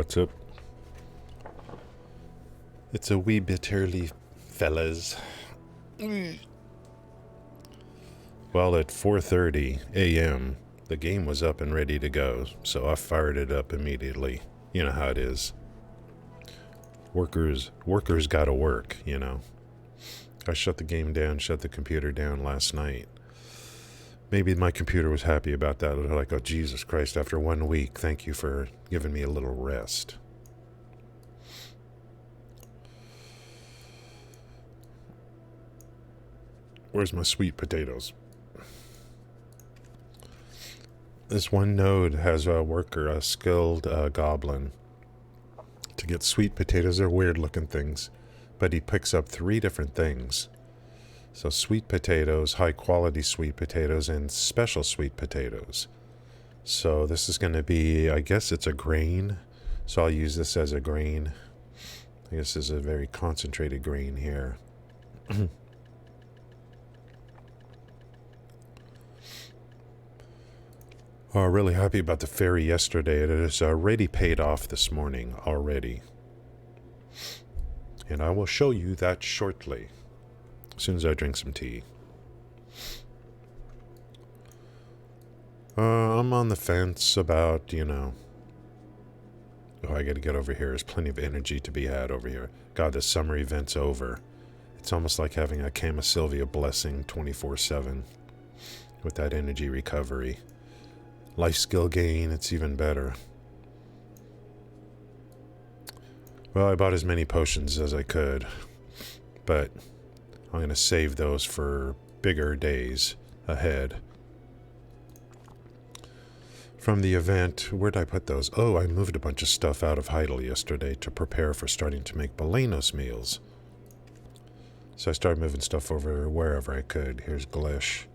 what's up? It's a wee bit early, fellas. Well, at 4:30 a.m., the game was up and ready to go, so I fired it up immediately. You know how it is. Workers gotta work, you know. I shut the game down, shut the computer down last night. Maybe my computer was happy about that. Like, oh, Jesus Christ, after 1 week, thank you for giving me a little rest. Where's my sweet potatoes? This one node has a worker, a skilled goblin. To get sweet potatoes, they're weird looking things. But he picks up 3 different things. So sweet potatoes, high quality sweet potatoes, and special sweet potatoes. So this is going to be, I guess it's a grain. So I'll use this as a grain. I guess this is a very concentrated grain here. Oh, really happy about the ferry yesterday. It is already paid off this morning, already. And I will show you that shortly, as soon as I drink some tea. I'm on the fence about, you know... Oh, I gotta get over here. There's plenty of energy to be had over here. God, the summer event's over. It's almost like having a Kama Sylvia blessing 24/7 with that energy recovery. Life skill gain, it's even better. Well, I bought as many potions as I could, but I'm going to save those for bigger days ahead. From the event, where'd I put those? Oh, I moved a bunch of stuff out of Heidel yesterday to prepare for starting to make Belenos meals. So I started moving stuff over wherever I could. Here's Glish.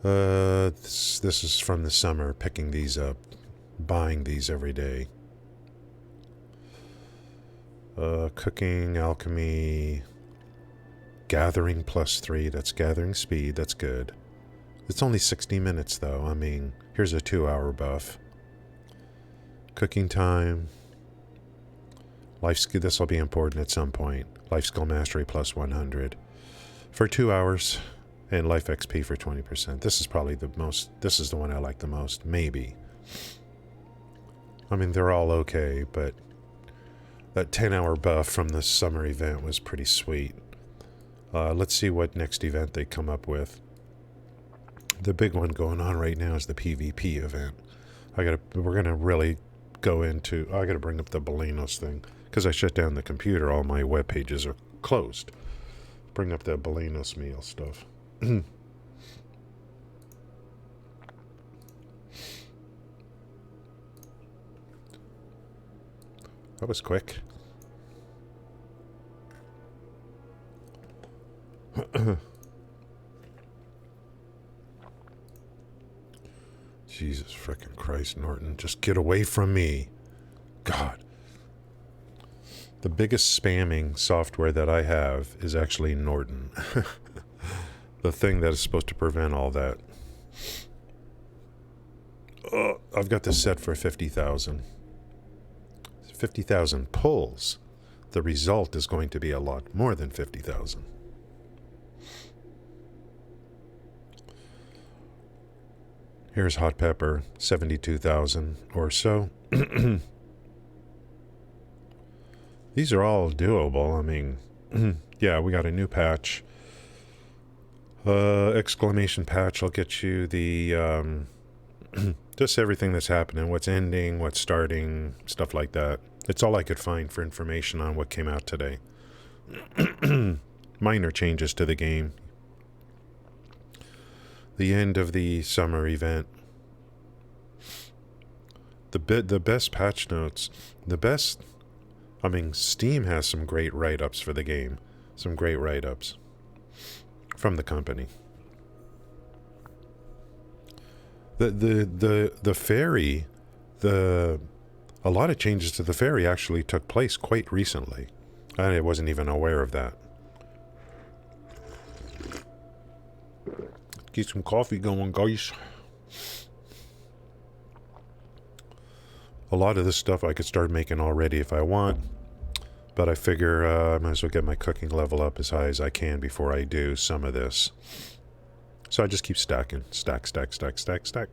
This is from the summer, picking these up, buying these every day. Cooking, alchemy, gathering +3, that's gathering speed, that's good. It's only 60 minutes though, I mean, here's a 2-hour buff. Cooking time, life skill, this will be important at some point. Life skill mastery +100 for 2 hours. And life XP for 20%. This is probably the most... This is the one I like the most. Maybe. I mean, they're all okay, but... That 10-hour buff from the summer event was pretty sweet. Let's see what next event they come up with. The big one going on right now is the PvP event. We're gonna really go into... I gotta bring up the Belenos thing. Because I shut down the computer, all my web pages are closed. Bring up the Belenos meal stuff. That was quick. Jesus frickin' Christ, Norton. Just get away from me. God. The biggest spamming software that I have is actually Norton. The thing that is supposed to prevent all that. Oh, I've got this set for 50,000. 50,000 pulls. The result is going to be a lot more than 50,000. Here's hot pepper, 72,000 or so. These are all doable. I mean, yeah, we got a new patch. Exclamation patch will get you the, just everything that's happening, what's ending, what's starting, stuff like that. It's all I could find for information on what came out today. Minor changes to the game. The end of the summer event. The best patch notes, I mean, Steam has some great write-ups for the game. Some great write-ups. From the company. The ferry, a lot of changes to the ferry actually took place quite recently. I wasn't even aware of that. Get some coffee going, guys. A lot of this stuff I could start making already if I want, but I figure I might as well get my cooking level up as high as I can before I do some of this. So I just keep stacking. Stack, stack, stack, stack, stack.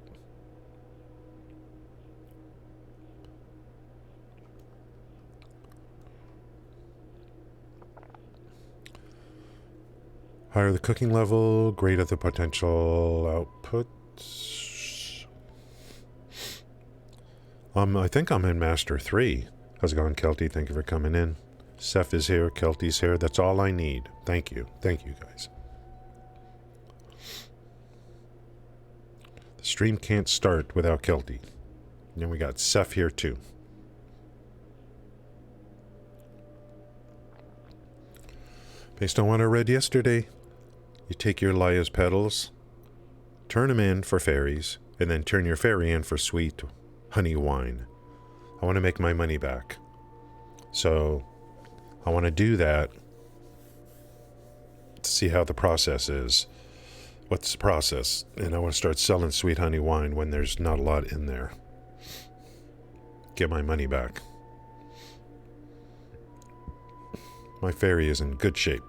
Higher the cooking level, greater the potential output. I think I'm in Master 3. How's it going, Kelty? Thank you for coming in. Seth is here, Kelty's here. That's all I need. Thank you. Thank you, guys. The stream can't start without Kelty. And then we got Seth here, too. Based on what I read yesterday, you take your Lia's petals, turn them in for fairies, and then turn your fairy in for sweet honey wine. I want to make my money back. So I want to do that to see how the process is. What's the process? And I want to start selling sweet honey wine when there's not a lot in there. Get my money back. My fairy is in good shape.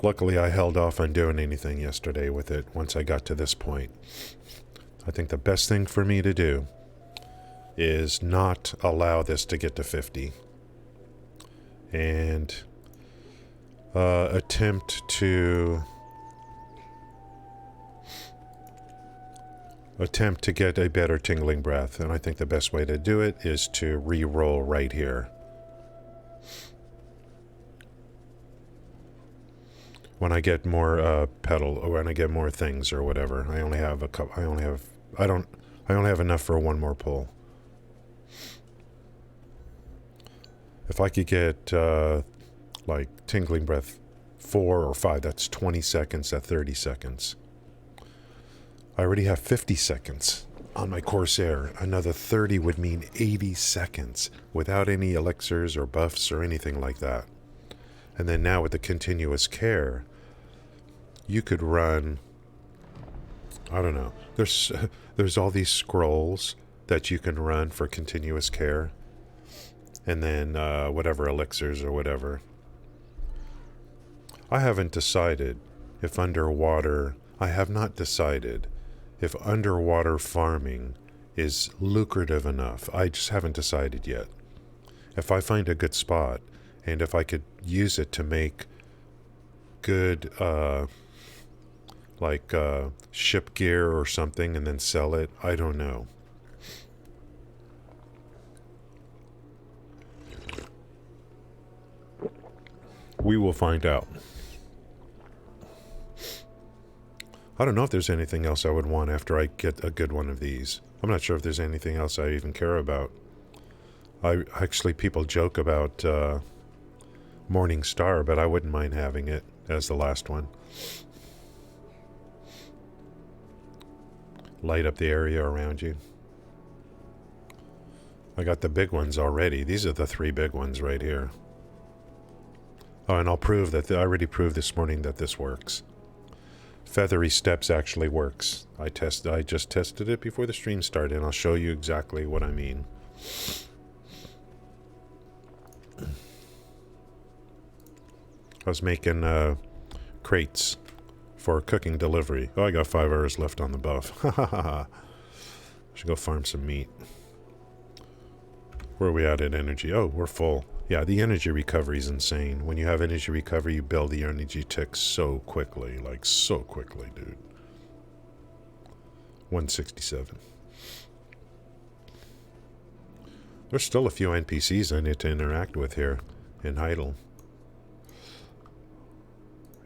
Luckily, I held off on doing anything yesterday with it once I got to this point. I think the best thing for me to do is not allow this to get to 50. And attempt to get a better tingling breath. And I think the best way to do it is to re-roll right here. When I get more pedal, or when I get more things or whatever, I only have a couple. I only have enough for one more pull. If I could get like tingling breath 4 or 5, that's 20 seconds at 30 seconds. I already have 50 seconds on my Corsair. Another 30 would mean 80 seconds without any elixirs or buffs or anything like that. And then now with the continuous care, you could run, I don't know, there's all these scrolls that you can run for continuous care. And then whatever elixirs or whatever. I haven't decided if underwater, I have not decided if underwater farming is lucrative enough. I just haven't decided yet. If I find a good spot, and if I could use it to make good, ship gear or something and then sell it, I don't know. We will find out. I don't know if there's anything else I would want after I get a good one of these. I'm not sure if there's anything else I even care about. People joke about Morning Star, but I wouldn't mind having it as the last one. Light up the area around you. I got the big ones already. These are the 3 big ones right here. Oh, and I'll prove that I already proved this morning that this works. Feathery Steps actually works. I just tested it before the stream started, and I'll show you exactly what I mean. I was making crates for cooking delivery. Oh, I got 5 hours left on the buff. Ha ha ha. Should go farm some meat. Where are we at in energy? Oh, we're full. Yeah, the energy recovery is insane. When you have energy recovery, you build the energy tick so quickly. Like, so quickly, dude. 167. There's still a few NPCs I need to interact with here in Heidel.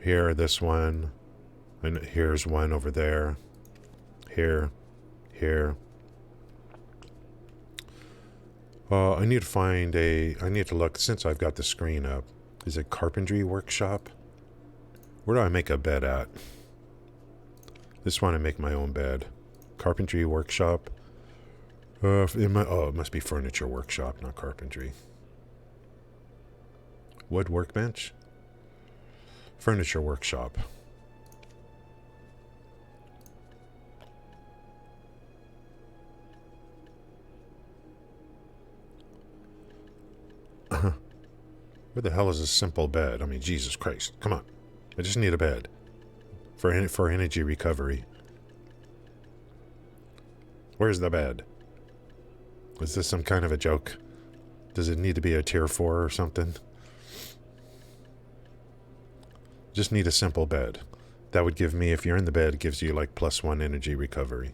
Here, this one. And here's one over there. Here. I need to look, since I've got the screen up. Is it Carpentry Workshop? Where do I make a bed at? Just want to make my own bed. Carpentry Workshop. It must be Furniture Workshop, not Carpentry. Wood Workbench? Furniture workshop. Where the hell is a simple bed? I mean, Jesus Christ. Come on. I just need a bed. For energy recovery. Where's the bed? Is this some kind of a joke? Does it need to be a tier 4 or something? Just need a simple bed. That would give me, if you're in the bed, it gives you like +1 energy recovery.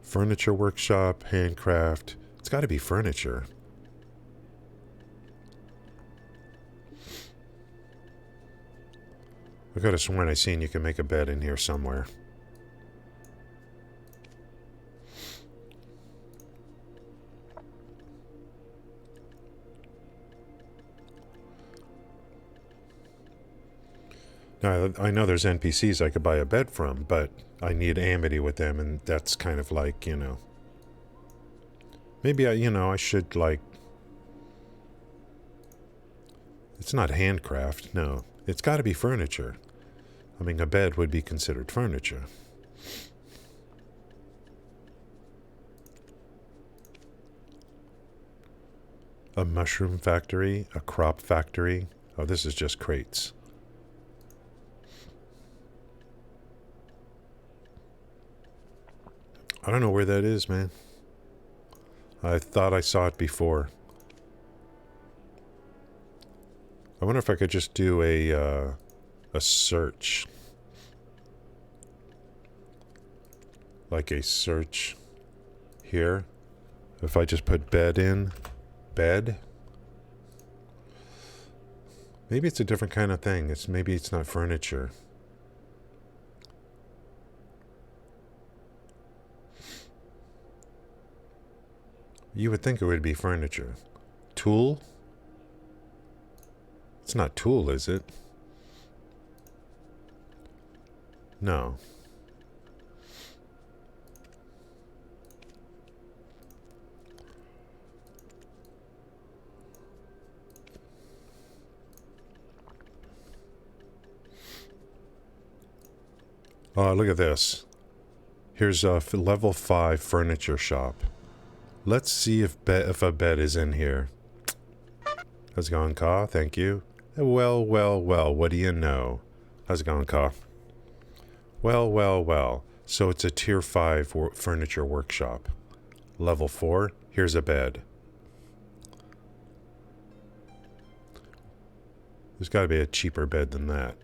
Furniture workshop, handcraft. It's got to be furniture. I could have sworn I seen you can make a bed in here somewhere. Now, I know there's NPCs I could buy a bed from, but I need amity with them, and that's kind of like, you know... Maybe I should, like... It's not handcraft, no. It's got to be furniture. I mean, a bed would be considered furniture. A mushroom factory, a crop factory. Oh, this is just crates. I don't know where that is, man. I thought I saw it before. I wonder if I could just do a search. Like a search here. If I just put bed in. Bed. Maybe it's a different kind of thing. Maybe it's not furniture. You would think it would be furniture. Tool? It's not tool, is it? No. Oh, look at this. Here's a level 5 furniture shop. Let's see if a bed is in here. How's it going, Ka? Thank you. Well, what do you know? How's it going, Ka? Well. So it's a tier 5 furniture workshop. Level 4, here's a bed. There's got to be a cheaper bed than that.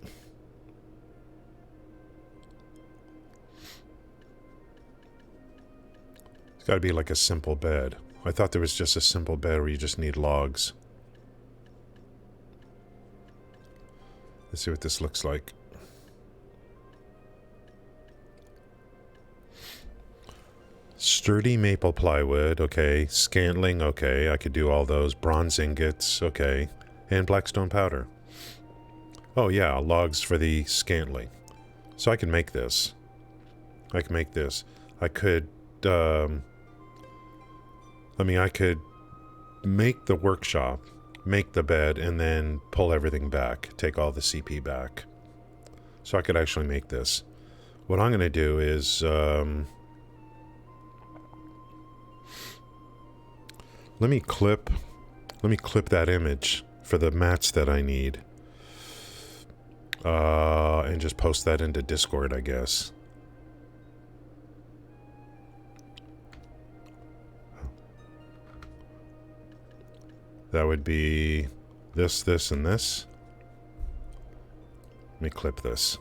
It's got to be like a simple bed. I thought there was just a simple bed where you just need logs. Let's see what this looks like. Sturdy maple plywood, okay. Scantling, okay. I could do all those. Bronze ingots, okay. And blackstone powder. Oh yeah, logs for the scantling. So I can make this. I could, I could make the workshop, make the bed, and then pull everything back. Take all the CP back. So I could actually make this. What I'm going to do is... Let me clip that image for the mats that I need. And just post that into Discord, I guess. That would be this, and this. Let me clip this.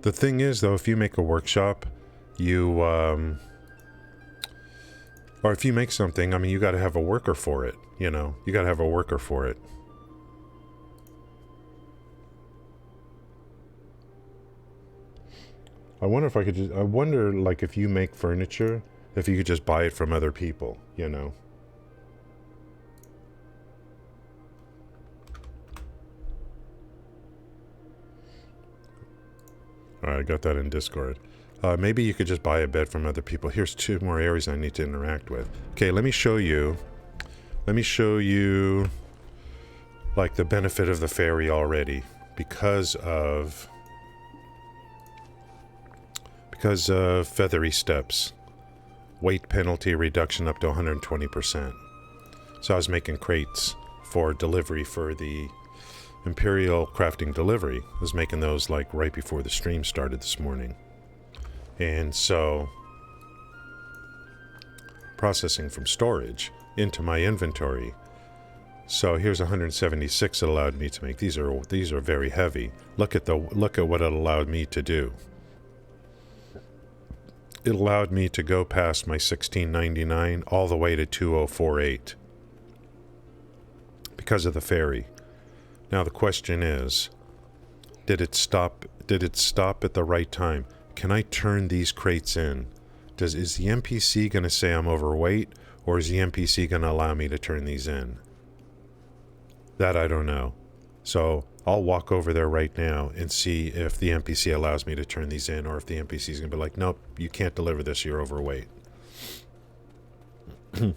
The thing is, though, if you make a workshop, you, or if you make something, I mean, you gotta have a worker for it, you know? You gotta have a worker for it. I wonder if I could just, I wonder, like, if you make furniture, if you could just buy it from other people, you know? Alright, I got that in Discord. Maybe you could just buy a bed from other people. Here's 2 more areas I need to interact with. Okay, let me show you. Let me show you, like, the benefit of the ferry already. Because of feathery steps. Weight penalty reduction up to 120%. So I was making crates for delivery for the Imperial Crafting Delivery. I was making those like right before the stream started this morning. And so processing from storage into my inventory. So here's 176 it allowed me to make. These are very heavy. Look at what it allowed me to do. It allowed me to go past my 1699 all the way to 2048 because of the ferry. Now the question is, did it stop at the right time? Can I turn these crates in? Is the NPC going to say I'm overweight, or is the NPC going to allow me to turn these in? That I don't know. So I'll walk over there right now and see if the NPC allows me to turn these in, or if the NPC is going to be like, nope, you can't deliver this, you're overweight. This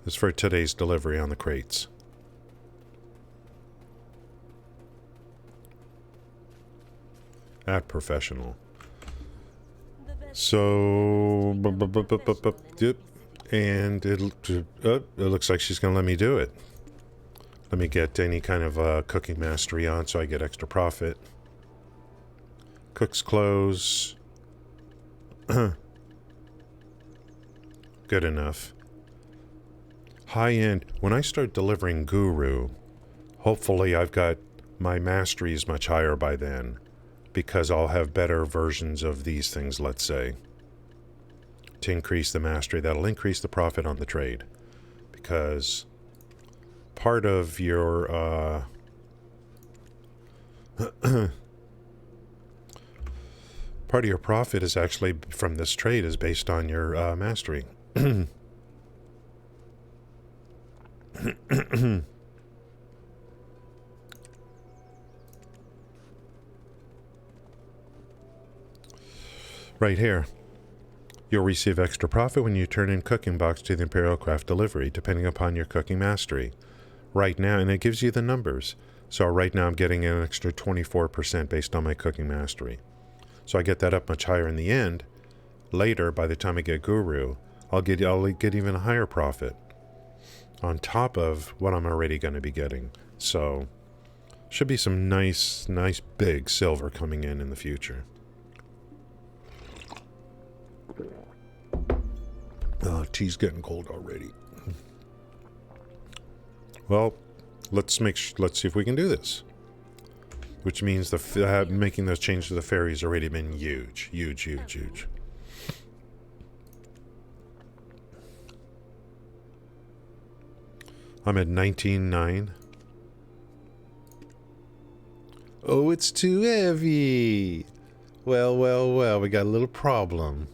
is for today's delivery on the crates. At professional. So, and it looks like she's going to let me do it. Let me get any kind of cooking mastery on so I get extra profit. Cook's clothes. Good enough. High end. When I start delivering Guru, hopefully I've got my mastery is much higher by then, because I'll have better versions of these things, let's say. To increase the mastery, that'll increase the profit on the trade. Because part of your part of your profit is actually from this trade is based on your mastery. Right here. You'll receive extra profit when you turn in cooking box to the Imperial Craft Delivery, depending upon your cooking mastery. Right now, and it gives you the numbers. So right now I'm getting an extra 24% based on my cooking mastery. So I get that up much higher in the end. Later, by the time I get Guru, I'll get even a higher profit on top of what I'm already going to be getting. So should be some nice big silver coming in the future. Tea's getting cold already. Well, let's see if we can do this. Which means making those changes to the ferry has already been huge. I'm at 19.9. Oh, it's too heavy. Well, we got a little problem.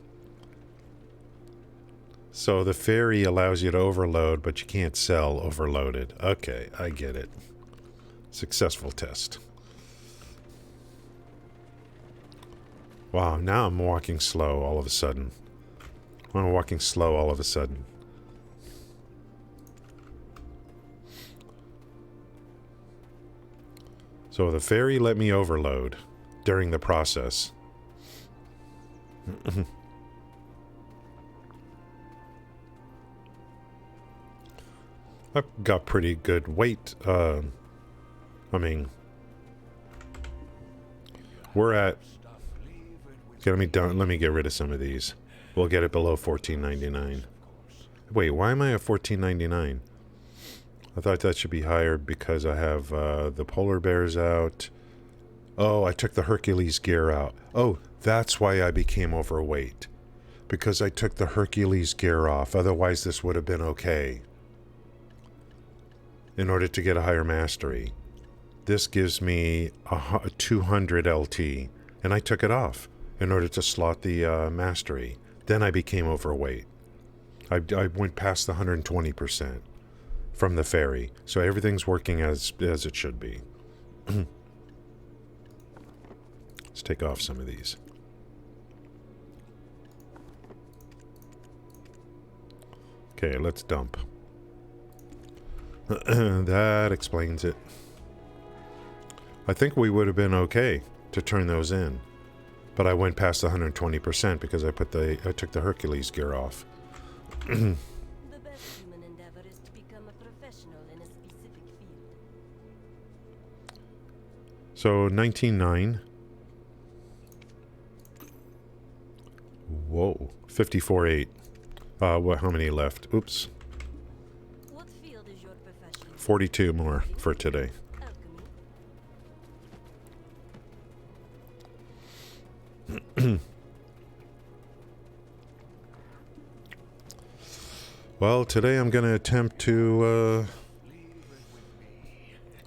So the ferry allows you to overload, but you can't sell overloaded. Okay, I get it. Successful test. Wow, now I'm walking slow all of a sudden. I'm walking slow all of a sudden. So the ferry let me overload during the process. I've got pretty good weight. I mean, we're at. Let me get rid of some of these. We'll get it below $14.99. Wait, why am I at $14.99? I thought that should be higher because I have the polar bears out. Oh, I took the Hercules gear out. Oh, that's why I became overweight. Because I took the Hercules gear off. Otherwise, this would have been okay. In order to get a higher mastery. This gives me a 200 LT. And I took it off in order to slot the mastery. Then I became overweight. I went past the 120% from the ferry. So everything's working as it should be. It's take off some of these. Okay, let's dump. That explains it. I think we would have been okay to turn those in, but I went past the 120% because I took the Hercules gear off. The best human endeavor is to become a professional in a specific field. So 19.9. Whoa, 54.8. What? How many left? Oops. What field is your profession? 42 more for today. Alchemy. Well, today I'm going to attempt to,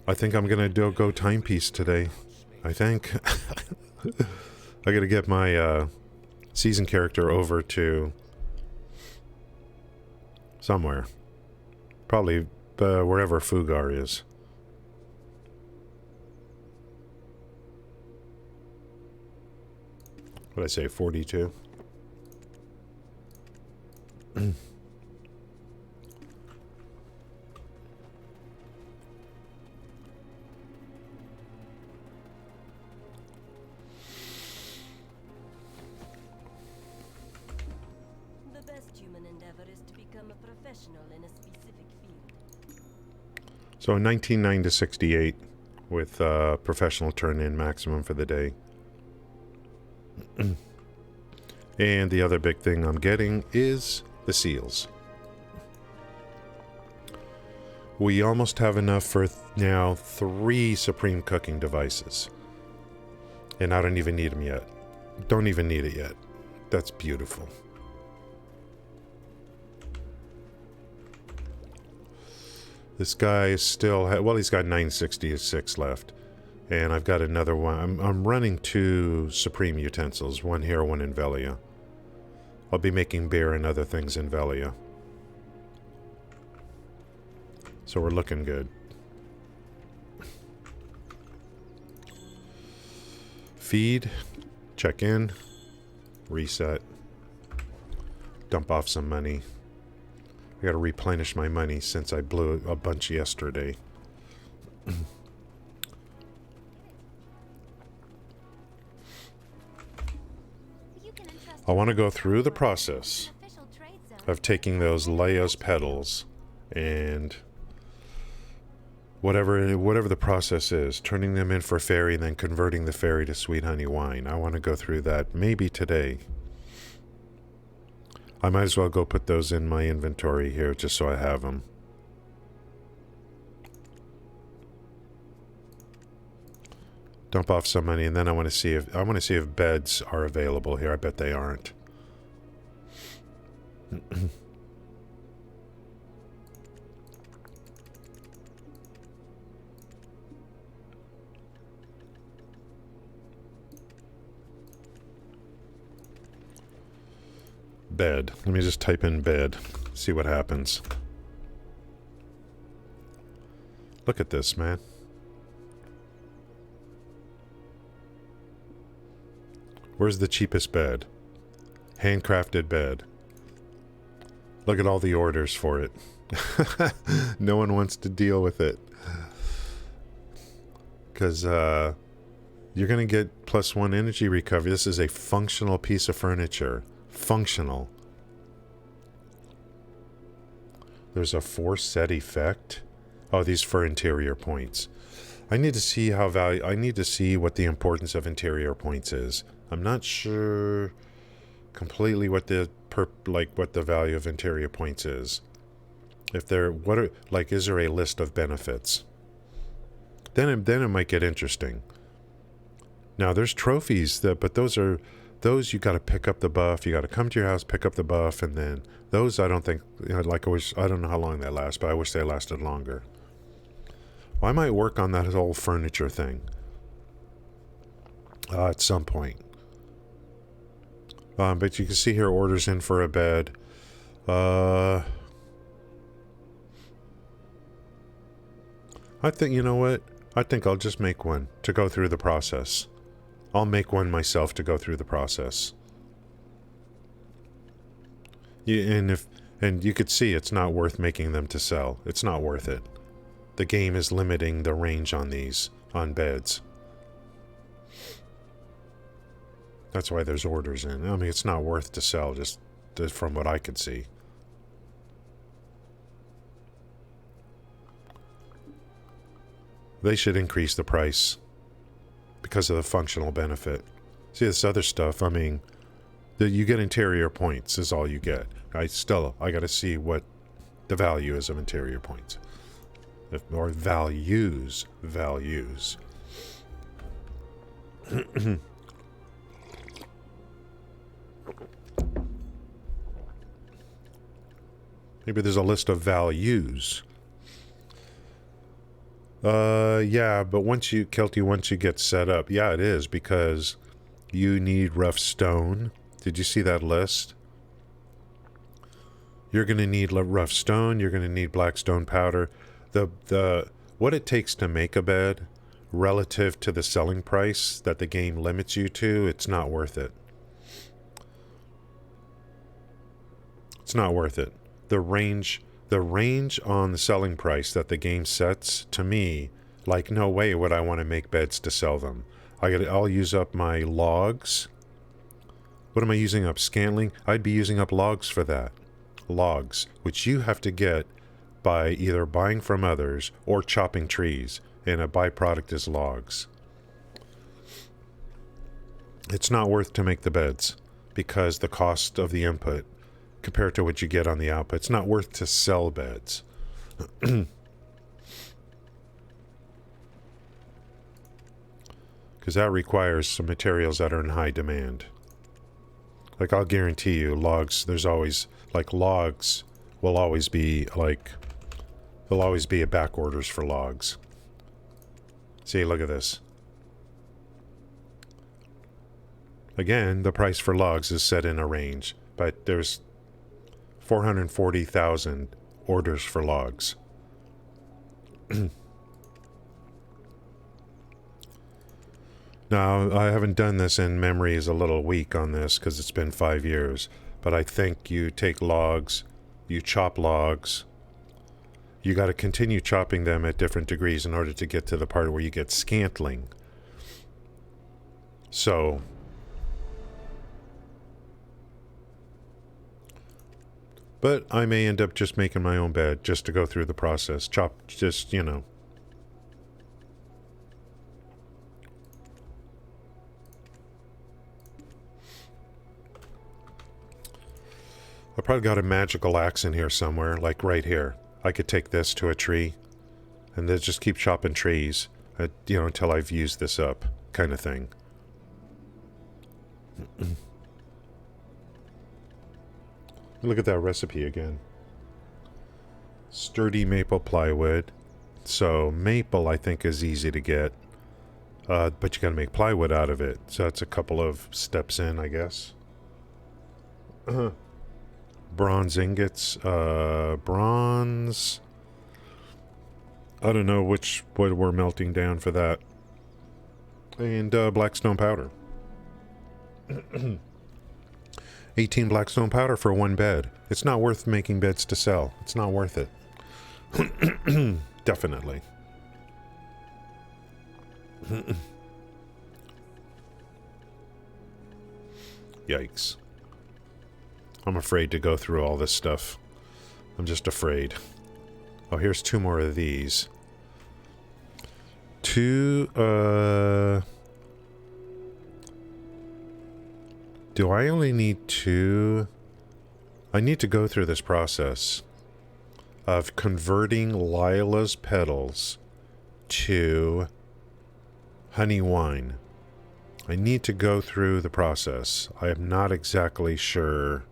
I think I'm going to go timepiece today. I think. I got to get my, season character over to somewhere. Probably, wherever Fugar is. What did I say, 42? The best human endeavor is to become a professional in a specific field. So 19.9 to 68 with professional turn-in maximum for the day. And the other big thing I'm getting is the seals. We almost have enough for now 3 supreme cooking devices. And I don't even need them yet. Don't even need it yet. That's beautiful. This guy is still... well, he's got 966 left. And I've got another one. I'm running 2 supreme utensils. One here, one in Velia. I'll be making beer and other things in Velia. So we're looking good. Feed. Check in. Reset. Dump off some money. I gotta replenish my money since I blew a bunch yesterday. I want to go through the process of taking those Leo's petals and whatever the process is, turning them in for fairy and then converting the fairy to sweet honey wine. I want to go through that maybe today. I might as well go put those in my inventory here just so I have them. Dump off some money, and then I want to see if beds are available here. I bet they aren't. Bed. Let me just type in bed. See what happens. Look at this, man. Where's the cheapest bed? Handcrafted bed. Look at all the orders for it. No one wants to deal with it. Because you're going to get +1 energy recovery. This is a functional piece of furniture. Functional. There's a 4-set effect. Oh, these for interior points. I need to see I need to see what the importance of interior points is. I'm not sure completely what the value of interior points is. If they're is there a list of benefits? Then it might get interesting. Now there's trophies but those you got to pick up the buff. You got to come to your house, pick up the buff, and then those I don't think I don't know how long that lasts, but I wish they lasted longer. Well, I might work on that whole furniture thing at some point. But you can see here orders in for a bed. I think, you know what? I think I'll just make one to go through the process. I'll make one myself to go through the process. And you could see it's not worth making them to sell. It's not worth it. The game is limiting the range on these, on beds. That's why there's orders in. I mean, it's not worth to sell, just from what I could see. They should increase the price because of the functional benefit. See, this other stuff, I mean, you get interior points is all you get. I got to see what the value is of interior points. Or values. Maybe there's a list of values. Yeah, but once you get set up, yeah, it is, because you need rough stone. Did you see that list? You're going to need rough stone, you're going to need black stone powder. What it takes to make a bed relative to the selling price that the game limits you to, it's not worth it. It's not worth it. The range on the selling price that the game sets, to me, like, no way would I want to make beds to sell them. I'll use up my logs. What am I using up? Scantling? I'd be using up logs for that. Logs, which you have to get by either buying from others or chopping trees, and a byproduct is logs. It's not worth to make the beds because the cost of the input compared to what you get on the output. It's not worth to sell beds. Because that requires some materials that are in high demand. Like, I'll guarantee you, logs, logs will always be, there'll always be a back orders for logs. See, look at this. Again, the price for logs is set in a range, but there's 440,000 orders for logs. Now, I haven't done this, and memory is a little weak on this because it's been 5 years, but I think you take logs, you chop logs, you got to continue chopping them at different degrees in order to get to the part where you get scantling. So, but I may end up just making my own bed just to go through the process. I probably got a magical axe in here somewhere, like right here. I could take this to a tree and then just keep chopping trees, until I've used this up, kind of thing. Look at that recipe again. Sturdy maple plywood. So maple, I think, is easy to get. But you gotta make plywood out of it. So that's a couple of steps in, I guess. Bronze ingots. Bronze. I don't know what we're melting down for that. And black stone powder. 18 blackstone powder for one bed. It's not worth making beds to sell. It's not worth it. Definitely. Yikes. I'm afraid to go through all this stuff. I'm just afraid. Oh, here's 2 more of these. 2, do I only need 2? I need to go through this process of converting Lila's petals to honey wine. I need to go through the process. I am not exactly sure.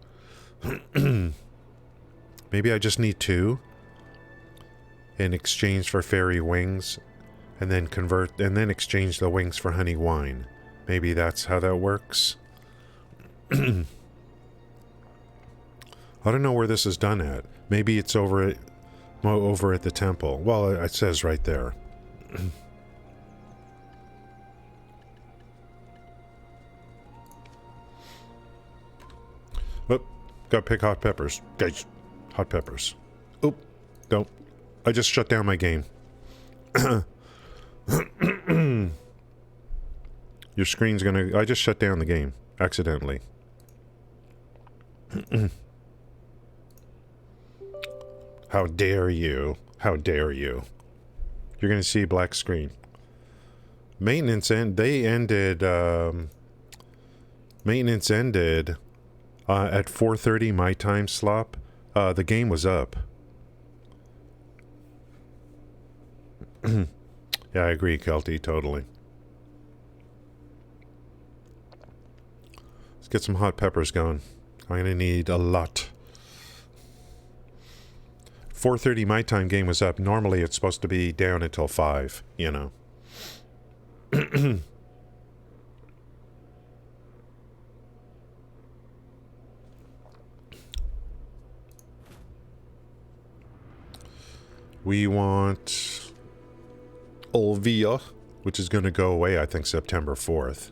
Maybe I just need 2 in exchange for fairy wings, and then exchange the wings for honey wine. Maybe that's how that works. I don't know where this is done at. Maybe it's over at the temple. Well, it says right there. Oh, gotta pick hot peppers. Guys, hot peppers. Oh, don't. I just shut down my game. Your screen's gonna... I just shut down the game. Accidentally. How dare you? How dare you? You're gonna see a black screen. Maintenance they ended maintenance ended at 4:30 my time slop. The game was up. Yeah, I agree, Kelty, totally. Let's get some hot peppers going. I'm gonna need a lot. 4:30 my time game was up. Normally it's supposed to be down until 5, you know. We want Olvia, which is going to go away, I think, September 4th.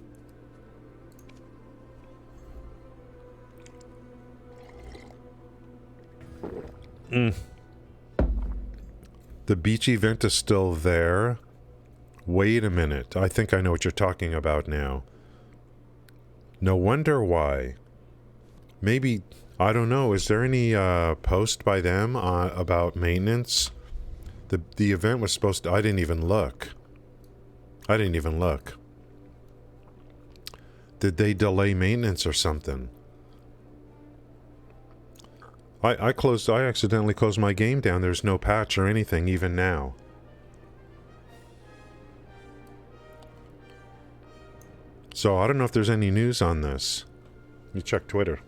The beach event is still there. Wait a minute. I think I know what you're talking about now. No wonder why. Maybe, I don't know, is there any post by them about maintenance? The event was supposed to... I didn't even look. Did they delay maintenance or something? I accidentally closed my game down. There's no patch or anything even now. So I don't know if there's any news on this. Let me check Twitter.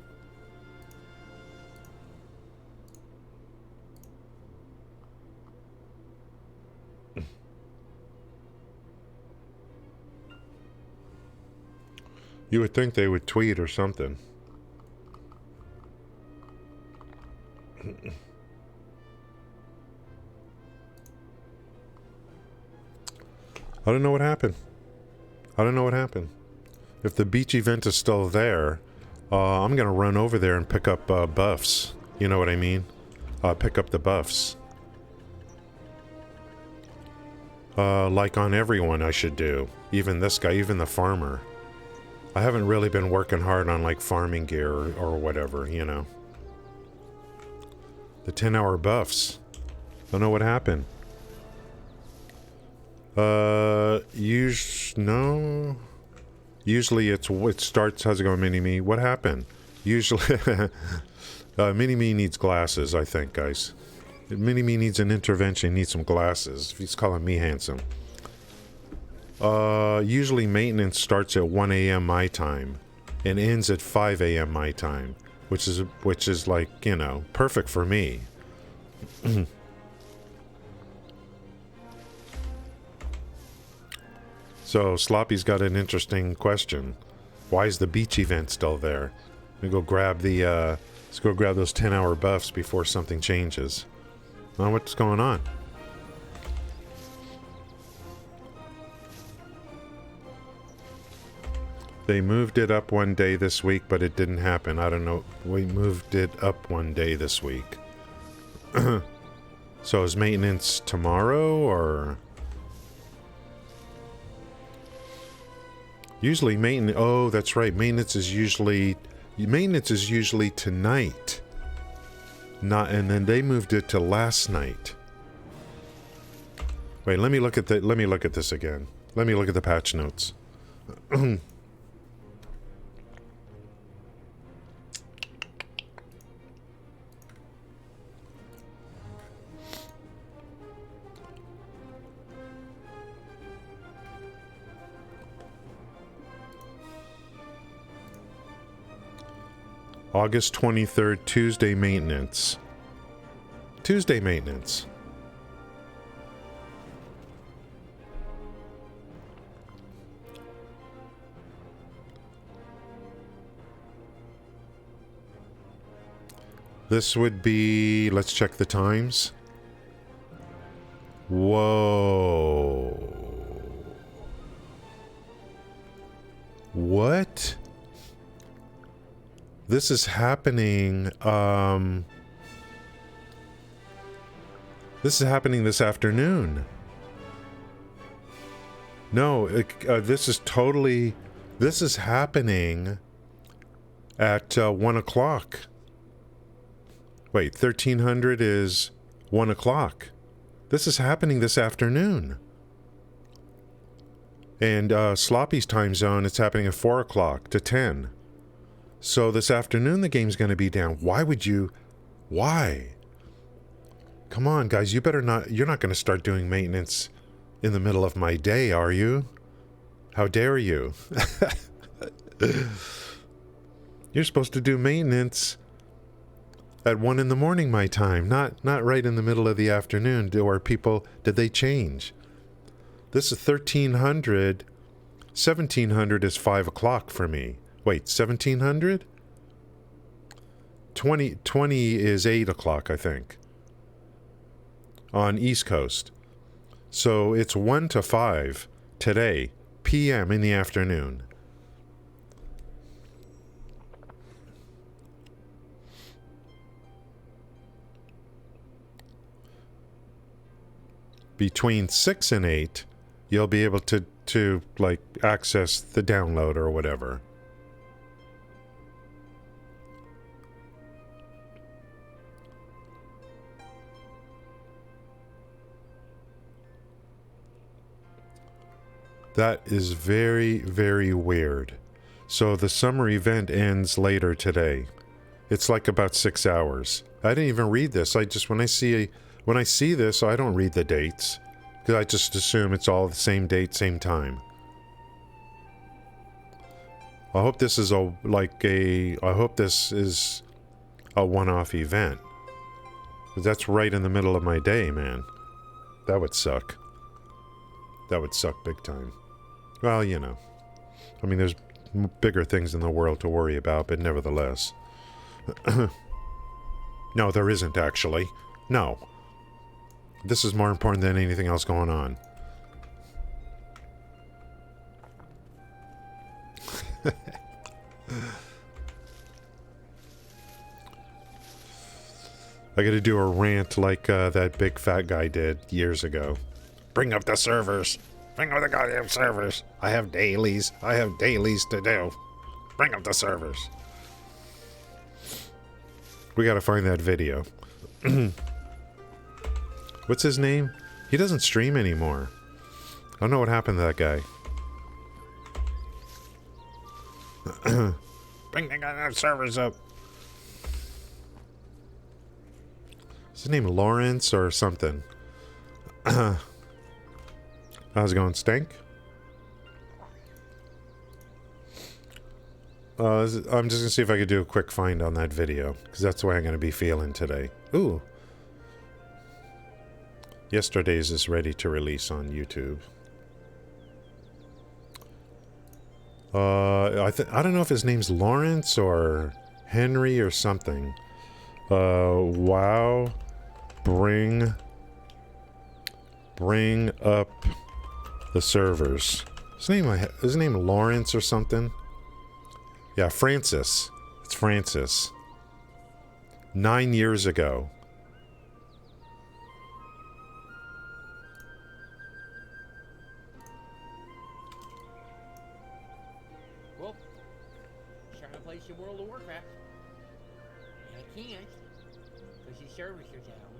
You would think they would tweet or something. I don't know what happened. If the beach event is still there, I'm gonna run over there and pick up buffs. You know what I mean? Pick up the buffs. Like on everyone I should do. Even this guy, even the farmer. I haven't really been working hard on like farming gear or whatever, you know. The 10-hour buffs. Don't know what happened. No. Usually it starts. How's it going, Mini-Me? What happened? Usually, Mini-Me needs glasses, I think, guys. Mini-Me needs an intervention. Needs some glasses. He's calling me handsome. Usually maintenance starts at 1 a.m. my time and ends at 5 a.m. my time, which is like, you know, perfect for me. So Sloppy's got an interesting question. Why is the beach event still there? Let's go grab those 10-hour buffs before something changes. Well, what's going on? They moved it up one day this week, but it didn't happen. I don't know. We moved it up one day this week. So is maintenance tomorrow, or... Usually maintenance... Oh, that's right. Maintenance is usually tonight. And then they moved it to last night. Wait, let me look at this again. Let me look at the patch notes. August 23rd, Tuesday maintenance. Tuesday maintenance. This would be... Let's check the times. Whoa. What? This is happening, this is happening this afternoon. No, this is happening at 1 o'clock. Wait, 1300 is 1 o'clock. This is happening this afternoon. And Sloppy's time zone, it's happening at 4 o'clock to 10. So this afternoon the game's going to be down. Why would you? Why? Come on, guys, you better not. You're not going to start doing maintenance in the middle of my day, are you? How dare you? You're supposed to do maintenance at 1 in the morning my time, not right in the middle of the afternoon. Or people, did they change? This is 1300. 1700 is 5 o'clock for me. Wait, 1700? 20 is 8 o'clock, I think. On East Coast. So it's 1 to 5 today, p.m. in the afternoon. Between 6 and 8, you'll be able to like access the download or whatever. That is very, very weird. So the summer event ends later today. It's like about 6 hours. I didn't even read this. I just, when I see this, I don't read the dates. Because I just assume it's all the same date, same time. I hope this is a one-off event. But that's right in the middle of my day, man. That would suck. That would suck big time. Well, you know. I mean, there's bigger things in the world to worry about, but nevertheless. No, there isn't, actually. No. This is more important than anything else going on. I gotta do a rant like that big fat guy did years ago. Bring up the servers. Bring up the goddamn servers. I have dailies. I have dailies to do. Bring up the servers. We gotta find that video. What's his name? He doesn't stream anymore. I don't know what happened to that guy. Bring the goddamn servers up. Is his name Lawrence or something? How's it going, Stank? I'm just gonna see if I could do a quick find on that video, because that's the way I'm gonna be feeling today. Ooh. Yesterday's is ready to release on YouTube. I don't know if his name's Lawrence or Henry or something. Wow. Bring up the servers. His name Lawrence or something? Yeah, Francis. It's Francis. 9 years ago. Well, trying to play some World of Warcraft. And I can't, because the servers are down.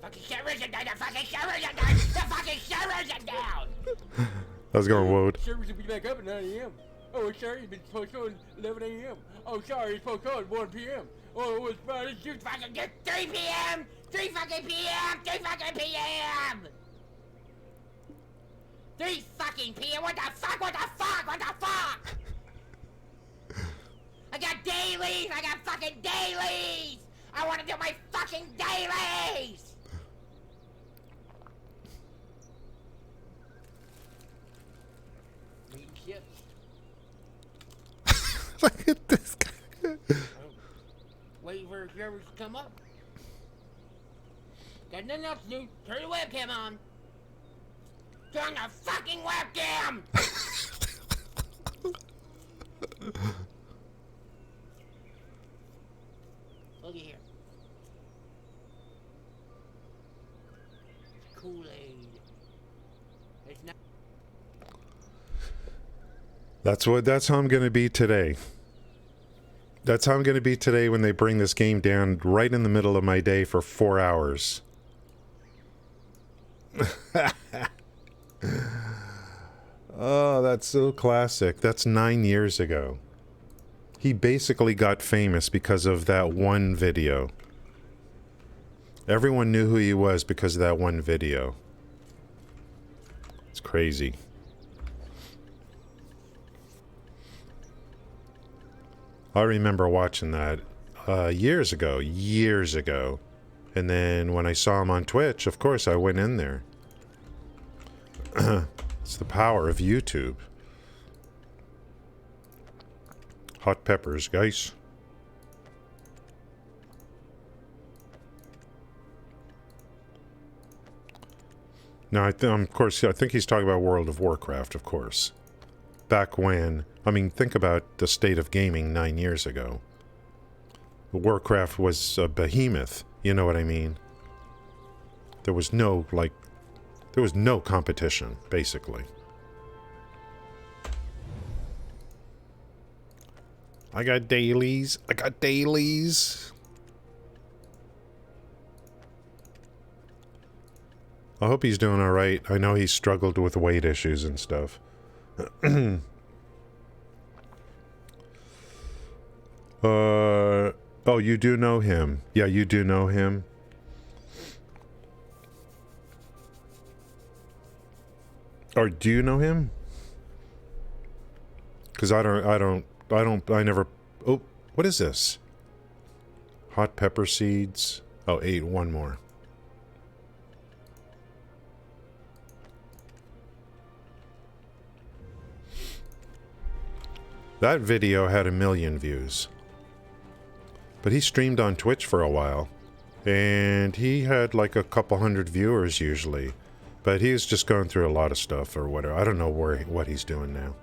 The fucking servers are down! The fucking servers are down! The fucking servers are down! How's it going, Woad? Servers will be back up at 9 a.m. Oh, sorry, it's been postponed 11 a.m. Oh, sorry, it's postponed 1 p.m. Oh, it was about 2 fucking 3 p.m. 3 fucking p.m. 3 fucking p.m. 3 fucking p.m. What the fuck? What the fuck? What the fuck? I got dailies! I got fucking dailies! I want to do my fucking dailies! Reading ships. Look at this guy. Waiting for servers to come up. Got nothing else to do. Turn the webcam on. Turn the fucking webcam! That's how I'm going to be today. That's how I'm going to be today when they bring this game down right in the middle of my day for 4 hours. Oh, that's so classic. That's 9 years ago. He basically got famous because of that one video. Everyone knew who he was because of that one video. It's crazy. I remember watching that years ago. And then when I saw him on Twitch, of course, I went in there. It's the power of YouTube. Hot peppers, guys. Now, of course, I think he's talking about World of Warcraft, of course. Back when, I mean, think about the state of gaming 9 years ago. Warcraft was a behemoth, you know what I mean? There was no competition, basically. I got dailies. I hope he's doing alright. I know he's struggled with weight issues and stuff. Oh, you do know him. Yeah, you do know him. Or do you know him? Because I never... Oh, what is this? Hot pepper seeds. Oh, 8, one more. That video had 1 million views. But he streamed on Twitch for a while. And he had like a couple hundred viewers usually. But he's just going through a lot of stuff or whatever. I don't know what he's doing now.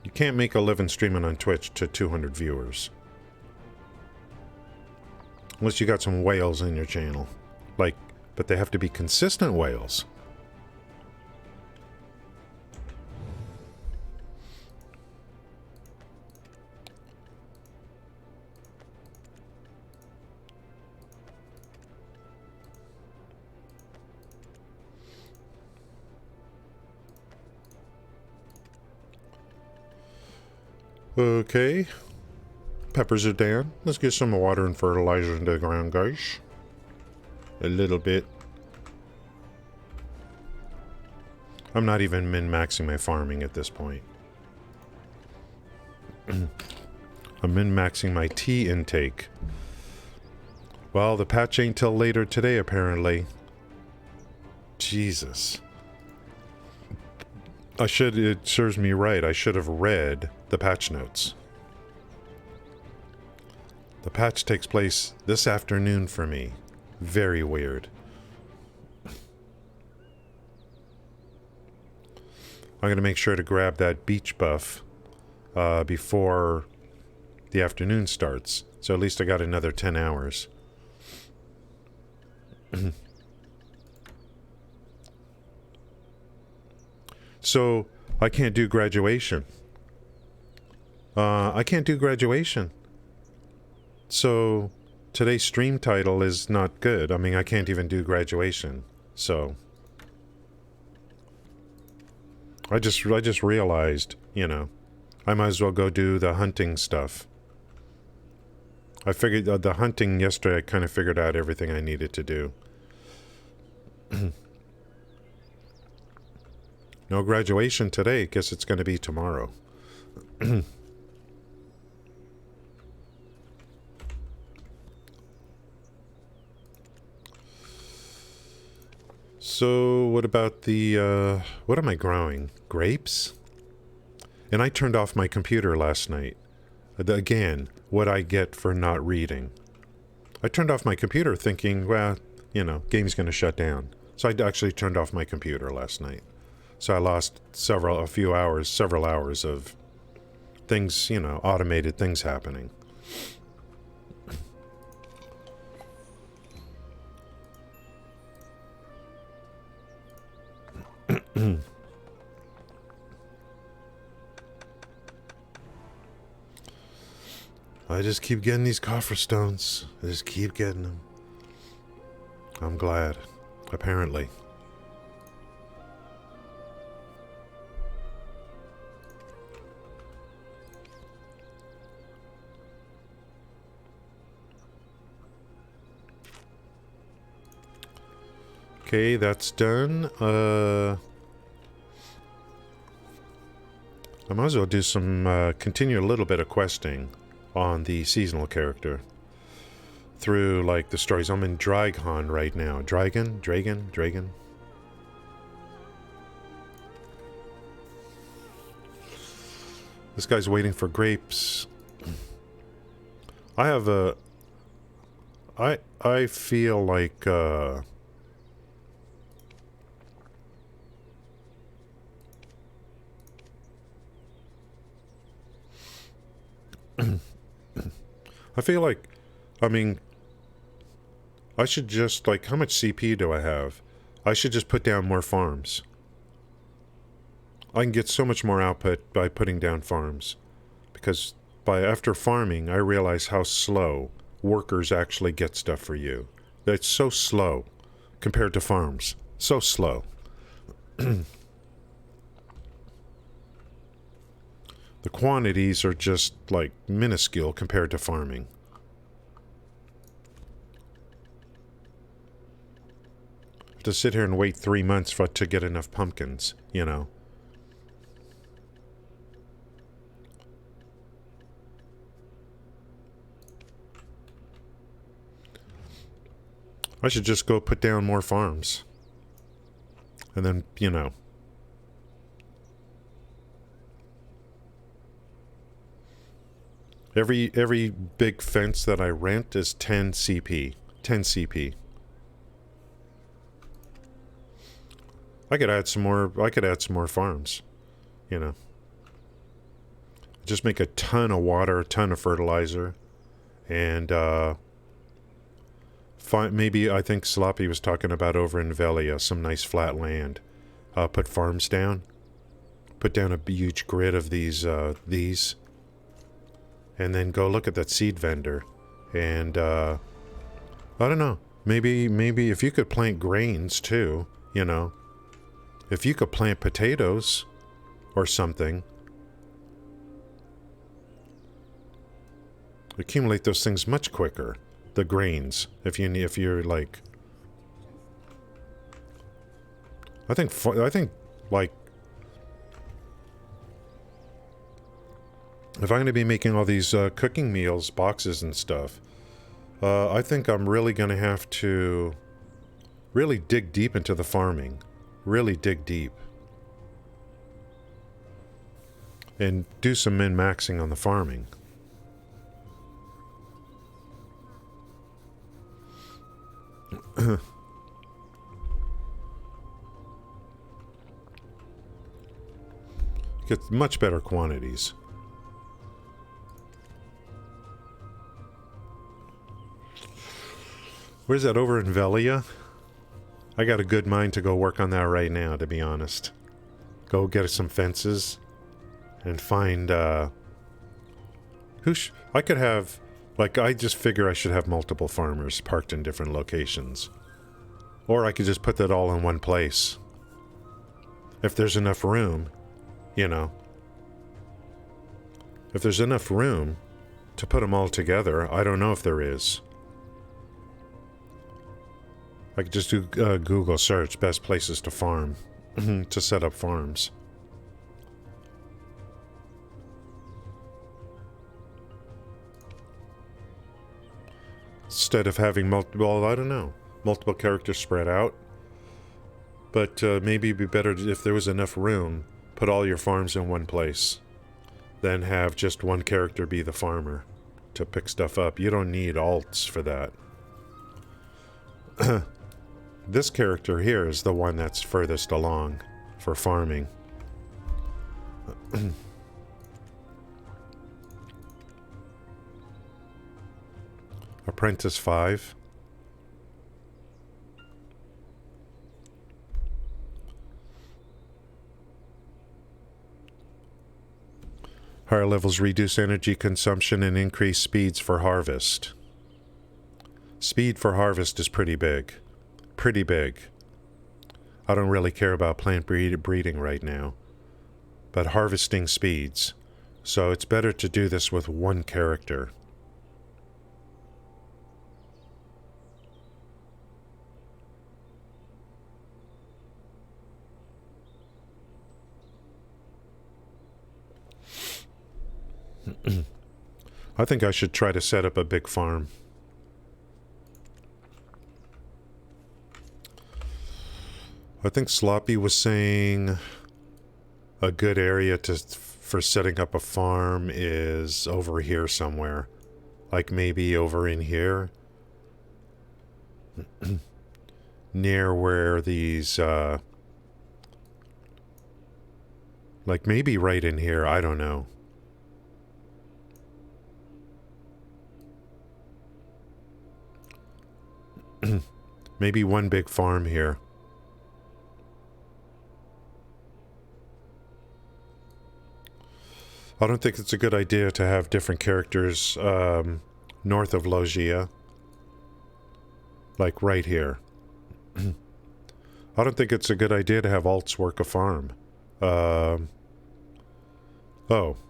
You can't make a living streaming on Twitch to 200 viewers. Unless you got some whales in your channel. Like, but they have to be consistent whales. Okay. Peppers are down. Let's get some water and fertilizer into the ground, guys. A little bit. I'm not even min-maxing my farming at this point. I'm min-maxing my tea intake. Well, the patch ain't till later today, apparently. Jesus. It serves me right. I should have read the patch notes. The patch takes place this afternoon for me. Very weird. I'm going to make sure to grab that beach buff before the afternoon starts. So at least I got another 10 hours. So I can't do graduation. I can't do graduation. So today's stream title is not good. I mean, I can't even do graduation. So I just realized, you know, I might as well go do the hunting stuff. I figured the hunting yesterday, I kind of figured out everything I needed to do. No graduation today. Guess it's going to be tomorrow. So, what about the, what am I growing? Grapes? And I turned off my computer last night. Again, what I get for not reading. I turned off my computer thinking, well, you know, game's going to shut down. So I actually turned off my computer last night. So I lost several hours of things, you know, automated things happening. I just keep getting these coffer stones. I just keep getting them. I'm glad. Apparently. Okay, that's done. I might as well do some, continue a little bit of questing on the seasonal character. Through, like, the stories. I'm in Dragon right now. Dragon. This guy's waiting for grapes. I have a... I feel like, I feel like, I mean, I should just, like, how much CP do I have? I should just put down more farms. I can get so much more output by putting down farms. Because after farming, I realize how slow workers actually get stuff for you. It's so slow compared to farms. So slow. The quantities are just, like, minuscule compared to farming. To sit here and wait 3 months to get enough pumpkins, you know. I should just go put down more farms. And then, you know. Every big fence that I rent is 10 CP. 10 CP. I could add some more farms. You know. Just make a ton of water, a ton of fertilizer. And maybe, I think Sloppy was talking about over in Velia, some nice flat land. Put farms down. Put down a huge grid of these. And then go look at that seed vendor. And, I don't know. Maybe if you could plant grains too, you know. If you could plant potatoes or something. Accumulate those things much quicker. The grains. If you're like... I think like... If I'm going to be making all these cooking meals, boxes and stuff, I think I'm really going to have to really dig deep into the farming. Really dig deep. And do some min-maxing on the farming. Get much better quantities. Where's that, over in Velia? I got a good mind to go work on that right now, to be honest. Go get some fences and find, I could have, like, I just figure I should have multiple farmers parked in different locations. Or I could just put that all in one place. If there's enough room, you know. If there's enough room to put them all together, I don't know if there is. I could just do Google search, best places to farm, to set up farms. Instead of having multiple, I don't know, multiple characters spread out. But maybe it'd be better if there was enough room, put all your farms in one place. Then have just one character be the farmer to pick stuff up. You don't need alts for that. This character here is the one that's furthest along for farming. Apprentice 5. Higher levels reduce energy consumption and increase speeds for harvest. Speed for harvest is pretty big. Pretty big. I don't really care about plant breeding right now. But harvesting speeds. So it's better to do this with one character. I think I should try to set up a big farm. I think Sloppy was saying a good area for setting up a farm is over here somewhere. Like maybe over in here. Near where these, like maybe right in here, I don't know. Maybe one big farm here. I don't think it's a good idea to have different characters north of Logia. Like right here. I don't think it's a good idea to have alts work a farm. Oh,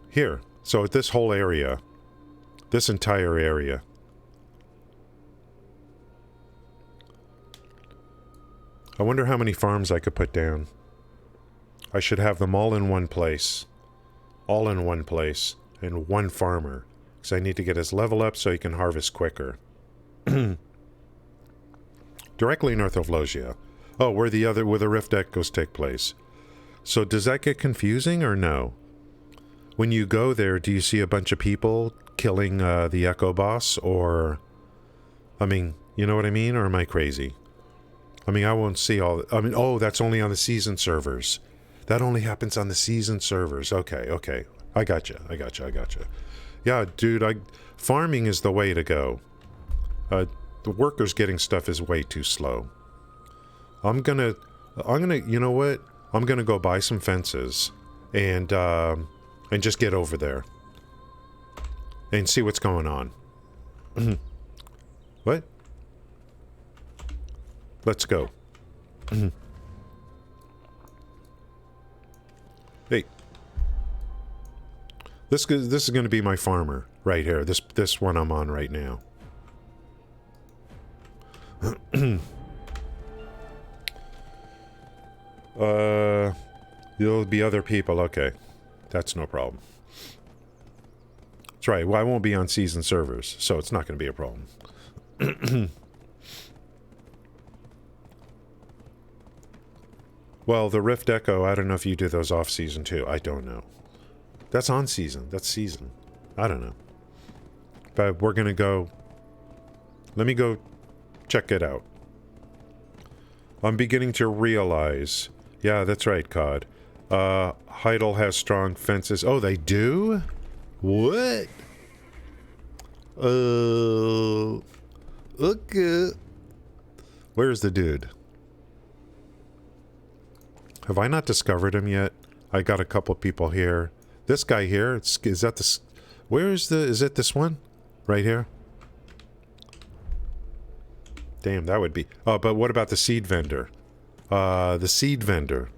here. So this whole area. This entire area. I wonder how many farms I could put down. I should have them all in one place. All in one place. And one farmer. Because I need to get his level up so he can harvest quicker. Directly north of Logia. Oh, where the Rift Echoes take place. So does that get confusing or no? When you go there, do you see a bunch of people killing the Echo Boss? Or... I mean, you know what I mean? Or am I crazy? I mean, I won't see all... I mean, oh, that's only on the season servers. That only happens on the season servers. Okay, okay. I gotcha. Yeah, dude, farming is the way to go. The workers getting stuff is way too slow. I'm gonna, you know what? I'm gonna go buy some fences and just get over there. And see what's going on. What? Let's go. Hey. This is going to be my farmer right here. This one I'm on right now. There'll be other people. Okay. That's no problem. That's right. Well, I won't be on season servers, so it's not going to be a problem. Well, the Rift Echo, I don't know if you do those off season too. I don't know. That's on season. That's season. I don't know. But we're going to go... Let me go check it out. I'm beginning to realize... Yeah, that's right, COD. Heidel has strong fences. Oh, they do? What? Okay. Where's the dude? Have I not discovered him yet? I got a couple people here. This guy here, is that this... Where is the... Is it this one? Right here? Damn, that would be... Oh, but what about the seed vendor? The seed vendor.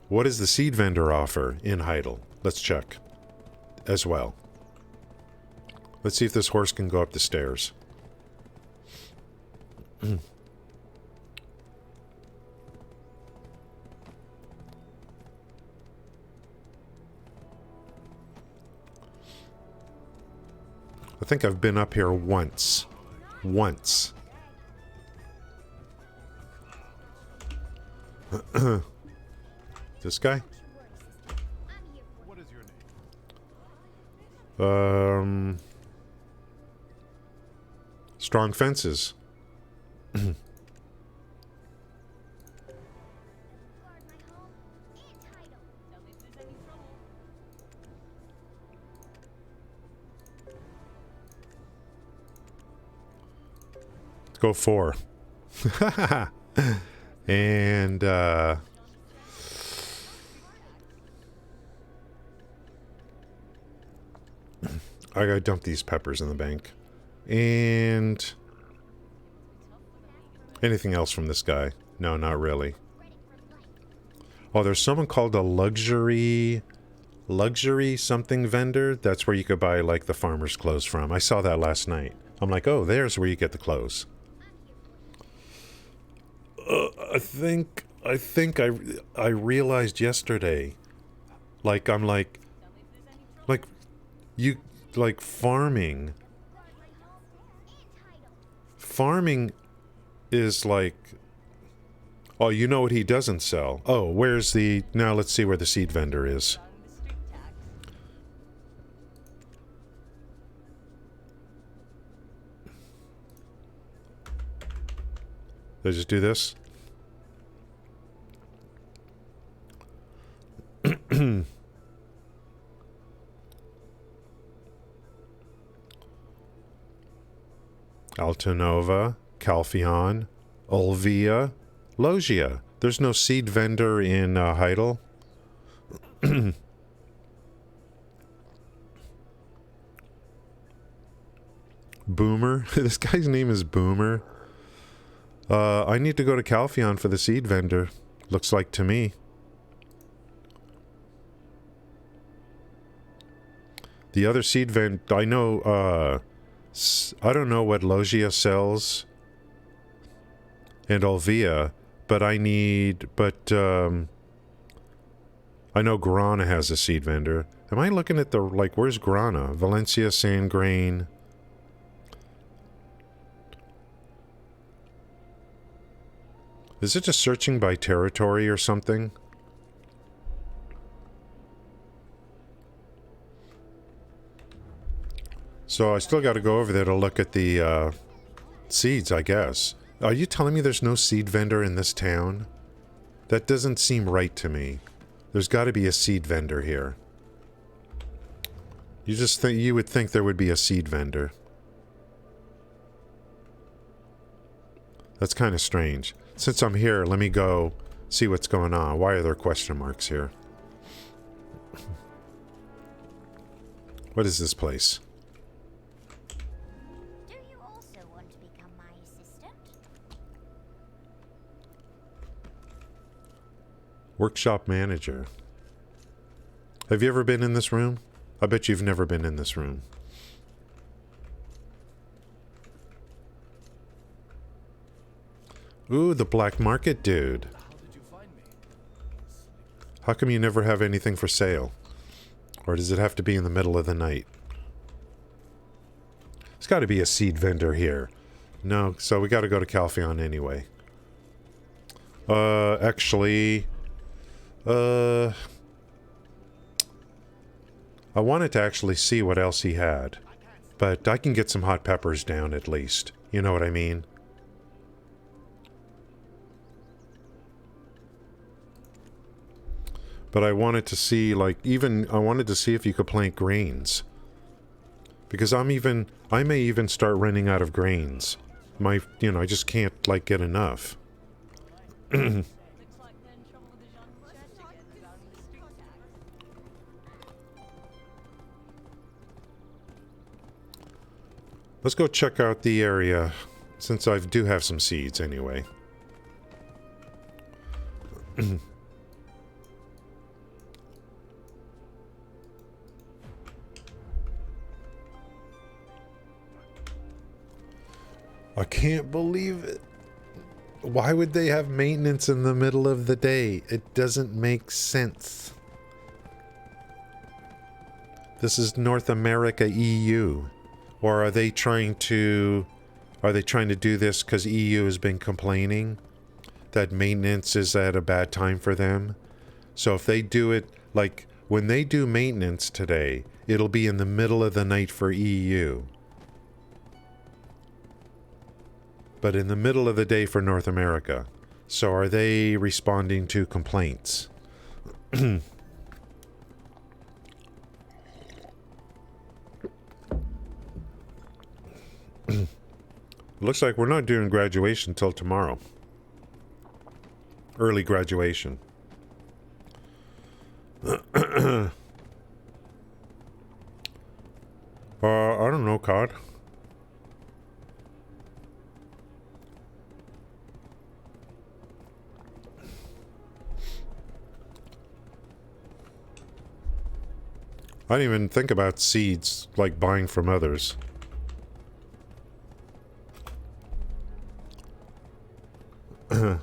What does the seed vendor offer in Heidel? Let's check. As well. Let's see if this horse can go up the stairs. I think I've been up here once. Once. This guy? What is your name? Strong fences. Let's go 4. And, I gotta dump these peppers in the bank. And... anything else from this guy? No, not really. Oh, there's someone called a luxury something vendor. That's where you could buy, like, the farmer's clothes from. I saw that last night. I'm like, oh, there's where you get the clothes. I think I realized yesterday, like, I'm like, you, like, farming is like, oh, you know what he doesn't sell? Oh, where's the, now let's see where the seed vendor is. Did I just do this? Altanova, Calpheon, Ulvia, Logia. There's no seed vendor in Heidel. Boomer. This guy's name is Boomer. I need to go to Calpheon for the seed vendor. Looks like to me. The other seed vendor, I know, I don't know what Logia sells and Olvia, but I need, I know Grana has a seed vendor. Am I looking at the, like, where's Grana? Valencia, Sandgrain. Is it just searching by territory or something? So I still got to go over there to look at the seeds, I guess. Are you telling me there's no seed vendor in this town? That doesn't seem right to me. There's got to be a seed vendor here. You just think, you would think there would be a seed vendor. That's kind of strange. Since I'm here, let me go see what's going on. Why are there question marks here? What is this place? Do you also want to become my assistant? Workshop manager. Have you ever been in this room? I bet you've never been in this room. Ooh, the black market dude. How come you never have anything for sale? Or does it have to be in the middle of the night? There's got to be a seed vendor here. No, so we got to go to Calpheon anyway. Actually... I wanted to actually see what else he had. But I can get some hot peppers down at least. You know what I mean? But I wanted to see, like, I wanted to see if you could plant grains. Because I may even start running out of grains. I just can't, like, get enough. Let's go check out the area, since I do have some seeds anyway. I can't believe it. Why would they have maintenance in the middle of the day? It doesn't make sense. This is North America, EU. Or are they trying to do this because EU has been complaining that maintenance is at a bad time for them? So if they do it, like, when they do maintenance today, it'll be in the middle of the night for EU. But in the middle of the day for North America. So are they responding to complaints? Looks like we're not doing graduation till tomorrow. Early graduation. Or I don't know, COD. I didn't even think about seeds, like buying from others. I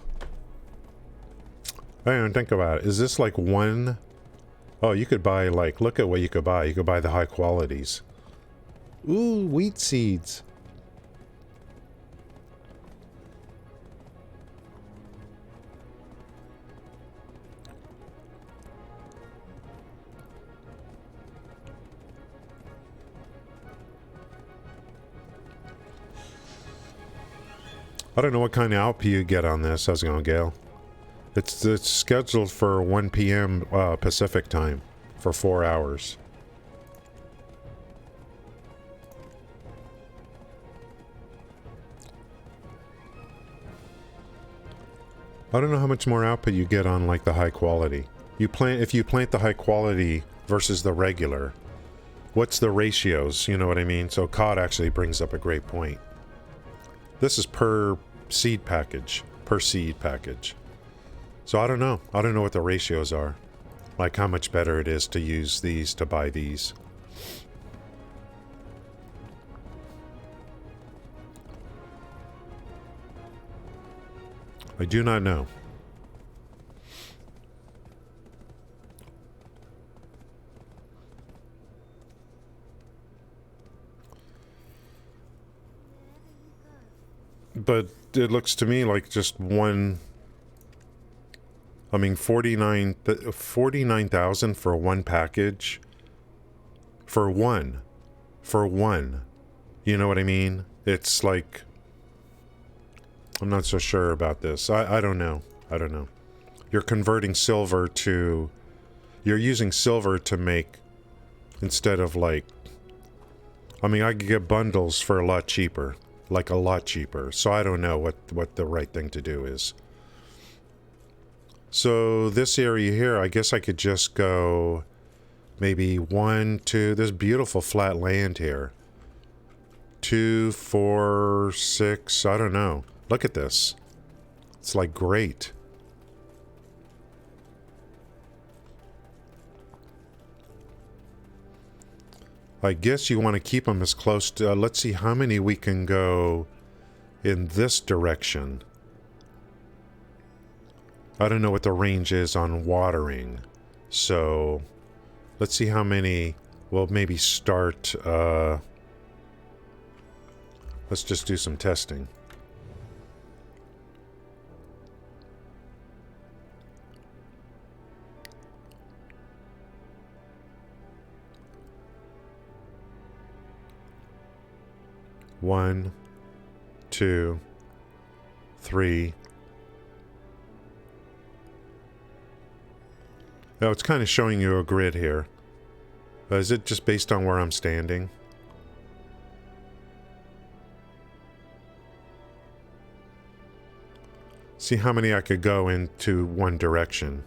didn't even think about it. Is this like one? Oh, you could buy, like, look at what you could buy. You could buy the high qualities. Ooh, wheat seeds. I don't know what kind of output you get on this. How's it going, Gail? It's scheduled for 1 p.m. Pacific time for 4 hours. I don't know how much more output you get on like the high quality. If you plant the high quality versus the regular, what's the ratios? You know what I mean? So COD actually brings up a great point. This is per seed package. So I don't know. I don't know what the ratios are. Like how much better it is to use these to buy these. I do not know. But it looks to me like just one. I mean, 49,000 for one package. For one. You know what I mean? It's like, I'm not so sure about this. I don't know. You're converting silver to, you're using silver to make, instead of like, I mean, I could get bundles for a lot cheaper. Like a lot cheaper. So I don't know what the right thing to do is. So this area here, I guess I could just go maybe 1, 2, there's beautiful flat land here. 2, 4, 6, I don't know. Look at this. It's like great. I guess you want to keep them as close to, let's see how many we can go in this direction. I don't know what the range is on watering. So let's see how many, we'll maybe start, let's just do some testing. One, 2, 3. Oh, it's kind of showing you a grid here. Is it just based on where I'm standing? See how many I could go into one direction.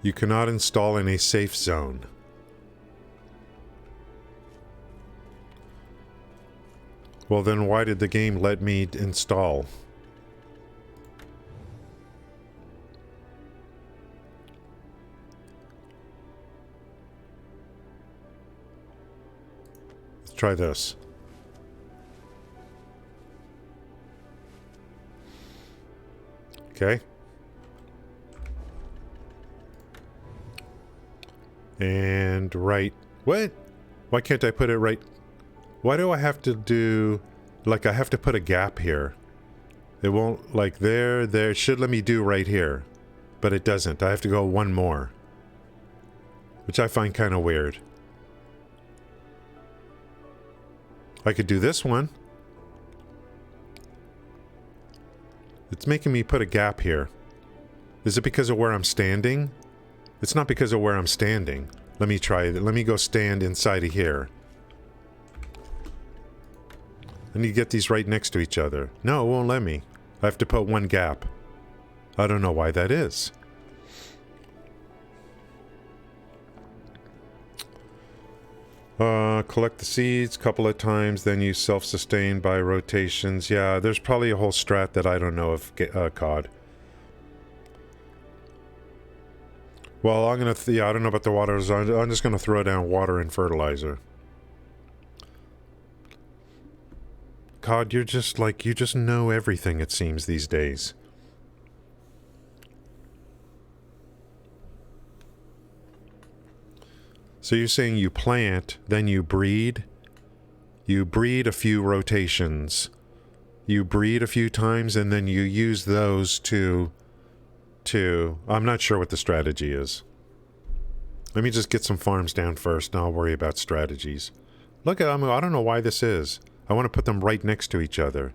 You cannot install in a safe zone. Well, then why did the game let me install? Let's try this. Okay. And right. What? Why can't I put it right? Why do I have to do, like I have to put a gap here? It won't, like there, it should let me do right here. But it doesn't. I have to go one more. Which I find kind of weird. I could do this one. It's making me put a gap here. Is it because of where I'm standing? It's not because of where I'm standing. Let me try it. Let me go stand inside of here. I need to get these right next to each other. No, it won't let me. I have to put one gap. I don't know why that is. Collect the seeds a couple of times, then you self-sustain by rotations. Yeah, there's probably a whole strat that I don't know of COD. Well, I'm gonna... yeah, I don't know about the water. I'm just gonna throw down water and fertilizer. COD, you're just like... you just know everything, it seems, these days. So you're saying you plant, then you breed a few rotations, you breed a few times, and then you use those to... I'm not sure what the strategy is. Let me just get some farms down first, and I'll worry about strategies. Look at them, I don't know why this is. I want to put them right next to each other.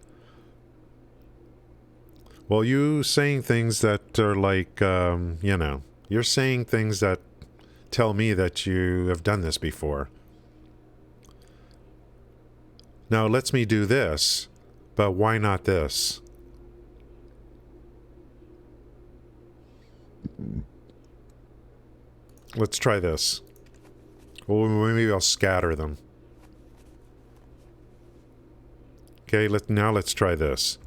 Well, you saying things that are like, you know, you're saying things that tell me that you have done this before. Now, it lets me do this, but why not this? Let's try this. Well, maybe I'll scatter them. Okay, now let's try this.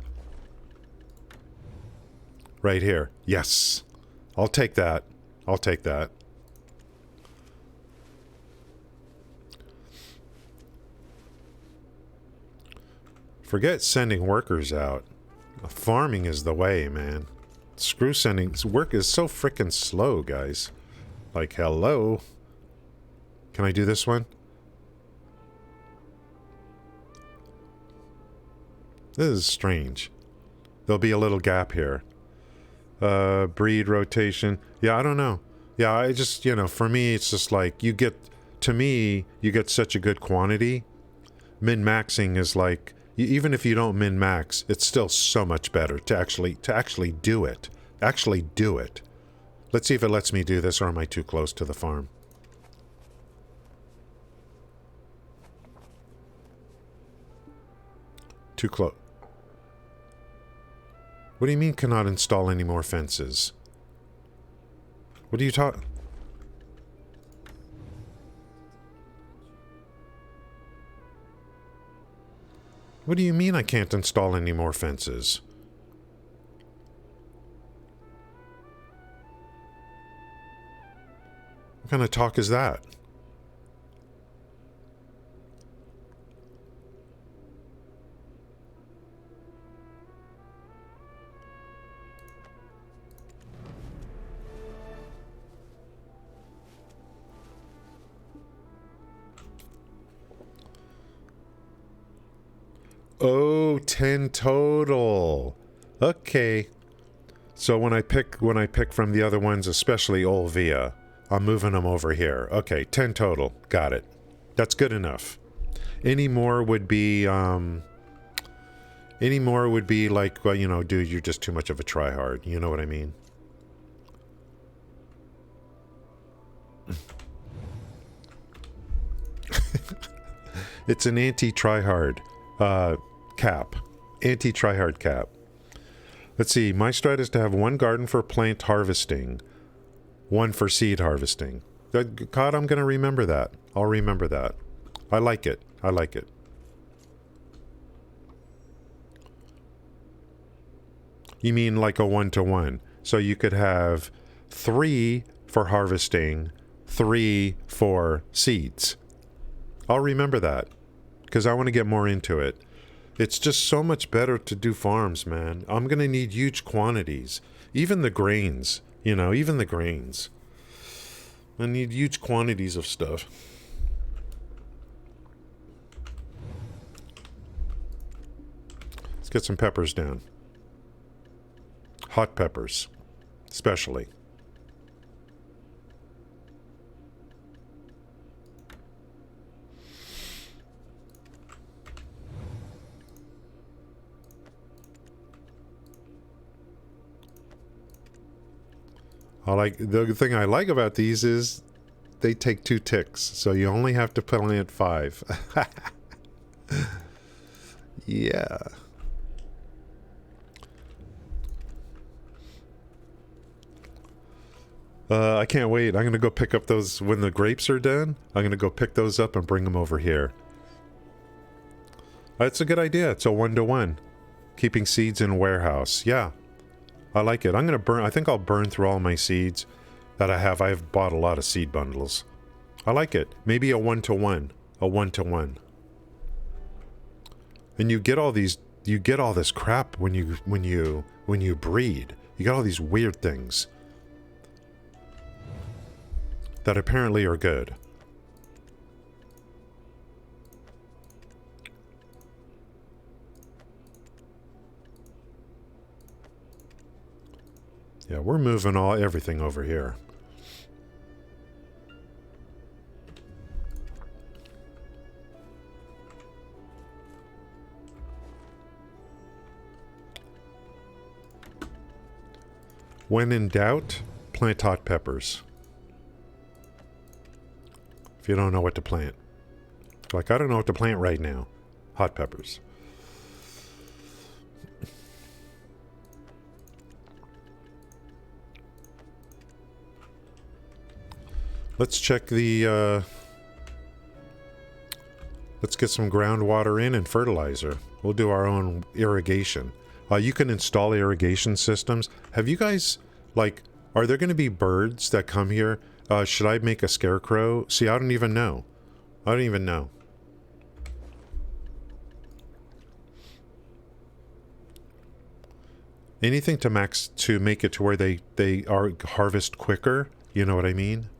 Right here. Yes. I'll take that. I'll take that. Forget sending workers out. Farming is the way, man. Screw sending... work is so frickin' slow, guys. Like, hello? Can I do this one? This is strange. There'll be a little gap here. Breed rotation. Yeah, I don't know. Yeah, I just, you know, for me, it's just like, you get... to me, you get such a good quantity. Min-maxing is like... even if you don't min-max, it's still so much better to actually do it. Actually do it. Let's see if it lets me do this, or am I too close to the farm? Too close. What do you mean cannot install any more fences? What are you talking... What do you mean I can't install any more fences? What kind of talk is that? Oh, 10 total. Okay. So when I pick from the other ones, especially Olvia, I'm moving them over here. Okay, 10 total. Got it. That's good enough. Any more would be like, well, you know, dude, you're just too much of a tryhard. You know what I mean? It's an anti-tryhard cap. Anti-tryhard cap. Let's see. My strat is to have one garden for plant harvesting, one for seed harvesting. God, I'm going to remember that. I'll remember that. I like it. I like it. You mean like a 1-to-1. So you could have 3 for harvesting, 3 for seeds. I'll remember that because I want to get more into it. It's just so much better to do farms, man. I'm going to need huge quantities. Even the grains, you know, even the grains. I need huge quantities of stuff. Let's get some peppers down. Hot peppers, especially. The thing I like about these is they take 2 ticks, so you only have to plant 5. Yeah. I can't wait. I'm gonna go pick up those when the grapes are done. I'm gonna go pick those up and bring them over here. That's a good idea. It's a 1-to-1. Keeping seeds in a warehouse. Yeah. I like it. I'm gonna burn. I think I'll burn through all my seeds that I have. I've bought a lot of seed bundles. I like it. Maybe a 1-to-1. A 1-to-1. And you get all these. You get all this crap when you breed. You got all these weird things that apparently are good. Yeah, we're moving everything over here. When in doubt, plant hot peppers. If you don't know what to plant. Like, I don't know what to plant right now. Hot peppers. Let's check the, let's get some groundwater in and fertilizer. We'll do our own irrigation. You can install irrigation systems. Have you guys, like, are there going to be birds that come here? Should I make a scarecrow? See, I don't even know. I don't even know. Anything to make it to where they are harvest quicker. You know what I mean?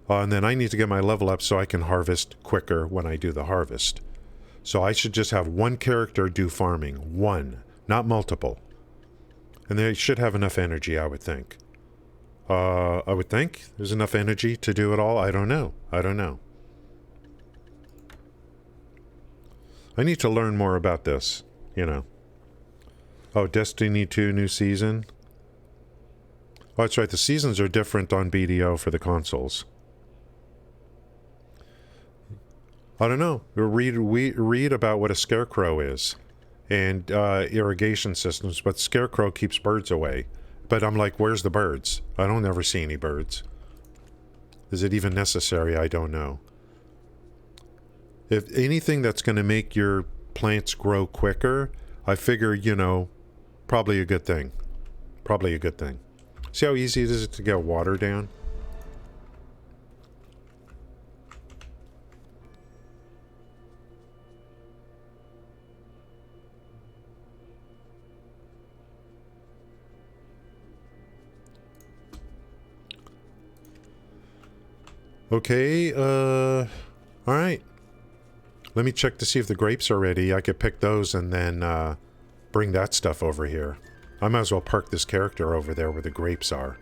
And then I need to get my level up so I can harvest quicker when I do the harvest. So I should just have one character do farming. One. Not multiple. And they should have enough energy, I would think. I would think there's enough energy to do it all. I don't know. I don't know. I need to learn more about this, you know. Oh, Destiny 2 new season. Oh, that's right. The seasons are different on BDO for the consoles. I don't know. Read about what a scarecrow is. And irrigation systems, but scarecrow keeps birds away. But I'm like, where's the birds? I don't ever see any birds. Is it even necessary? I don't know. If anything that's going to make your plants grow quicker, I figure, you know, probably a good thing. Probably a good thing. See how easy it is to get water down? Okay, alright. Let me check to see if the grapes are ready. I could pick those and then, bring that stuff over here. I might as well park this character over there where the grapes are.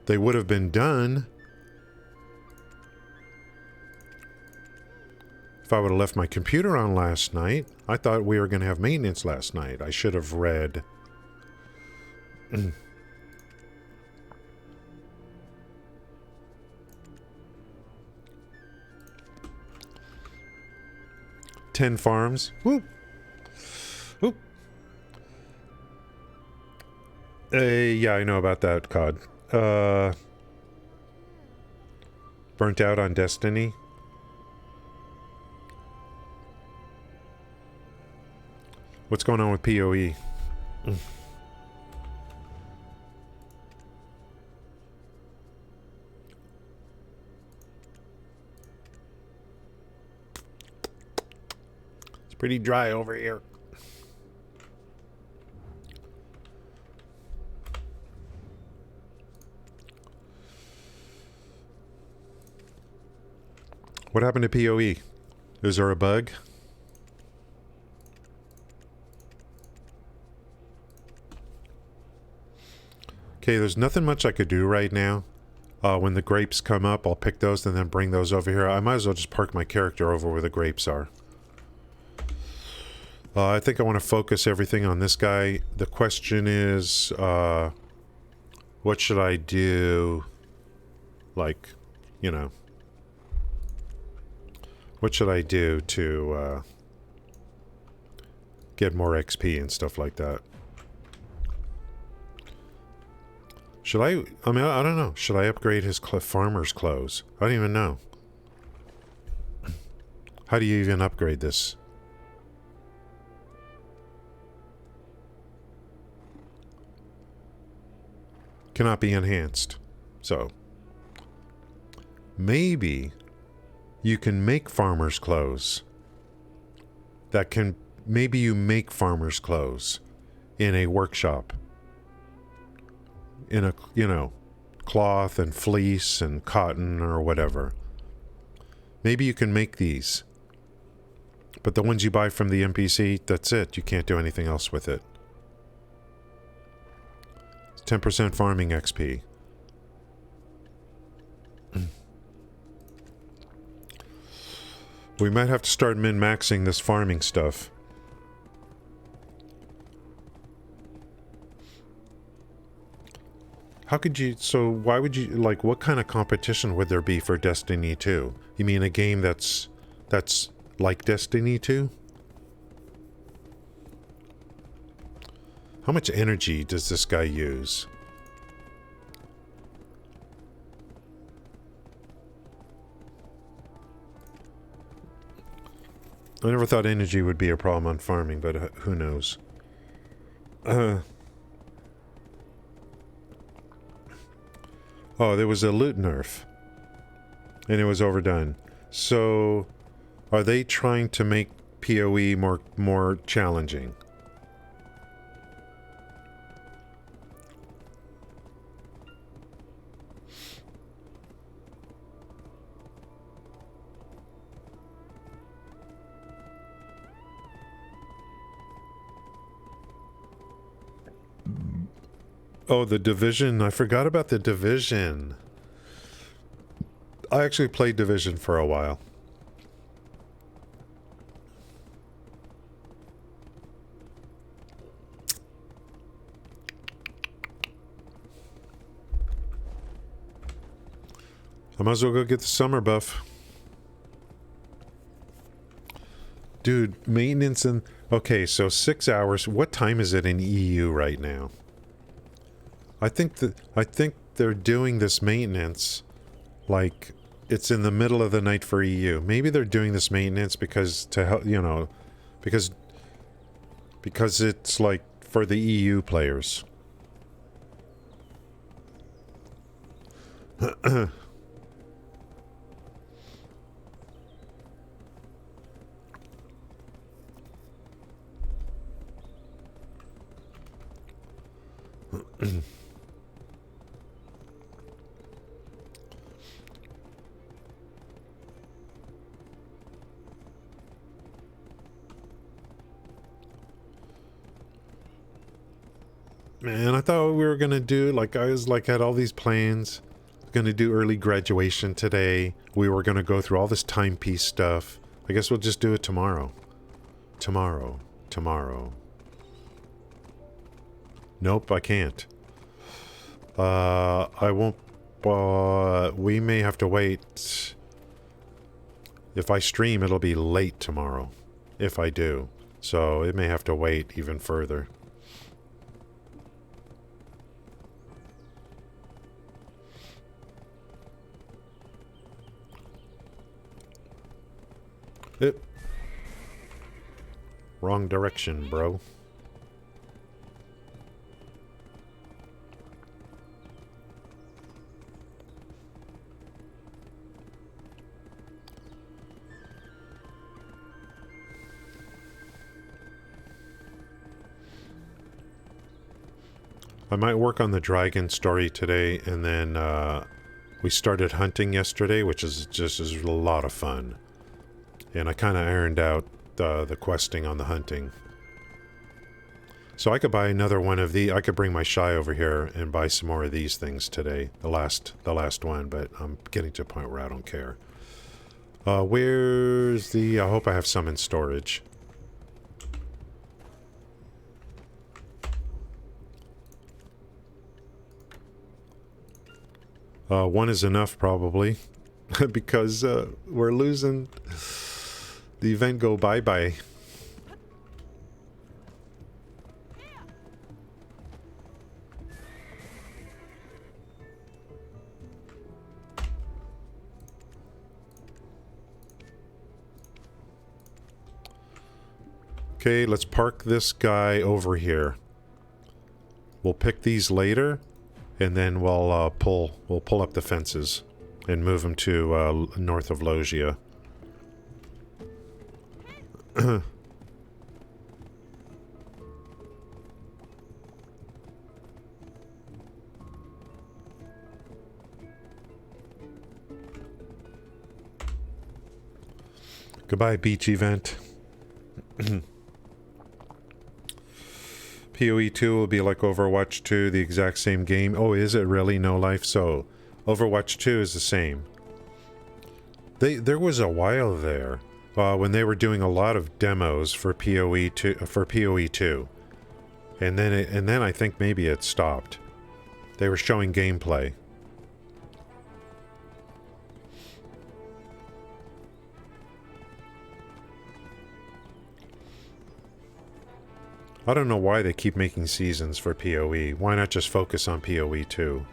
They would have been done if I would have left my computer on last night. I thought we were going to have maintenance last night. I should have read... 10 farms. Whoop. Whoop. Yeah, I know about that, COD. Burnt out on Destiny. What's going on with PoE? Pretty dry over here. What happened to PoE? Is there a bug? Okay, there's nothing much I could do right now. When the grapes come up, I'll pick those and then bring those over here. I might as well just park my character over where the grapes are. I think I want to focus everything on this guy. The question is, what should I do? Like, you know, what should I do to get more XP and stuff like that? Should I mean, I don't know. Should I upgrade his farmer's clothes? I don't even know. How do you even upgrade this? Cannot be enhanced. So, maybe you can make farmer's clothes. Maybe you make farmer's clothes in a workshop. In a, you know, cloth and fleece and cotton or whatever. Maybe you can make these. But the ones you buy from the NPC, that's it. You can't do anything else with it. 10% farming XP. We might have to start min-maxing this farming stuff. How could you... So why would you... Like, what kind of competition would there be for Destiny 2? You mean a game that's like Destiny 2? How much energy does this guy use? I never thought energy would be a problem on farming, but who knows? Oh, there was a loot nerf. And it was overdone. So, are they trying to make PoE more challenging? Oh, the Division. I forgot about the Division. I actually played Division for a while. I might as well go get the summer buff. Dude, maintenance and... Okay, so 6 hours. What time is it in EU right now? I think they're doing this maintenance like it's in the middle of the night for EU. Maybe they're doing this maintenance because to help, you know, because it's like for the EU players. Man, I thought we were gonna do, like, I was like, had all these plans. Gonna do early graduation today. We were gonna go through all this timepiece stuff. I guess we'll just do it tomorrow. Tomorrow. Nope, I can't. I won't, we may have to wait. If I stream, it'll be late tomorrow. If I do. So, it may have to wait even further. Wrong direction, bro. I might work on the dragon story today, and then we started hunting yesterday, which is just a lot of fun. And I kind of ironed out the questing on the hunting. So I could buy another one of the. I could bring my Shai over here and buy some more of these things today. The last one, but I'm getting to a point where I don't care. Where's the? I hope I have some in storage. One is enough probably, because we're losing. The event go bye-bye. Okay, let's park this guy over here. We'll pick these later, and then we'll pull up the fences and move them to north of Logia. Goodbye, beach event. PoE 2 will be like Overwatch 2, the exact same game. Oh, is it really? No life? So, Overwatch 2 is the same. There was a while there when they were doing a lot of demos for PoE 2, and then I think maybe it stopped. They were showing gameplay. I don't know why they keep making seasons for PoE. Why not just focus on PoE 2?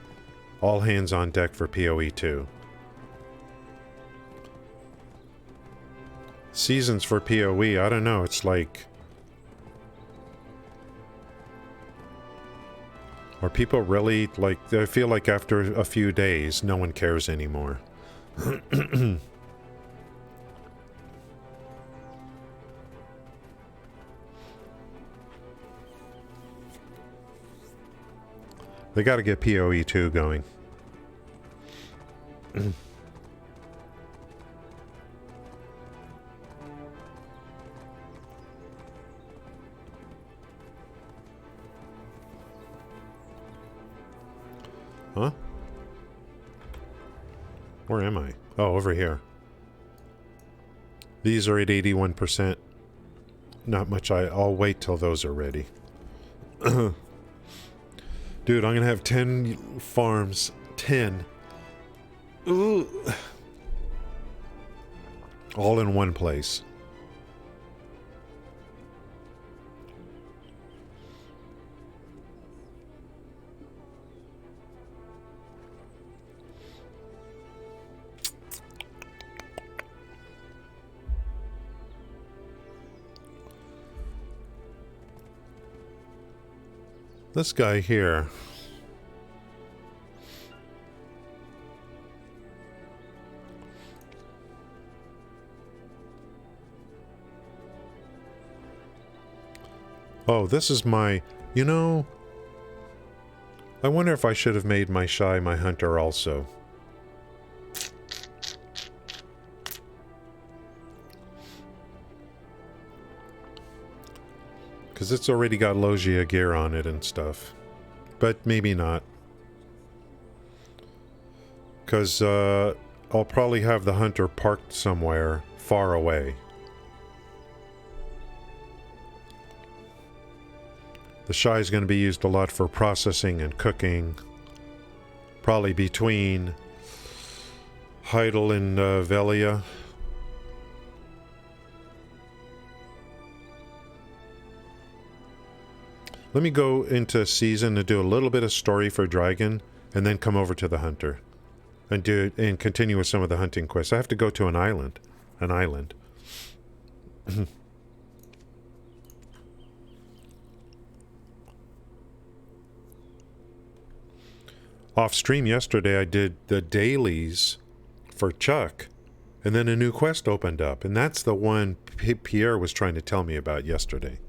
All hands on deck for PoE 2. Seasons for PoE, I don't know, it's like... Are people really, like, I feel like after a few days, no one cares anymore. They gotta get PoE 2 going. Huh? Where am I? Oh, over here. These are at 81%. Not much. I'll wait till those are ready. Dude, I'm gonna have 10 farms. 10. Ooh. All in one place. This guy here. Oh, this is my... You know... I wonder if I should have made my Shai my hunter also. Because it's already got Logia gear on it and stuff. But maybe not. Because I'll probably have the hunter parked somewhere far away. The Shai is going to be used a lot for processing and cooking. Probably between Heidel and Velia. Let me go into season and do a little bit of story for Dragon, and then come over to the hunter. And continue with some of the hunting quests. I have to go to an island. An island. Off stream yesterday, I did the dailies for Chuck, and then a new quest opened up, and that's the one Pierre was trying to tell me about yesterday.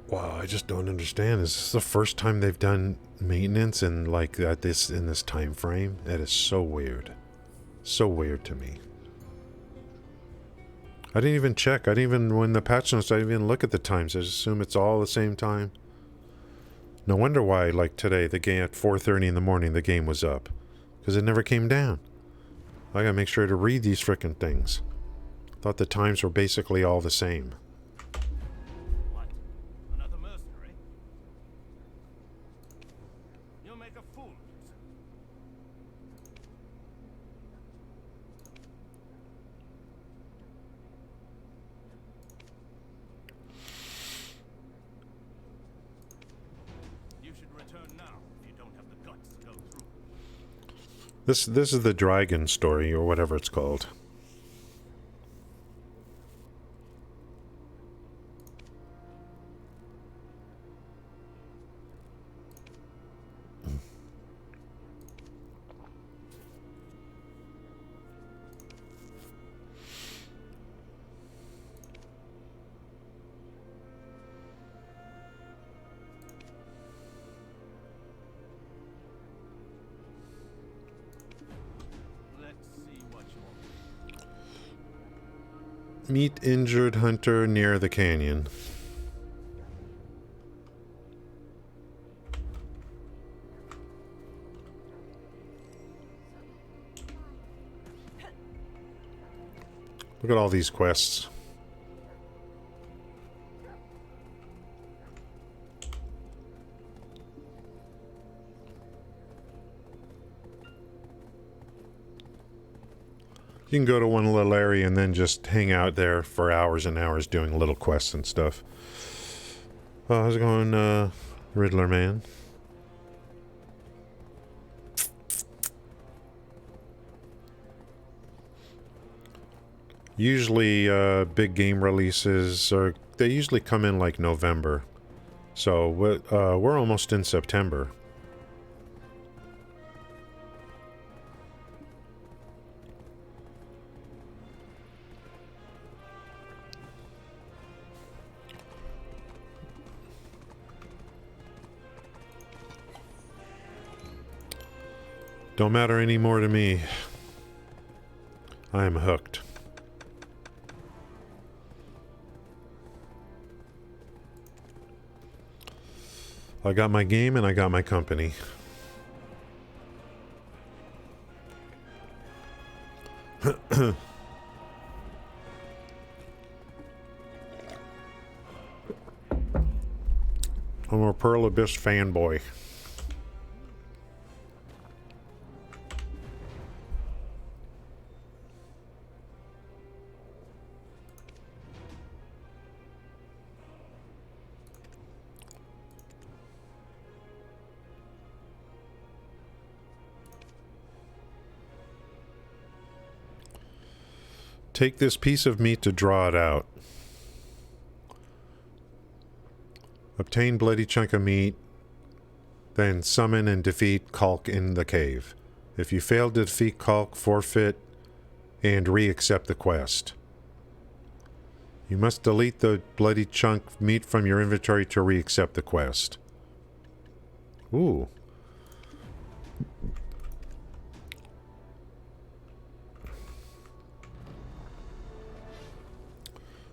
Wow, I just don't understand. Is this the first time they've done maintenance in like that in this time frame? That is so weird. So weird to me. I didn't even check. I didn't even, when the patch notes, I didn't even look at the times. I just assume it's all the same time. No wonder why, like today, the game at 4:30 in the morning, the game was up. Because it never came down. I gotta make sure to read these frickin' things. Thought the times were basically all the same. What? Another mercenary? You'll make a fool of yourself. This is the dragon story, or whatever it's called. Let's see what you want. Meet injured hunter near the canyon. Look at all these quests. You can go to one little area and then just hang out there for hours and hours doing little quests and stuff. How's it going, Riddler man? Usually, big game releases they usually come in like November. So, we're almost in September. Don't matter anymore to me. I am hooked. I got my game and I got my company. I'm a Pearl Abyss fanboy. Take this piece of meat to draw it out. Obtain bloody chunk of meat, then summon and defeat Kalk in the cave. If you fail to defeat Kalk, forfeit and re-accept the quest. You must delete the bloody chunk of meat from your inventory to re-accept the quest. Ooh.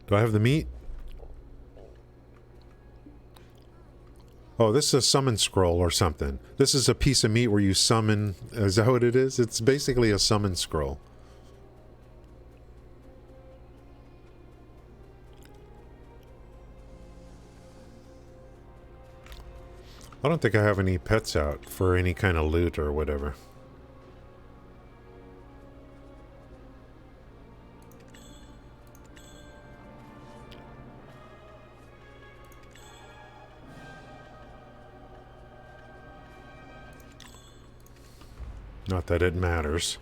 Do I have the meat? Oh, this is a summon scroll or something. This is a piece of meat where you summon... Is that what it is? It's basically a summon scroll. I don't think I have any pets out for any kind of loot or whatever. Not that it matters.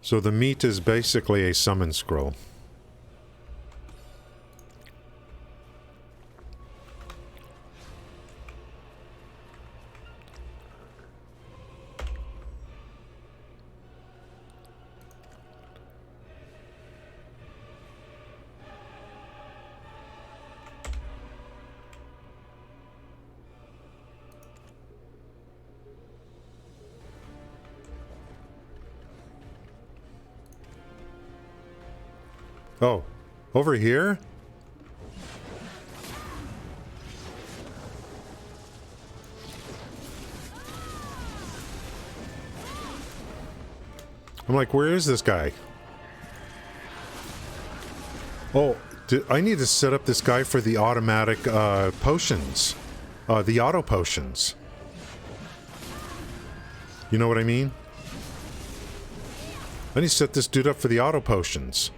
So the meat is basically a summon scroll. Oh, over here? I'm like, where is this guy? Oh, I need to set up this guy for the automatic potions. The auto potions. You know what I mean? I need to set this dude up for the auto potions.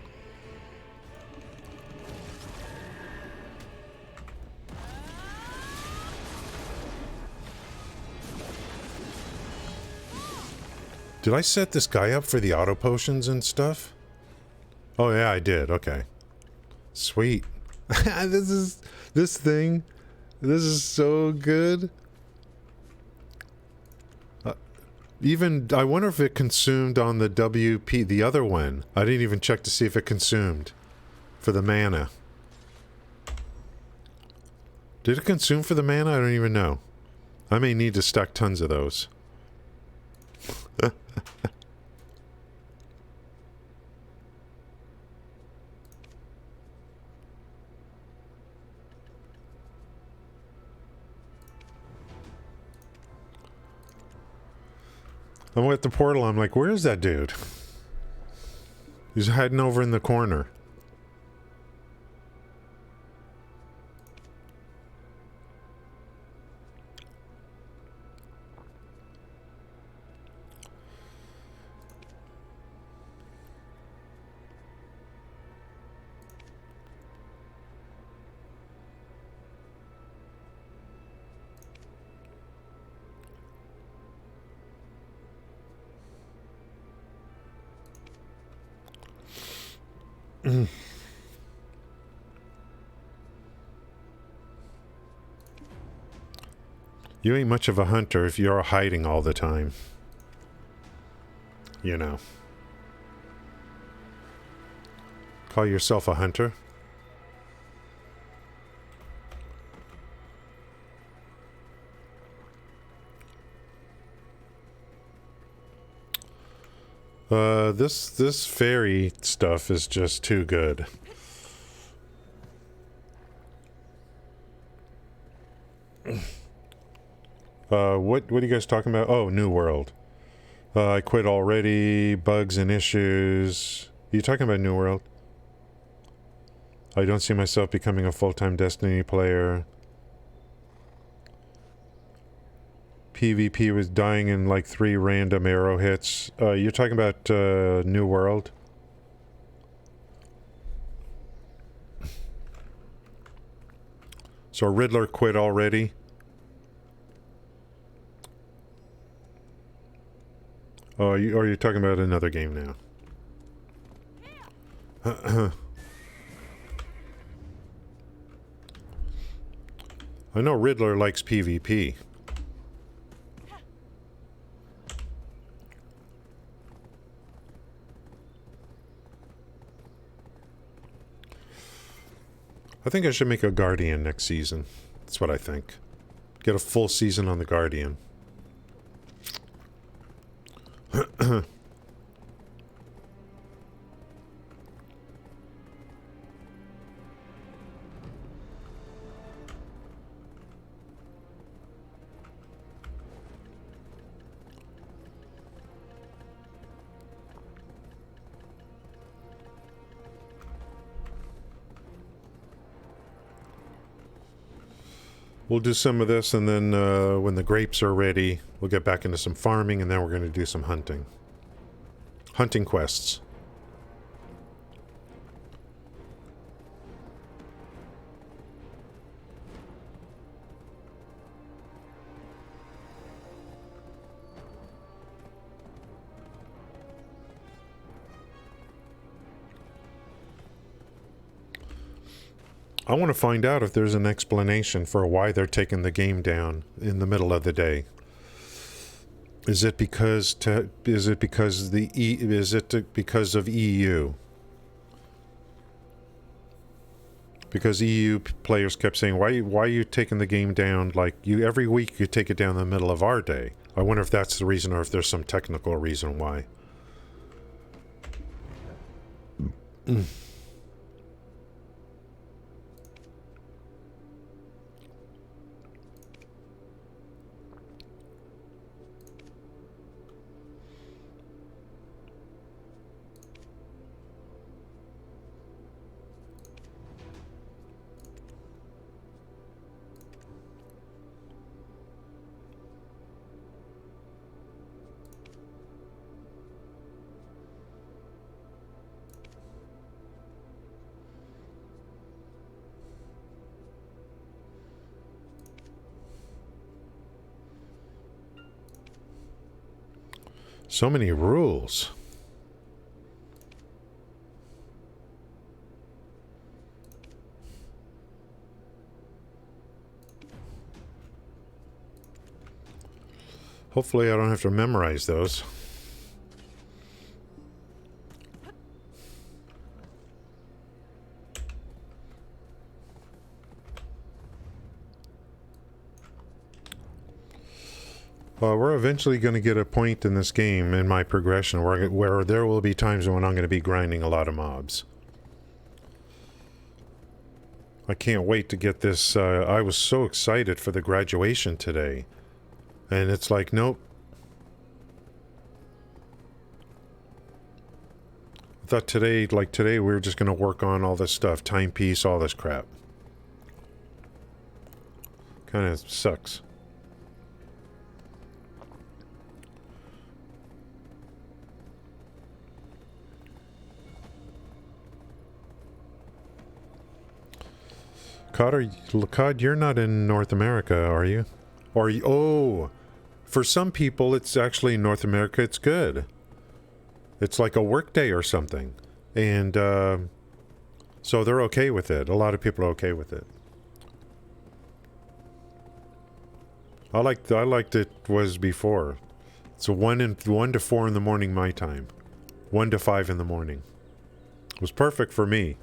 Did I set this guy up for the auto potions and stuff? Oh yeah, I did. Okay. Sweet. This thing. This is so good. Even, I wonder if it consumed on the WP, the other one. I didn't even check to see if it consumed for the mana. Did it consume for the mana? I don't even know. I may need to stack tons of those. I went at the portal, I'm like, where is that dude? He's hiding over in the corner. You ain't much of a hunter if you're hiding all the time. You know. Call yourself a hunter? This fairy stuff is just too good. What are you guys talking about? Oh, New World. I quit already. Bugs and issues. Are you talking about New World? I don't see myself becoming a full-time Destiny player. PvP was dying in like 3 random arrow hits. You're talking about New World? So Riddler quit already? Oh, are you talking about another game now? I know Riddler likes PvP. I think I should make a Guardian next season. That's what I think. Get a full season on the Guardian. We'll do some of this, and then when the grapes are ready, we'll get back into some farming, and then we're going to do some hunting. Hunting quests. I want to find out if there's an explanation for why they're taking the game down in the middle of the day. Is it because because of EU? Because EU players kept saying, why are you taking the game down, like you every week you take it down in the middle of our day? I wonder if that's the reason, or if there's some technical reason why. So many rules. Hopefully I don't have to memorize those. We're eventually going to get a point in this game in my progression where there will be times when I'm going to be grinding a lot of mobs. I can't wait to get this. I was so excited for the graduation today. And it's like, nope. I thought today, like today, we were just going to work on all this stuff. Timepiece, all this crap. Kind of sucks. Cod, you're not in North America, are you? Or you, oh, for some people, it's actually in North America, it's good. It's like a work day or something. And so they're okay with it. A lot of people are okay with it. I liked it was before. It's a 1 to 4 in the morning my time. 1 to 5 in the morning. It was perfect for me.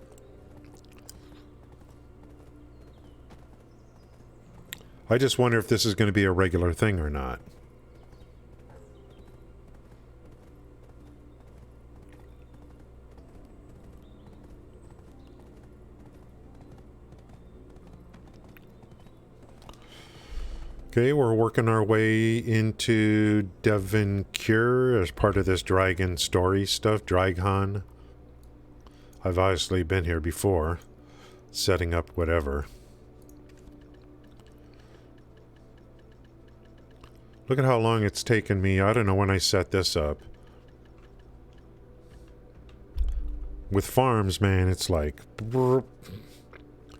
I just wonder if this is going to be a regular thing or not. Okay, we're working our way into Devancure as part of this dragon story stuff, Dragon. I've obviously been here before, setting up whatever. Look at how long it's taken me. I don't know when I set this up. With farms, man, it's like...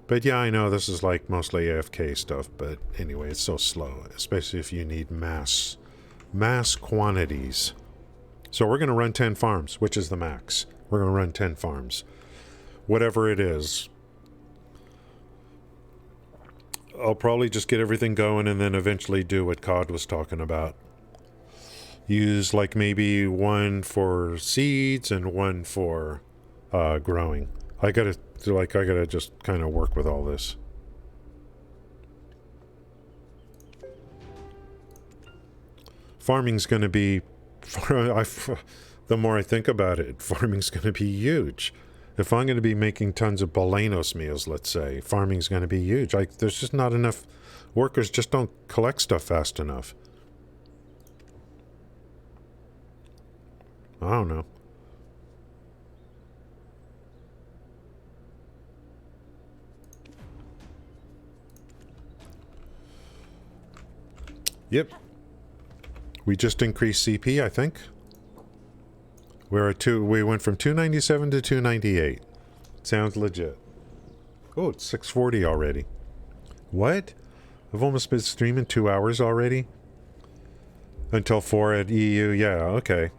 But yeah, I know this is like mostly AFK stuff, but anyway, it's so slow, especially if you need mass quantities. So we're going to run 10 farms, which is the max. We're going to run 10 farms. Whatever it is. I'll probably just get everything going and then eventually do what Cod was talking about. Use like maybe 1 for seeds and 1 for growing. I gotta just kind of work with all this. Farming's gonna be, the more I think about it, farming's gonna be huge. If I'm going to be making tons of Bolanos meals, let's say, farming's going to be huge. There's just not enough workers, just don't collect stuff fast enough. I don't know. Yep. We just increased CP, I think. We went from 297 to 298. Sounds legit. Oh, it's 6:40 already. What? I've almost been streaming 2 hours already? Until 4 at EU, yeah, okay.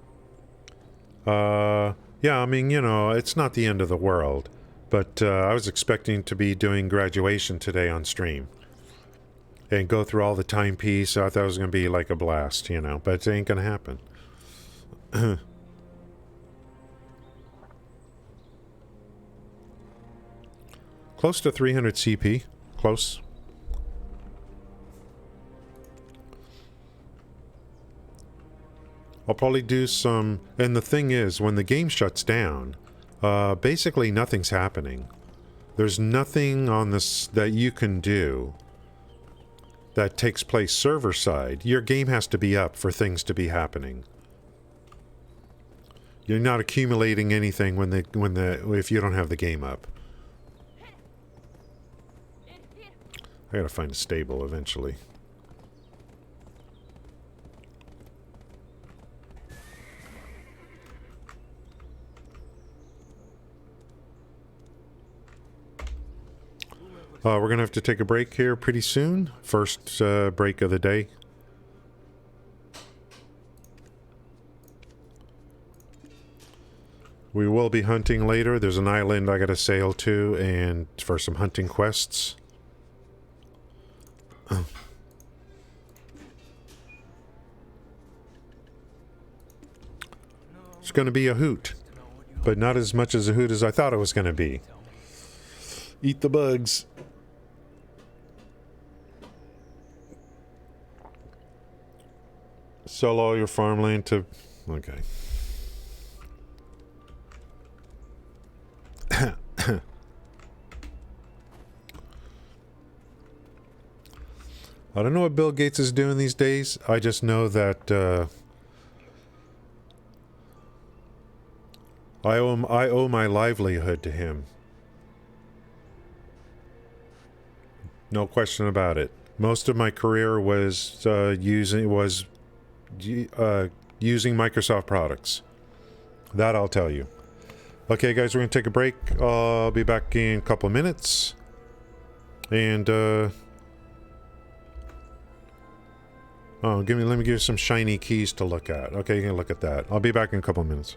Yeah, I mean, you know, it's not the end of the world. But I was expecting to be doing graduation today on stream. And go through all the timepiece. I thought it was going to be like a blast, you know. But it ain't going to happen. Close to 300 CP. Close. I'll probably do some... And the thing is, when the game shuts down, basically nothing's happening. There's nothing on this that you can do that takes place server side. Your game has to be up for things to be happening. You're not accumulating anything if you don't have the game up. I gotta find a stable eventually. We're gonna have to take a break here pretty soon. First break of the day. We will be hunting later. There's an island I gotta sail to and for some hunting quests. It's gonna be a hoot, but not as much as a hoot as I thought it was gonna be. Eat the bugs. Sell all your farmland to... Okay. I don't know what Bill Gates is doing these days. I just know that I owe my livelihood to him. No question about it. Most of my career was using Microsoft products. That I'll tell you. Okay, guys, we're gonna take a break. I'll be back in a couple of minutes. And let me give you some shiny keys to look at. Okay, you can look at that. I'll be back in a couple of minutes.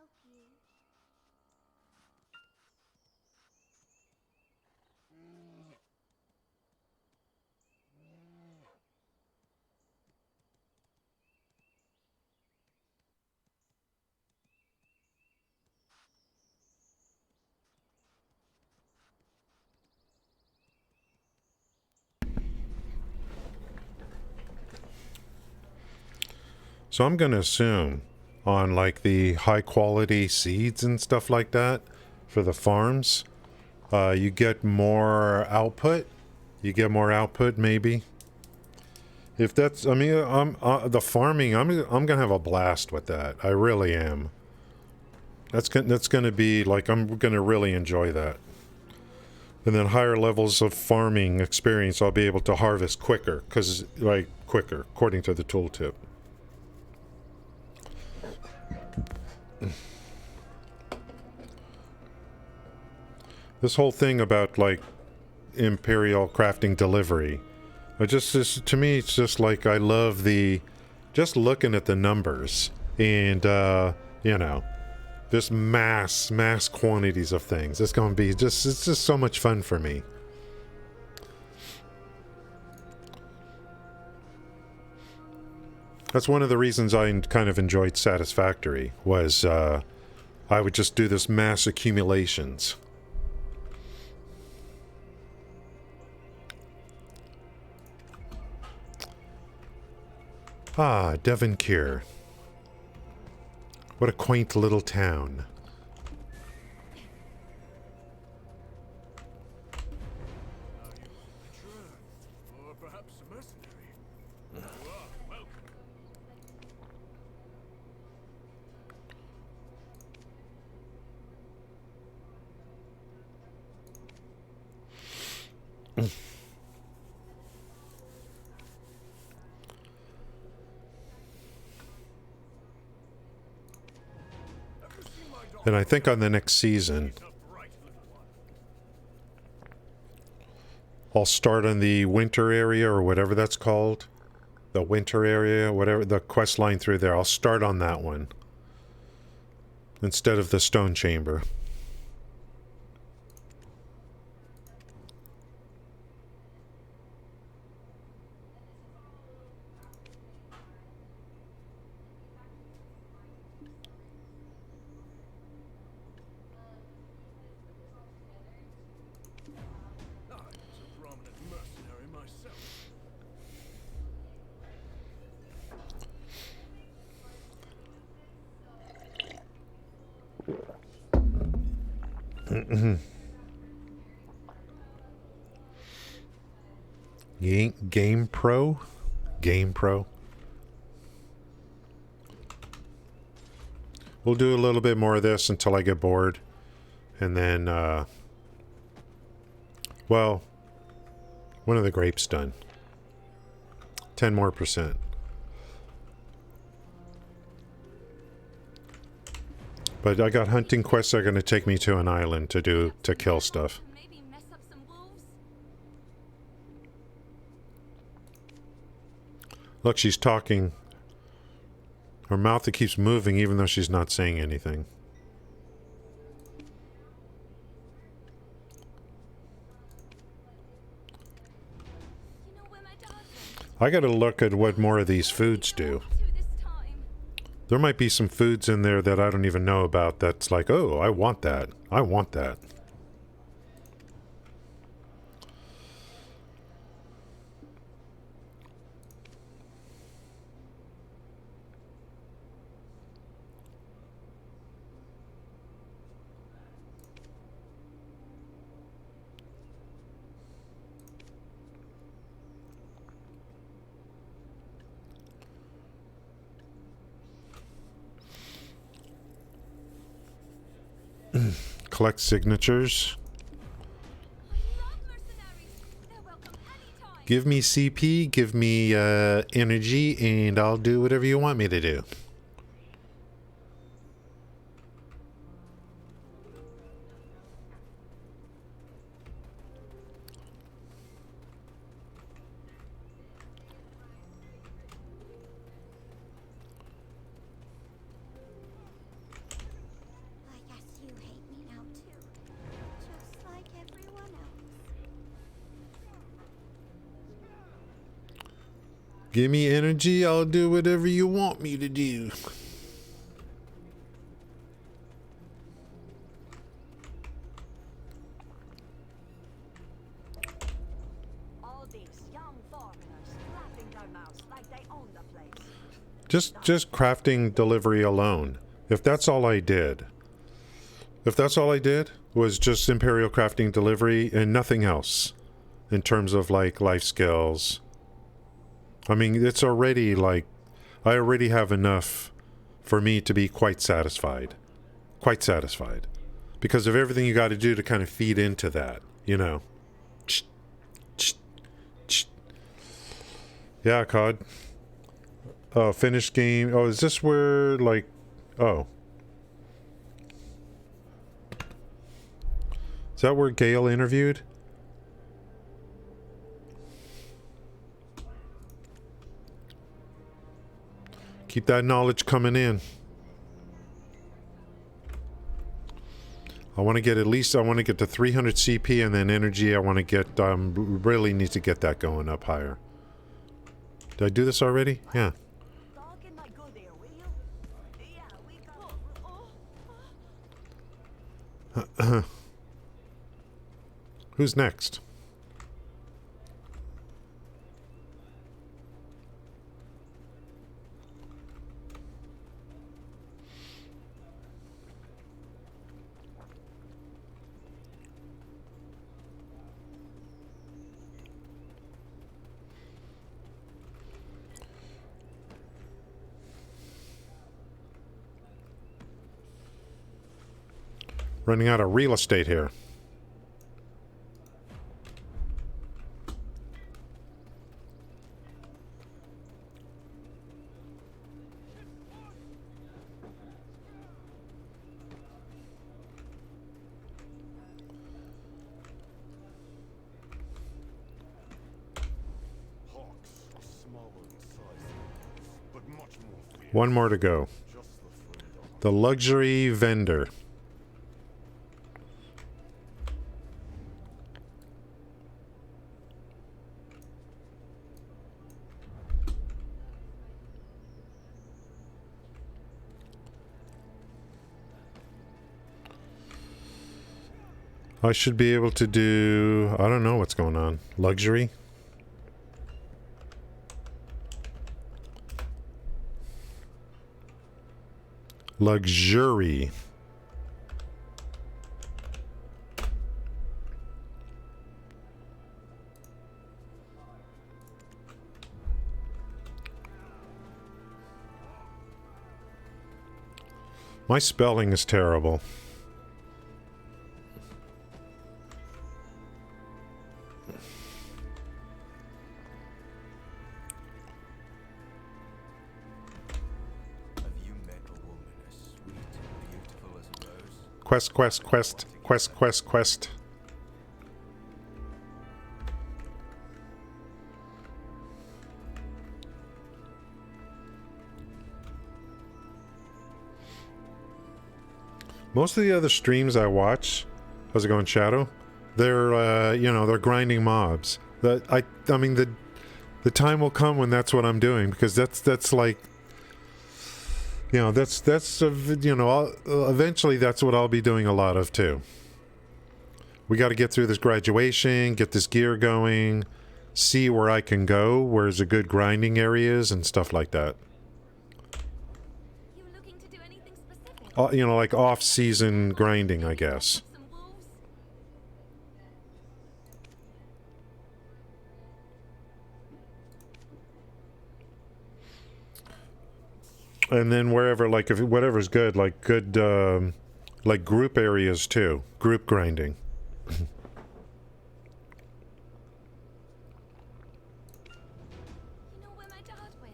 help you. So I'm going to assume on like the high quality seeds and stuff like that for the farms, you get more output. You get more output, maybe. If that's, I mean, the farming. I'm gonna have a blast with that. I really am. That's gonna be like I'm gonna really enjoy that. And then higher levels of farming experience, I'll be able to harvest quicker, quicker, according to the tooltip. This whole thing about like Imperial crafting delivery, to me, it's just like I love just looking at the numbers and you know, just mass quantities of things. It's going to be it's just so much fun for me. That's one of the reasons I kind of enjoyed Satisfactory was I would just do this mass accumulations. Ah, Devonkier. What a quaint little town. Or perhaps a mercenary. You are welcome. And I think on the next season, I'll start on the winter area or whatever that's called. The winter area, whatever, the quest line through there. I'll start on that one. Instead of the stone chamber. I was a prominent mercenary myself. Game Pro? Game Pro? We'll do a little bit more of this until I get bored. And then, well, one of the grapes done. 10% more. But I got hunting quests that are going to take me to an island to kill stuff. Maybe mess up some wolves? Look, she's talking. Her mouth, it keeps moving even though she's not saying anything. You know where my dog went? I gotta look at what more of these foods do. To this time. There might be some foods in there that I don't even know about that's like, oh, I want that. I want that. Collect signatures. I love mercenaries. They're welcome anytime. Give me CP, give me energy, and I'll do whatever you want me to do. Give me energy, I'll do whatever you want me to do. All these young foreigners flapping their mouths like they own the place. Just crafting delivery alone. If that's all I did. If that's all I did was just Imperial crafting delivery and nothing else in terms of like life skills. I mean, it's already like I already have enough for me to be quite satisfied. Quite satisfied. Because of everything you got to do to kind of feed into that, you know. Yeah, COD. Oh, finished game. Oh, is this where, like... Oh. Is that where Gale interviewed? Keep that knowledge coming in. I want to get at least... I want to get to 300 CP and then energy. I want to get... really need to get that going up higher. Did I do this already? Yeah. Dog in my good ear, will you? Yeah, we got... Who's next? Running out of real estate here. Hawks are smaller in size, but much more fierce. One more to go. Just the freedom. The luxury vendor. I should be able to do... I don't know what's going on. Luxury? Luxury. My spelling is terrible. Have you met a woman as sweet and beautiful as a rose? Quest. Most of the other streams I watch, how's it going, Shadow? They're, you know, they're grinding mobs. I mean, the time will come when that's what I'm doing, because that's like, you know, you know, eventually that's what I'll be doing a lot of too. We got to get through this graduation, get this gear going, see where I can go, where's a good grinding areas and stuff like that. You looking to do anything specific? You know, like off-season grinding, I guess. Some wolves? And then wherever, like, if whatever's good, like good, like group areas too, group grinding. You know where my dad went?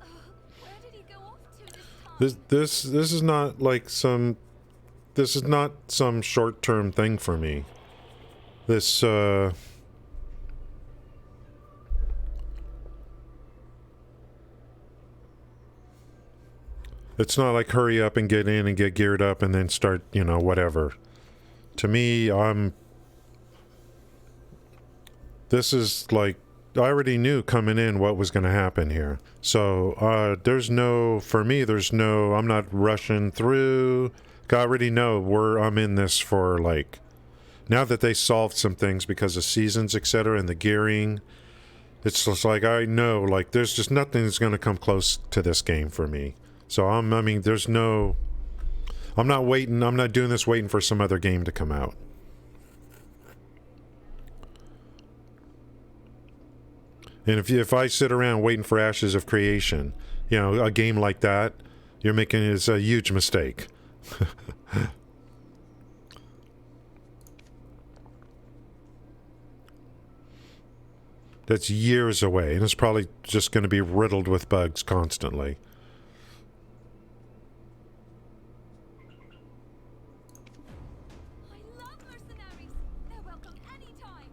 Oh, where did he go off to this time? This is not like some, this is not some short-term thing for me. This, it's not like hurry up and get in and get geared up and then start, you know, whatever. To me, this is like coming in what was going to happen here. So there's no, for me, there's no, I'm not rushing through. I already know I'm in this for like, now that they solved some things because of seasons, etc., and the gearing, it's just like I know, like there's just nothing that's going to come close to this game for me. So I mean, there's no, I'm not waiting, I'm not doing this waiting for some other game to come out. And if I sit around waiting for Ashes of Creation, you know, a game like that, you're making is a huge mistake. That's years away, and it's probably just going to be riddled with bugs constantly. I love mercenaries. They're welcome anytime.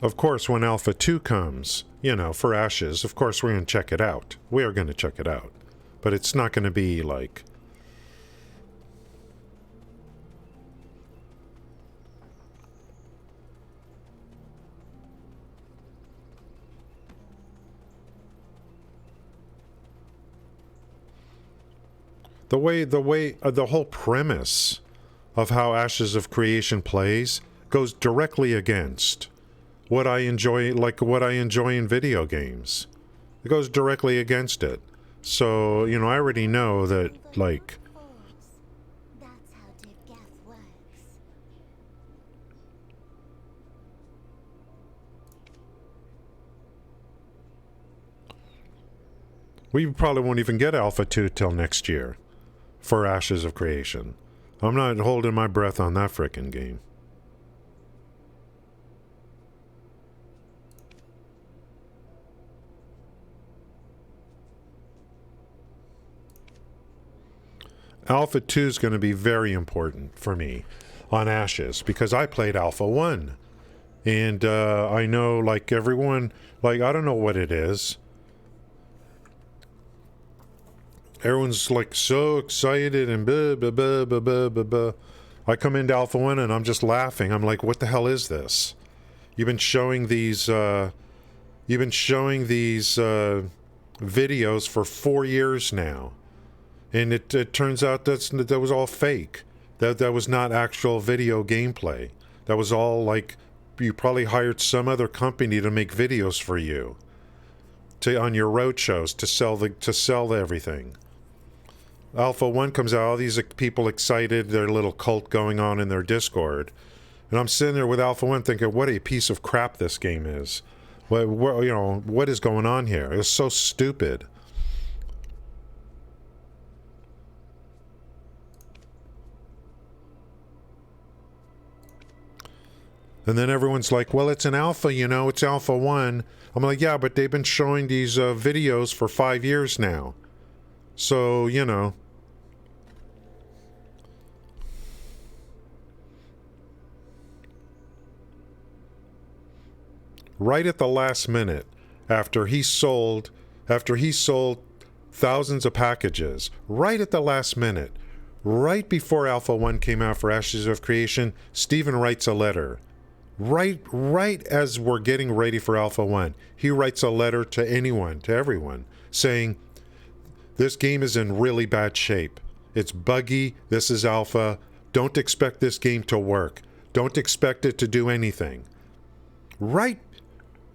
Of course, when Alpha 2 comes, you know, for Ashes, of course we're going to check it out. We are going to check it out. But it's not going to be like... the whole premise of how Ashes of Creation plays goes directly against what I enjoy, like what I enjoy in video games. It goes directly against it. So, you know, I already know that, like... That's how death works. We probably won't even get Alpha 2 till next year for Ashes of Creation. I'm not holding my breath on that frickin' game. Alpha 2 is going to be very important for me on Ashes because I played Alpha 1. And I know, like, everyone, like, I don't know what it is. Everyone's, like, so excited and blah, blah, blah, blah, blah, blah, blah. I come into Alpha 1 and I'm just laughing. I'm like, what the hell is this? You've been showing these, videos for 4 years now. And it turns out that was all fake. That was not actual video gameplay. That was all like you probably hired some other company to make videos for you, on your road shows to sell everything. Alpha 1 comes out, all these people excited, their little cult going on in their Discord, and I'm sitting there with Alpha 1 thinking, what a piece of crap this game is. What is going on here? It's so stupid. And then everyone's like, well, it's an alpha, you know, it's Alpha 1. I'm like, yeah, but they've been showing these videos for 5 years now. So, you know. Right at the last minute, after he sold thousands of packages, right at the last minute, right before Alpha 1 came out for Ashes of Creation, Steven writes a letter. Right as we're getting ready for Alpha 1, he writes a letter to everyone, saying, this game is in really bad shape. It's buggy, this is Alpha, don't expect this game to work. Don't expect it to do anything. Right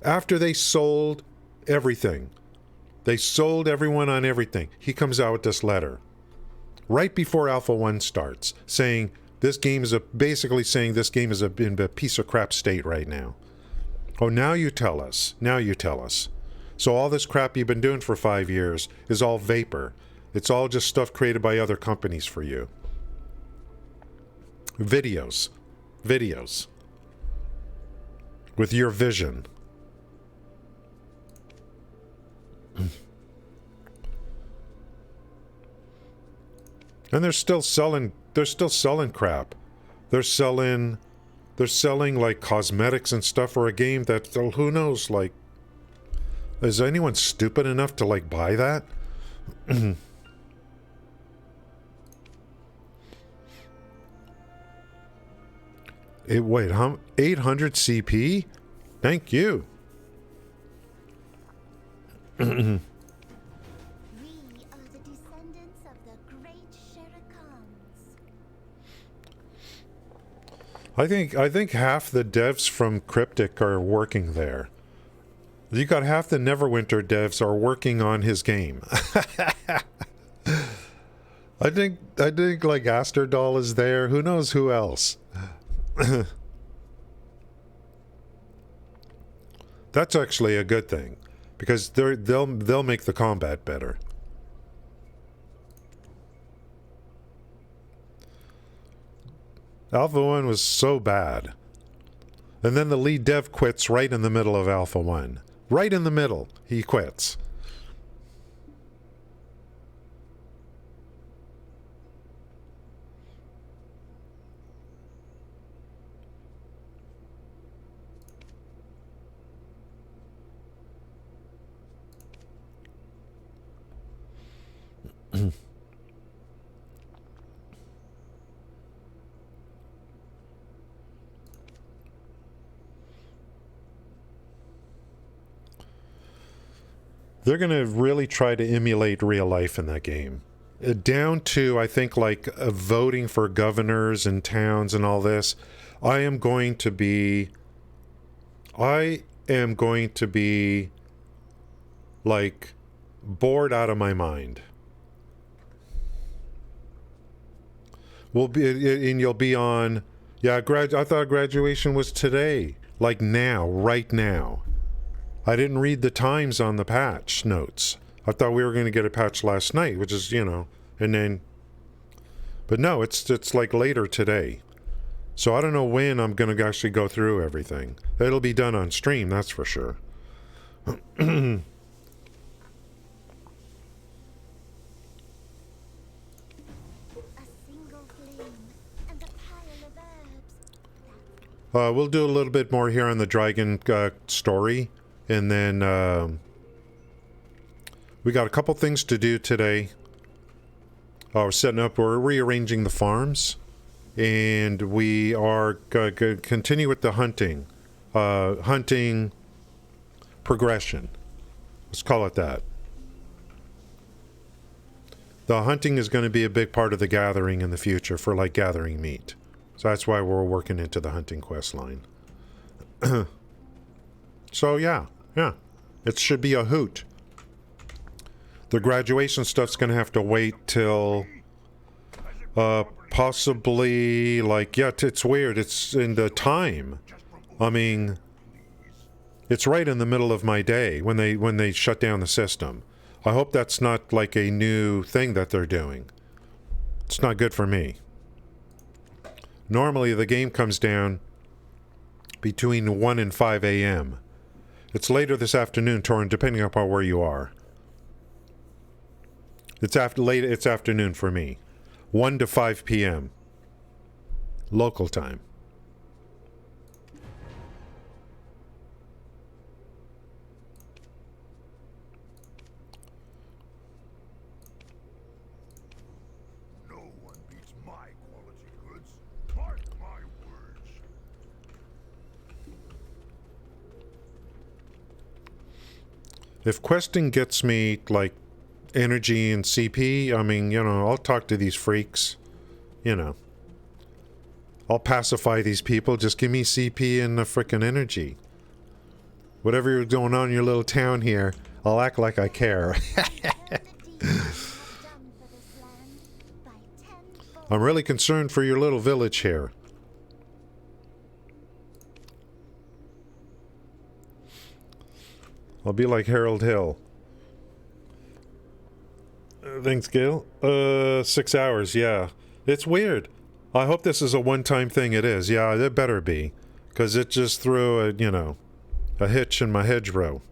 after they sold everything, they sold everyone on everything, he comes out with this letter. Right before Alpha 1 starts, saying, this game is basically saying this game is in a piece of crap state right now. Oh, now you tell us. Now you tell us. So all this crap you've been doing for 5 years is all vapor. It's all just stuff created by other companies for you. Videos. With your vision. And they're still selling crap. They're selling like cosmetics and stuff for a game that, who knows, like, is anyone stupid enough to like buy that? Wait, how 800 CP? Thank you. We are the descendants of the great Shirikans. I think half the devs from Cryptic are working there. You got half the Neverwinter devs are working on his game. I think like Asterdoll is there. Who knows who else? That's actually a good thing because they'll make the combat better. Alpha 1 was so bad. And then the lead dev quits right in the middle of Alpha 1. Right in the middle, he quits. They're going to really try to emulate real life in that game. Down to, I think, like voting for governors and towns and all this. I am going to be like bored out of my mind. We'll be, and you'll be on, yeah, I thought graduation was today. Like now, right now. I didn't read the times on the patch notes. I thought we were going to get a patch last night, which is, you know, and then, but no, it's like later today. So I don't know when I'm going to actually go through everything. It'll be done on stream, that's for sure. We'll do a little bit more here on the dragon story, and then we got a couple things to do today. We're rearranging the farms, and we are going to continue with the hunting progression. Let's call it that. The hunting is going to be a big part of the gathering in the future for like gathering meat. So that's why we're working into the hunting quest line. So yeah. It should be a hoot. The graduation stuff's gonna have to wait till possibly like, yeah, it's weird. It's in the time. I mean, it's right in the middle of my day when they shut down the system. I hope that's not like a new thing that they're doing. It's not good for me. Normally, the game comes down between 1 and 5 a.m. It's later this afternoon, Torin, depending upon where you are. It's afternoon for me. 1 to 5 p.m. Local time. If questing gets me, like, energy and CP, I mean, you know, I'll talk to these freaks. You know. I'll pacify these people. Just give me CP and the frickin' energy. Whatever you're going on in your little town here, I'll act like I care. I'm really concerned for your little village here. I'll be like Harold Hill. Thanks, Gail. 6 hours, yeah. It's weird. I hope this is a one-time thing. It is. Yeah, it better be. Because it just threw a, you know, a hitch in my hedgerow.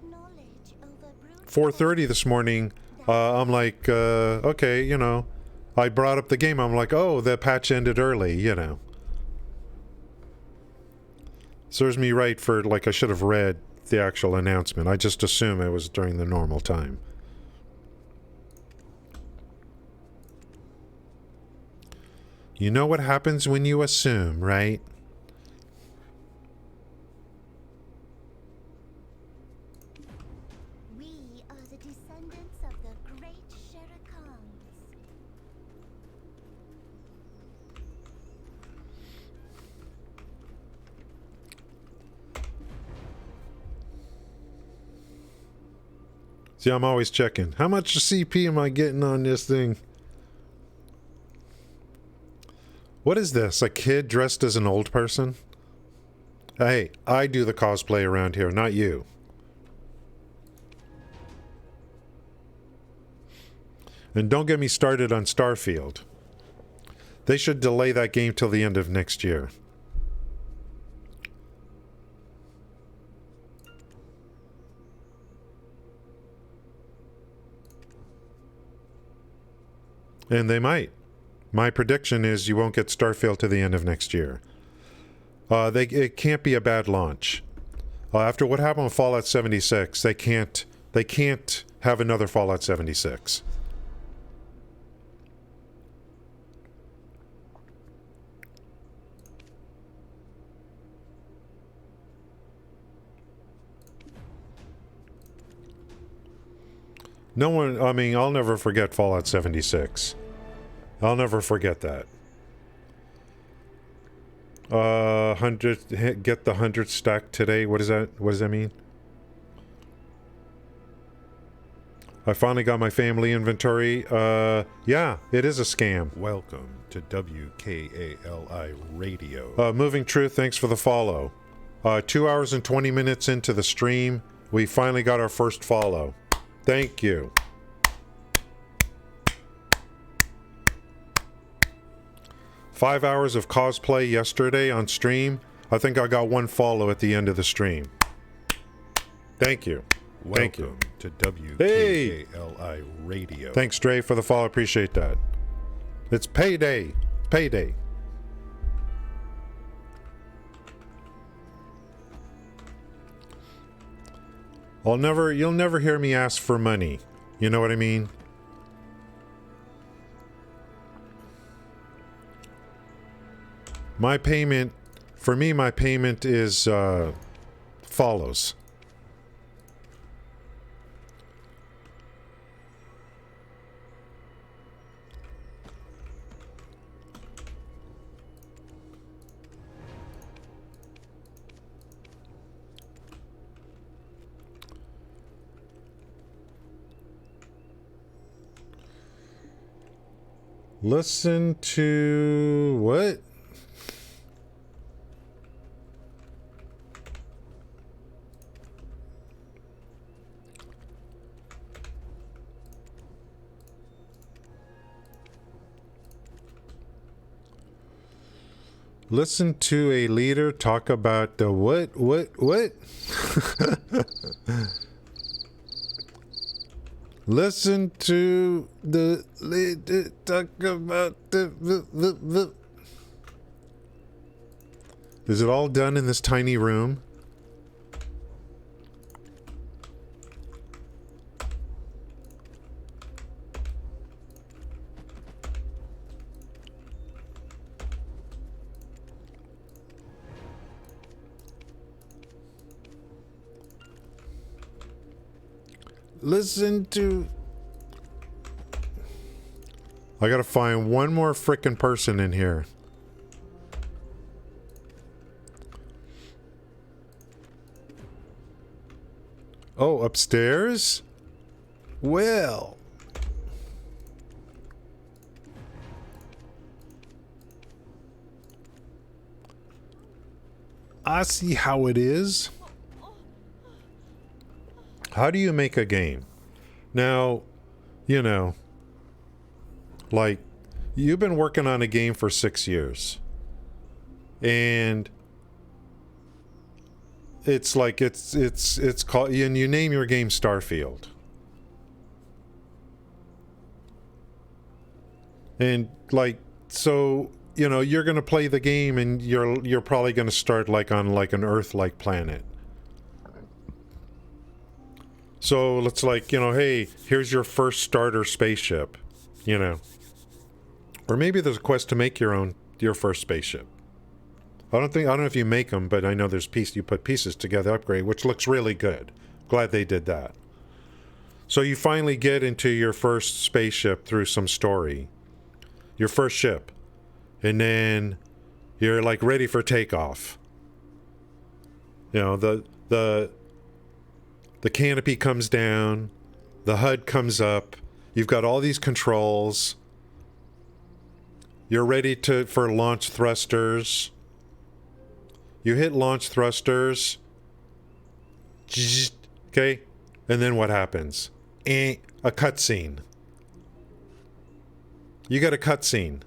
Knowledge over brute 4:30 this morning, I'm like, okay, you know. I brought up the game. I'm like, oh, the patch ended early, you know. Serves me right for, like, I should have read the actual announcement. I just assume it was during the normal time. You know what happens when you assume, right? We are the descendants of the great Sherikans. See, I'm always checking. How much CP am I getting on this thing? What is this? A kid dressed as an old person? Hey, I do the cosplay around here, not you. And don't get me started on Starfield. They should delay that game till the end of next year. And they might. My prediction is you won't get Starfield to the end of next year. It can't be a bad launch. After what happened with Fallout 76, they can't have another Fallout 76. No one, I mean, I'll never forget Fallout 76. I'll never forget that. 100, get the 100 stack today. What is that? What does that mean? I finally got my family inventory. Yeah, it is a scam. Welcome to WKALI Radio. Moving Truth, thanks for the follow. 2 hours and 20 minutes into the stream, we finally got our first follow. Thank you. Five hours of cosplay yesterday on stream. I think I got one follow at the end of the stream. Thank you. Thank you. To WKALI Radio. Thanks, Dre, for the follow. Appreciate that. It's payday. Payday. You'll never hear me ask for money. You know what I mean? My payment is follows. Listen to what? Listen to a leader talk about the what? Listen to the leader talk about the. Is it all done in this tiny room? Listen to... I gotta find one more frickin' person in here. Oh, upstairs? Well... I see how it is. How do you make a game? Now, you know, like, you've been working on a game for 6 years. And it's like, it's called, and you name your game Starfield. And like, so, you know, you're going to play the game and you're probably going to start like on like an Earth-like planet. So it's like, you know, hey, here's your first starter spaceship, you know. Or maybe there's a quest to make your first spaceship. I don't know if you make them, but I know there's you put pieces together, upgrade, which looks really good. Glad they did that. So you finally get into your first spaceship through some story. Your first ship. And then you're like ready for takeoff. You know, the canopy comes down, the HUD comes up, you've got all these controls. You're ready for launch thrusters. You hit launch thrusters. Okay? And then what happens? A cutscene. You get a cutscene.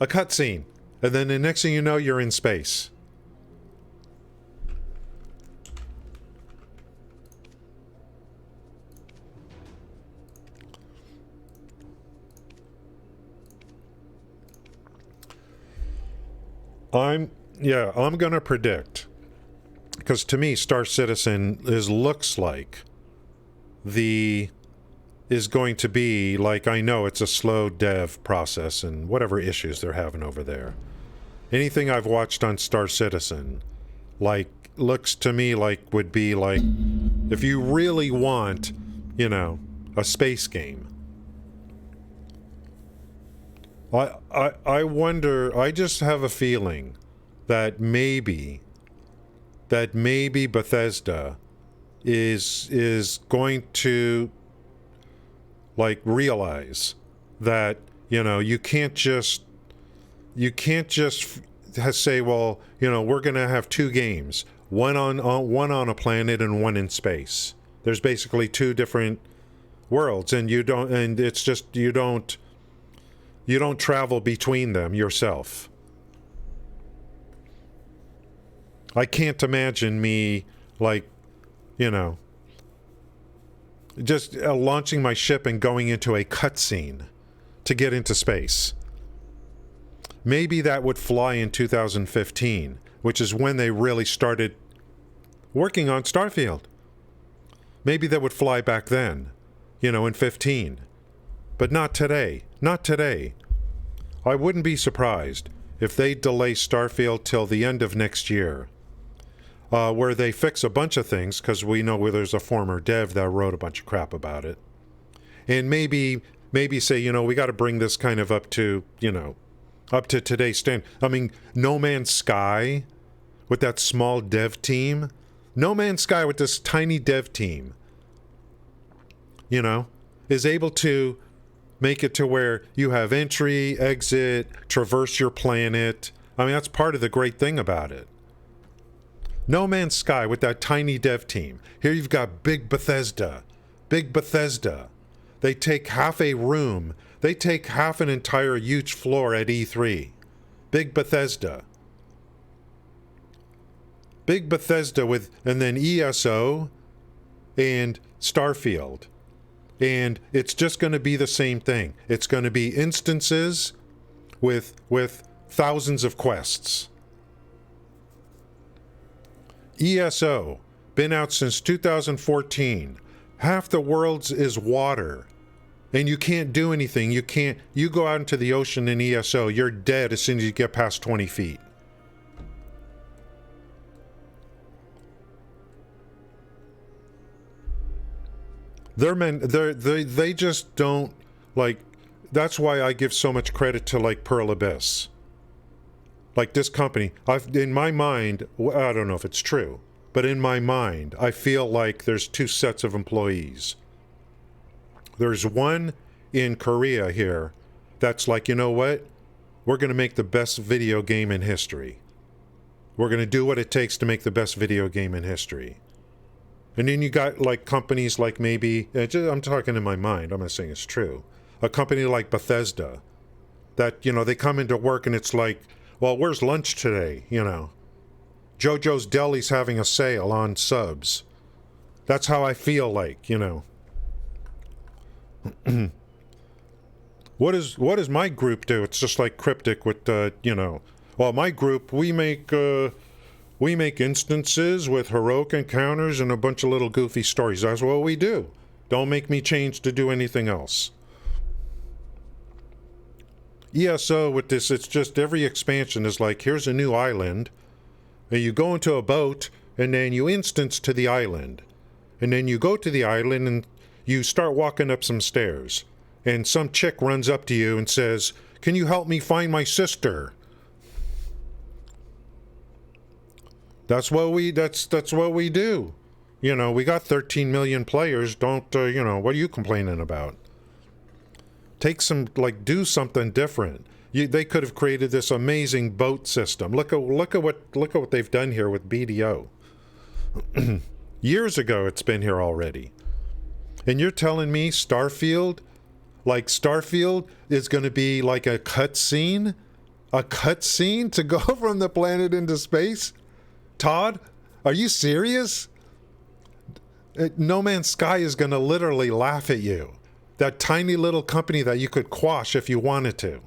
A cutscene. And then the next thing you know, you're in space. I'm gonna predict, because to me Star Citizen looks like is going to be like, I know it's a slow dev process and whatever issues they're having over there. Anything I've watched on Star Citizen looks to me like would be like, if you really want, you know, a space game. I wonder, I just have a feeling that maybe Bethesda is going to like realize that, you know, you can't just say, well, you know, we're going to have two games, one on a planet and one in space. There's basically two different worlds, and you don't travel between them yourself. I can't imagine me, like, you know, just launching my ship and going into a cutscene to get into space. Maybe that would fly in 2015, which is when they really started working on Starfield. Maybe that would fly back then, you know, in 15. But not today. Not today. I wouldn't be surprised if they delay Starfield till the end of next year, where they fix a bunch of things, because we know where there's a former dev that wrote a bunch of crap about it. And maybe say, you know, we got to bring this kind of up to, you know, up to today's standard. I mean, No Man's Sky with that small dev team. No Man's Sky with this tiny dev team, you know, is able to make it to where you have entry, exit, traverse your planet. I mean, that's part of the great thing about it. No Man's Sky with that tiny dev team. Here you've got Big Bethesda. Big Bethesda. They take half a room. They take half an entire huge floor at E3. Big Bethesda. Big Bethesda with, and then ESO and Starfield. And it's just going to be the same thing. It's going to be instances with thousands of quests. ESO, been out since 2014. Half the world's is water. And you can't do anything. You go out into the ocean in ESO, you're dead as soon as you get past 20 feet. They just don't, like, that's why I give so much credit to, like, Pearl Abyss. Like, this company, in my mind, I don't know if it's true, but in my mind, I feel like there's two sets of employees. There's one in Korea here that's like, you know what? We're going to make the best video game in history. We're going to do what it takes to make the best video game in history. And then you got, like, companies like maybe, I'm talking in my mind, I'm not saying it's true, a company like Bethesda that, you know, they come into work and it's like, well, where's lunch today, you know? JoJo's Deli's having a sale on subs. That's how I feel like, you know. What does my group do? It's just like Cryptic with, you know, well, my group, we make instances with heroic encounters and a bunch of little goofy stories. That's what we do. Don't make me change to do anything else. ESO with this, it's just every expansion is like, here's a new island, and you go into a boat, and then you instance to the island. And then you go to the island, and you start walking up some stairs. And some chick runs up to you and says, can you help me find my sister? That's what we do. You know, we got 13 million players. Don't, you know, what are you complaining about? Take some, like, do something different. They could have created this amazing boat system. Look at what they've done here with BDO. Years ago, it's been here already. And you're telling me Starfield is going to be like a cutscene? A cutscene to go from the planet into space? Todd, are you serious? No Man's Sky is going to literally laugh at you. That tiny little company that you could quash if you wanted to.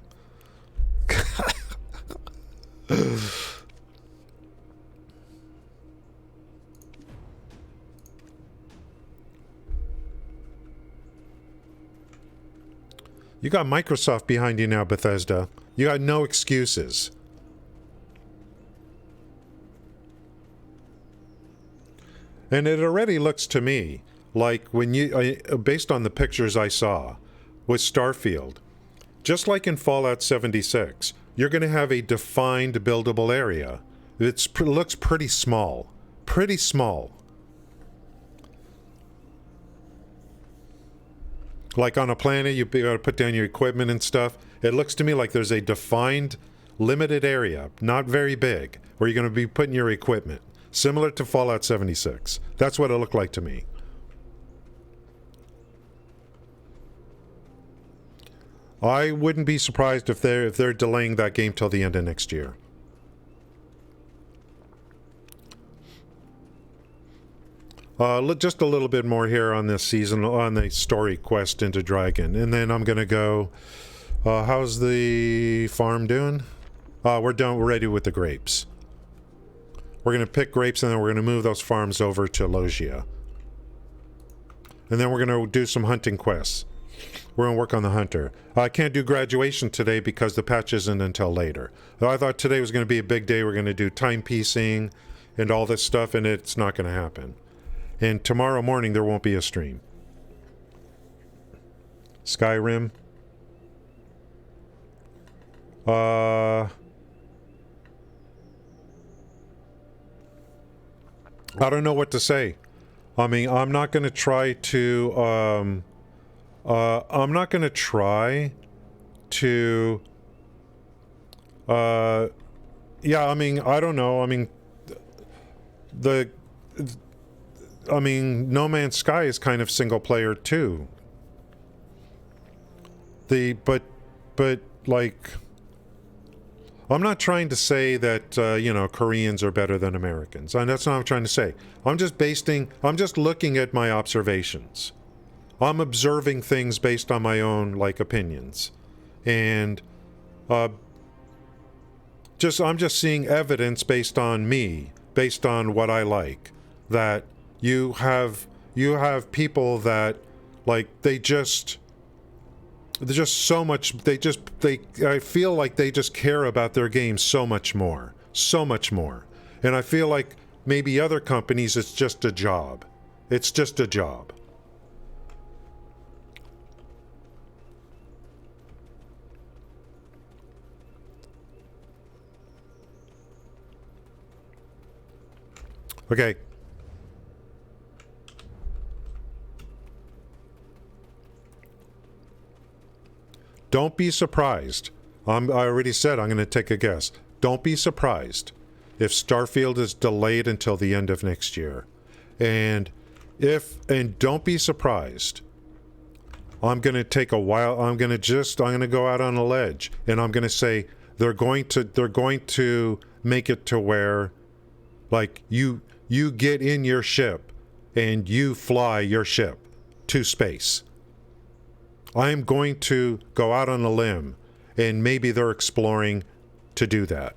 You got Microsoft behind you now, Bethesda. You got no excuses. And it already looks to me like when based on the pictures I saw with Starfield, just like in Fallout 76, you're going to have a defined buildable area. It looks pretty small. Pretty small. Like on a planet, you got to put down your equipment and stuff. It looks to me like there's a defined, limited area, not very big, where you're going to be putting your equipment. Similar to Fallout 76. That's what it looked like to me. I wouldn't be surprised if they're delaying that game till the end of next year. Just a little bit more here on this season, on the story quest into Dragon. And then I'm going to go... how's the farm doing? We're done. We're ready with the grapes. We're going to pick grapes, and then we're going to move those farms over to Logia. And then we're going to do some hunting quests. We're going to work on the hunter. I can't do graduation today because the patch isn't until later. I thought today was going to be a big day. We're going to do timepiecing and all this stuff, and it's not going to happen. And tomorrow morning, there won't be a stream. Skyrim. I don't know what to say. I mean, I'm not going to try to, I'm not going to try to, yeah, I mean, I don't know. I mean, No Man's Sky is kind of single player too. But like, I'm not trying to say that, you know, Koreans are better than Americans. And that's not what I'm trying to say. I'm just looking at my observations. I'm observing things based on my own, like, opinions. And, I'm just seeing evidence based on me, based on what I like. That you have people that, like, there's just so much, I feel like they just care about their game so much more. And I feel like maybe other companies, it's just a job. It's just a job. Okay. Don't be surprised. I already said I'm going to take a guess. Don't be surprised if Starfield is delayed until the end of next year. And don't be surprised. I'm going to take a while. I'm going to go out on a ledge and I'm going to say they're going to make it to where, like, you get in your ship and you fly your ship to space. I'm going to go out on a limb, and maybe they're exploring to do that.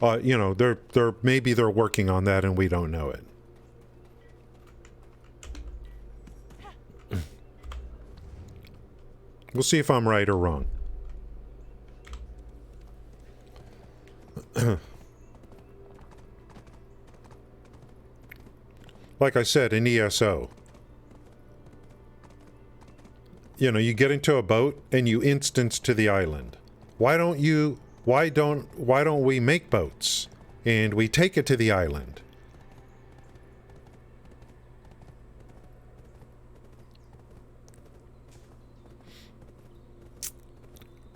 You know, maybe they're working on that, and we don't know it. We'll see if I'm right or wrong. Like I said, in ESO, you know, you get into a boat and you instance to the island. Why don't we make boats and we take it to the island?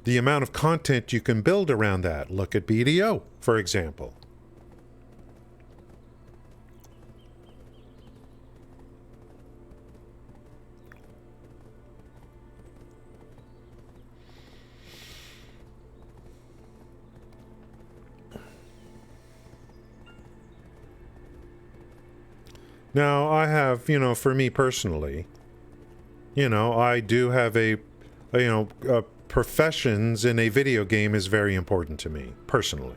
The amount of content you can build around that. Look at BDO, for example. Now, I have, you know, for me personally, you know, I do have professions in a video game is very important to me, personally.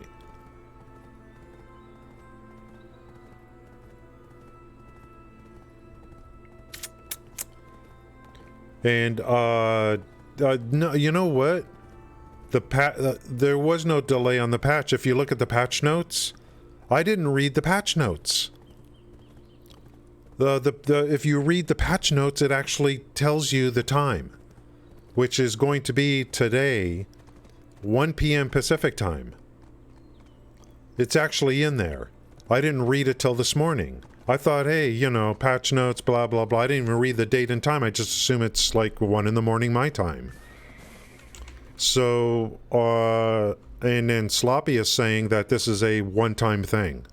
And, no, you know what? There was no delay on the patch. If you look at the patch notes, I didn't read the patch notes. If you read the patch notes, it actually tells you the time, which is going to be today, 1 p.m. Pacific time. It's actually in there. I didn't read it till this morning. I thought, hey, you know, patch notes, blah, blah, blah. I didn't even read the date and time. I just assume it's like 1 in the morning my time. So, and then Sloppy is saying that this is a one-time thing.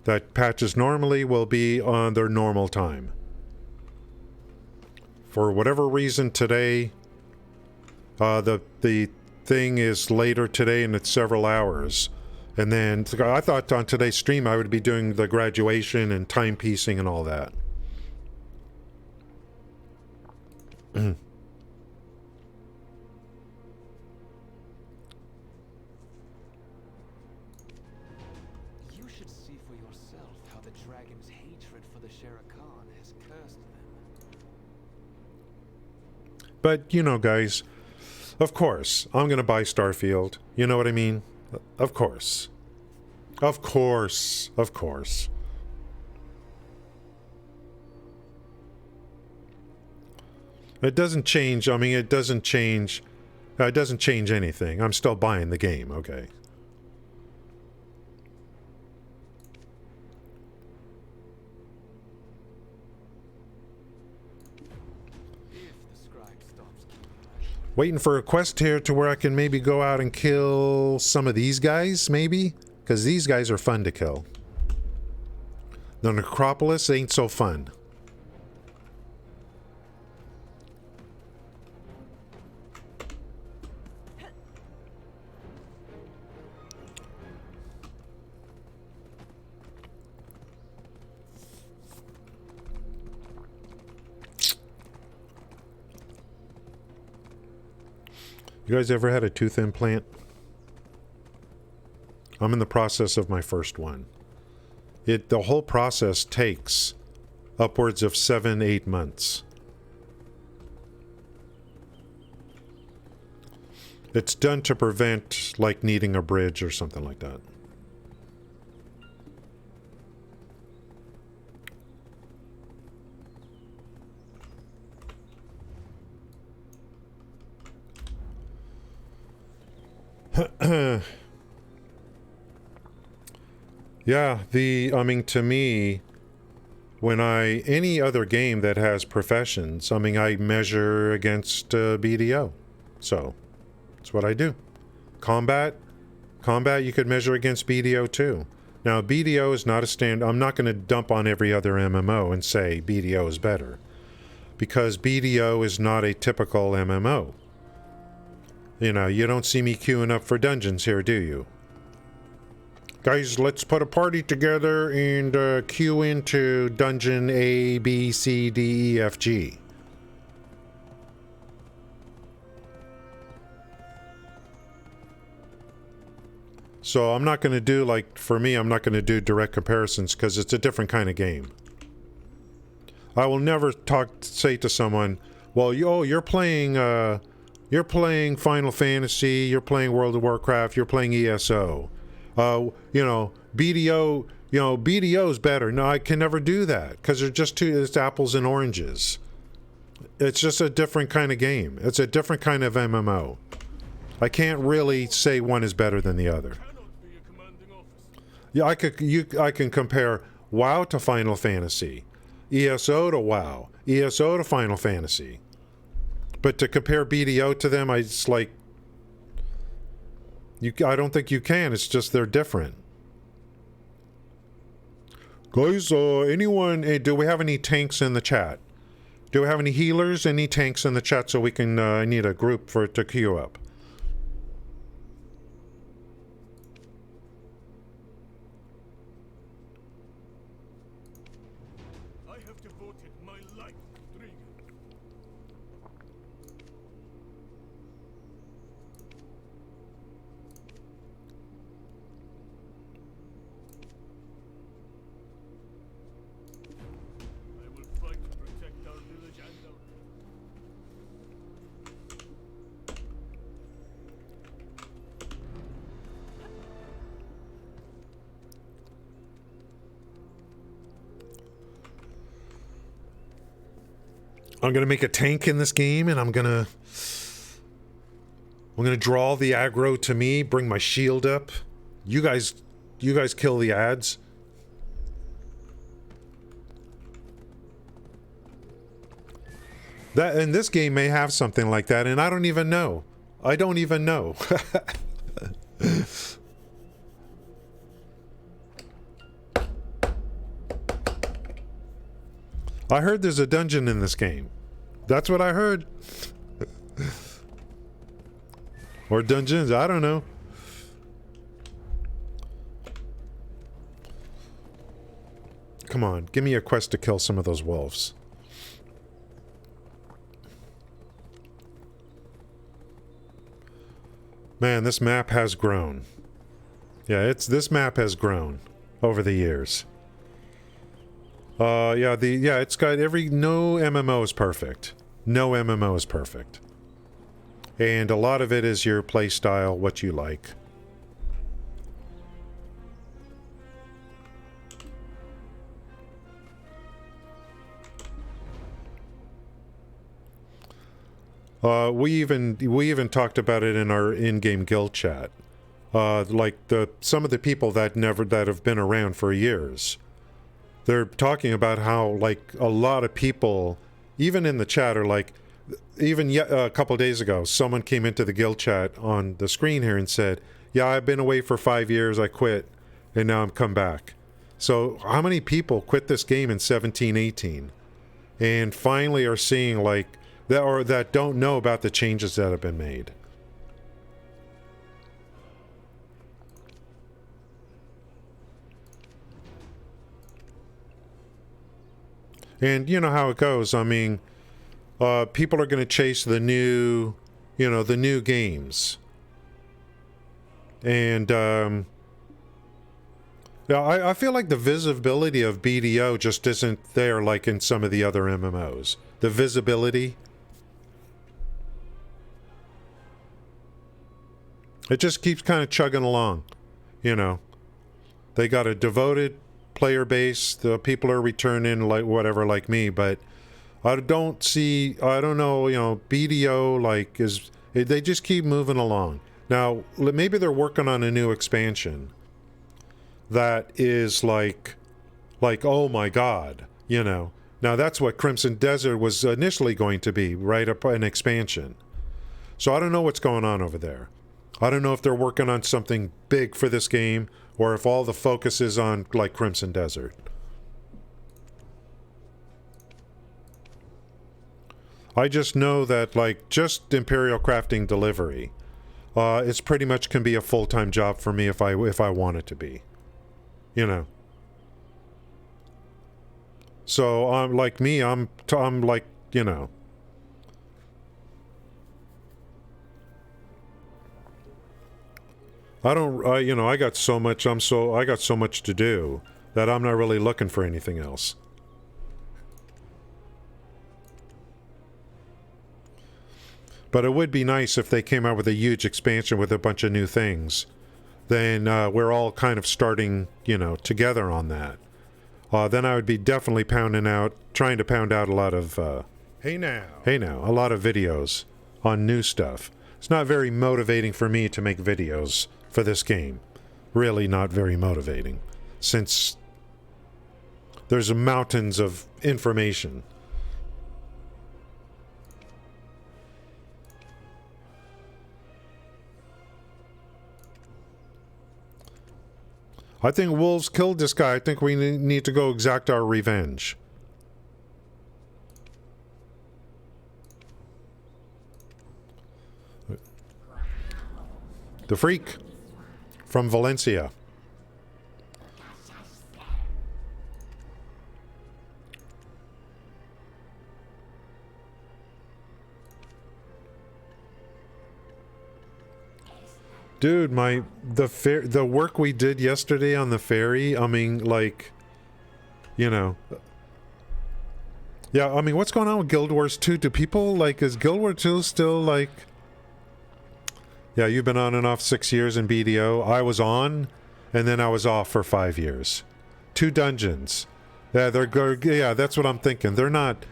That patches normally will be on their normal time. For whatever reason today, the thing is later today and it's several hours. And then I thought on today's stream I would be doing the graduation and timepiecing and all that. But, you know, guys, of course, I'm going to buy Starfield. You know what I mean? Of course. Of course. Of course. It doesn't change. I mean, it doesn't change anything. I'm still buying the game, okay? Waiting for a quest here to where I can maybe go out and kill some of these guys, maybe? Because these guys are fun to kill. The Necropolis ain't so fun. You guys ever had a tooth implant? I'm in the process of my first one. The whole process takes upwards of 7-8 months. It's done to prevent, like, needing a bridge or something like that. Yeah, I mean, to me, when any other game that has professions, I mean, I measure against BDO. So, that's what I do. Combat, you could measure against BDO too. Now, BDO is not a standard. I'm not going to dump on every other MMO and say BDO is better. Because BDO is not a typical MMO. You know, you don't see me queuing up for dungeons here, do you? Guys, let's put a party together and queue into dungeon A, B, C, D, E, F, G. So I'm not going to do, like, for me, I'm not going to do direct comparisons because it's a different kind of game. I will never say to someone, well, you're playing Final Fantasy, you're playing World of Warcraft, you're playing ESO. BDO, BDO's better. No, I can never do that because they're just it's apples and oranges. It's just a different kind of game. It's a different kind of MMO. I can't really say one is better than the other. Yeah, I can compare WoW to Final Fantasy, ESO to WoW, ESO to Final Fantasy. But to compare BDO to them, it's like I don't think you can. It's just they're different. Guys, anyone? Do we have any tanks in the chat? Do we have any healers? Any tanks in the chat so we can? I need a group to queue up. I have devoted my life to Driga. I will fight to protect our village and our... I'm gonna make a tank in this game, and I'm gonna draw the aggro to me, bring my shield up. You guys kill the ads. That, and this game may have something like that, and I don't even know. I don't even know. I heard there's a dungeon in this game. That's what I heard. Or dungeons, I don't know. Come on, give me a quest to kill some of those wolves. Man, this map has grown. Yeah, this map has grown over the years. It's got no MMO is perfect. No MMO is perfect. And a lot of it is your play style, what you like. We even talked about it in our in-game guild chat. Like some of the people that have been around for years. They're talking about how, like, a lot of people, even in the chat, are like, even a couple days ago, someone came into the guild chat on the screen here and said, yeah, I've been away for 5 years, I quit, and now I'm come back. So how many people quit this game in 17, 18, and finally are seeing, like, that don't know about the changes that have been made? And you know how it goes. I mean, people are going to chase the new games. And I feel like the visibility of BDO just isn't there like in some of the other MMOs. The visibility. It just keeps kind of chugging along. They got a devoted player base. The people are returning like me, but I don't know, BDO they just keep moving along. Now maybe they're working on a new expansion that is like oh my god, now that's what Crimson Desert was initially going to be, right? An expansion. So I don't know what's going on over there. I don't know if they're working on something big for this game, or if all the focus is on, like, Crimson Desert. I just know that, like, just Imperial Crafting Delivery, it's pretty much can be a full-time job for me if I want it to be. So, I'm like, I got so much to do that I'm not really looking for anything else. But it would be nice if they came out with a huge expansion with a bunch of new things. Then we're all kind of starting, you know, together on that. Then I would be definitely trying to pound out a lot of, hey now, a lot of videos on new stuff. It's not very motivating for me to make videos for this game. Really not very motivating, since there's mountains of information. I think wolves killed this guy. I think we need to go exact our revenge. The freak from Valencia. Dude, the work we did yesterday on the ferry, I mean, like, you know. Yeah, I mean, what's going on with Guild Wars 2? Do people, like, is Guild Wars 2 still, like... Yeah, you've been on and off 6 years in BDO. I was on, and then I was off for 5 years. 2 dungeons. Yeah, yeah, that's what I'm thinking. They're not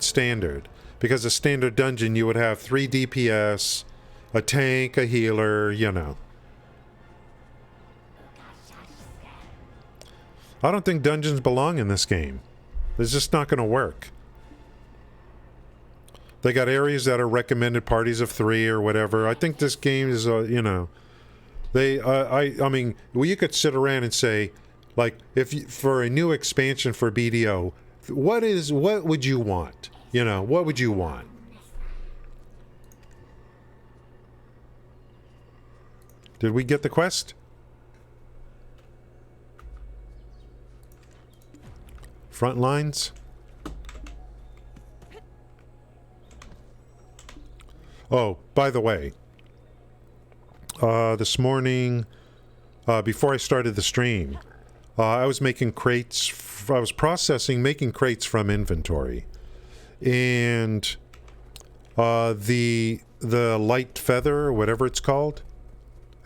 standard. Because a standard dungeon, you would have 3 DPS, a tank, a healer, you know. I don't think dungeons belong in this game. It's just not going to work. They got areas that are recommended parties of 3 or whatever. I think this game is, you know, I mean, well, you could sit around and say, like, for a new expansion for BDO, what would you want? You know, what would you want? Did we get the quest? Front lines? Oh, by the way, this morning, before I started the stream, I was making crates. I was making crates from inventory, and the light feather, or whatever it's called,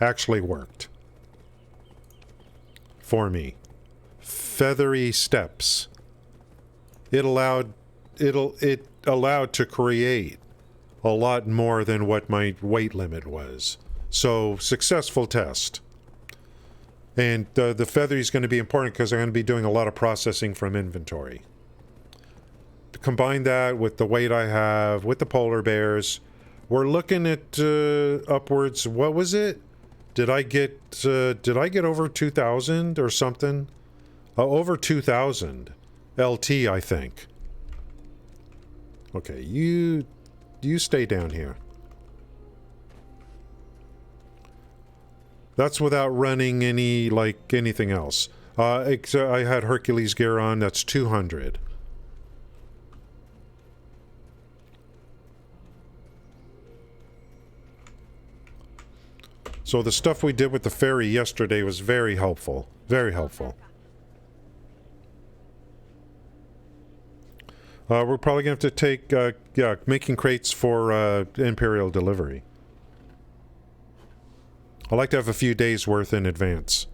actually worked for me. Feathery steps. It allowed to create a lot more than what my weight limit was. So, successful test. And the feather is going to be important because I'm going to be doing a lot of processing from inventory. To combine that with the weight I have, with the polar bears, we're looking at upwards, what was it? Did I get over 2,000 or something? Over 2,000 LT, I think. Okay, you stay down here. That's without running anything else. I had Hercules gear on. That's 200. So the stuff we did with the ferry yesterday was very helpful. Very helpful. We're probably going to have to take, making crates for Imperial delivery. I like to have a few days worth in advance.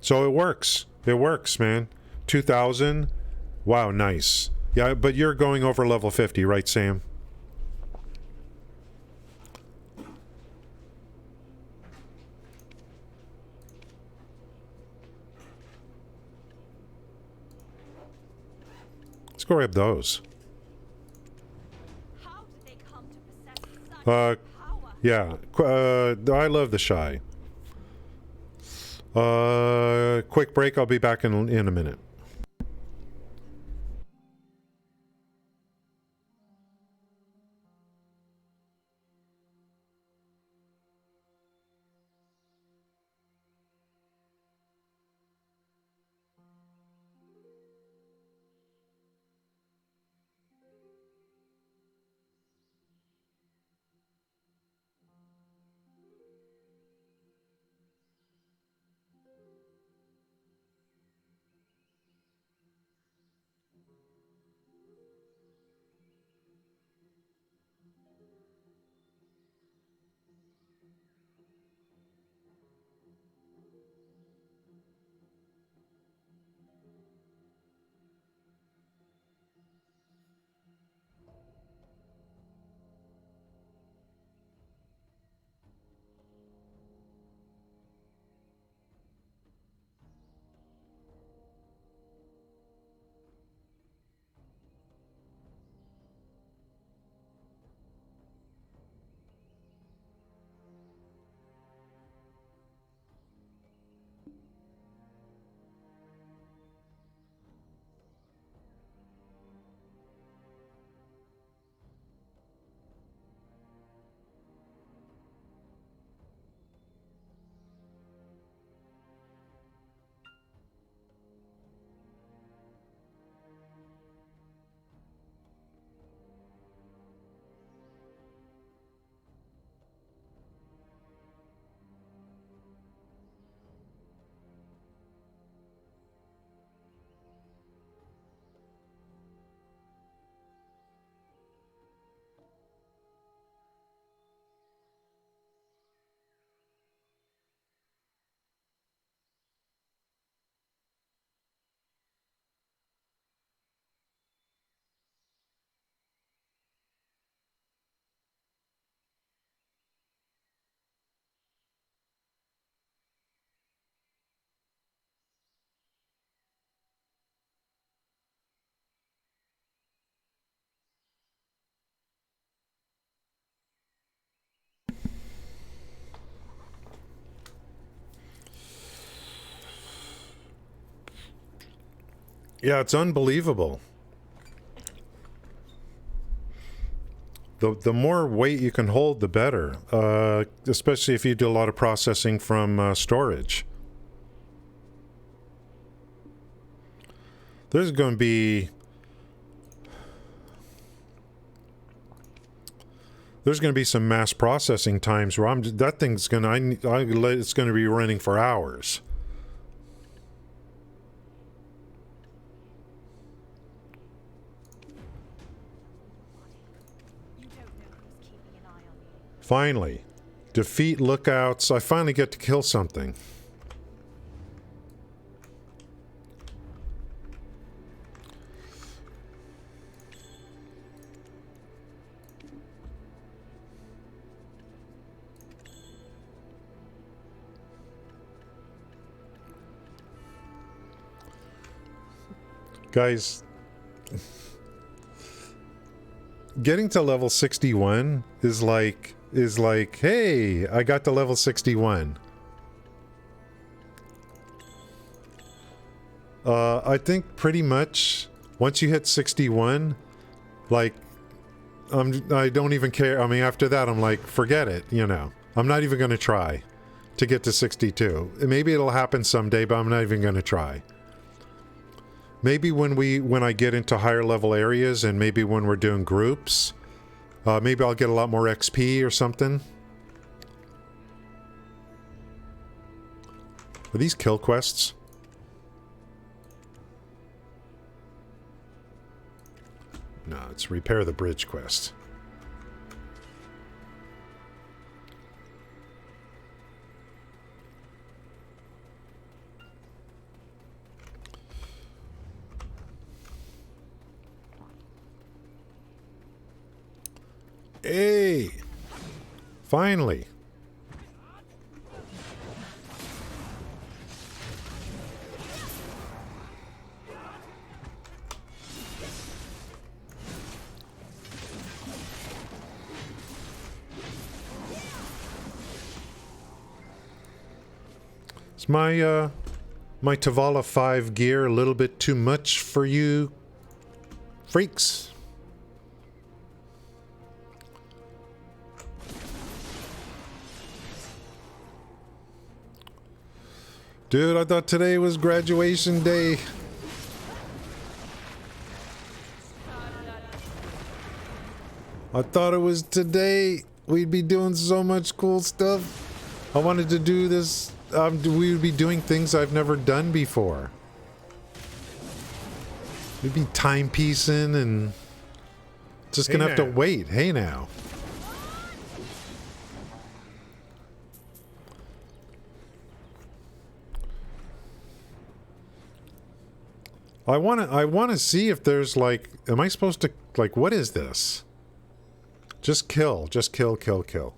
So it works. It works, man. 2,000. Wow, nice. Yeah, but you're going over level 50, right, Sam? Let's go grab those. How did they come to possess such power? Yeah. I love the Shai. Quick break. I'll be back in a minute. Yeah, it's unbelievable. The more weight you can hold, the better. Especially if you do a lot of processing from storage. There's going to be... There's going to be some mass processing times where that thing's going to... it's going to be running for hours. Finally, defeat lookouts. I finally get to kill something. Guys, getting to level 61 is like, hey, I got to level 61. I think pretty much once you hit 61, like, I don't even care. I mean, after that, I'm like, forget it, you know. I'm not even going to try to get to 62. Maybe it'll happen someday, but I'm not even going to try. Maybe when I get into higher level areas, and maybe when we're doing groups, maybe I'll get a lot more XP or something. Are these kill quests? No, it's repair the bridge quest. Hey! Finally! Is my my Tavala 5 gear a little bit too much for you freaks? Dude, I thought today was graduation day. I thought it was today. We'd be doing so much cool stuff. I wanted to do this. We would be doing things I've never done before. We'd be timepiecing and just gonna have to wait. Hey now. I want to see if there's like, am I supposed to, like, what is this? Just kill, kill, kill.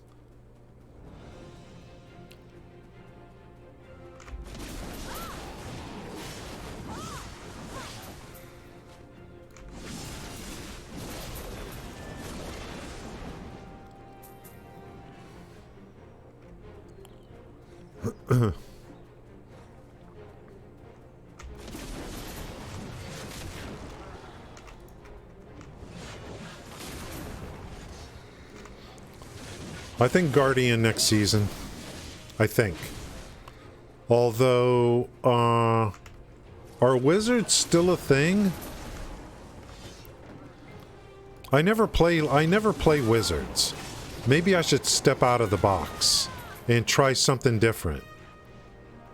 I think Guardian next season. I think. Although, are wizards still a thing? I never play wizards. Maybe I should step out of the box and try something different.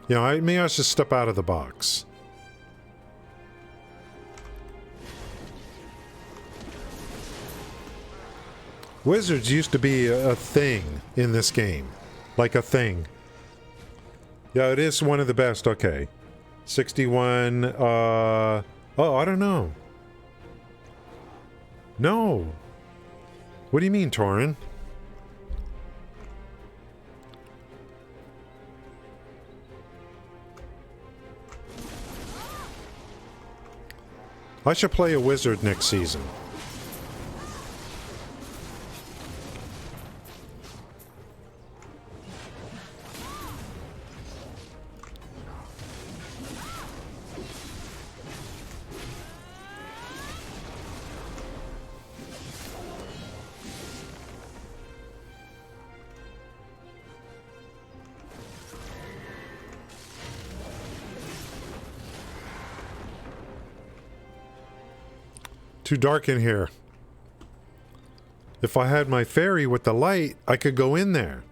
You know, maybe I should step out of the box. Wizards used to be a thing in this game. Like a thing. Yeah, it is one of the best. Okay. 61, oh, I don't know. No. What do you mean, Torin? I should play a wizard next season. Too dark in here. If I had my fairy with the light, I could go in there.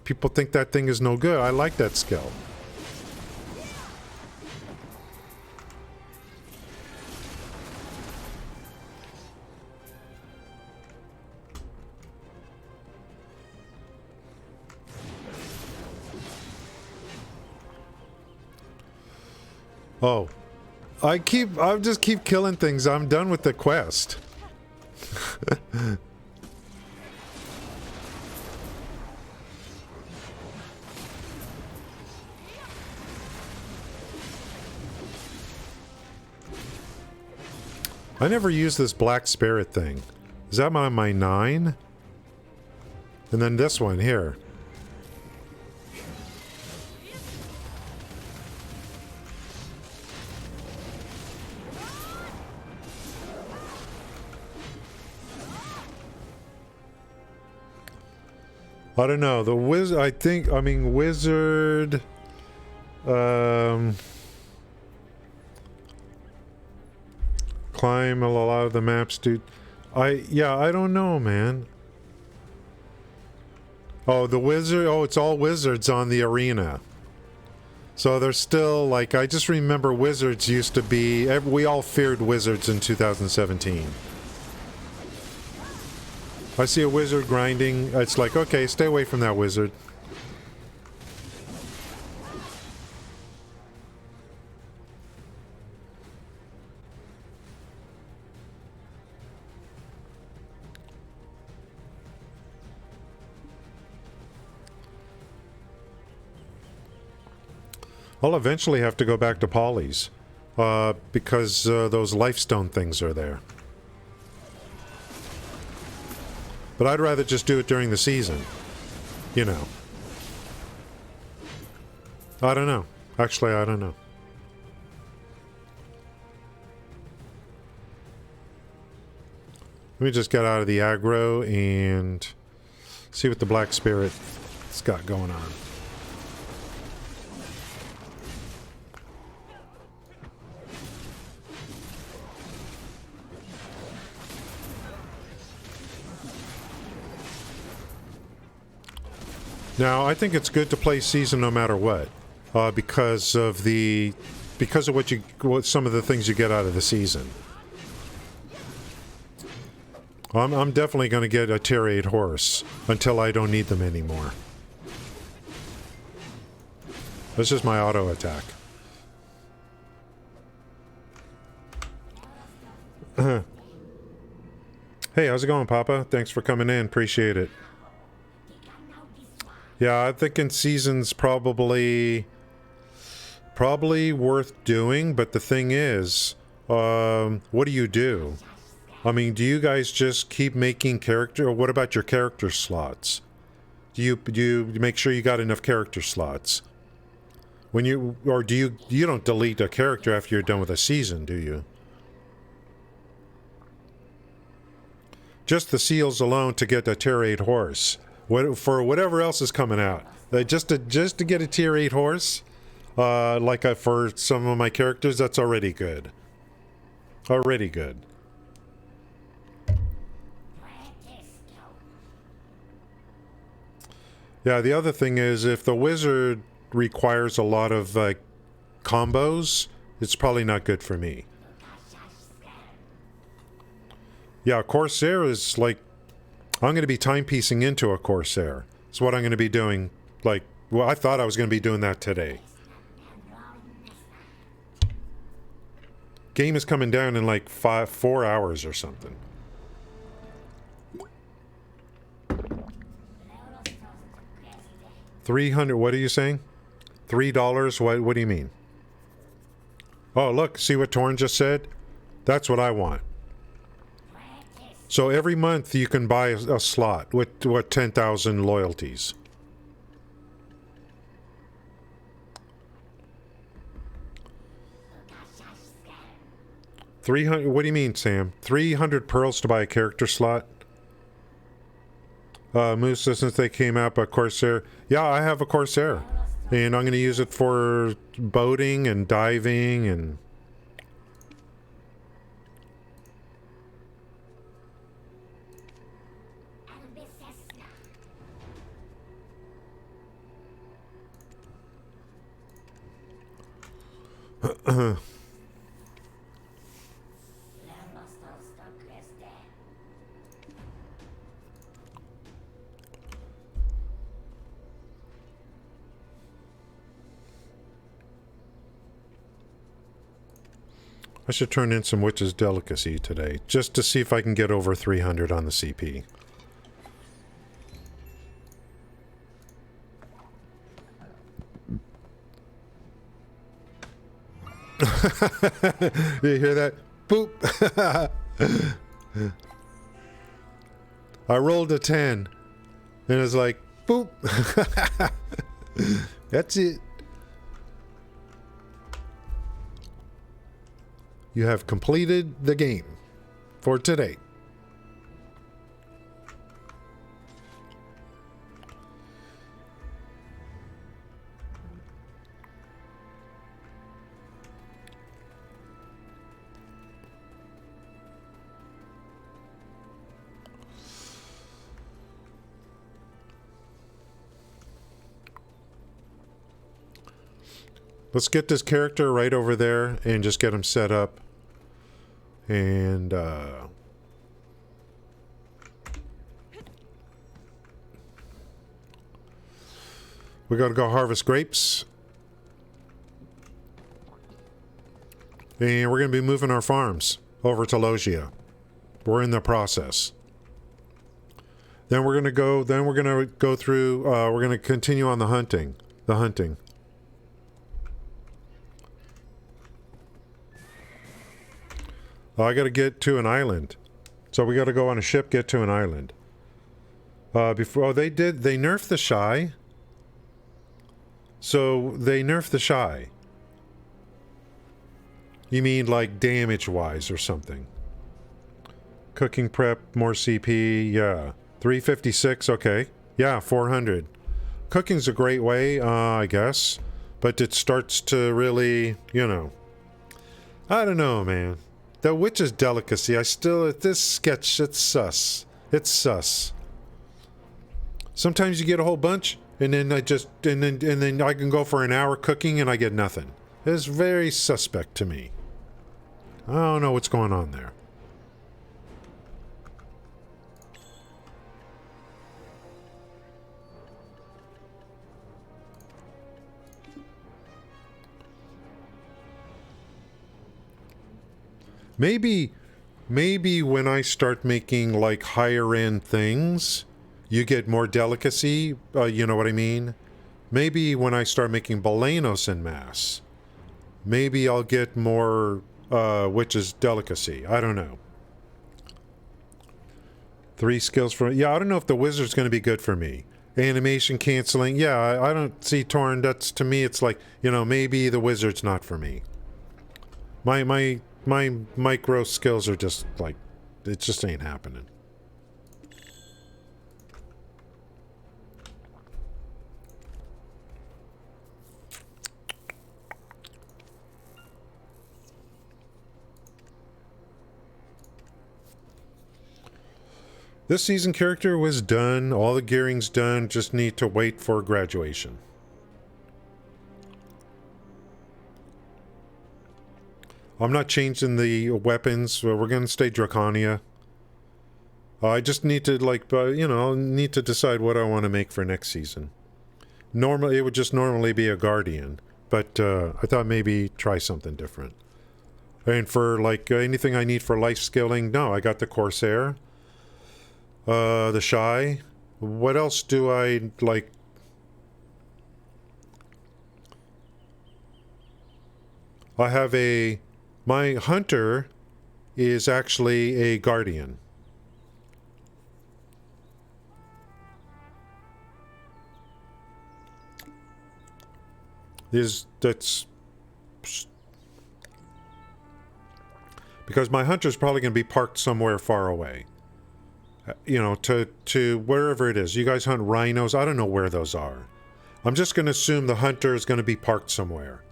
People think that thing is no good. I like that skill. Oh. I just keep killing things. I'm done with the quest. I never used this black spirit thing. Is that my 9? And then this one here. I don't know. The wizard, wizard. Climb a lot of the maps, dude. I don't know, man. Oh, the wizard. Oh, it's all wizards on the arena. So there's still, like, I just remember wizards used to be. We all feared wizards in 2017. I see a wizard grinding. It's like, okay, stay away from that wizard. I'll eventually have to go back to Polly's because those lifestone things are there. But I'd rather just do it during the season. You know. I don't know. Actually, I don't know. Let me just get out of the aggro and see what the Black Spirit's got going on. Now, I think it's good to play season no matter what, because of what some of the things you get out of the season. I'm definitely going to get a tier 8 horse until I don't need them anymore. That's just my auto attack. Hey, how's it going, Papa? Thanks for coming in. Appreciate it. Yeah, I'm thinking season's probably worth doing, but the thing is, what do you do? I mean, do you guys just keep making character, or what about your character slots? Do you make sure you got enough character slots? When you don't delete a character after you're done with a season, do you? Just the seals alone to get a tier 8 horse. For whatever else is coming out, just to get a tier 8 horse, for some of my characters, that's already good. Already good. Yeah, the other thing is, if the wizard requires a lot of combos, it's probably not good for me. Yeah, Corsair is like, I'm going to be timepiecing into a Corsair. It's what I'm going to be doing. Like, well, I thought I was going to be doing that today. Game is coming down in like 4 hours or something. $300. What are you saying? $3? What do you mean? Oh, look. See what Torn just said? That's what I want. So every month you can buy a slot with 10,000 loyalties. $300. What do you mean, Sam? 300 pearls to buy a character slot? Musa, since they came out, but Corsair. Yeah, I have a Corsair, and I'm going to use it for boating and diving and. I should turn in some Witch's Delicacy today, just to see if I can get over 300 on the CP. You hear that? Boop! I rolled a 10, and it's like, boop! That's it. You have completed the game for today. Let's get this character right over there and just get him set up. And, we gotta go harvest grapes. And we're gonna be moving our farms over to Logia. We're in the process. Then we're gonna go through, we're gonna continue on the hunting. I gotta get to an island. So we gotta go on a ship, get to an island. They nerfed the Shai. So they nerfed the Shai. You mean like damage-wise or something? Cooking prep, more CP, yeah. 356, okay. Yeah, 400. Cooking's a great way, I guess. But it starts to really, you know. I don't know, man. The Witch's Delicacy, this sketch, it's sus. It's sus. Sometimes you get a whole bunch, and then and then I can go for an hour cooking and I get nothing. It's very suspect to me. I don't know what's going on there. Maybe when I start making like higher end things, you get more delicacy. You know what I mean? Maybe when I start making Bolanos en masse, maybe I'll get more Witch's Delicacy. I don't know. 3 skills for... Yeah, I don't know if the Wizard's going to be good for me. Animation canceling. Yeah, I don't see Torn. That's, to me, it's like, you know, maybe the Wizard's not for me. My micro skills are just like, it just ain't happening. This season character was done, all the gearing's done, just need to wait for graduation. I'm not changing the weapons. We're going to stay Drakania. I just need to, like, you know, need to decide what I want to make for next season. Normally, it would just normally be a Guardian. But I thought maybe try something different. And for, like, anything I need for life skilling, no, I got the Corsair. The Shai. What else do I, like... I have a... My hunter is actually a guardian. That's because my hunter's probably going to be parked somewhere far away. You know, to wherever it is. You guys hunt rhinos. I don't know where those are. I'm just going to assume the hunter is going to be parked somewhere.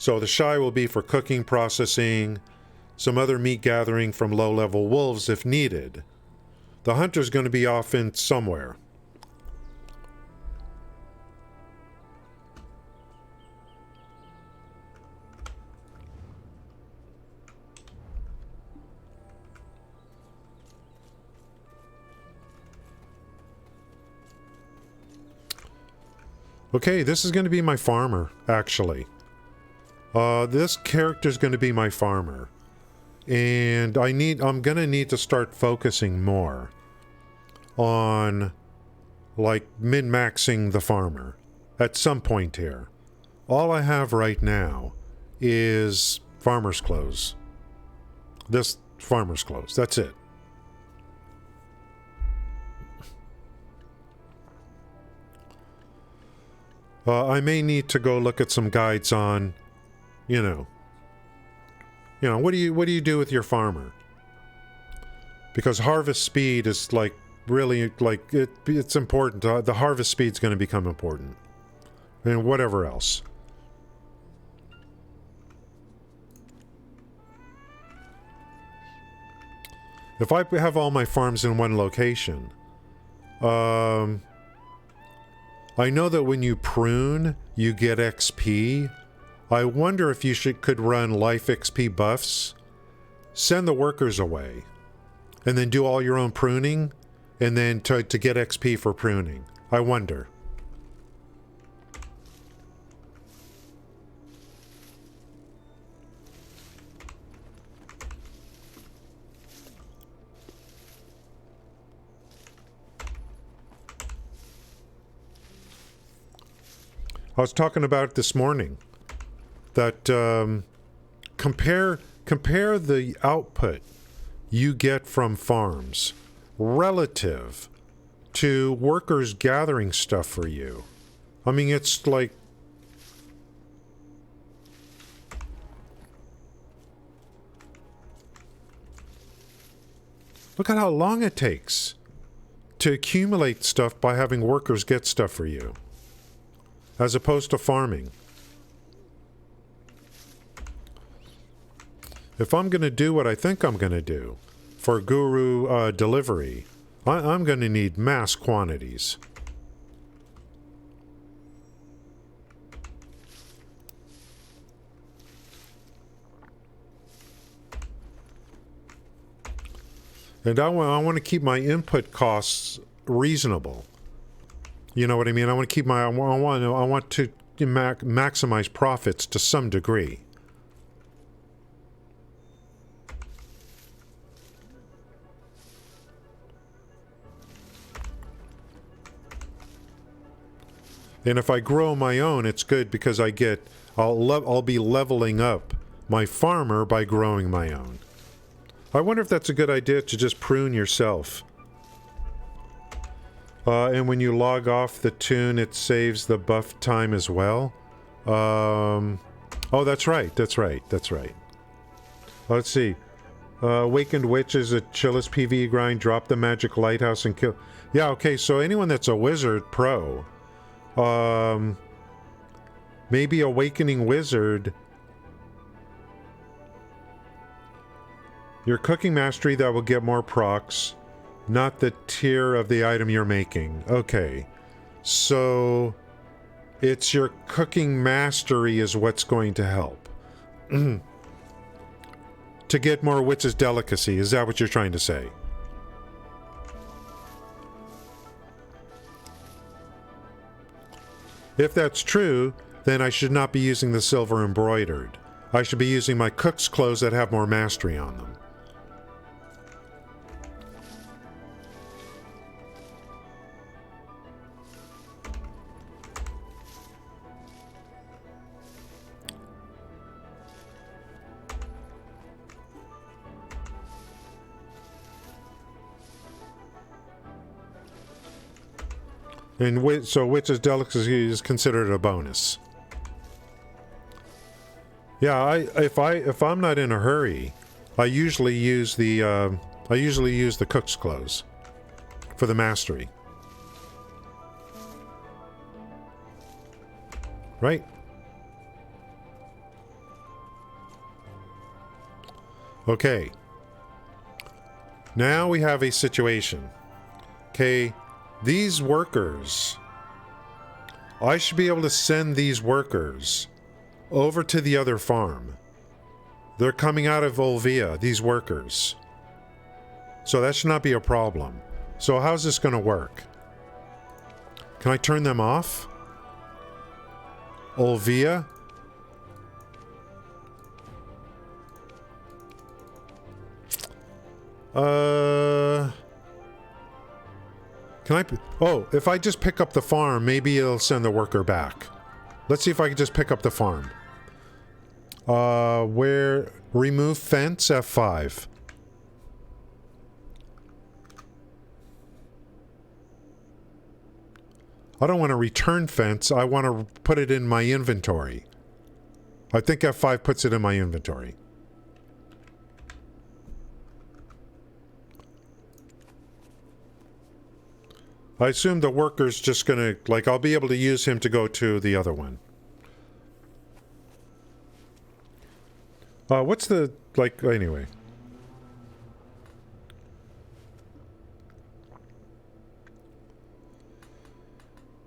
So the Shai will be for cooking, processing, some other meat gathering from low-level wolves if needed. The hunter's going to be off in somewhere. Okay, this is going to be my farmer, actually. This character's going to be my farmer. And I'm going to need to start focusing more on, like, min-maxing the farmer at some point here. All I have right now is farmer's clothes. This farmer's clothes. That's it. I may need to go look at some guides on, what do you do with your farmer? Because harvest speed is like really like it's important. The harvest speed's going to become important, and whatever else. If I have all my farms in one location, I know that when you prune, you get XP. I wonder if you could run life XP buffs, send the workers away, and then do all your own pruning, and then to get XP for pruning. I wonder. I was talking about it this morning, that compare the output you get from farms relative to workers gathering stuff for you. I mean, it's like, look at how long it takes to accumulate stuff by having workers get stuff for you, as opposed to farming. If I'm going to do what I think I'm going to do for Guru delivery, I'm going to need mass quantities. And I want to keep my input costs reasonable. You know what I mean? I want to keep I want to maximize profits to some degree. And if I grow my own, it's good because I'll be leveling up my farmer by growing my own. I wonder if that's a good idea to just prune yourself. And when you log off the tune, it saves the buff time as well. Oh, that's right. Let's see. Awakened Witch is a chillest PvE grind. Drop the magic lighthouse and kill. Yeah, okay, so anyone that's a wizard pro, maybe Awakening Wizard. Your cooking mastery, that will get more procs. Not the tier of the item you're making. Okay. So it's your cooking mastery is what's going to help. To get more witch's delicacy. Is that what you're trying to say? If that's true, then I should not be using the silver embroidered. I should be using my cook's clothes that have more mastery on them. And so witch's delicacy is considered a bonus. Yeah, if I'm not in a hurry, I usually use the cook's clothes for the mastery. Right? Okay. Now we have a situation. Okay. These workers, I should be able to send these workers over to the other farm. They're coming out of Volvia, these workers. So that should not be a problem. So how's this going to work? Can I turn them off? Olvia? Can I... Oh, if I just pick up the farm, maybe it'll send the worker back. Let's see if I can just pick up the farm. Where... Remove fence, F5. I don't want to return fence. I want to put it in my inventory. I think F5 puts it in my inventory. I assume the worker's just gonna, like, I'll be able to use him to go to the other one. What's the, like, anyway.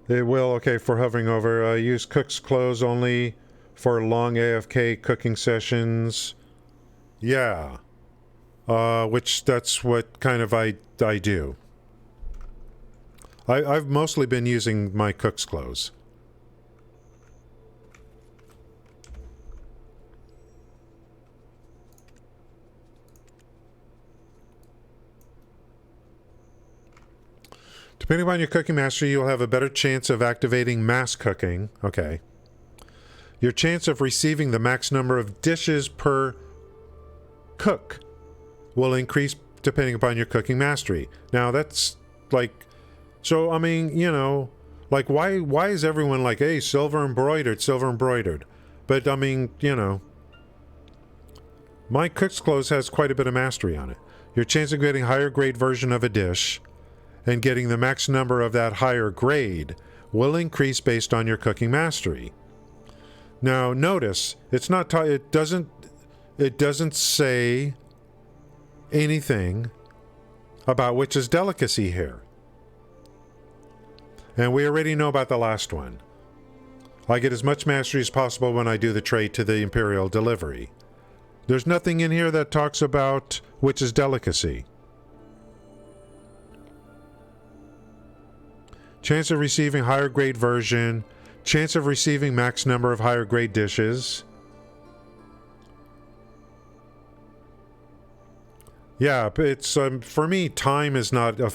It will, okay, for hovering over. Use cook's clothes only for long AFK cooking sessions. Yeah. Which that's what kind of I do. I've mostly been using my cook's clothes. Depending upon your cooking mastery, you'll have a better chance of activating mass cooking. Okay. Your chance of receiving the max number of dishes per cook will increase depending upon your cooking mastery. Now, that's like... So, I mean, you know, like, why is everyone like, hey, silver embroidered? But, I mean, you know, my cook's clothes has quite a bit of mastery on it. Your chance of getting a higher grade version of a dish and getting the max number of that higher grade will increase based on your cooking mastery. Now, notice, it's not, it doesn't say anything about which is delicacy here. And we already know about the last one. I get as much mastery as possible when I do the trade to the Imperial delivery. There's nothing in here that talks about which is delicacy. Chance of receiving higher grade version. Chance of receiving max number of higher grade dishes. Yeah, it's for me, time is not a...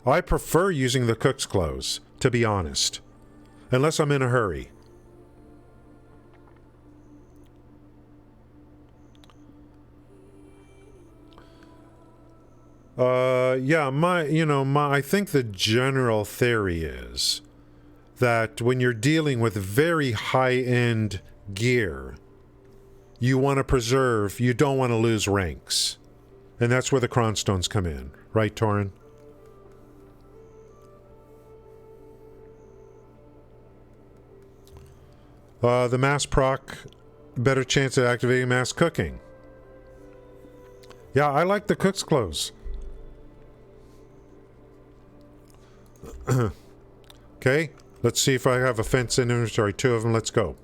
I prefer using the cook's clothes, to be honest. Unless I'm in a hurry. Yeah, I think the general theory is that when you're dealing with very high-end gear, you want to preserve, you don't want to lose ranks. And that's where the cronstones come in. Right, Torin? The mass proc, better chance of activating mass cooking. Yeah, I like the cook's clothes. Okay, let's see if I have a fence in inventory. 2 of them, let's go.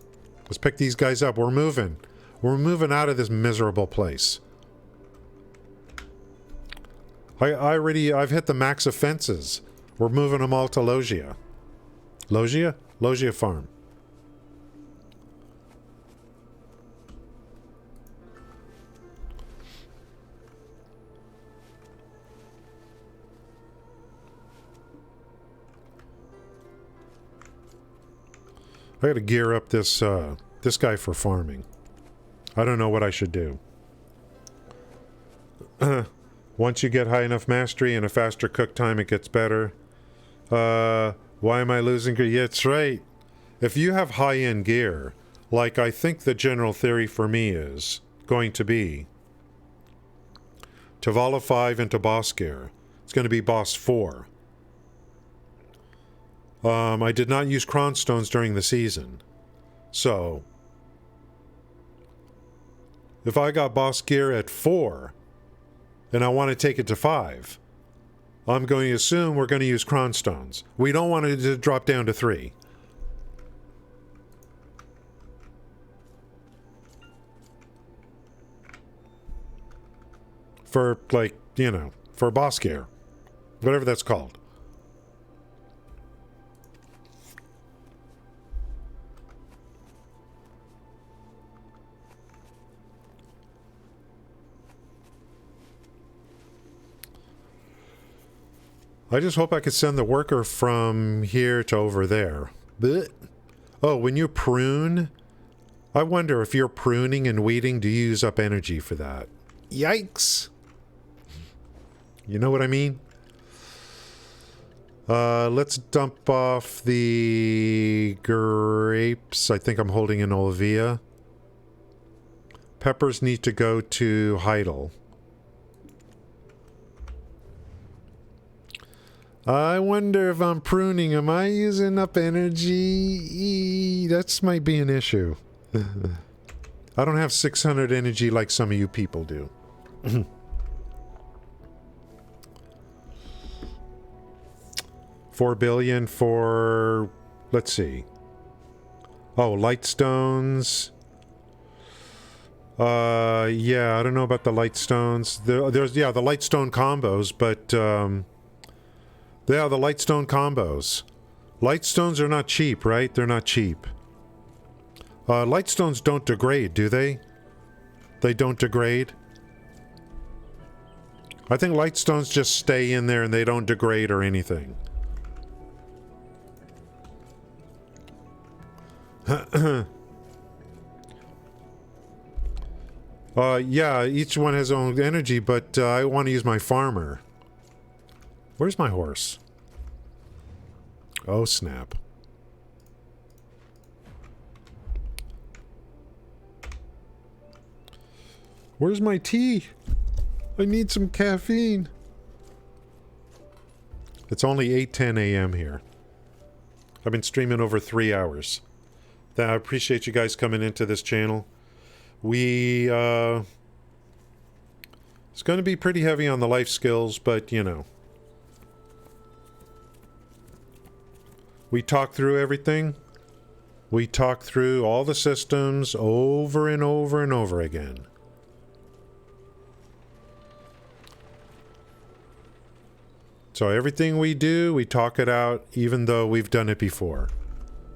Let's pick these guys up. We're moving. We're moving out of this miserable place. I've hit the max of fences. We're moving them all to Logia. Logia? Logia Farm. I gotta gear up this guy for farming. I don't know what I should do. Once you get high enough mastery and a faster cook time, it gets better. Why am I losing gear? Yeah, it's right. If you have high-end gear, like I think the general theory for me is going to be Tavala 5 into boss gear. It's going to be boss 4. I did not use cronstones during the season. So, if I got boss gear at 4, and I want to take it to 5, I'm going to assume we're going to use cronstones. We don't want it to drop down to 3. For, like, you know, for boss gear. Whatever that's called. I just hope I could send the worker from here to over there. But, oh, when you prune, I wonder if you're pruning and weeding, do you use up energy for that? Yikes! You know what I mean? Let's dump off the grapes. I think I'm holding an Olivia. Peppers need to go to Heidel. I wonder if I'm pruning. Am I using up energy? That might be an issue. I don't have 600 energy like some of you people do. 4 billion for, let's see. Oh, Lightstones. Yeah, I don't know about the Lightstones. There's, yeah, the Lightstone combos, but, yeah, the Lightstone combos. Lightstones are not cheap, right? They're not cheap. Lightstones don't degrade, do they? They don't degrade? I think Lightstones just stay in there and they don't degrade or anything. Yeah, each one has their own energy, but I want to use my farmer. Where's my horse? Oh, snap. Where's my tea? I need some caffeine. It's only 8:10 a.m. here. I've been streaming over 3 hours. I appreciate you guys coming into this channel. It's going to be pretty heavy on the life skills, but you know. We talk through everything. We talk through all the systems over and over and over again. So everything we do, we talk it out even though we've done it before.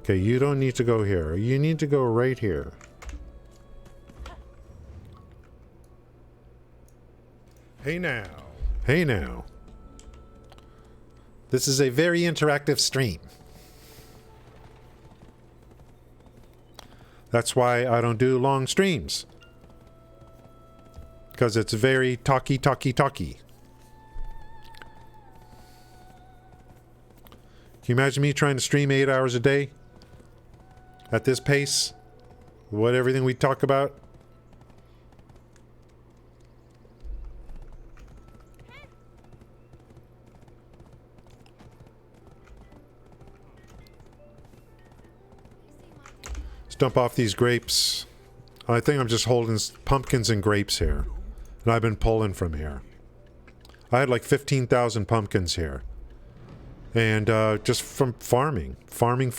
Okay, you don't need to go here. You need to go right here. Hey now. Hey now. This is a very interactive stream. That's why I don't do long streams. Because it's very talky. Can you imagine me trying to stream 8 hours a day? At this pace? What everything we talk about? Let's dump off these grapes. I think I'm just holding pumpkins and grapes here. And I've been pulling from here. I had like 15,000 pumpkins here. And just from farming. Farming.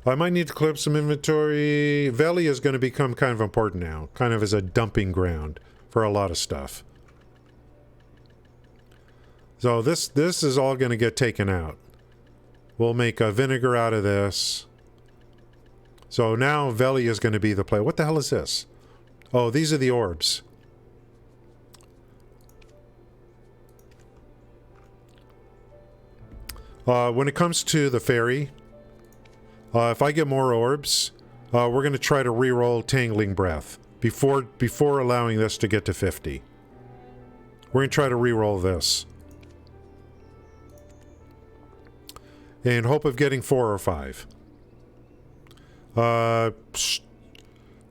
I might need to clear up some inventory. Valley is going to become kind of important now. Kind of as a dumping ground for a lot of stuff. So this is all going to get taken out. We'll make a vinegar out of this. So now Valley is going to be the play. What the hell is this? Oh, these are the orbs. When it comes to the ferry, if I get more orbs, we're going to try to reroll Tangling Breath before allowing this to get to 50. We're going to try to reroll this. In hope of getting 4 or 5. 11%,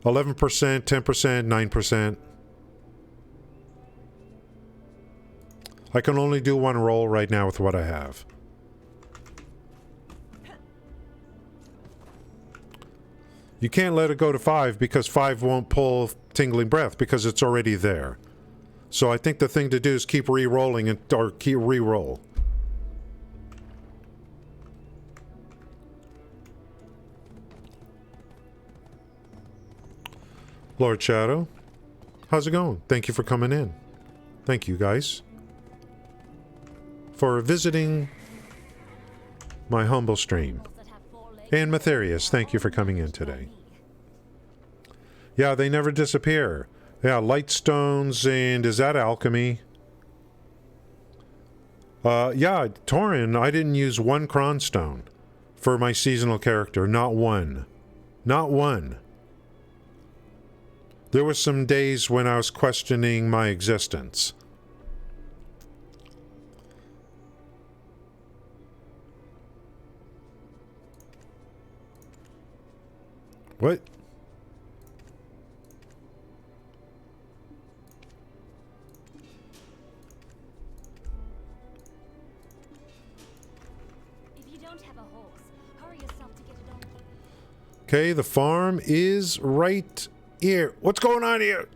10%, 9%. I can only do one roll right now with what I have. You can't let it go to 5 because 5 won't pull Tingling Breath because it's already there. So I think the thing to do is keep re-rolling or keep re-roll. Lord Shadow, how's it going? Thank you for coming in. Thank you, guys, for visiting my humble stream. And Matherius, thank you for coming in today. Yeah, they never disappear. Yeah, light stones, and is that alchemy? Yeah, Torin, I didn't use one cronstone for my seasonal character. Not one. Not one. There were some days when I was questioning my existence. What? If you don't have a horse, hurry yourself to get a donkey. Okay, the farm is right here. What's going on here?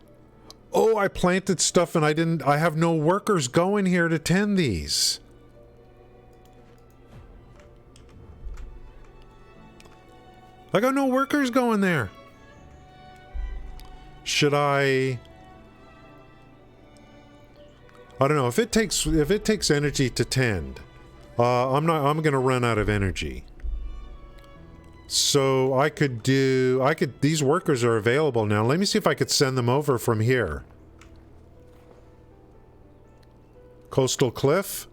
Oh, I planted stuff and I have no workers going here to tend these. I got no workers going there. Should I don't know. If it takes energy to tend, I'm going to run out of energy. So these workers are available now. Let me see if I could send them over from here. Coastal Cliff.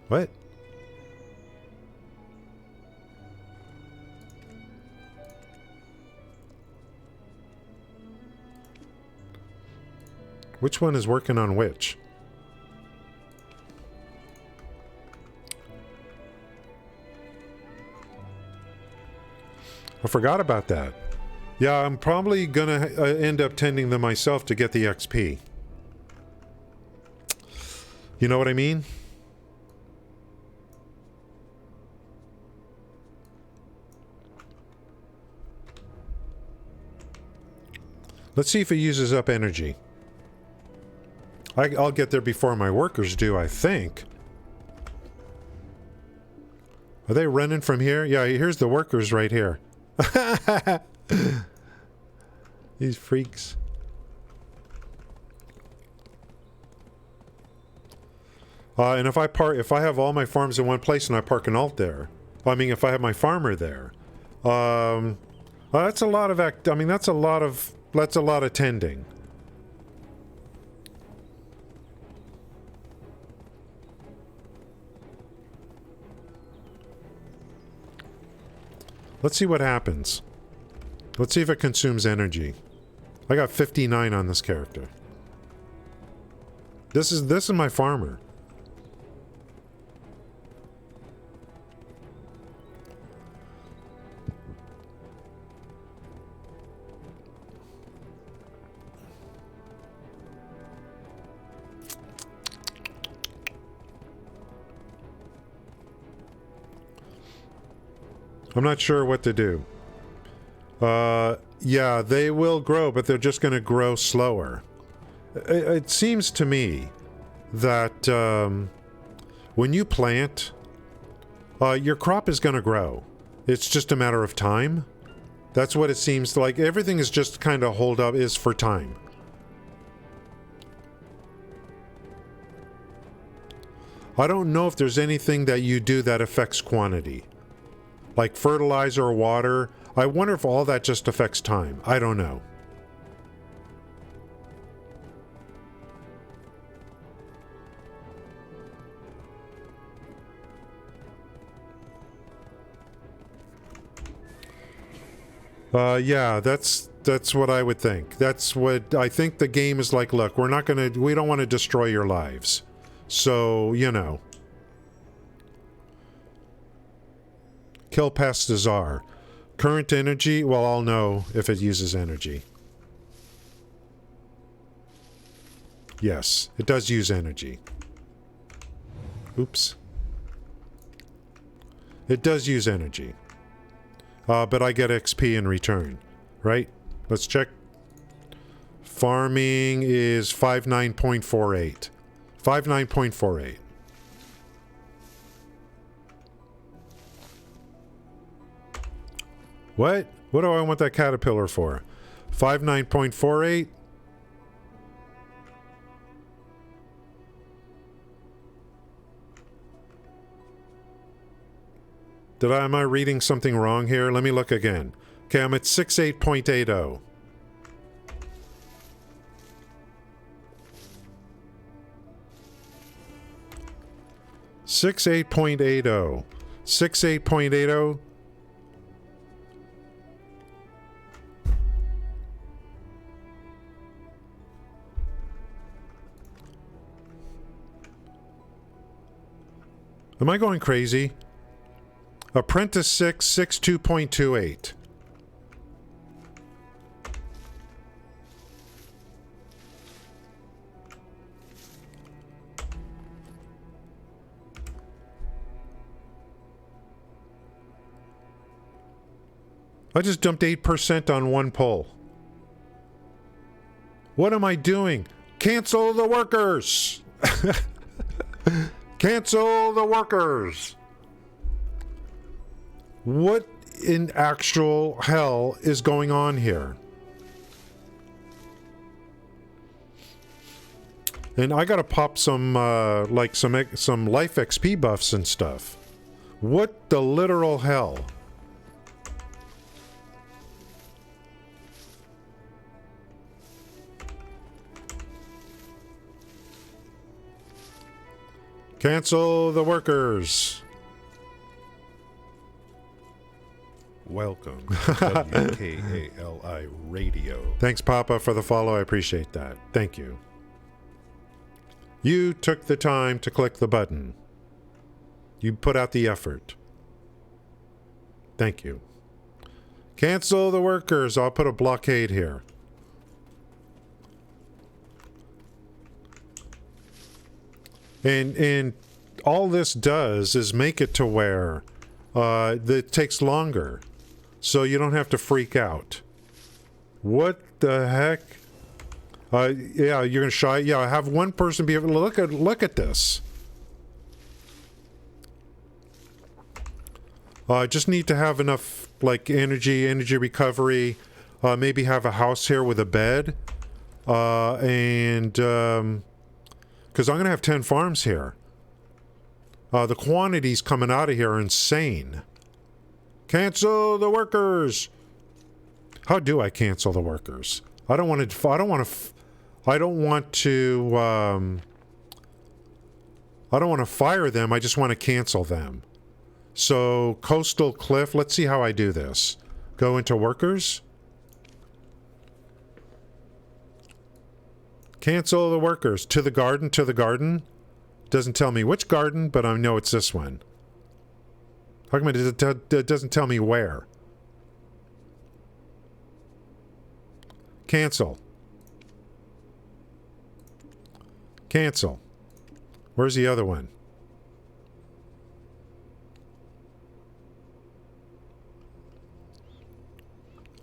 What? Which one is working on which? I forgot about that. Yeah, I'm probably gonna end up tending them myself to get the XP. You know what I mean? Let's see if it uses up energy. I'll get there before my workers do, I think. Are they running from here? Yeah, here's the workers right here. These freaks. And if I have all my farms in one place and I park an alt there, I mean, if I have my farmer there, that's a lot of that's a lot of tending. Let's see what happens. Let's see if it consumes energy. I got 59 on this character. This is my farmer. I'm not sure what to do. Yeah, they will grow, but they're just going to grow slower. It seems to me that when you plant, your crop is going to grow. It's just a matter of time. That's what it seems like. Everything is just kind of hold up is for time. I don't know if there's anything that you do that affects quantity. Like fertilizer or water. I wonder if all that just affects time. I don't know. Yeah, that's what I would think. That's what I think the game is like. Look, we don't want to destroy your lives. So, you know. Kill past the czar. Current energy, well, I'll know if it uses energy. Yes, it does use energy. Oops. It does use energy. But I get XP in return, right? Let's check. Farming is 59.48. 59.48. What? What do I want that caterpillar for? 59.48? Am I reading something wrong here? Let me look again. Okay, I'm at 68.80. Six 8.80. 68.80. Am I going crazy? Apprentice 6, 62.28. I just dumped 8% on one poll. What am I doing? Cancel the workers! Cancel the workers! What in actual hell is going on here? And I gotta pop some, like some life XP buffs and stuff. What the literal hell? Cancel the workers. Welcome to WKALI Radio. Thanks, Papa, for the follow. I appreciate that. Thank you. You took the time to click the button. You put out the effort. Thank you. Cancel the workers. I'll put a blockade here. And all this does is make it to where it takes longer, so you don't have to freak out. What the heck? Yeah, you're gonna Shai. Yeah, have one person be able to look at this. I just need to have enough like energy recovery. Maybe have a house here with a bed, and because I'm going to have 10 farms here. The quantities coming out of here are insane. Cancel the workers. How do I cancel the workers? I don't want to fire them. I just want to cancel them. So Coastal Cliff, let's see how I do this. Go into workers. Cancel the workers. To the garden. Doesn't tell me which garden, but I know it's this one. How come it doesn't tell me where? Cancel. Cancel. Where's the other one?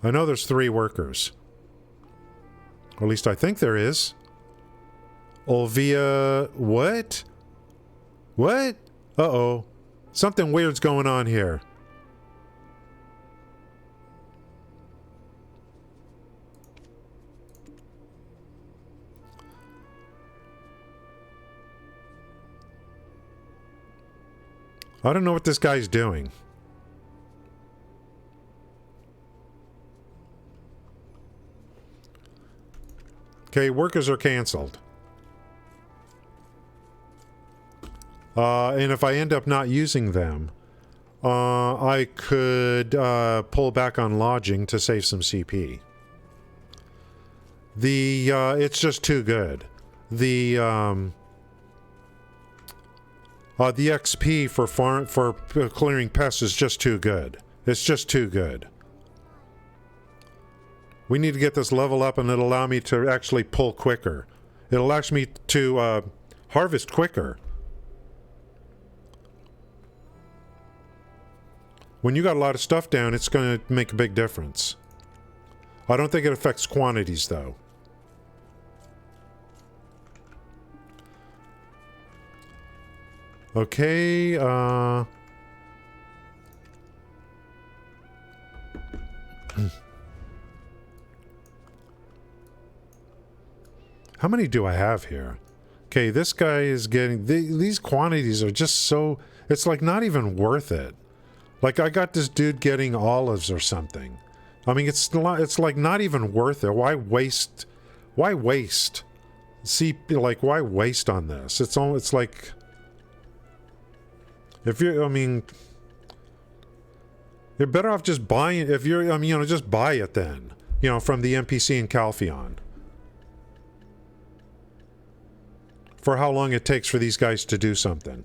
I know there's 3 workers. Or at least I think there is. Olvia... What? What? Uh-oh. Something weird's going on here. I don't know what this guy's doing. Okay, workers are canceled. And if I end up not using them, I could pull back on lodging to save some CP. It's just too good. The XP for clearing pests is just too good. It's just too good. We need to get this level up, and it'll allow me to actually pull quicker. It'll allow me to harvest quicker. When you got a lot of stuff down, it's going to make a big difference. I don't think it affects quantities, though. Okay, how many do I have here? Okay, this guy is getting... these quantities are just so... It's like not even worth it. Like, I got this dude getting olives or something. I mean, it's like not even worth it. Why waste? Why waste? See, like, why waste on this? It's like, if you're, I mean, you're better off just buying, if you're, I mean, you know, just buy it then, you know, from the NPC in Calpheon. For how long it takes for these guys to do something.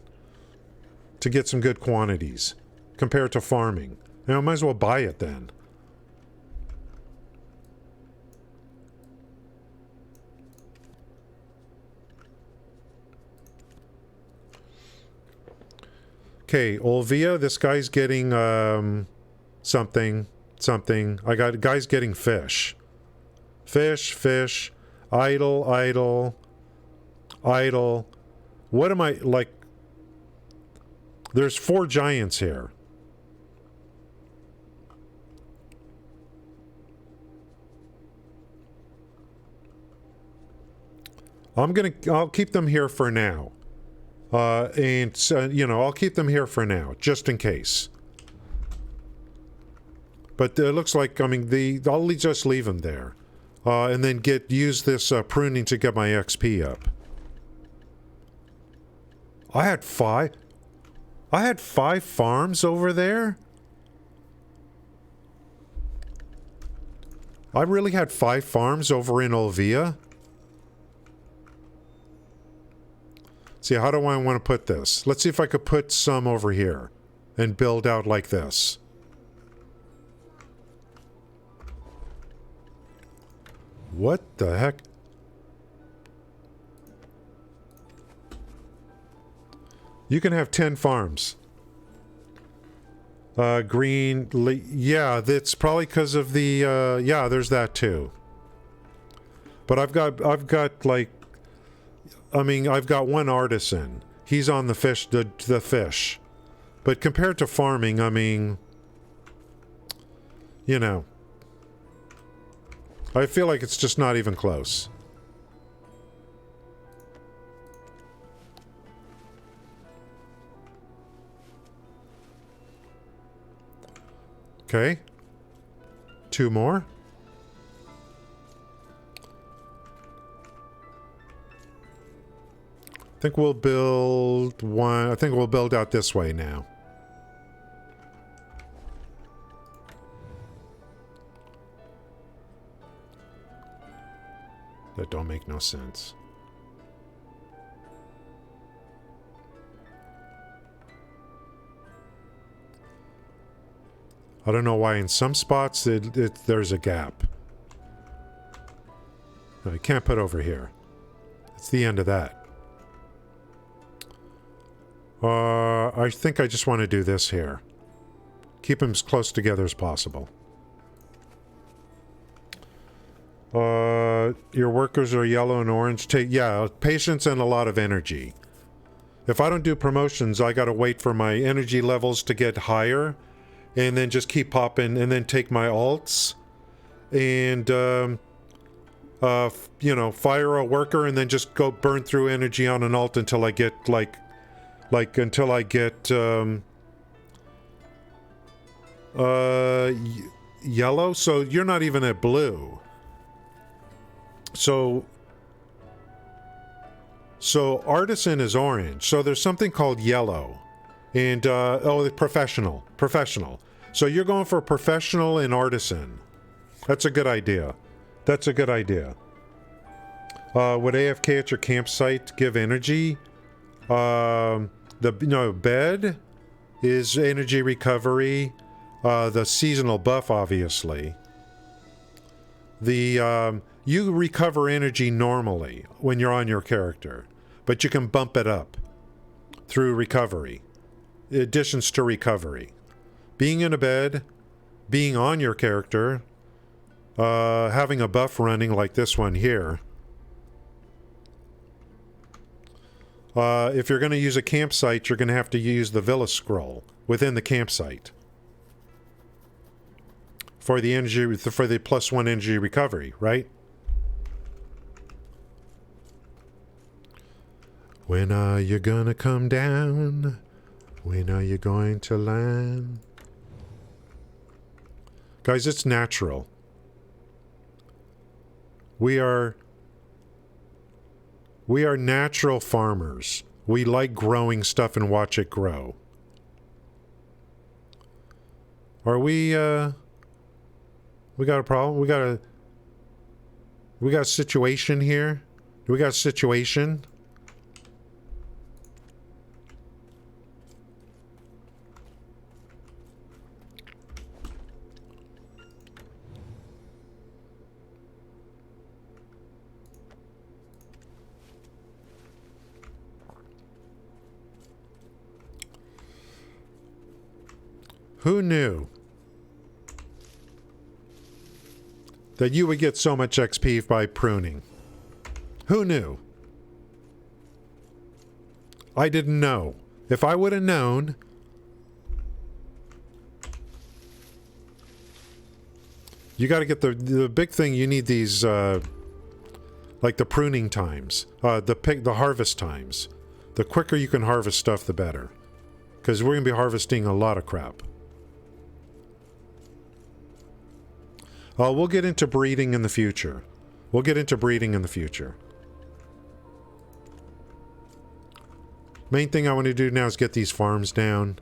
To get some good quantities. Compared to farming. You know, might as well buy it then. Okay, Olvia, this guy's getting something. I got guys getting fish. Fish, idle. What am I, like, there's 4 giants here. I'll keep them here for now. You know, I'll keep them here for now, just in case. But it looks like, I mean, I'll just leave them there. And then use this pruning to get my XP up. I had 5 farms over there? I really had 5 farms over in Olvia? See, how do I want to put this? Let's see if I could put some over here and build out like this. What the heck? You can have 10 farms. Green, yeah, that's probably because of the, yeah, there's that too. But I've got like, I mean, I've got one artisan. He's on the fish, the fish. But compared to farming, I mean, you know, I feel like it's just not even close. Okay. 2 more. I think we'll build one. I think we'll build out this way now. That don't make no sense. I don't know why in some spots there's a gap. No, you can't put over here. It's the end of that. I think I just want to do this here. Keep them as close together as possible. Your workers are yellow and orange. Yeah, patience and a lot of energy. If I don't do promotions, I gotta wait for my energy levels to get higher, and then just keep popping, and then take my alts, and you know, fire a worker, and then just go burn through energy on an alt until I get until I get yellow. So you're not even at blue. So artisan is orange. So there's something called yellow, and oh, professional. So you're going for professional and artisan. That's a good idea. Would AFK at your campsite give energy? Bed is energy recovery. The seasonal buff, obviously. You recover energy normally when you're on your character, but you can bump it up through recovery. Additions to recovery. Being in a bed, being on your character, having a buff running like this one here. If you're going to use a campsite, you're going to have to use the Villa scroll within the campsite for the energy, for the +1 energy recovery, right? When are you gonna come down? When are you going to land? Guys, it's natural. We are natural farmers. We like growing stuff and watch it grow. Are we got a problem? We got a situation here? Do we got a situation? Who knew that you would get so much XP by pruning? Who knew? I didn't know. If I would have known, you got to get the big thing. You need these like the pruning times, the harvest times. The quicker you can harvest stuff, the better, because we're gonna be harvesting a lot of crap. We'll get into breeding in the future. We'll get into breeding in the future. Main thing I want to do now is get these farms down.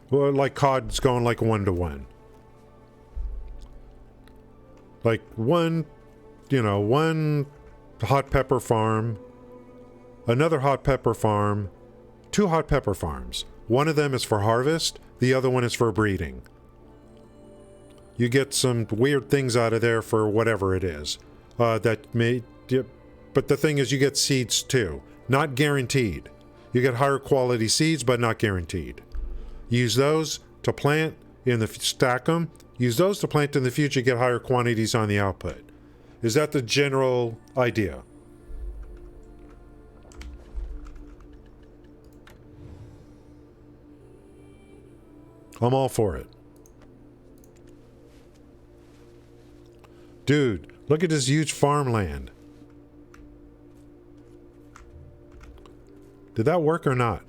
Well, like COD's going like 1-to-1. Like one hot pepper farm, another hot pepper farm, 2 hot pepper farms. One of them is for harvest, the other one is for breeding. You get some weird things out of there for whatever it is. But the thing is, you get seeds too. Not guaranteed. You get higher quality seeds, but not guaranteed. Use those to plant in the stack them. Use those to plant in the future, get higher quantities on the output. Is that the general idea? I'm all for it. Dude, look at this huge farmland. Did that work or not?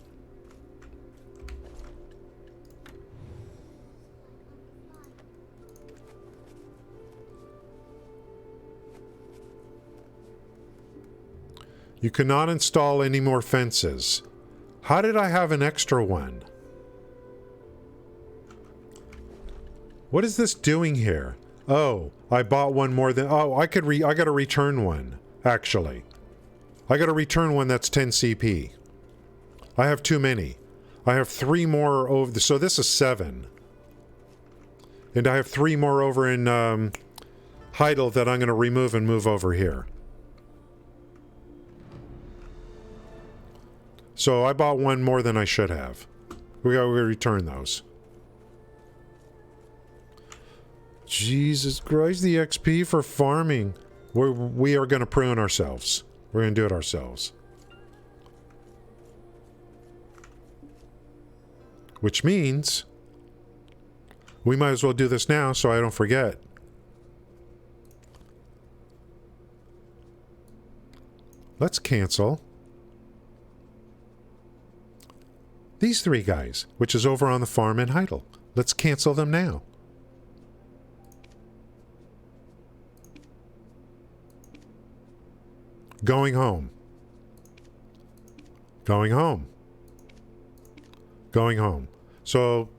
You cannot install any more fences. How did I have an extra one? What is this doing here? Oh, I bought one more than... Oh, I gotta return one, actually. I gotta return one that's 10 CP. I have too many. I have 3 more over... So this is 7. And I have 3 more over in Heidel that I'm gonna remove and move over here. So I bought one more than I should have. We gotta return those. Jesus Christ, the XP for farming. We are going to prune ourselves. We're going to do it ourselves. Which means we might as well do this now so I don't forget. Let's cancel these 3 guys, which is over on the farm in Heidel. Let's cancel them now. Going home. Going home. Going home. So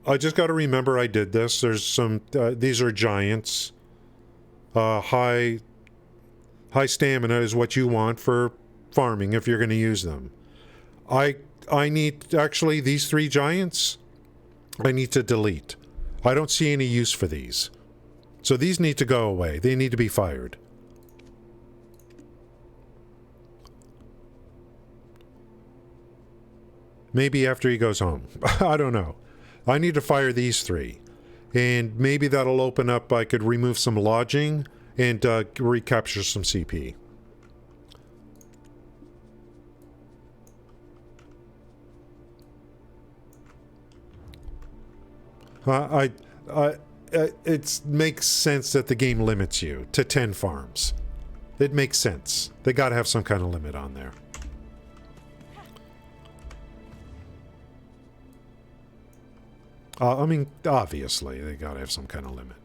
I just got to remember I did this. There's some, these are giants. High stamina is what you want for farming if you're going to use them. I need, actually, these 3 giants, I need to delete. I don't see any use for these. So these need to go away. They need to be fired. Maybe after he goes home. I don't know. I need to fire these 3. And maybe that'll open up, I could remove some lodging and recapture some CP. It makes sense that the game limits you to 10 farms. It makes sense. They gotta have some kind of limit on there. I mean, obviously, they gotta have some kind of limit.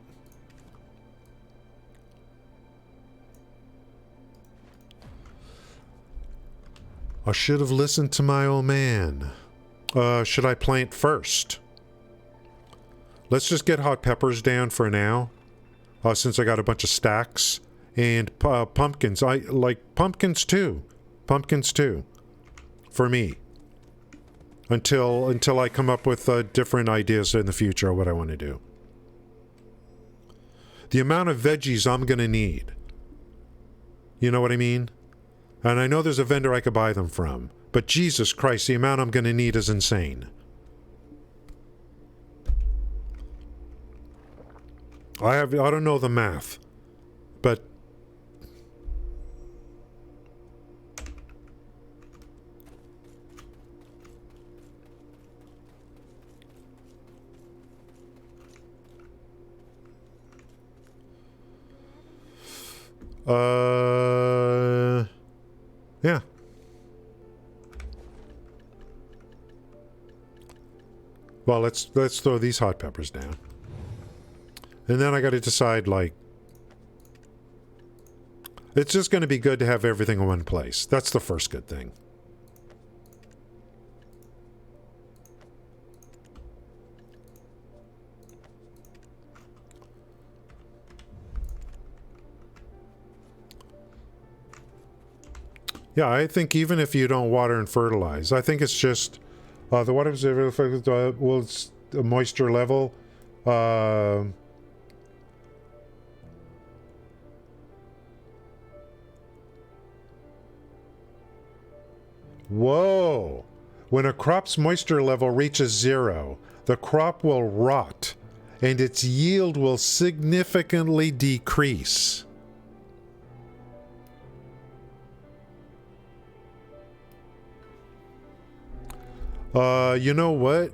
I should have listened to my old man. Should I plant first? Let's just get hot peppers down for now. Since I got a bunch of stacks. And pumpkins. I like pumpkins too. Pumpkins too. For me. Until I come up with different ideas in the future of what I want to do. The amount of veggies I'm going to need. You know what I mean? And I know there's a vendor I could buy them from. But Jesus Christ, the amount I'm going to need is insane. I don't know the math. But yeah. Well, let's throw these hot peppers down. And then I got to decide, like, it's just going to be good to have everything in one place. That's the first good thing. Yeah, I think even if you don't water and fertilize, I think it's just the water was the moisture level. Whoa! When a crop's moisture level reaches 0, the crop will rot, and its yield will significantly decrease. You know what?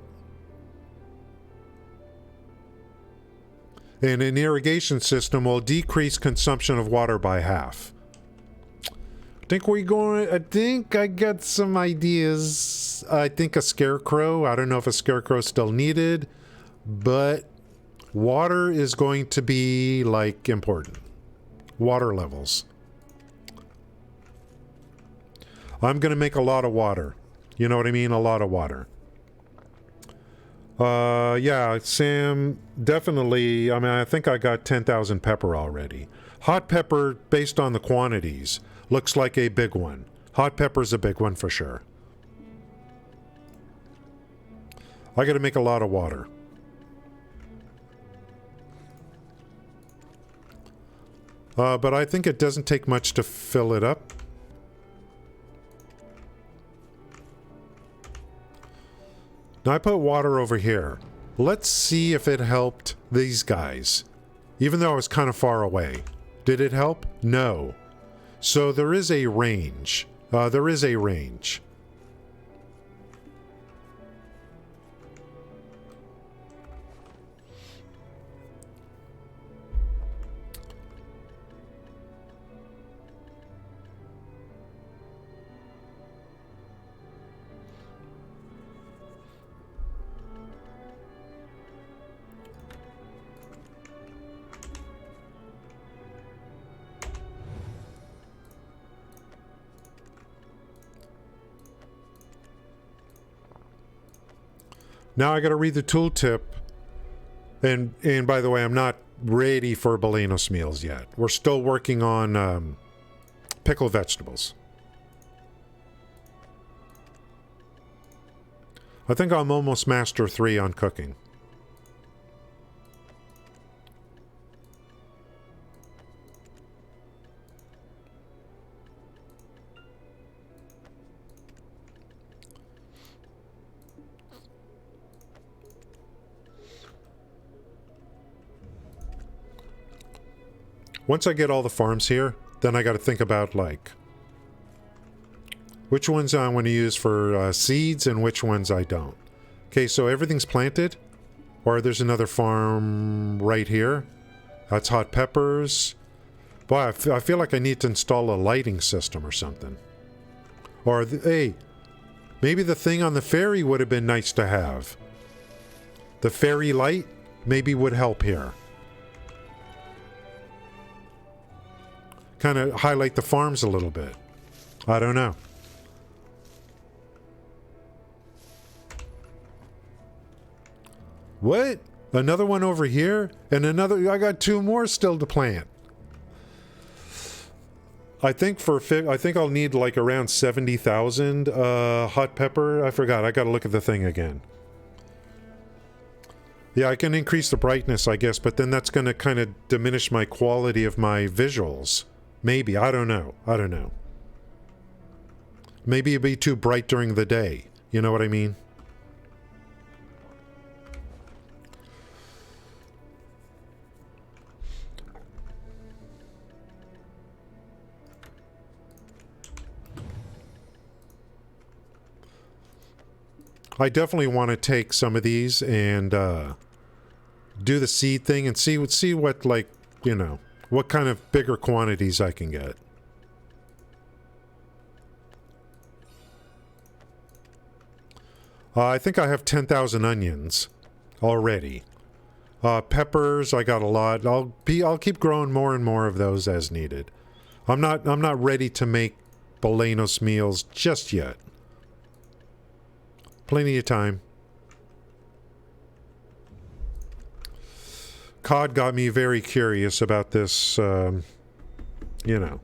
And an irrigation system will decrease consumption of water by half. I think I got some ideas. I think a scarecrow. I don't know if a scarecrow is still needed, but water is going to be, like, important. Water levels. I'm going to make a lot of water. You know what I mean? A lot of water. Yeah, Sam, definitely. I mean, I think I got 10,000 pepper already. Hot pepper, based on the quantities, looks like a big one. Hot pepper's a big one for sure. I gotta make a lot of water. But I think it doesn't take much to fill it up. Now I put water over here. Let's see if it helped these guys. Even though I was kind of far away. Did it help? No. So there is a range. There is a range. Now I got to read the tooltip. And by the way, I'm not ready for Balenos meals yet. We're still working on pickled vegetables. I think I'm almost Master 3 on cooking. Once I get all the farms here, then I got to think about, like, which ones I want to use for seeds and which ones I don't. Okay, so everything's planted. Or there's another farm right here. That's hot peppers. Boy, I feel like I need to install a lighting system or something. Or, hey, maybe the thing on the ferry would have been nice to have. The ferry light maybe would help here. Kind of highlight the farms a little bit. I don't know. What? Another one over here? And another... I got 2 more still to plant. I think I'll need like around 70,000 hot pepper. I forgot. I got to look at the thing again. Yeah, I can increase the brightness, I guess, but then that's going to kind of diminish my quality of my visuals. Maybe. I don't know. I don't know. Maybe it'd be too bright during the day. You know what I mean? I definitely want to take some of these and do the seed thing and see what, like, you know, what kind of bigger quantities I can get. I think I have 10,000 onions already. Peppers, I got a lot. I'll keep growing more and more of those as needed. I'm not ready to make Bolanos meals just yet. Plenty of time. COD got me very curious about this, you know.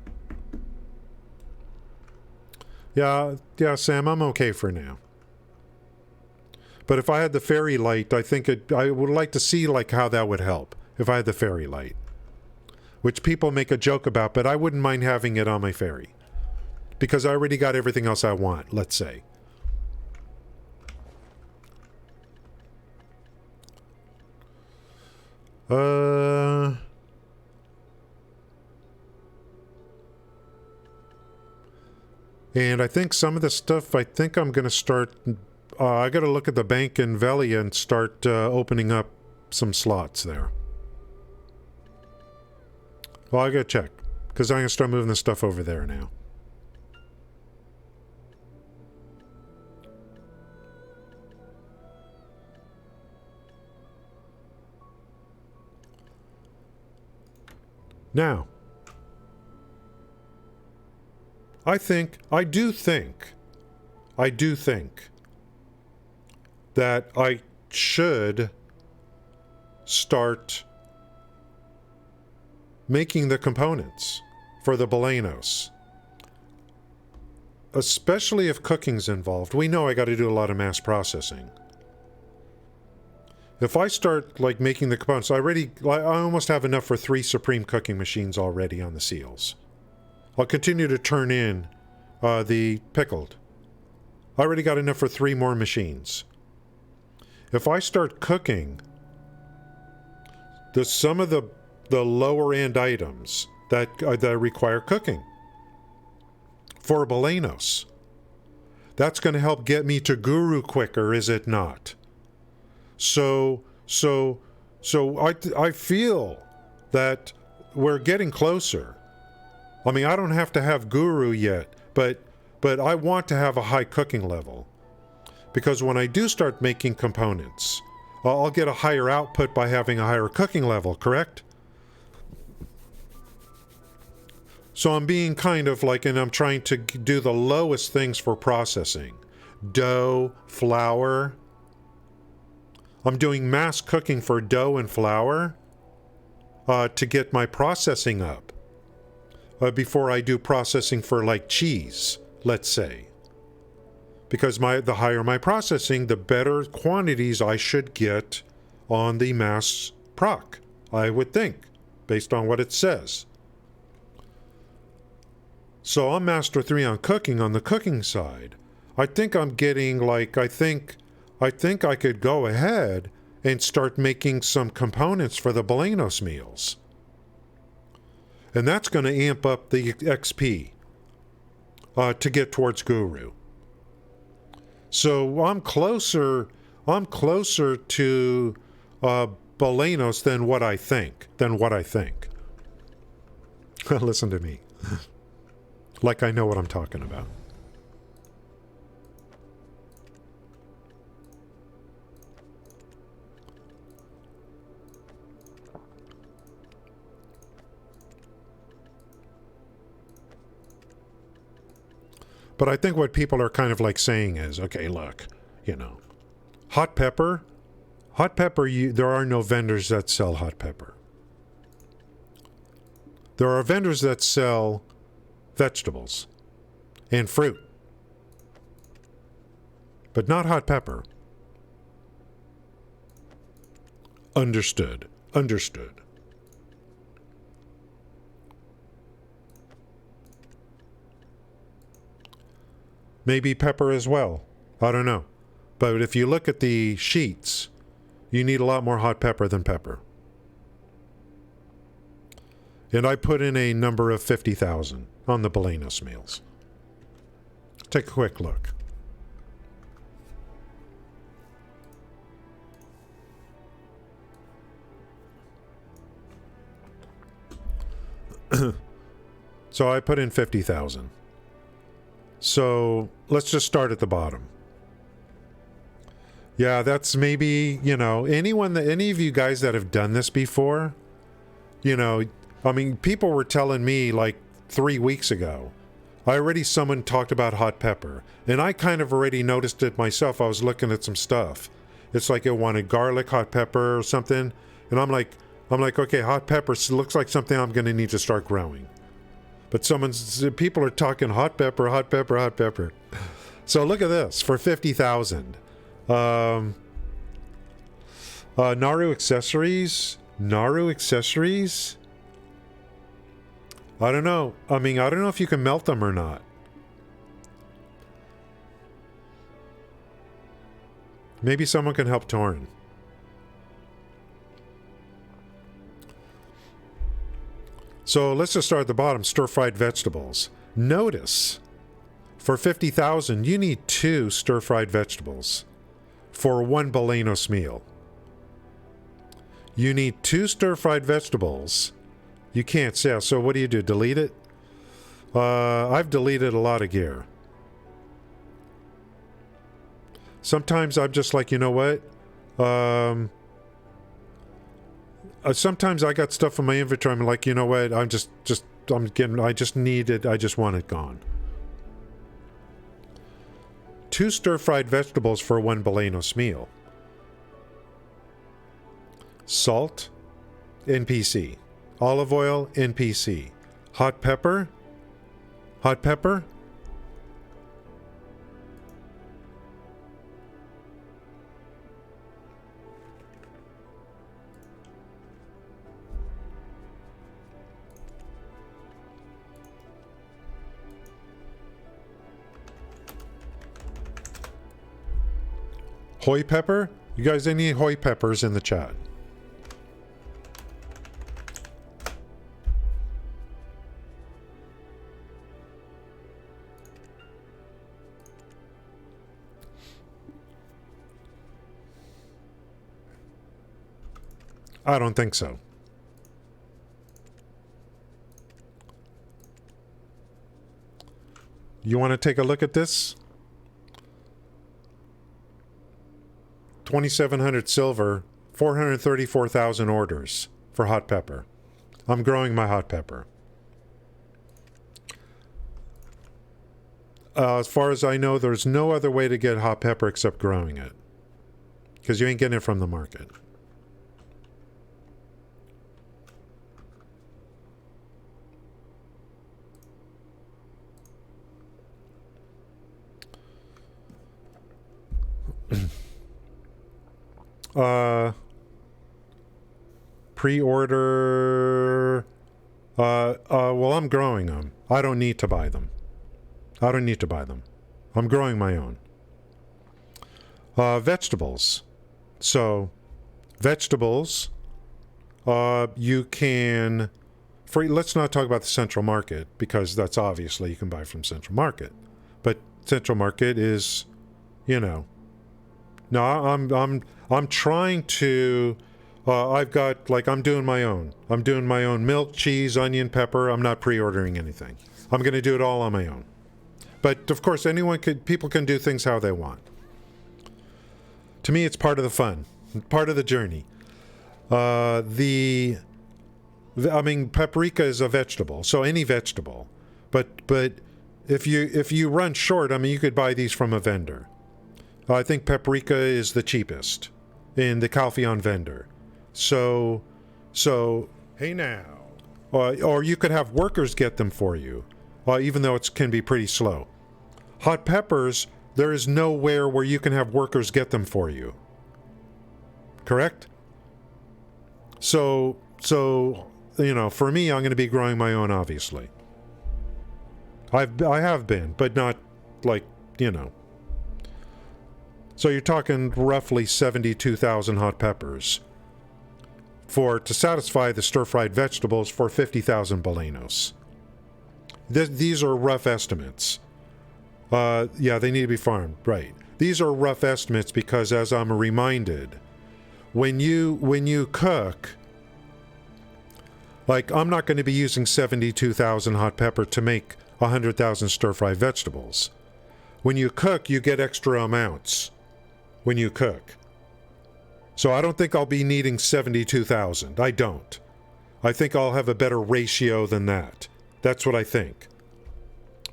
Yeah, Sam, I'm okay for now. But if I had the fairy light, I would like to see like how that would help if I had the fairy light. Which people make a joke about, but I wouldn't mind having it on my ferry. Because I already got everything else I want, let's say. And I think some of the stuff, I think I'm going to start... I got to look at the bank in Velia and start opening up some slots there. Well, I got to check. Because I'm going to start moving the stuff over there now. Now, I do think that I should start making the components for the Bolanos. Especially if cooking's involved. We know I got to do a lot of mass processing. If I start, like, making the components, I almost have enough for 3 Supreme cooking machines already on the seals. I'll continue to turn in the pickled. I already got enough for 3 more machines. If I start cooking some of the lower end items that require cooking for Bolanos, that's going to help get me to Guru quicker, is it not? So I feel that we're getting closer. I mean, I don't have to have Guru yet, but I want to have a high cooking level. Because when I do start making components, I'll get a higher output by having a higher cooking level, correct? So I'm being kind of like, and I'm trying to do the lowest things for processing. Dough, flour. I'm doing mass cooking for dough and flour to get my processing up before I do processing for like cheese, let's say. Because the higher my processing, the better quantities I should get on the mass proc, I would think, based on what it says. So I'm Master 3 on cooking on the cooking side. I think I'm getting like, I think I could go ahead and start making some components for the Bolanos meals. And that's going to amp up the XP to get towards Guru. So I'm closer to Bolanos than what I think. Listen to me. Like I know what I'm talking about. But I think what people are kind of like saying is, okay, look, you know, hot pepper, there are no vendors that sell hot pepper. There are vendors that sell vegetables and fruit, but not hot pepper. Understood. Understood. Maybe pepper as well. I don't know. But if you look at the sheets, you need a lot more hot pepper than pepper. And I put in a number of 50,000 on the Belenos meals. Take a quick look. So I put in 50,000. So let's just start at the bottom. Yeah, that's maybe, you know, any of you guys that have done this before, you know, I mean, people were telling me like 3 weeks ago, someone talked about hot pepper, and I kind of already noticed it myself. I was looking at some stuff. It's like it wanted garlic, hot pepper or something. And I'm like, okay, hot pepper looks like something I'm going to need to start growing. But people are talking hot pepper, hot pepper, hot pepper. So look at this for 50,000. Naru accessories. I don't know. I mean, I don't know if you can melt them or not. Maybe someone can help Torin. So let's just start at the bottom. Stir-fried vegetables. Notice, for 50,000, you need 2 stir-fried vegetables for 1 Belenos meal. You need 2 stir-fried vegetables. You can't sell. So what do? Delete it? I've deleted a lot of gear. Sometimes I'm just like, you know what? Sometimes I got stuff in my inventory. I'm like, you know what? I just need it. I just want it gone. 2 stir-fried vegetables for 1 Belenos meal. Salt, NPC. Olive oil, NPC. Hot pepper. Hoi pepper? You guys, any hoi peppers in the chat? I don't think so. You want to take a look at this? 2,700 silver, 434,000 orders for hot pepper. I'm growing my hot pepper. As far as I know, there's no other way to get hot pepper except growing it. Because you ain't getting it from the market. Pre-order. Well, I'm growing them. I don't need to buy them. I'm growing my own. Vegetables. So, vegetables, you can... let's not talk about the Central Market, because that's obviously you can buy from Central Market. But Central Market is, you know... No, I'm trying to I've got, like, I'm doing my own. I'm doing my own milk, cheese, onion, pepper. I'm not pre-ordering anything. I'm going to do it all on my own. But, of course, people can do things how they want. To me, it's part of the fun, part of the journey. I mean, paprika is a vegetable, so any vegetable. But if you run short, I mean, you could buy these from a vendor. I think paprika is the cheapest in the Calpheon vendor. So Hey now. or you could have workers get them for you, even though it can be pretty slow. Hot peppers, there is nowhere where you can have workers get them for you. Correct? So you know, for me, I'm going to be growing my own, obviously. I have been, but not like, you know. So you're talking roughly 72,000 hot peppers to satisfy the stir-fried vegetables for 50,000 balenos. These are rough estimates. Yeah, they need to be farmed, right. These are rough estimates because, as I'm reminded, when you cook, like, I'm not going to be using 72,000 hot pepper to make 100,000 stir-fried vegetables. When you cook, you get extra amounts when you cook. So I don't think I'll be needing 72,000. I don't. I think I'll have a better ratio than that. That's what I think.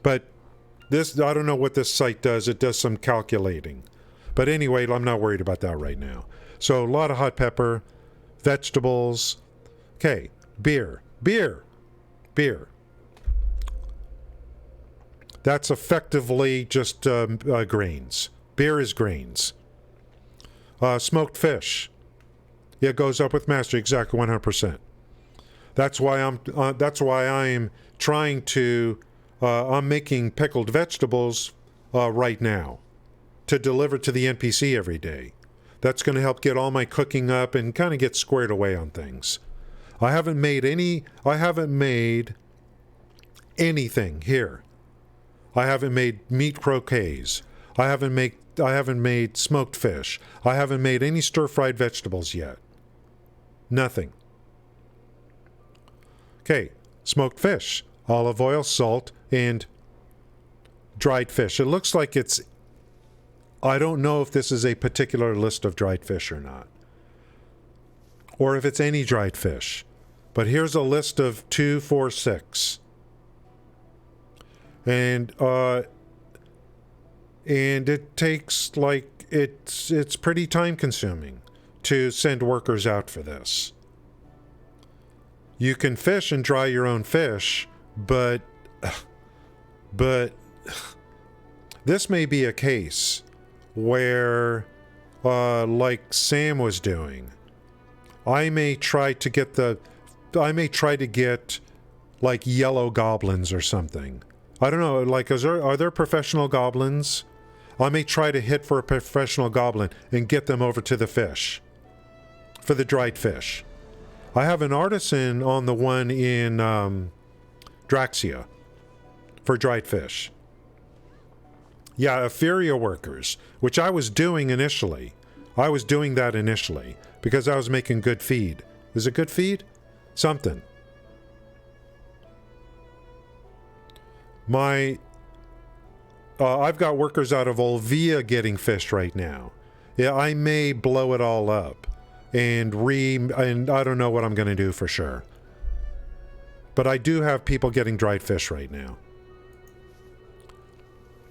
But this, I don't know what this site does. It does some calculating. But anyway, I'm not worried about that right now. So a lot of hot pepper, vegetables. Okay, beer. That's effectively just grains. Beer is grains. Smoked fish. Yeah, it goes up with mastery, exactly 100%. That's why I'm trying to. I'm making pickled vegetables right now to deliver to the NPC every day. That's going to help get all my cooking up and kind of get squared away on things. I haven't made anything here. I haven't made meat croquets. I haven't made smoked fish. I haven't made any stir-fried vegetables yet. Nothing. Okay, smoked fish, olive oil, salt, and dried fish. It looks like it's... I don't know if this is a particular list of dried fish or not. Or if it's any dried fish. But here's a list of 2, 4, 6. And it takes, like, it's pretty time consuming to send workers out for this. You can fish and dry your own fish, but this may be a case where, like Sam was doing, I may try to get like yellow goblins or something. I don't know, like, are there professional goblins? I may try to hit for a professional goblin and get them over to the fish. For the dried fish. I have an artisan on the one in Draxia for dried fish. Yeah, Etheria workers, which I was doing initially. I was doing that initially because I was making good feed. Is it good feed? Something. I've got workers out of Olvia getting fished right now. Yeah, I may blow it all up and I don't know what I'm going to do for sure. But I do have people getting dried fish right now.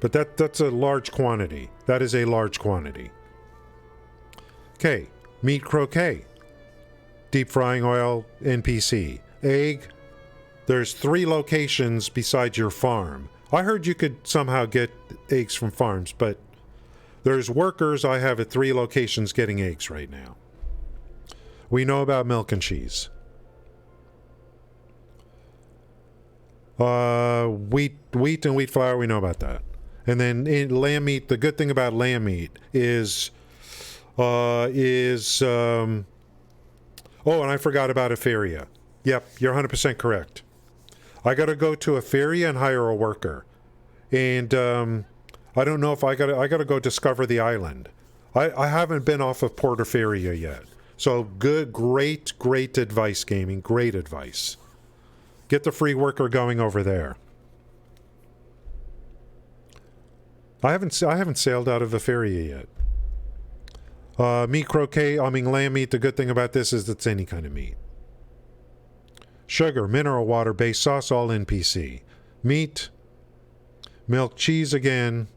But that's a large quantity. That is a large quantity. Okay, meat croquet. Deep frying oil, NPC. Egg. There's 3 locations besides your farm. I heard you could somehow get eggs from farms, but there's workers I have at 3 locations getting eggs right now. We know about milk and cheese. Wheat and wheat flour, we know about that. And then lamb meat, the good thing about lamb meat is oh, and I forgot about Etheria. Yep, you're 100% correct. I got to go to Etheria and hire a worker. And I don't know if I got to go discover the island. I haven't been off of Port Etheria yet. So good, great advice, gaming. Great advice. Get the free worker going over there. I haven't sailed out of Etheria yet. Meat croquet, lamb meat. The good thing about this is it's any kind of meat. Sugar, mineral water, base sauce, all NPC. Meat, milk, cheese again.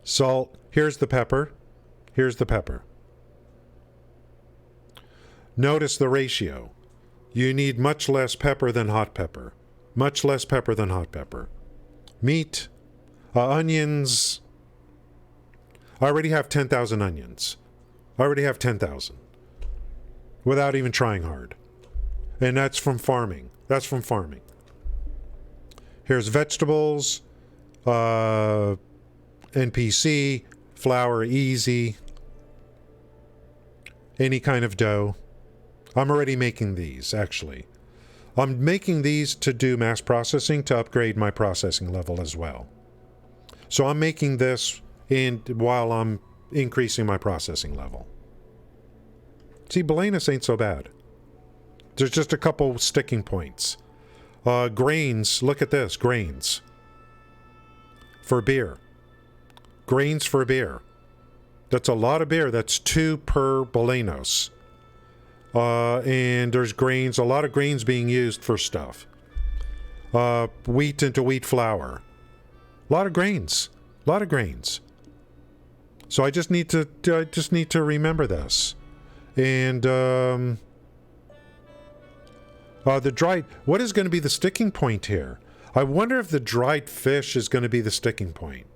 Salt. Here's the pepper. Here's the pepper. Notice the ratio. You need much less pepper than hot pepper. Much less pepper than hot pepper. Meat. Onions. I already have 10,000 onions. I already have 10,000. Without even trying hard. And that's from farming. That's from farming. Here's vegetables. NPC. Flour, easy. Any kind of dough. I'm already making these, actually. I'm making these to do mass processing to upgrade my processing level as well. So I'm making this while I'm increasing my processing level. See, Belenus ain't so bad. There's just a couple sticking points. Grains, look at this, grains. For beer. Grains for beer. That's a lot of beer. That's 2 per Belenus. And there's grains, a lot of grains being used for stuff. Wheat into wheat flour. A lot of grains. A lot of grains. So I just need to remember this. And the dried, what is going to be the sticking point here? I wonder if the dried fish is going to be the sticking point.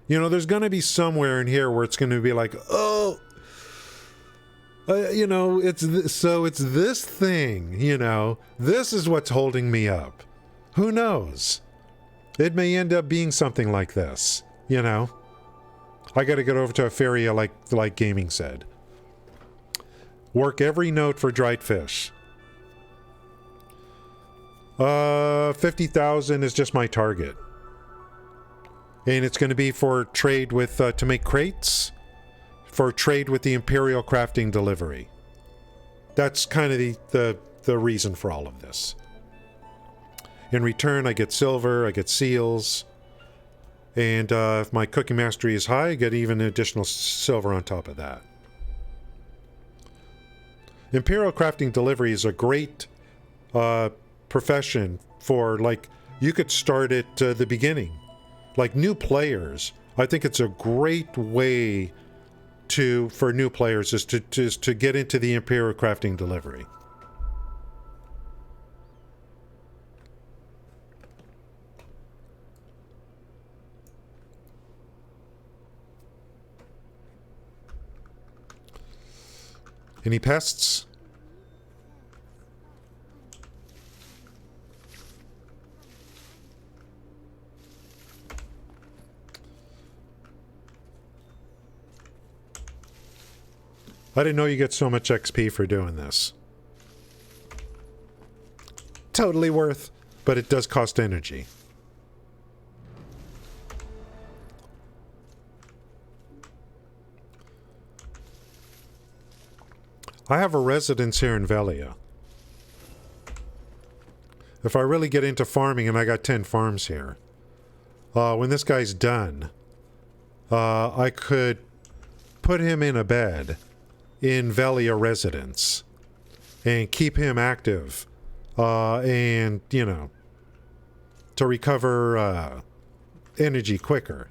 You know, there's going to be somewhere in here where it's going to be like, oh, you know, it's this thing, you know, this is what's holding me up. Who knows? It may end up being something like this, you know. I got to get over to Etheria like gaming said. Work every note for dried fish. 50,000 is just my target. And it's going to be for trade with, to make crates, for trade with the Imperial Crafting Delivery. That's kind of the reason for all of this. In return, I get silver, I get seals, and if my cooking mastery is high, I get even additional silver on top of that. Imperial Crafting Delivery is a great profession for, like, you could start at the beginning. Like new players, I think it's a great way for new players is to get into the Imperial Crafting Delivery. Any pests? I didn't know you get so much XP for doing this. Totally worth, but it does cost energy. I have a residence here in Velia. If I really get into farming, and I got 10 farms here, when this guy's done, I could put him in a bed in Velia residence and keep him active and, you know, to recover energy quicker.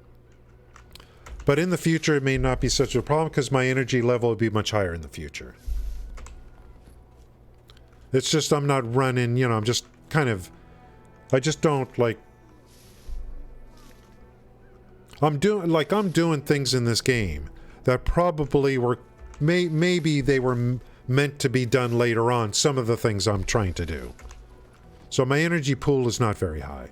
But in the future, it may not be such a problem because my energy level would be much higher in the future. It's just I'm not running, you know, I'm just kind of, I just don't like, I'm doing things in this game that probably were, maybe they were meant to be done later on, some of the things I'm trying to do. So my energy pool is not very high.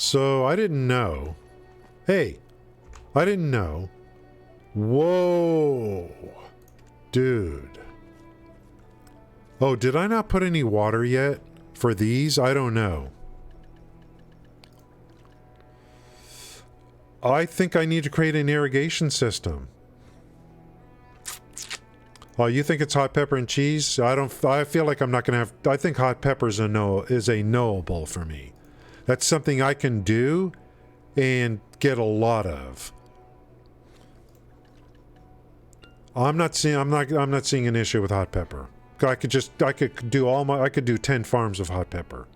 So I didn't know. Hey, I didn't know. Whoa. Dude. Oh, did I not put any water yet for these? I don't know. I think I need to create an irrigation system. Oh, you think it's hot pepper and cheese? I feel like I'm not going to have... I think hot pepper is a knowable for me. That's something I can do and get a lot of. I'm not seeing an issue with hot pepper. I could do 10 farms of hot pepper.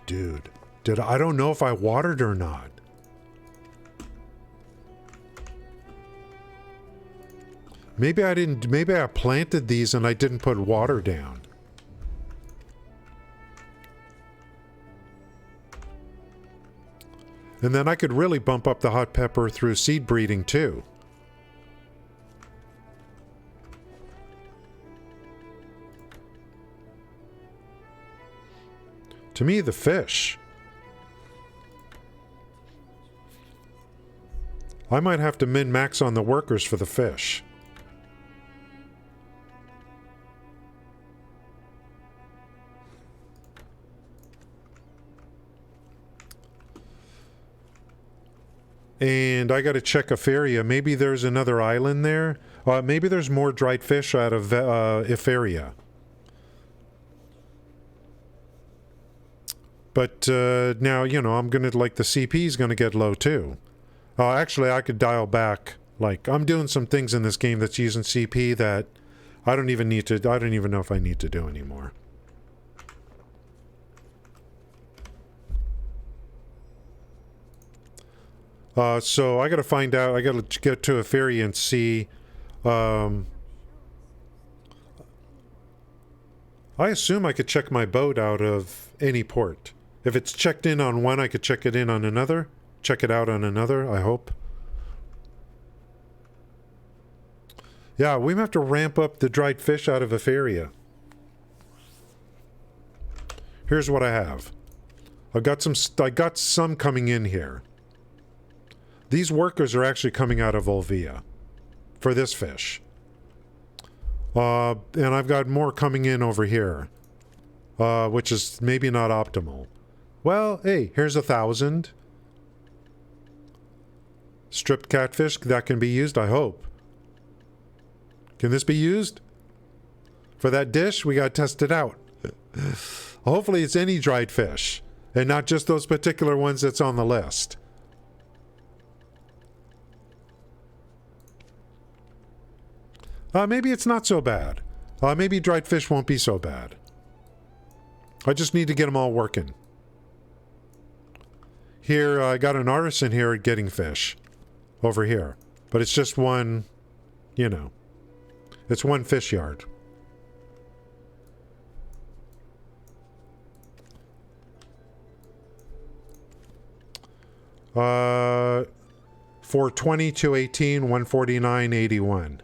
Dude, I don't know if I watered or not. Maybe I didn't. Maybe I planted these and I didn't put water down. And then I could really bump up the hot pepper through seed breeding too. To me, the fish. I might have to min-max on the workers for the fish. And I got to check Eferia. Maybe there's another island there. Maybe there's more dried fish out of Eferia. But now, you know, I'm going to, like, the CP is going to get low too. Actually, I could dial back. Like, I'm doing some things in this game that's using CP that I don't even know if I need to do anymore. So I got to find out. I got to get to Eferia and see. I assume I could check my boat out of any port. If it's checked in on one, I could check it in on another. Check it out on another, I hope. Yeah, we have to ramp up the dried fish out of Eferia. Here's what I have. I got some coming in here. These workers are actually coming out of Volvia for this fish. And I've got more coming in over here, which is maybe not optimal. Well, hey, here's 1,000. Stripped catfish, that can be used, I hope. Can this be used? For that dish, we gotta test it out. Hopefully it's any dried fish, and not just those particular ones that's on the list. Maybe it's not so bad. Maybe dried fish won't be so bad. I just need to get them all working. Here, I got an artisan here at getting fish. Over here. But it's just one, you know. It's one fish yard. Uh, 420, 218, 149, 81.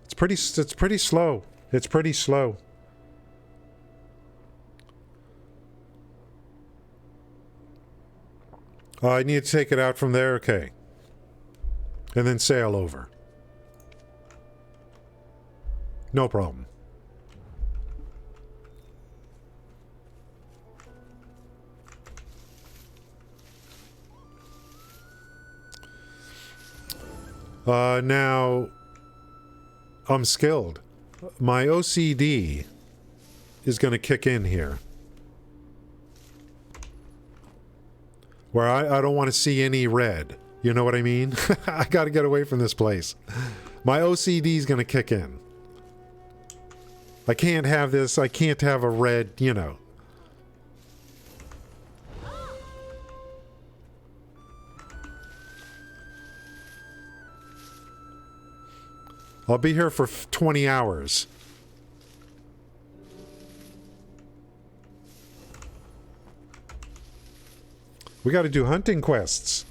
It's pretty slow. It's pretty slow. I need to take it out from there. Okay. And then sail over. No problem. Now, I'm skilled. My OCD is going to kick in here. Where I don't want to see any red. You know what I mean? I got to get away from this place. My OCD is going to kick in. I can't have this. I can't have a red, you know. I'll be here for 20 hours. We got to do hunting quests.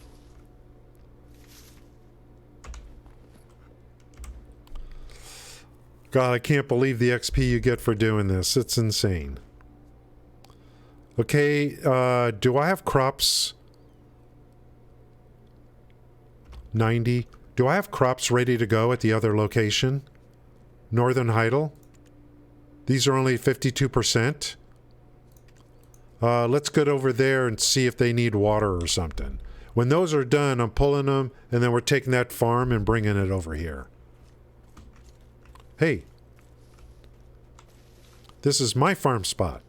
God, I can't believe the XP you get for doing this. It's insane. Okay, do I have crops? 90. Do I have crops ready to go at the other location? Northern Heidel? These are only 52%. Let's get over there and see if they need water or something. When those are done, I'm pulling them, and then we're taking that farm and bringing it over here. Hey. This is my farm spot.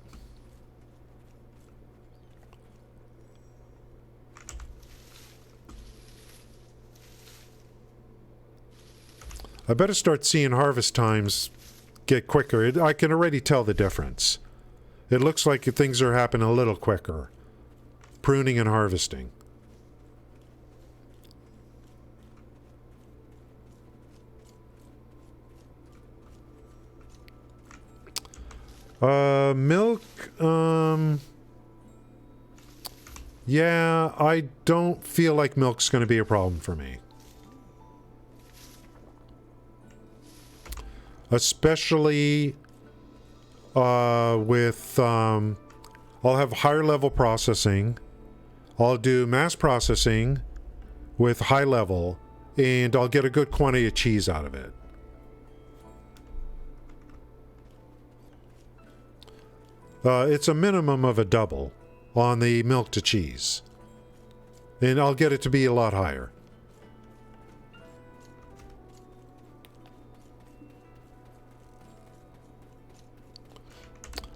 I better start seeing harvest times get quicker. I can already tell the difference. It looks like things are happening a little quicker. Pruning and harvesting. Milk, yeah, I don't feel like milk's going to be a problem for me. Especially with, I'll have higher level processing. I'll do mass processing with high level, and I'll get a good quantity of cheese out of it. It's a minimum of a double on the milk to cheese. And I'll get it to be a lot higher.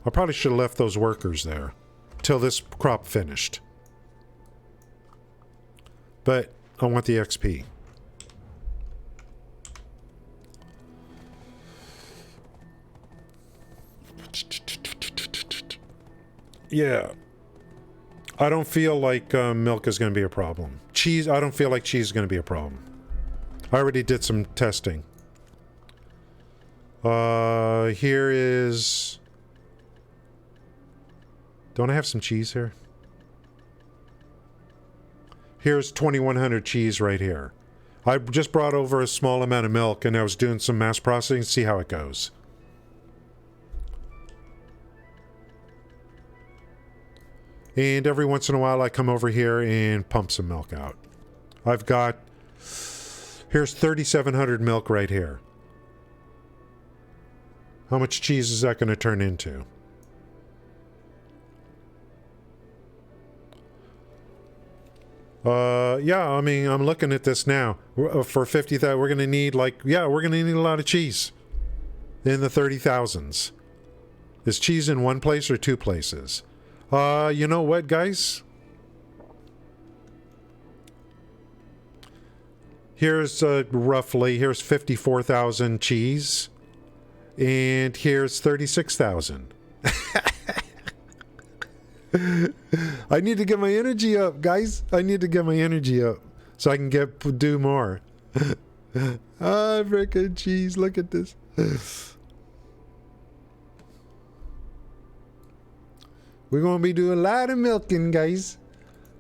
I probably should have left those workers there till this crop finished. But I want the XP. Yeah. I don't feel like milk is going to be a problem. Cheese, I don't feel like cheese is going to be a problem. I already did some testing. Here is... Don't I have some cheese here? Here's 2100 cheese right here. I just brought over a small amount of milk and I was doing some mass processing to see how it goes. And every once in a while I come over here and pump some milk out. I've got... Here's 3,700 milk right here. How much cheese is that going to turn into? Yeah, I mean, I'm looking at this now. For 50,000, we're going to need like... Yeah, we're going to need a lot of cheese. In the 30,000s. Is cheese in one place or two places? You know what, guys? Here's roughly, here's 54,000 cheese. And here's 36,000. I need to get my energy up, guys. I need to get my energy up so I can do more. Ah, freaking cheese. Look at this. We're going to be doing a lot of milking, guys.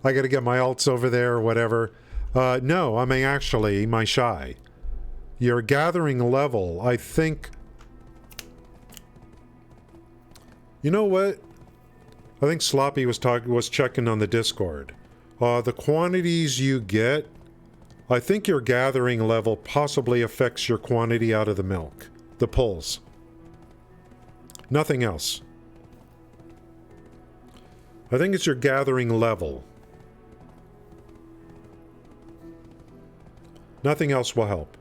I got to get my alts over there or whatever. No, I mean, actually, my Shai. Your gathering level, I think... You know what? I think Sloppy was checking on the Discord. The quantities you get, I think your gathering level possibly affects your quantity out of the milk. The pulls. Nothing else. I think it's your gathering level. Nothing else will help.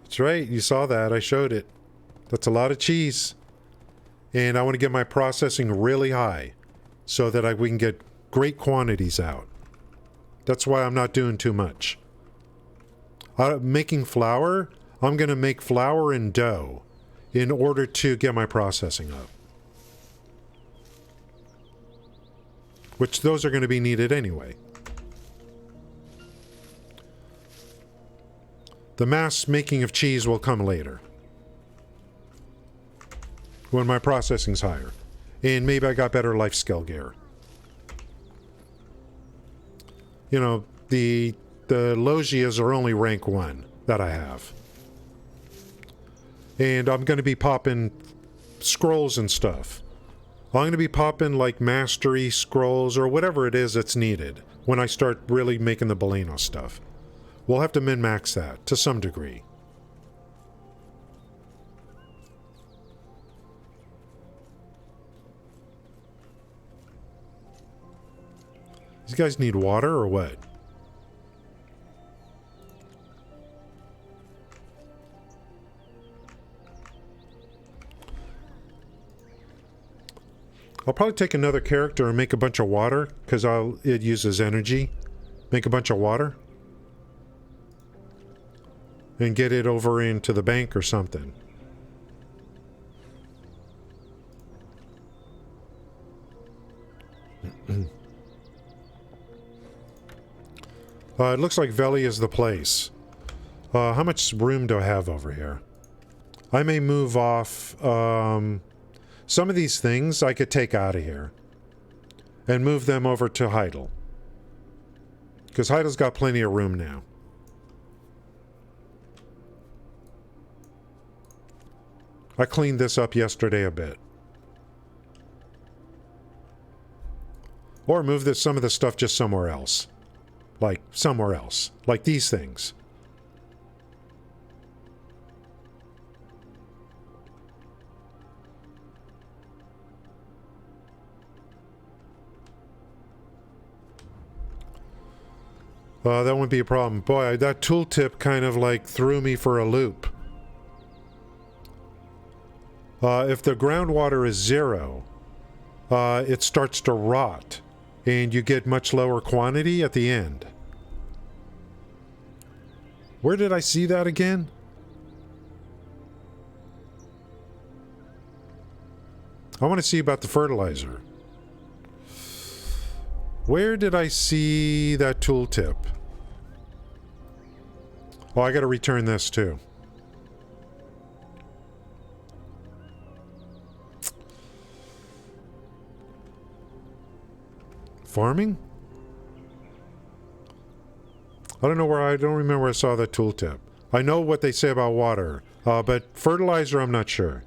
That's right, you saw that. I showed it. That's a lot of cheese. And I want to get my processing really high so that we can get great quantities out. That's why I'm not doing too much. Making flour, I'm going to make flour and dough in order to get my processing up. Which those are going to be needed anyway. The mass making of cheese will come later. When my processing's higher. And maybe I got better life skill gear. You know, the Logias are only rank 1 that I have. And I'm going to be popping scrolls and stuff. I'm going to be popping like mastery scrolls or whatever it is that's needed when I start really making the Boleno stuff. We'll have to min-max that to some degree. These guys need water or what? I'll probably take another character and make a bunch of water, because it uses energy. Make a bunch of water. And get it over into the bank or something. It looks like Veli is the place. How much room do I have over here? I may move off... some of these things I could take out of here and move them over to Heidel. Because Heidel's got plenty of room now. I cleaned this up yesterday a bit. Or move some of the stuff just somewhere else. Like somewhere else. Like these things. That wouldn't be a problem. Boy, that tooltip kind of like threw me for a loop. If the groundwater is 0, it starts to rot, and you get much lower quantity at the end. Where did I see that again? I want to see about the fertilizer. Where did I see that tooltip? Oh, I gotta return this too. Farming? I don't know where I don't remember where I saw that tooltip. I know what they say about water, but fertilizer I'm not sure.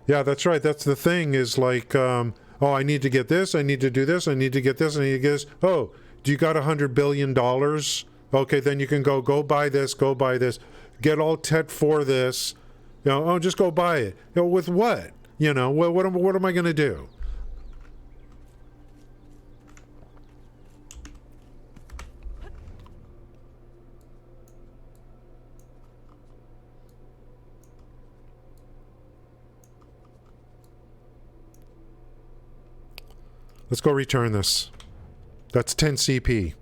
Yeah, that's right. That's the thing is like, oh, I need to get this, I need to do this, I need to get this, I need to get this. Oh, do you got $100 billion? Okay, then you can go buy this, get all tet for this. You know, oh, just go buy it. You know, with what? You know, what am I going to do? Let's go return this. That's 10 CP.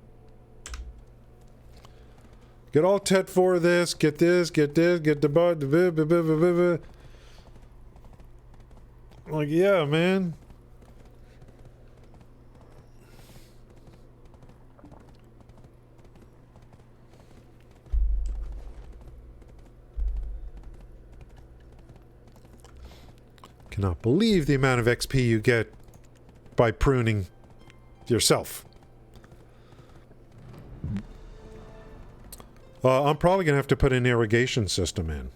Get all tet for this, get the bud, like, yeah, man. Cannot believe the amount of XP you get by pruning yourself. I'm probably going to have to put an irrigation system in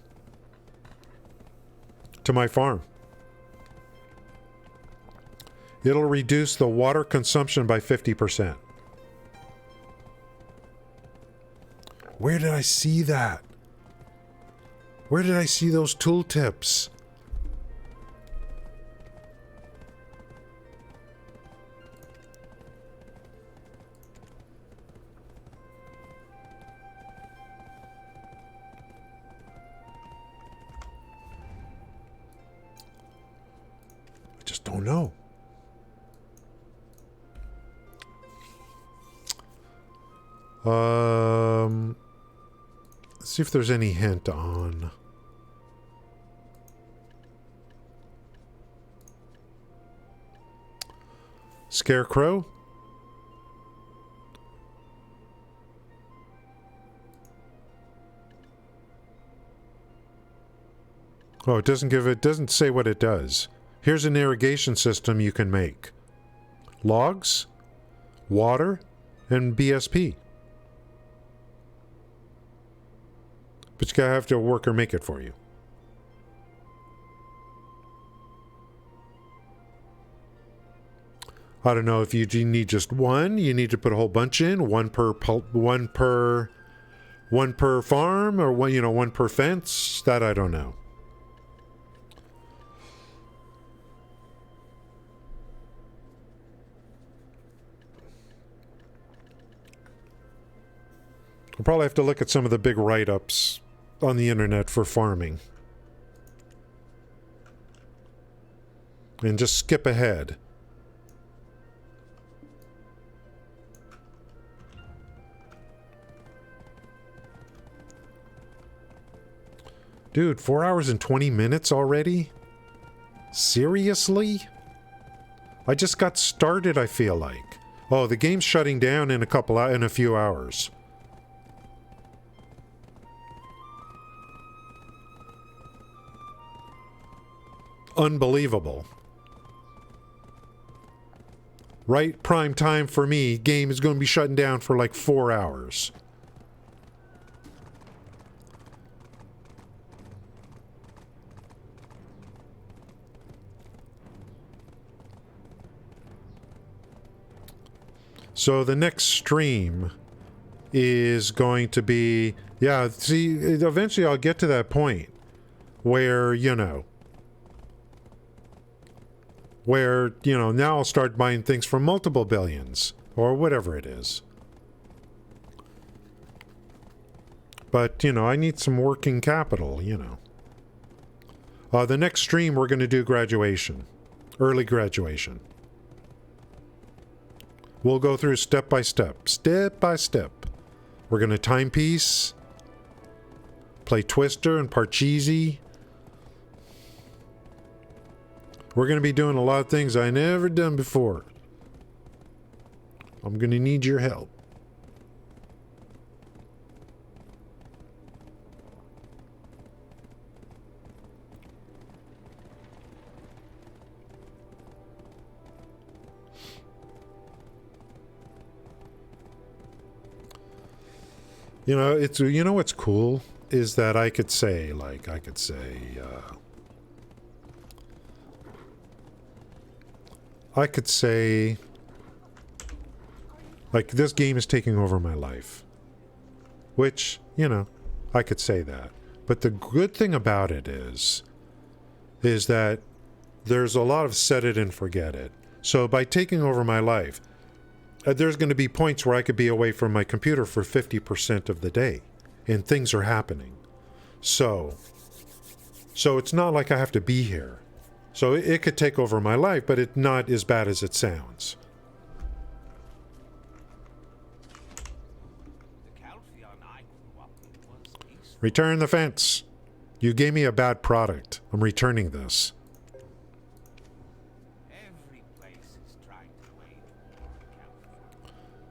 to my farm. It'll reduce the water consumption by 50%. Where did I see that? Where did I see those tooltips? Don't know. Let's see if there's any hint on Scarecrow. Oh, it doesn't say what it does. Here's an irrigation system you can make. Logs, water, and BSP. But you gotta have to work or make it for you. I don't know if you do need just one. You need to put a whole bunch in, one per farm, or one per fence. That I don't know. I'll probably have to look at some of the big write-ups on the internet for farming. And just skip ahead. Dude, 4 hours and 20 minutes already? Seriously? I just got started, I feel like. Oh, the game's shutting down in a few hours. Unbelievable. Right prime time for me, game is going to be shutting down for like 4 hours. So the next stream is going to be, yeah, see, eventually I'll get to that point where, now I'll start buying things from multiple billions, or whatever it is. But, I need some working capital, The next stream, we're going to do graduation. Early graduation. We'll go through step by step. Step by step. We're going to timepiece. Play Twister and Parcheesi. We're going to be doing a lot of things I never done before. I'm going to need your help. What's cool is that I could say, like this game is taking over my life. Which, I could say that. But the good thing about it is that there's a lot of set it and forget it. So by taking over my life, there's going to be points where I could be away from my computer for 50% of the day. And things are happening. So it's not like I have to be here. So it could take over my life, but it's not as bad as it sounds. Return the fence. You gave me a bad product. I'm returning this.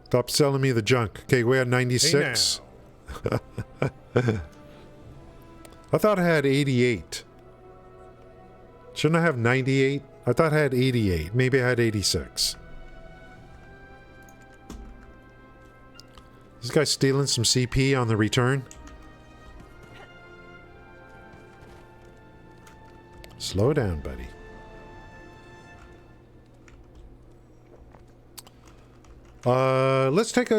Stop selling me the junk. Okay, we had 96. Hey I thought I had 88. Shouldn't I have 98? I thought I had 88. Maybe I had 86. This guy stealing some CP on the return? Slow down, buddy.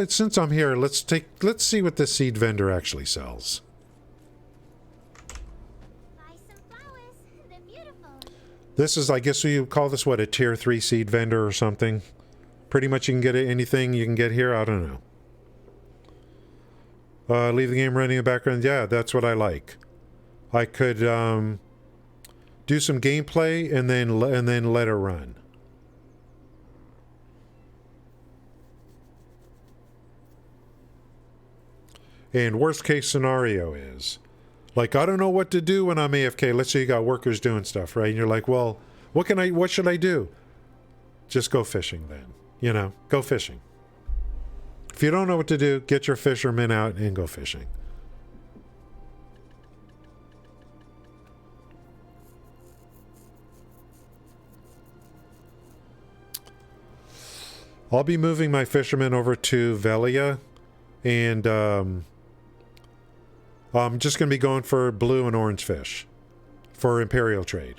Since I'm here, let's see what this seed vendor actually sells. Buy some flowers. They're beautiful. This is, I guess you call this, what, a tier 3 seed vendor or something? Pretty much you can get anything you can get here? I don't know. Leave the game running in the background. Yeah, that's what I like. I could do some gameplay and then let it run. And worst case scenario is, like, I don't know what to do when I'm AFK. Let's say you got workers doing stuff, right? And you're like, well, what should I do? Just go fishing then. Go fishing. If you don't know what to do, get your fishermen out and go fishing. I'll be moving my fishermen over to Velia, and I'm just going to be going for blue and orange fish for Imperial trade.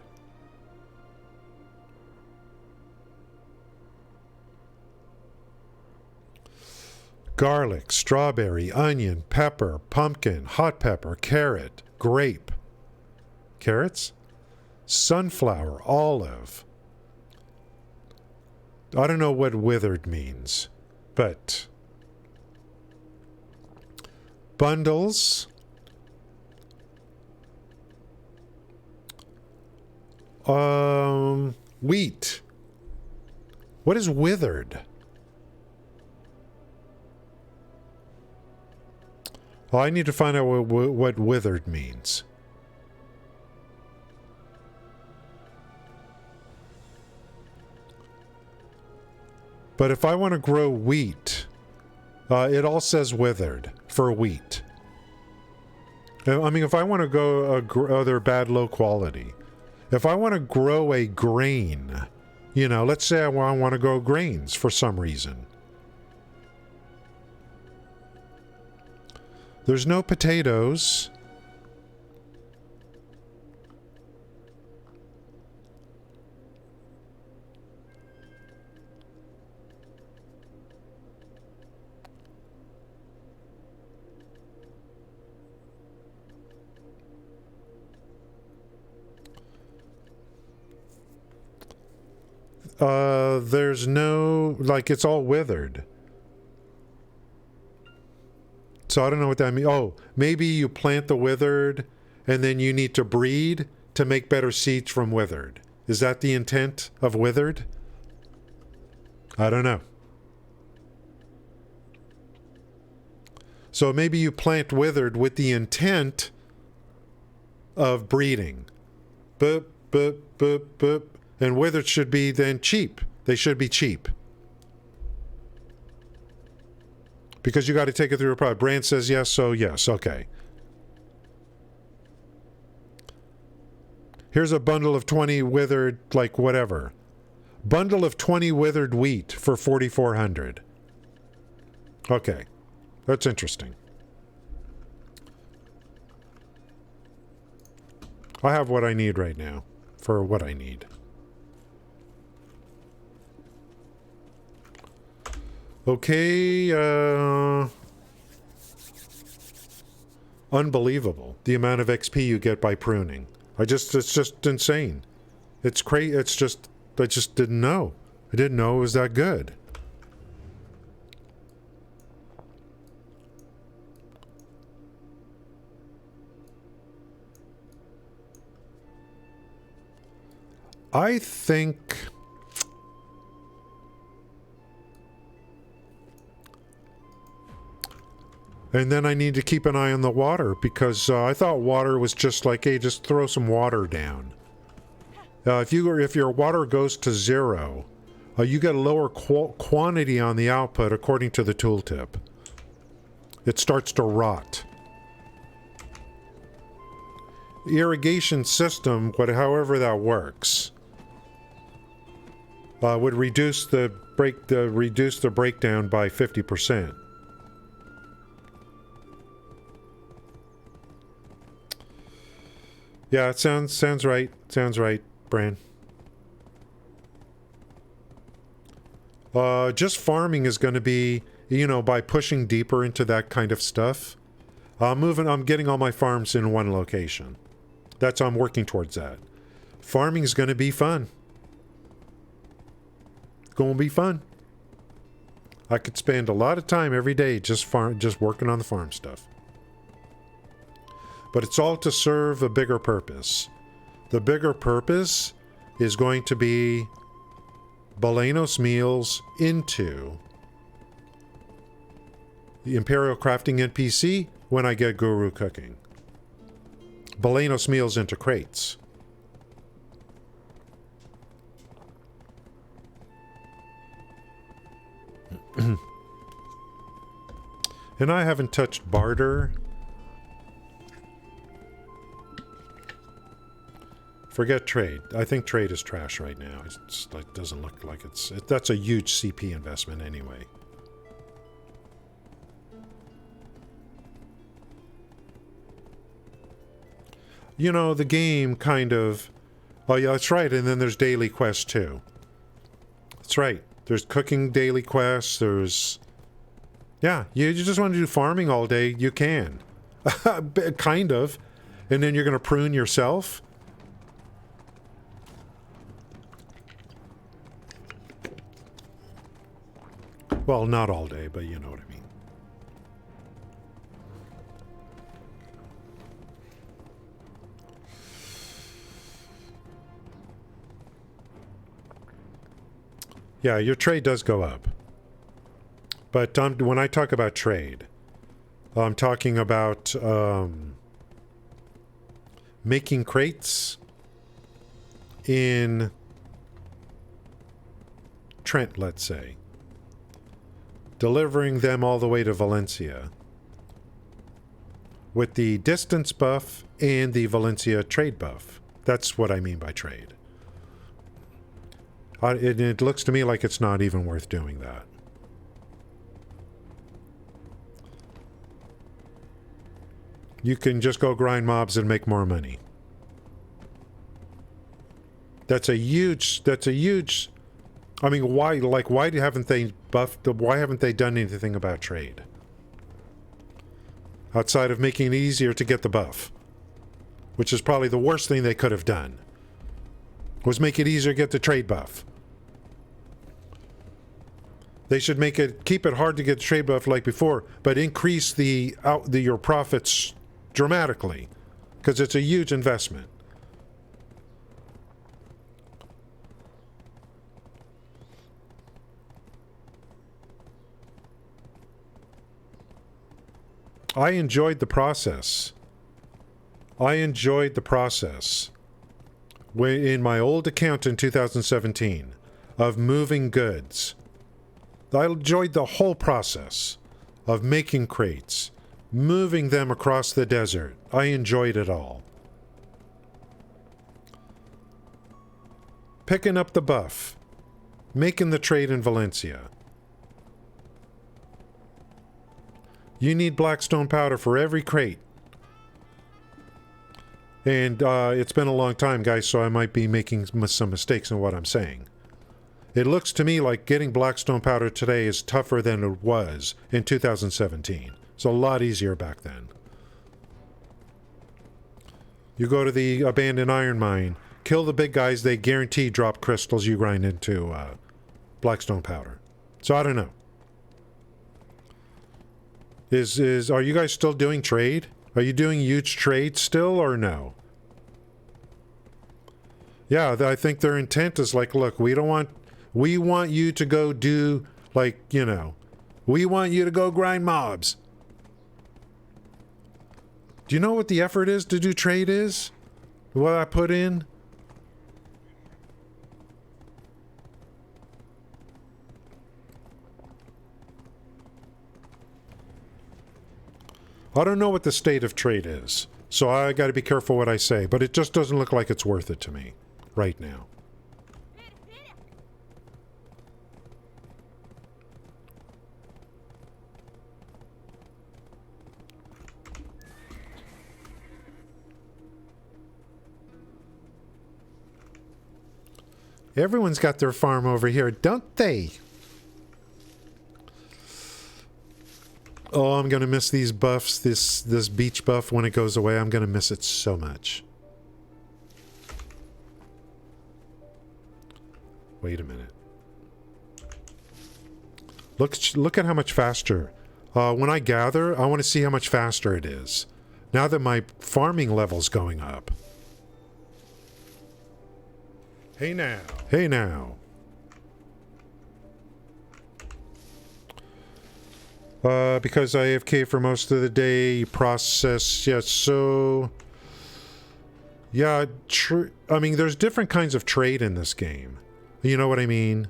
garlic, strawberry, onion, pepper, pumpkin, hot pepper, carrot, grape. Carrots? Sunflower, olive. I don't know what withered means, but bundles. Wheat. What is withered? Well, I need to find out what withered means. But if I want to grow wheat, it all says withered for wheat. I mean, if I want to go they're bad, low quality. If I want to grow a grain, you know, let's say I want to grow grains for some reason. There's no potatoes. There's no, like, it's all withered. So I don't know what that means. Oh, maybe you plant the withered and then you need to breed to make better seeds from withered. Is that the intent of withered? I don't know. So maybe you plant withered with the intent of breeding. Boop, boop, boop, boop. And withered should be then cheap. They should be cheap. Because you got to take it through a product. Brand says yes, so yes. Okay. Here's a bundle of 20 withered, like whatever. Bundle of 20 withered wheat for 4,400. Okay. That's interesting. I have what I need right now for what I need. Okay, unbelievable, the amount of XP you get by pruning. It's just insane. It's crazy. It's just, I just didn't know. I didn't know it was that good. I think... And then I need to keep an eye on the water because I thought water was just like, hey, just throw some water down. If your water goes to 0, you get a lower quantity on the output according to the tooltip. It starts to rot. The irrigation system, however that works, would reduce the breakdown by 50%. Yeah, it sounds right. Sounds right, Bran. Just farming is going to be, you know, by pushing deeper into that kind of stuff. I'm getting all my farms in one location. I'm working towards that. Farming is going to be fun. Going to be fun. I could spend a lot of time every day just working on the farm stuff. But it's all to serve a bigger purpose. The bigger purpose is going to be Balenos meals into the Imperial Crafting NPC when I get Guru Cooking. Balenos meals into crates. And I haven't touched barter. Forget trade. I think trade is trash right now. It's like doesn't look like that's a huge CP investment anyway. You know, the game kind of... Oh yeah, that's right. And then there's daily quests too. That's right. There's cooking daily quests. There's Yeah, you just want to do farming all day, you can. Kind of. And then you're going to prune yourself? Well, not all day, but you know what I mean. Yeah, your trade does go up. But when I talk about trade, I'm talking about making crates in Trent, let's say. Delivering them all the way to Valencia. With the distance buff and the Valencia trade buff. That's what I mean by trade. It looks to me like it's not even worth doing that. You can just go grind mobs and make more money. That's a huge, I mean, why haven't they buffed, why haven't they done anything about trade? Outside of making it easier to get the buff. Which is probably the worst thing they could have done. Was make it easier to get the trade buff. They should keep it hard to get the trade buff like before, but increase your profits dramatically. Because it's a huge investment. I enjoyed the process. In my old account in 2017 of moving goods. I enjoyed the whole process of making crates, moving them across the desert. I enjoyed it all. Picking up the buff, making the trade in Valencia. You need blackstone powder for every crate. And it's been a long time, guys, so I might be making some mistakes in what I'm saying. It looks to me like getting blackstone powder today is tougher than it was in 2017. It's a lot easier back then. You go to the abandoned iron mine, kill the big guys, they guarantee drop crystals you grind into blackstone powder. So I don't know. Are you guys still doing trade? Are you doing huge trades still or no? Yeah, I think their intent is like, look, we want you to go do, like, you know, we want you to go grind mobs. Do you know what the effort is to do trade is? What I put in? I don't know what the state of trade is, so I got to be careful what I say, but it just doesn't look like it's worth it to me right now. Everyone's got their farm over here, don't they? Oh, I'm going to miss these buffs, this beach buff when it goes away. I'm going to miss it so much. Wait a minute. Look at how much faster. When I gather, I want to see how much faster it is. Now that my farming level's going up. Hey now. Hey now. Because I AFK for most of the day, process, yeah, so... Yeah, I mean, there's different kinds of trade in this game. You know what I mean?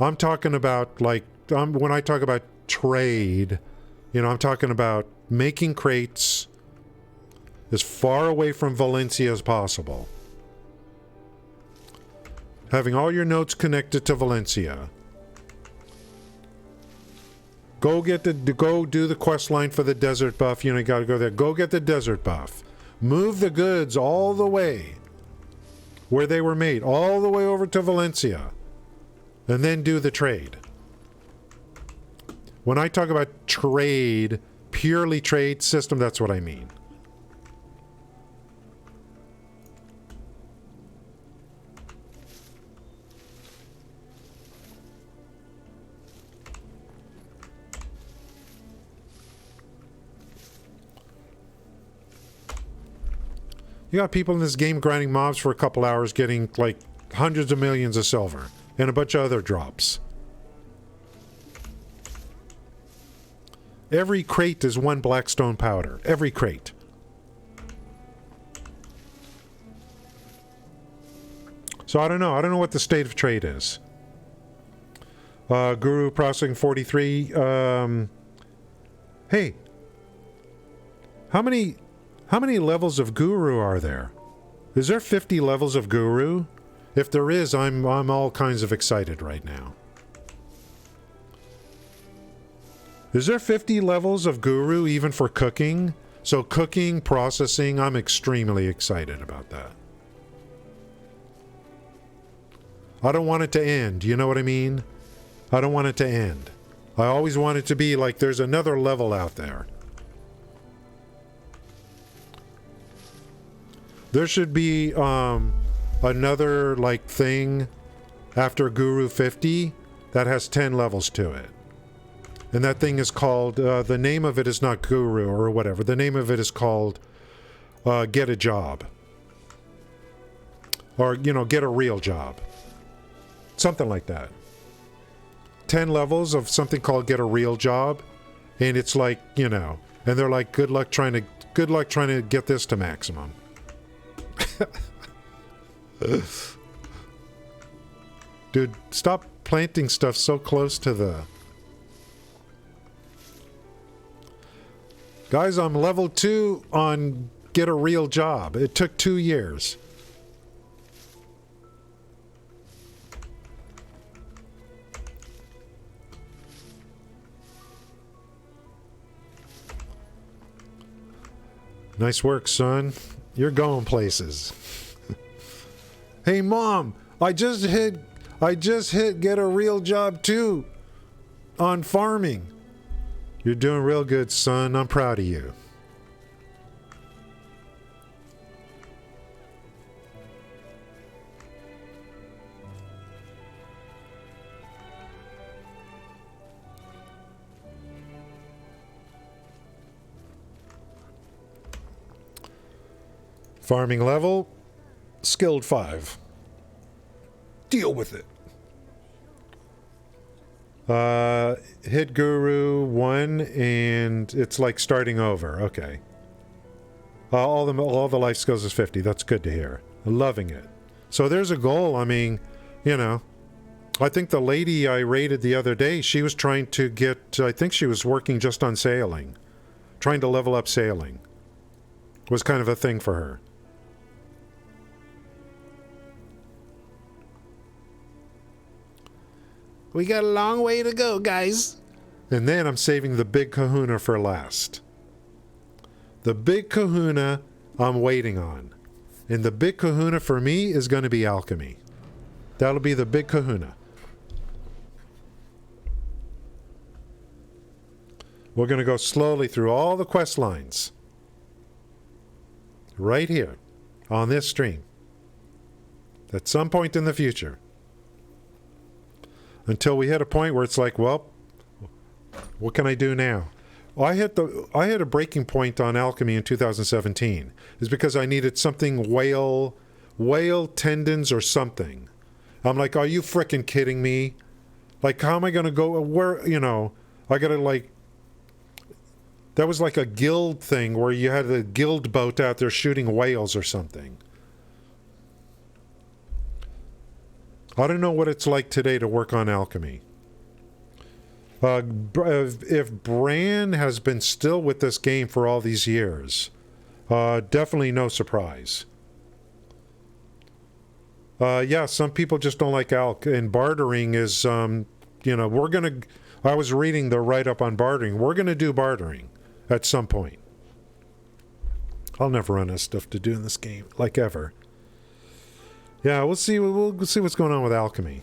I'm talking about, like, when I talk about trade, you know, I'm talking about making crates as far away from Valencia as possible. Having all your nodes connected to Valencia. Go do the quest line for the desert buff. You know, you gotta go there. Go get the desert buff. Move the goods all the way where they were made, all the way over to Valencia. And then do the trade. When I talk about trade, purely trade system, that's what I mean. You got people in this game grinding mobs for a couple hours getting like hundreds of millions of silver and a bunch of other drops. Every crate is one blackstone powder. Every crate. So I don't know. I don't know what the state of trade is. Guru processing 43. Hey. How many levels of Guru are there? Is there 50 levels of Guru? If there is, I'm all kinds of excited right now. Is there 50 levels of Guru even for cooking? So cooking, processing, I'm extremely excited about that. I don't want it to end, you know what I mean? I don't want it to end. I always want it to be like there's another level out there. There should be another like thing after Guru 50 that has 10 levels to it. And that thing is called, the name of it is not Guru or whatever. The name of it is called Get a Job. Or, you know, Get a Real Job. Something like that. 10 levels of something called Get a Real Job. And it's like, you know, and they're like, good luck trying to get this to maximum. Dude, stop planting stuff so close to the... Guys, I'm level 2 on Get a Real Job. It took 2 years. Nice work, son. You're going places. Hey, Mom, I just hit Get a Real Job too on farming. You're doing real good, son. I'm proud of you. Farming level, skilled 5. Deal with it. Hit Guru 1 and it's like starting over. Okay. All the life skills is 50. That's good to hear. Loving it. So there's a goal. I mean, you know, I think the lady I raided the other day, she was trying to get, I think she was working just on sailing. Trying to level up sailing. Was kind of a thing for her. We got a long way to go, guys. And then I'm saving the big kahuna for last. The big kahuna I'm waiting on. And the big kahuna for me is going to be alchemy. That'll be the big kahuna. We're going to go slowly through all the quest lines. Right here. On this stream. At some point in the future. Until we hit a point where it's like, well, what can I do now? Well, I hit a breaking point on alchemy in 2017. It's because I needed something whale tendons or something. I'm like, are you frickin' kidding me? Like, how am I going to go where, you know, I got to like, that was like a guild thing where you had a guild boat out there shooting whales or something. I don't know what it's like today to work on alchemy. If Bran has been still with this game for all these years, definitely no surprise. Yeah, some people just don't like alch, and bartering is, you know, I was reading the write-up on bartering. We're going to do bartering at some point. I'll never run out of stuff to do in this game, like ever. Yeah, we'll see what's going on with alchemy.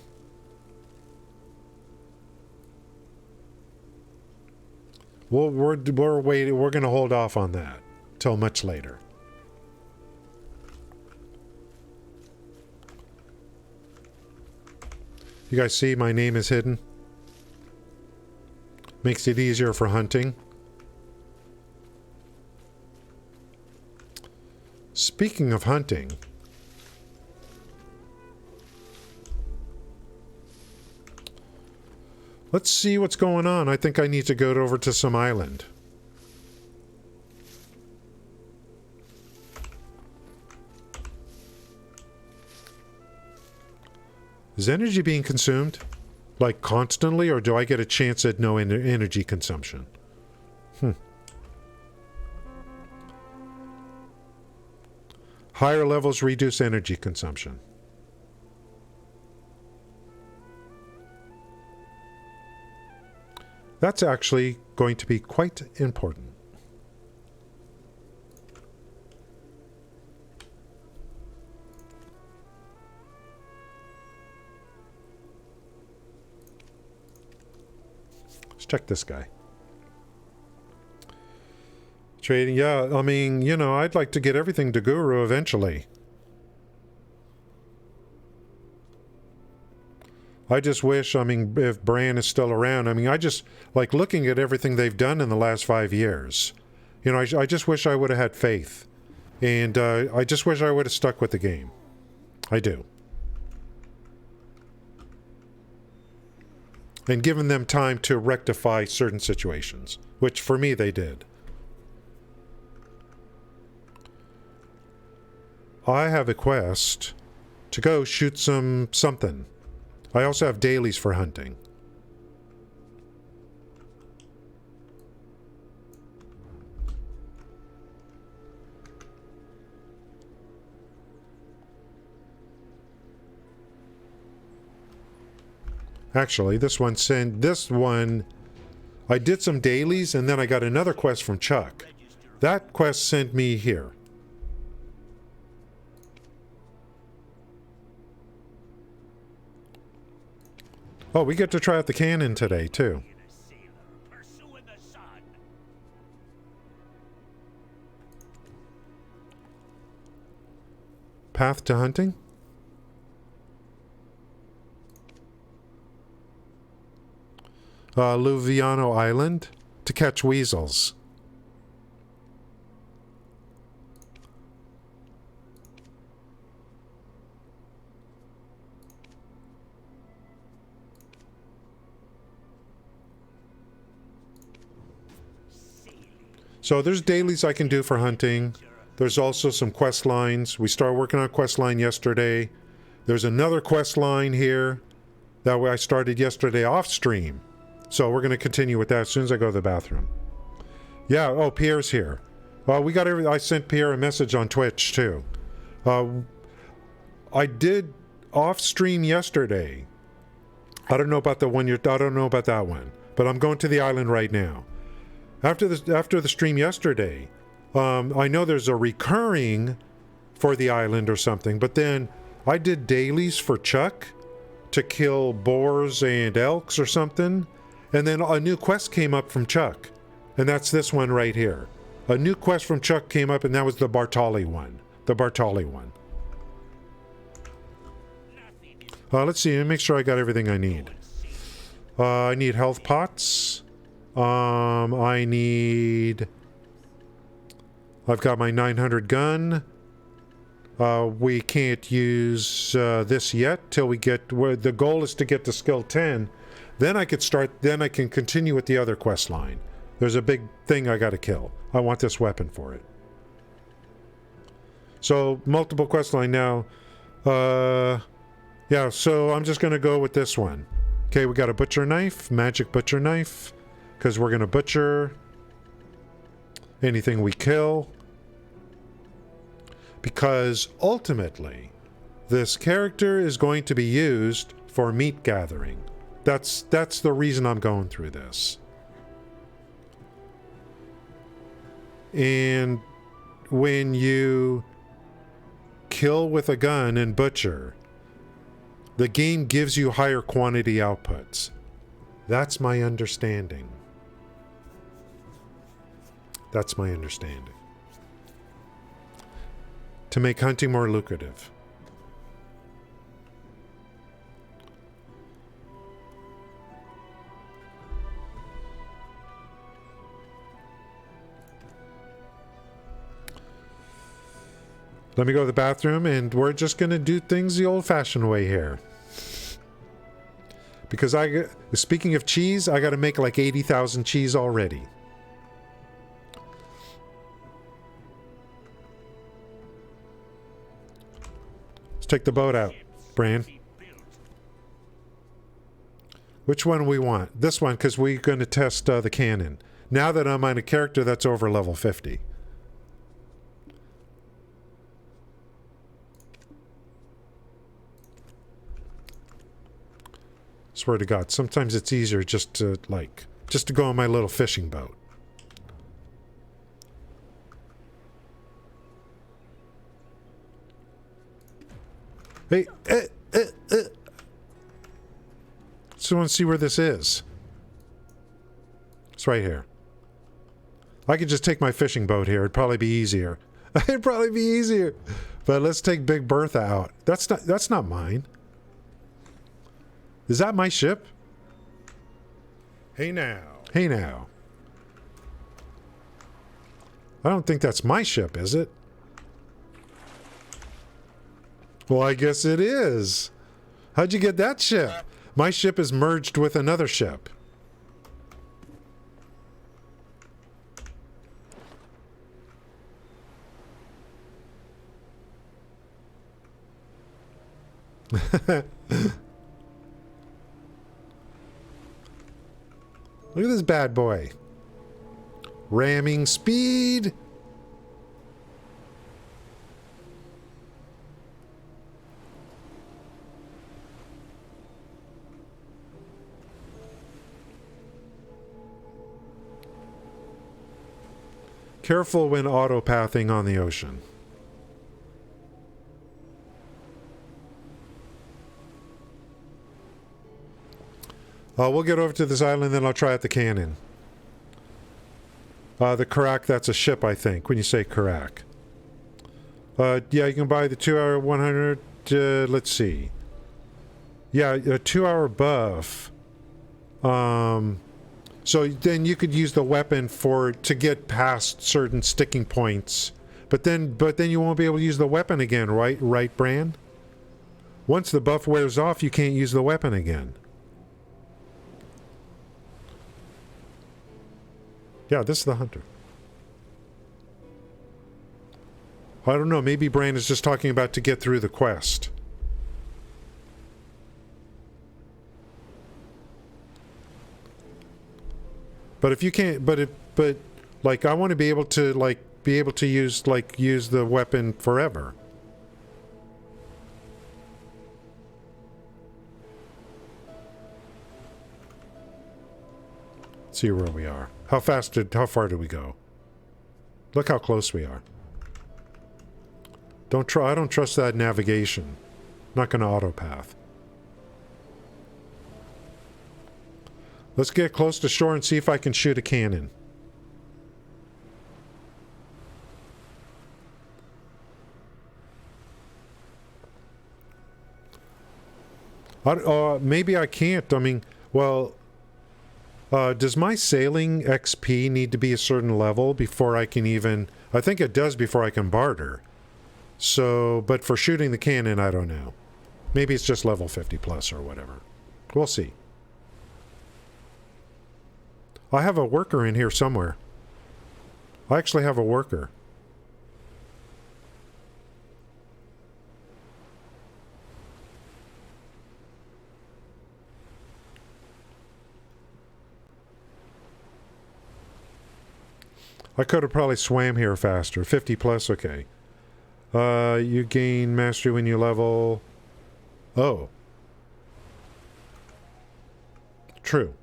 We're waiting. We're going to hold off on that till much later. You guys see my name is hidden? Makes it easier for hunting. Speaking of hunting, let's see what's going on. I think I need to go over to some island. Is energy being consumed? Like constantly, or do I get a chance at no energy consumption? Higher levels reduce energy consumption. That's actually going to be quite important. Let's check this guy. Trading, yeah, I mean, you know, I'd like to get everything to Guru eventually. I just wish, I mean, if Bran is still around, I mean, I just, like, looking at everything they've done in the last 5 years, you know, I just wish I would have had faith. And I just wish I would have stuck with the game. I do. And given them time to rectify certain situations, which for me they did. I have a quest to go shoot something. I also have dailies for hunting. Actually, this one, I did some dailies and then I got another quest from Chuck. That quest sent me here. Oh, we get to try out the cannon today, too. Path to hunting? Luviano Island to catch weasels. So there's dailies I can do for hunting. There's also some quest lines. We started working on a quest line yesterday. There's another quest line here that I started yesterday off stream. So we're going to continue with that as soon as I go to the bathroom. Yeah, oh, Pierre's here. Well, we got I sent Pierre a message on Twitch too. I did off stream yesterday. I don't know about the one I don't know about that one, but I'm going to the island right now. After the stream yesterday, I know there's a recurring for the island or something, but then I did dailies for Chuck to kill boars and elks or something, and then a new quest came up from Chuck, and that's this one right here. A new quest from Chuck came up, and that was the Bartali one. The Bartali one. Let's see, let me make sure I got everything I need. I need health pots. I've got my 900 gun. We can't use this yet till we get where the goal is to get to skill 10. Then I can continue with the other quest line. There's a big thing I gotta kill. I want this weapon for it. So multiple quest line now. Yeah, so I'm just gonna go with this one. Okay, we got a butcher knife, magic butcher knife. Because we're going to butcher anything we kill. Because ultimately, this character is going to be used for meat gathering. That's the reason I'm going through this. And when you kill with a gun and butcher, the game gives you higher quantity outputs. That's my understanding. That's my understanding. To make hunting more lucrative. Let me go to the bathroom, and we're just going to do things the old-fashioned way here. Because speaking of cheese, I got to make like 80,000 cheese already. Let's take the boat out, Bran. Which one we want? This one, because we're going to test the cannon. Now that I'm on a character that's over level 50. Swear to God, sometimes it's easier just to go on my little fishing boat. Hey, just want to see where this is. It's right here. I could just take my fishing boat here. It'd probably be easier. It'd probably be easier. But let's take Big Bertha out. That's not mine. Is that my ship? Hey now. Hey now. I don't think that's my ship, is it? Well, I guess it is. How'd you get that ship? My ship is merged with another ship. Look at this bad boy. Ramming speed. Careful when auto-pathing on the ocean. We'll get over to this island, then I'll try out the cannon. The Karak, that's a ship, I think, when you say Karak. Yeah, you can buy the 2-hour 100, let's see. Yeah, a 2-hour buff. So then you could use the weapon to get past certain sticking points. But then you won't be able to use the weapon again, right? Right, Bran? Once the buff wears off, you can't use the weapon again. Yeah, this is the hunter. I don't know, maybe Bran is just talking about to get through the quest. But if you can't, but like I want to be able to use the weapon forever. Let's see where we are. How far did we go? Look how close we are. I don't trust that navigation. Not going to autopath. Let's get close to shore and see if I can shoot a cannon. Maybe I can't. I mean, well, does my sailing XP need to be a certain level before I can even... I think it does before I can barter. So, but for shooting the cannon, I don't know. Maybe it's just level 50 plus or whatever. We'll see. I have a worker in here somewhere. I actually have a worker. I could have probably swam here faster. 50 plus, okay. You gain mastery when you level... Oh. True.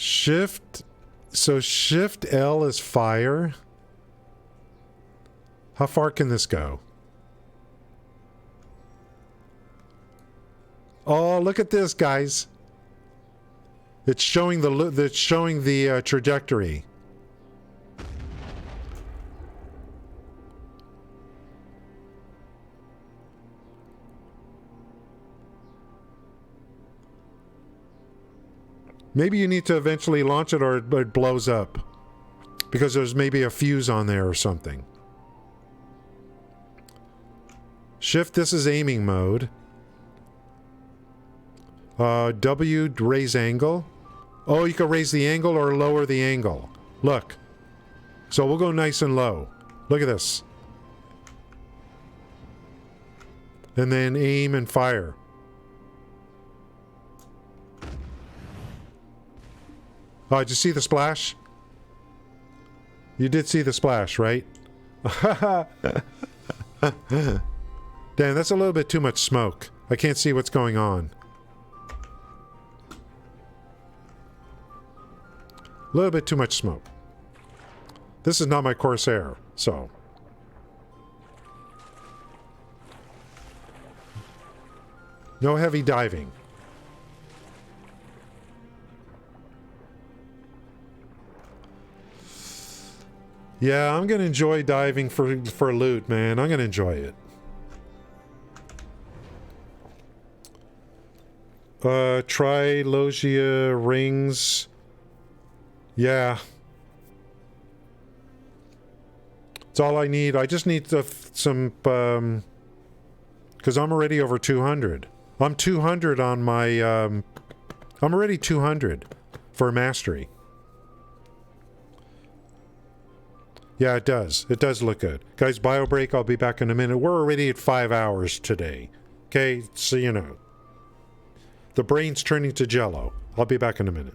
Shift. So Shift L is fire. How far can this go? Oh, look at this, guys. It's showing the trajectory. Maybe you need to eventually launch it or it blows up. Because there's maybe a fuse on there or something. Shift, this is aiming mode. W, raise angle. Oh, you can raise the angle or lower the angle. Look. So we'll go nice and low. Look at this. And then aim and fire. Oh, did you see the splash? You did see the splash, right? Damn, that's a little bit too much smoke. I can't see what's going on. A little bit too much smoke. This is not my Corsair, so. No heavy diving. Yeah, I'm gonna enjoy diving for loot, man. I'm gonna enjoy it. Trilogia rings. Yeah. It's all I need. I just need some, because I'm already over 200. I'm 200 on my, I'm already 200 for mastery. Yeah, it does. It does look good. Guys, bio break, I'll be back in a minute. We're already at 5 hours today. Okay, so you know. The brain's turning to jello. I'll be back in a minute.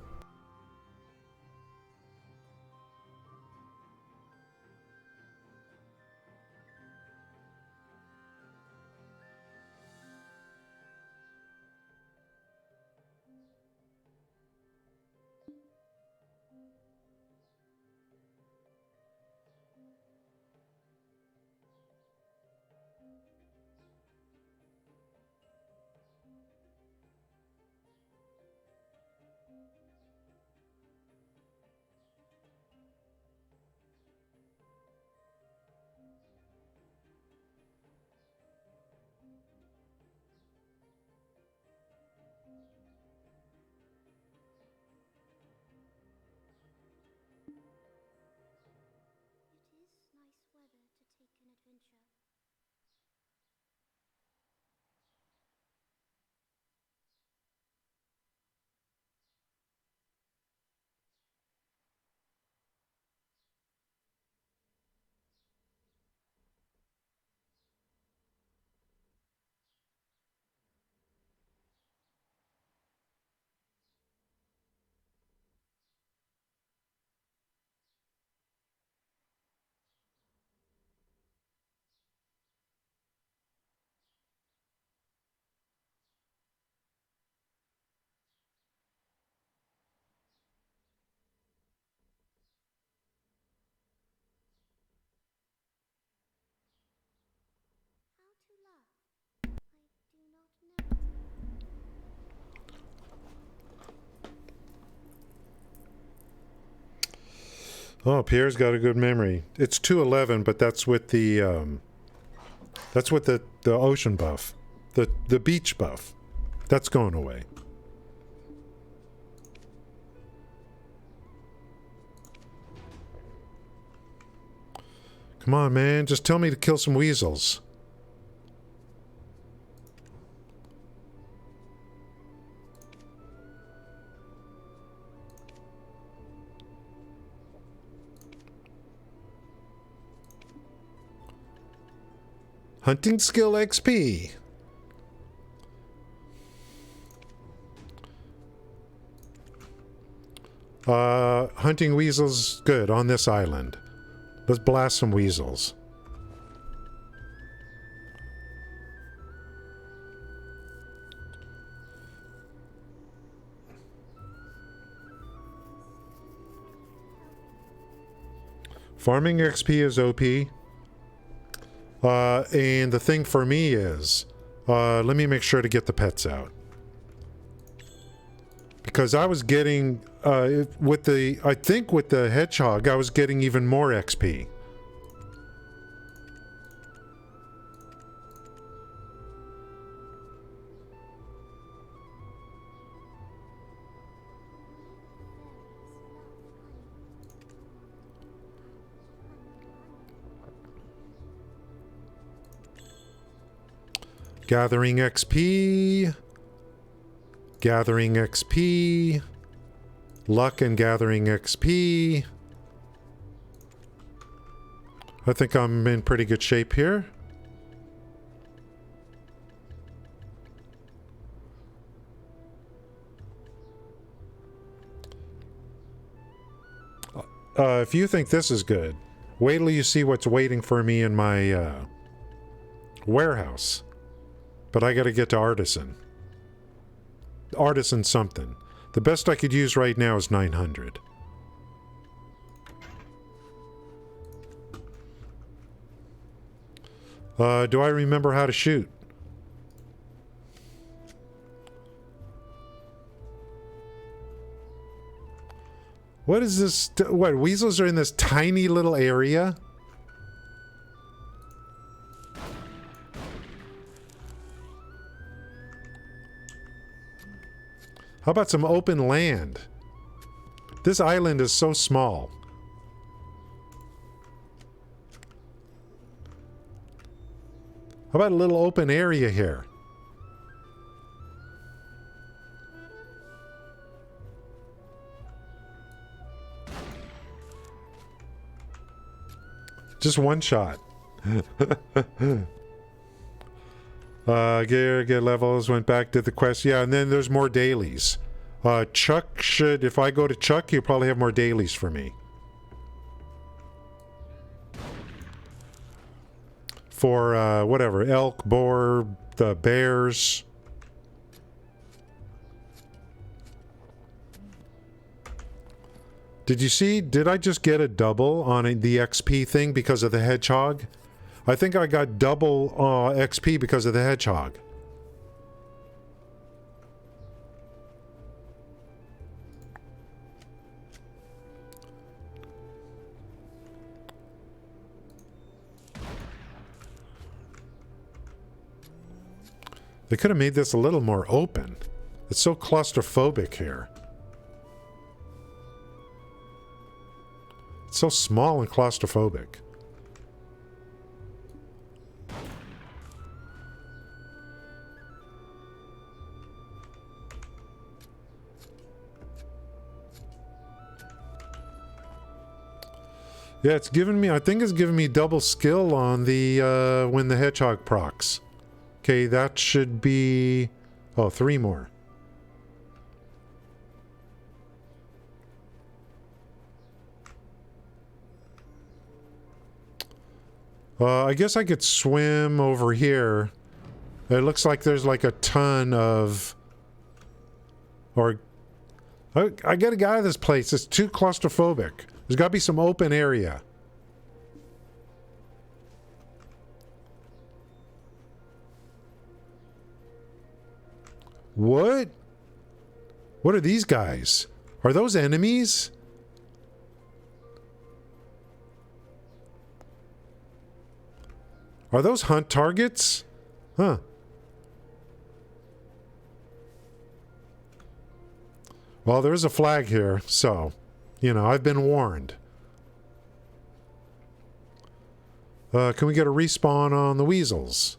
It is nice weather to take an adventure. How to laugh? I do not know. Oh, Pierre's got a good memory. It's 211, but that's with the ocean buff. The beach buff. That's going away. Come on, man. Just tell me to kill some weasels. Hunting skill XP. Hunting weasels, good, on this island. Let's blast some weasels. Farming XP is OP. And the thing for me is, let me make sure to get the pets out. Because I was getting, with the hedgehog, I was getting even more XP. Gathering XP. Gathering XP. Luck and gathering XP. I think I'm in pretty good shape here. If you think this is good, wait till you see what's waiting for me in my warehouse. But I gotta get to Artisan. Artisan something. The best I could use right now is 900. Do I remember how to shoot? What is this? What, weasels are in this tiny little area? How about some open land? This island is so small. How about a little open area here? Just one shot. Get levels, went back to the quest. Yeah, and then there's more dailies. Chuck should, if I go to Chuck, he'll probably have more dailies for me. For, whatever, elk, boar, the bears. Did you see, did I just get a double on the XP thing because of the hedgehog? I think I got double XP because of the hedgehog. They could have made this a little more open. It's so claustrophobic here. It's so small and claustrophobic. Yeah, it's giving me, I think it's giving me double skill on the, when the hedgehog procs. Okay, that should be, oh, 3 more. I guess I could swim over here. It looks like there's like a ton of, or, I gotta get out of this place. It's too claustrophobic. There's got to be some open area. What? What are these guys? Are those enemies? Are those hunt targets? Huh. Well, there is a flag here, so... You know, I've been warned. Can we get a respawn on the weasels?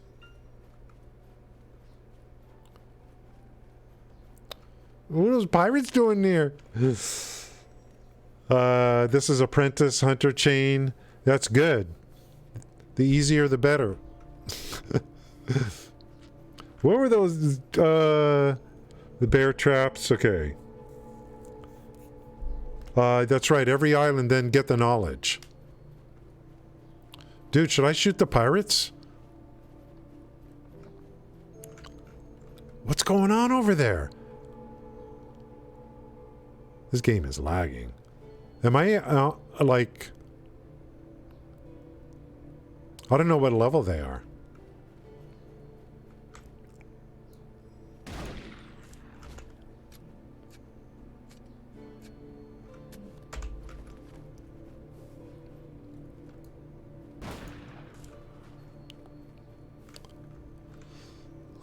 What are those pirates doing there? This is Apprentice Hunter Chain. That's good. The easier the better. What were those? The bear traps? Okay. That's right. Every island then get the knowledge. Dude, should I shoot the pirates? What's going on over there? This game is lagging. Am I, like... I don't know what level they are.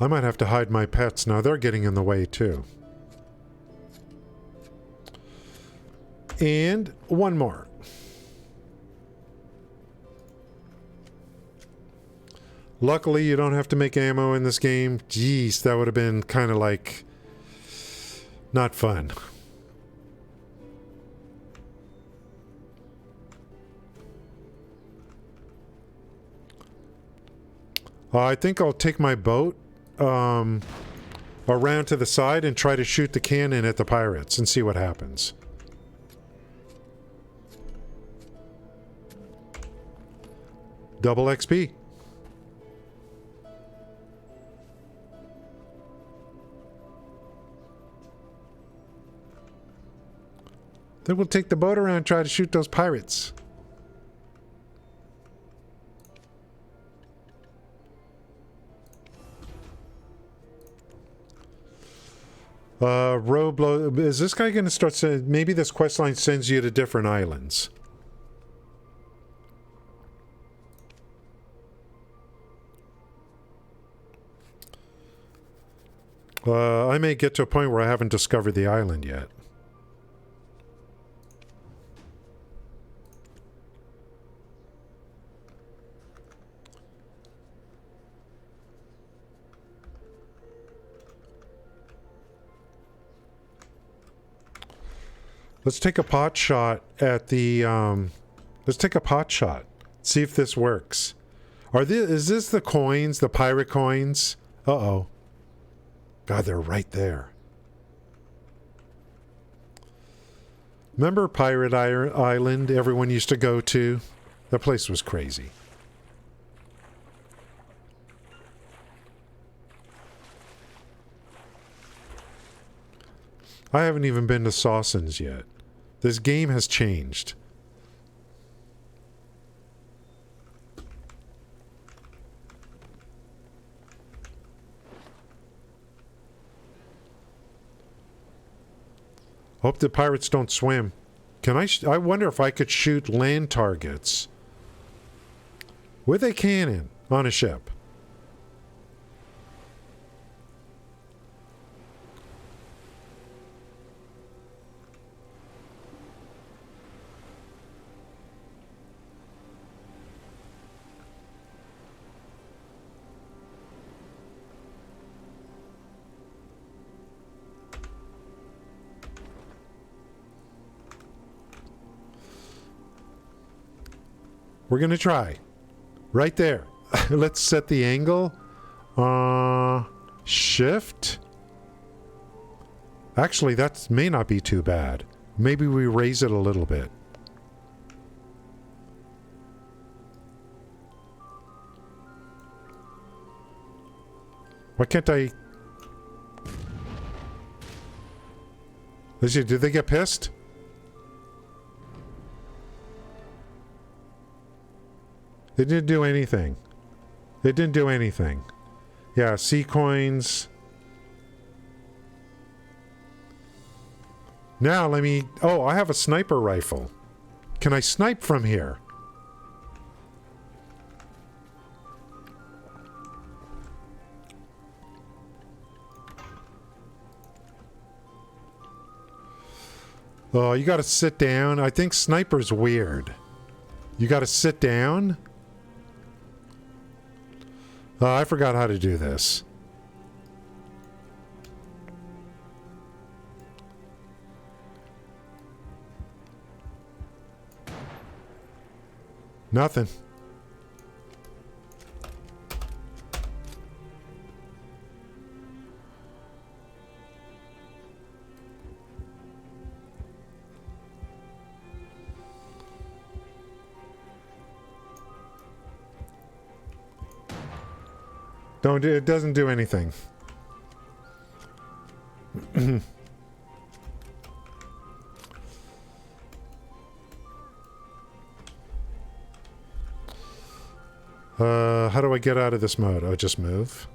I might have to hide my pets now. They're getting in the way too. And one more. Luckily, you don't have to make ammo in this game. Jeez, that would have been kind of like not fun. I think I'll take my boat around to the side and try to shoot the cannon at the pirates and see what happens. Double XP. Then we'll take the boat around and try to shoot those pirates. Roblo, is this guy going to start saying, maybe this questline sends you to different islands. I may get to a point where I haven't discovered the island yet. Let's take a pot shot at the, let's take a pot shot. See if this works. Is this the coins, the pirate coins? Uh-oh. God, they're right there. Remember Pirate Island everyone used to go to? That place was crazy. I haven't even been to Sawson's yet. This game has changed. Hope the pirates don't swim. Can I wonder if I could shoot land targets with a cannon on a ship. We're going to try. Right there. Let's set the angle. Shift. Actually, that may not be too bad. Maybe we raise it a little bit. Why can't I... Let's see, did they get pissed? It didn't do anything. It didn't do anything. Yeah, sea coins. Now let me... Oh, I have a sniper rifle. Can I snipe from here? Oh, you gotta sit down. I think sniper's weird. You gotta sit down? Oh, I forgot how to do this. Nothing. Don't do, it doesn't do anything. How do I get out of this mode? Oh, just move.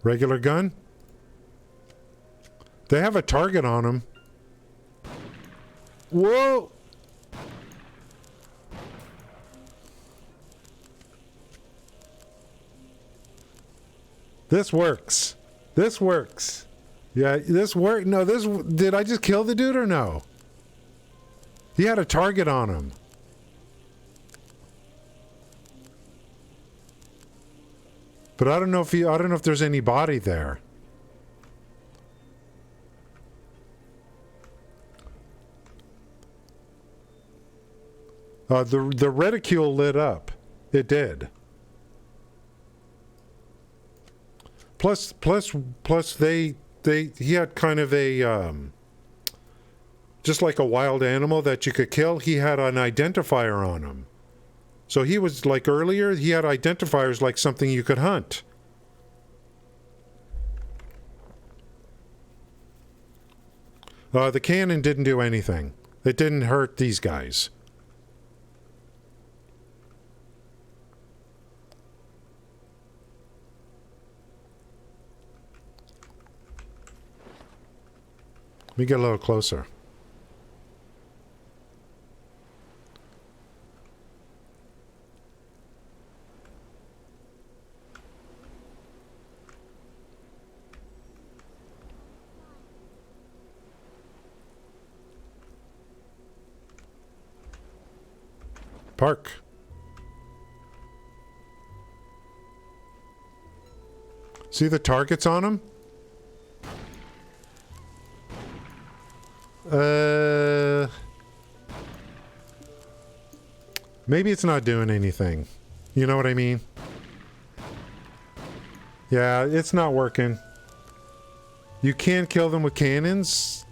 Regular gun? They have a target on them. Whoa! This works. This works. Yeah, this worked. No, this... Did I just kill the dude or no? He had a target on him. But I don't know if he... I don't know if there's any body there. The reticule lit up. It did. Plus he had kind of a, just like a wild animal that you could kill, he had an identifier on him. So he was, like earlier, he had identifiers like something you could hunt. The cannon didn't do anything. It didn't hurt these guys. Let me get a little closer. Park. See the targets on them? Maybe it's not doing anything. You know what I mean? Yeah, it's not working. You can't kill them with cannons?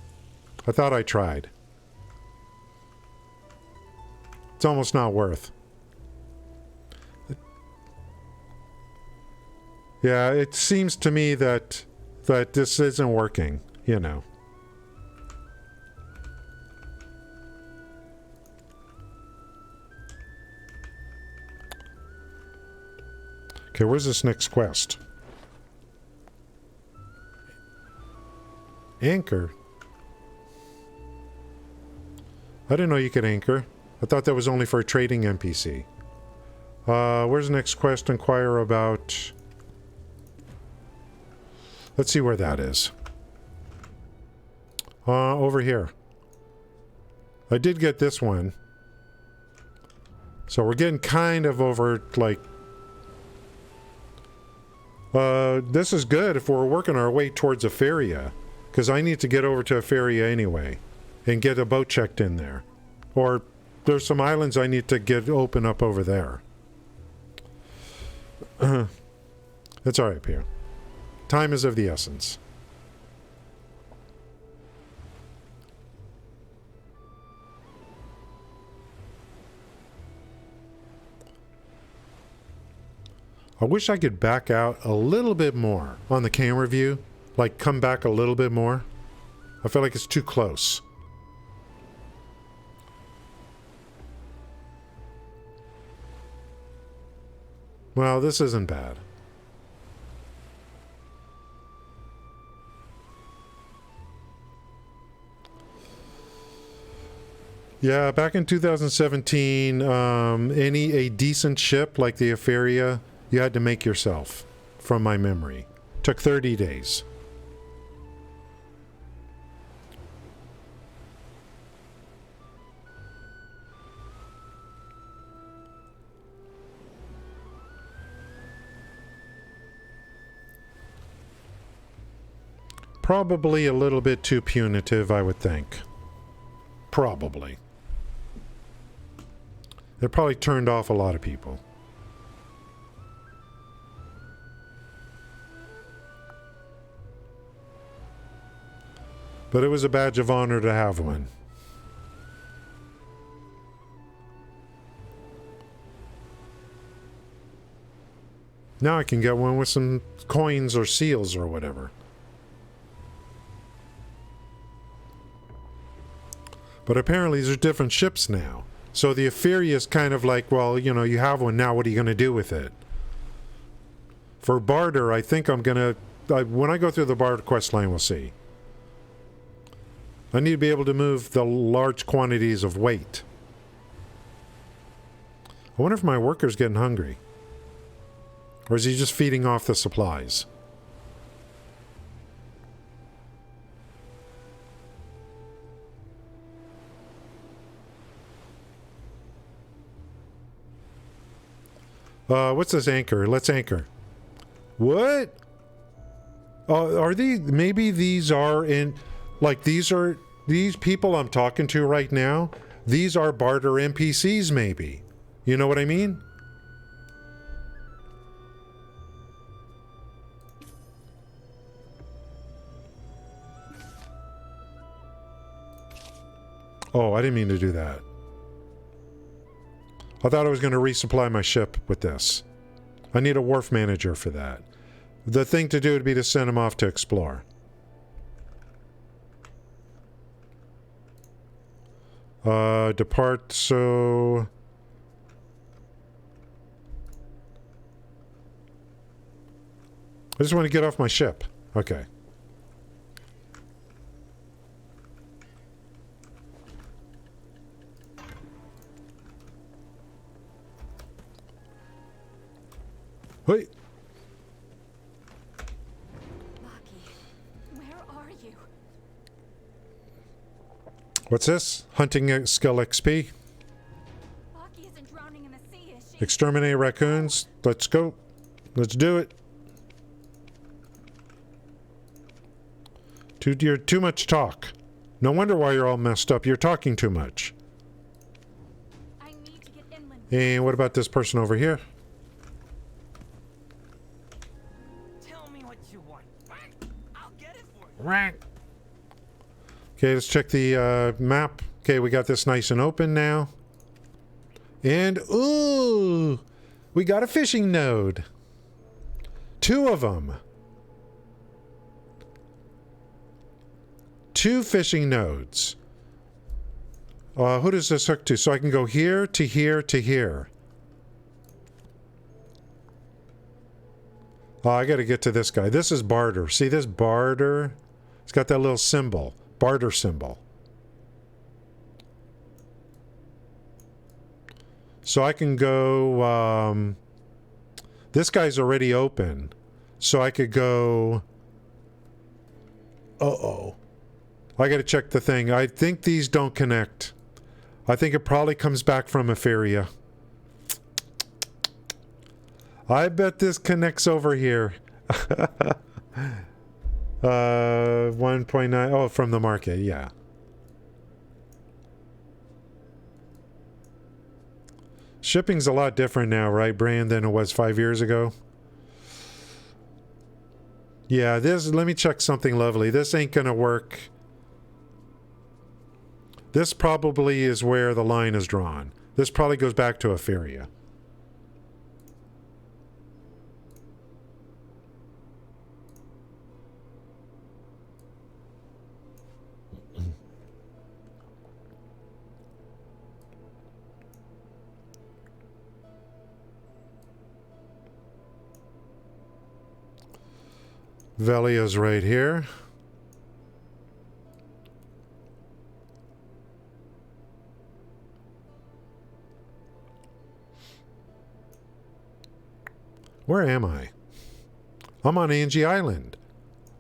I thought I tried. It's almost not worth. Yeah, it seems to me that this isn't working, you know. Okay, where's this next quest? Anchor? I didn't know you could anchor. I thought that was only for a trading NPC. Where's the next quest? Inquire about... Let's see where that is. Over here. I did get this one. So we're getting kind of over, like... this is good if we're working our way towards Afaria. Because I need to get over to Afaria anyway. And get a boat checked in there. Or there's some islands I need to open up over there. It's alright, Pierre. Time is of the essence. I wish I could back out a little bit more on the camera view. Like, come back a little bit more. I feel like it's too close. Well, this isn't bad. Yeah, back in 2017, a decent ship like the Afaria, you had to make yourself, from my memory. Took 30 days. Probably a little bit too punitive, I would think. Probably. It probably turned off a lot of people. But it was a badge of honor to have one. Now I can get one with some coins or seals or whatever. But apparently there's different ships now. So the Etheria is kind of like, well, you know, you have one now, what are you going to do with it? For barter, I think I'm going to... when I go through the barter quest line, we'll see. I need to be able to move the large quantities of weight. I wonder if my worker's getting hungry. Or is he just feeding off the supplies? What's this anchor? Let's anchor. What? Are these... Maybe these are in... Like, these are... These people I'm talking to right now, these are barter NPCs, maybe. You know what I mean? Oh, I didn't mean to do that. I thought I was going to resupply my ship with this. I need a wharf manager for that. The thing to do would be to send him off to explore. Depart, so... I just want to get off my ship. Okay. Wait. Lucky. Where are you? What's this? Hunting skill XP. Lucky isn't drowning in the sea, is she? Exterminate raccoons. Let's go. Let's do it. You're too much talk. No wonder why you're all messed up. You're talking too much. I need to get inland. And what about this person over here? Tell me what you want. I'll get it for you. Right. Okay, let's check the map. Okay, we got this nice and open now. And, ooh, we got a fishing node. 2 of them. 2 fishing nodes. Who does this hook to? So I can go here to here to here. Oh, I got to get to this guy. This is barter. See this barter? It's got that little symbol. Barter symbol. So I can go... this guy's already open. So I could go... Uh-oh. I gotta check the thing. I think these don't connect. I think it probably comes back from Etheria. I bet this connects over here. 1.9. Oh, from the market, yeah. Shipping's a lot different now, right, Brian, than it was 5 years ago? Yeah, this... Let me check something lovely. This ain't gonna work. This probably is where the line is drawn. This probably goes back to Etheria. Velia's right here. Where am I? I'm on Angie Island.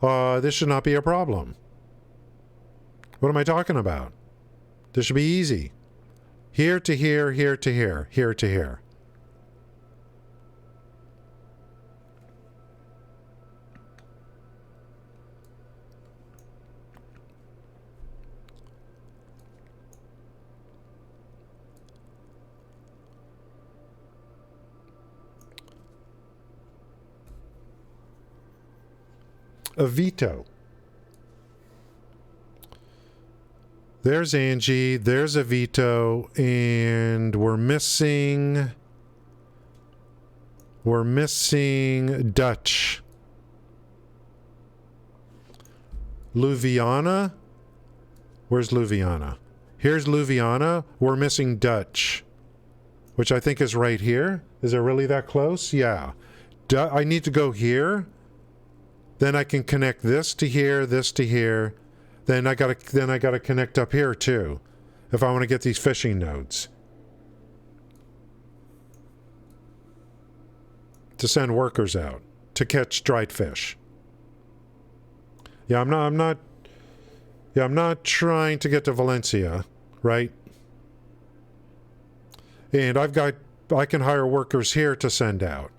This should not be a problem. What am I talking about? This should be easy. Here to here, here to here, here to here. A veto. There's Angie, there's a veto, and we're missing Dutch. Louisiana? Where's Louisiana? Here's Ljubljana. We're missing Dutch, which I think is right here. Is it really that close? Yeah. I need to go here. Then I can connect this to here, this to here. Then I gotta connect up here too, if I want to get these fishing nodes. To send workers out to catch dried fish. Yeah, I'm not trying to get to Valencia, right? And I can hire workers here to send out.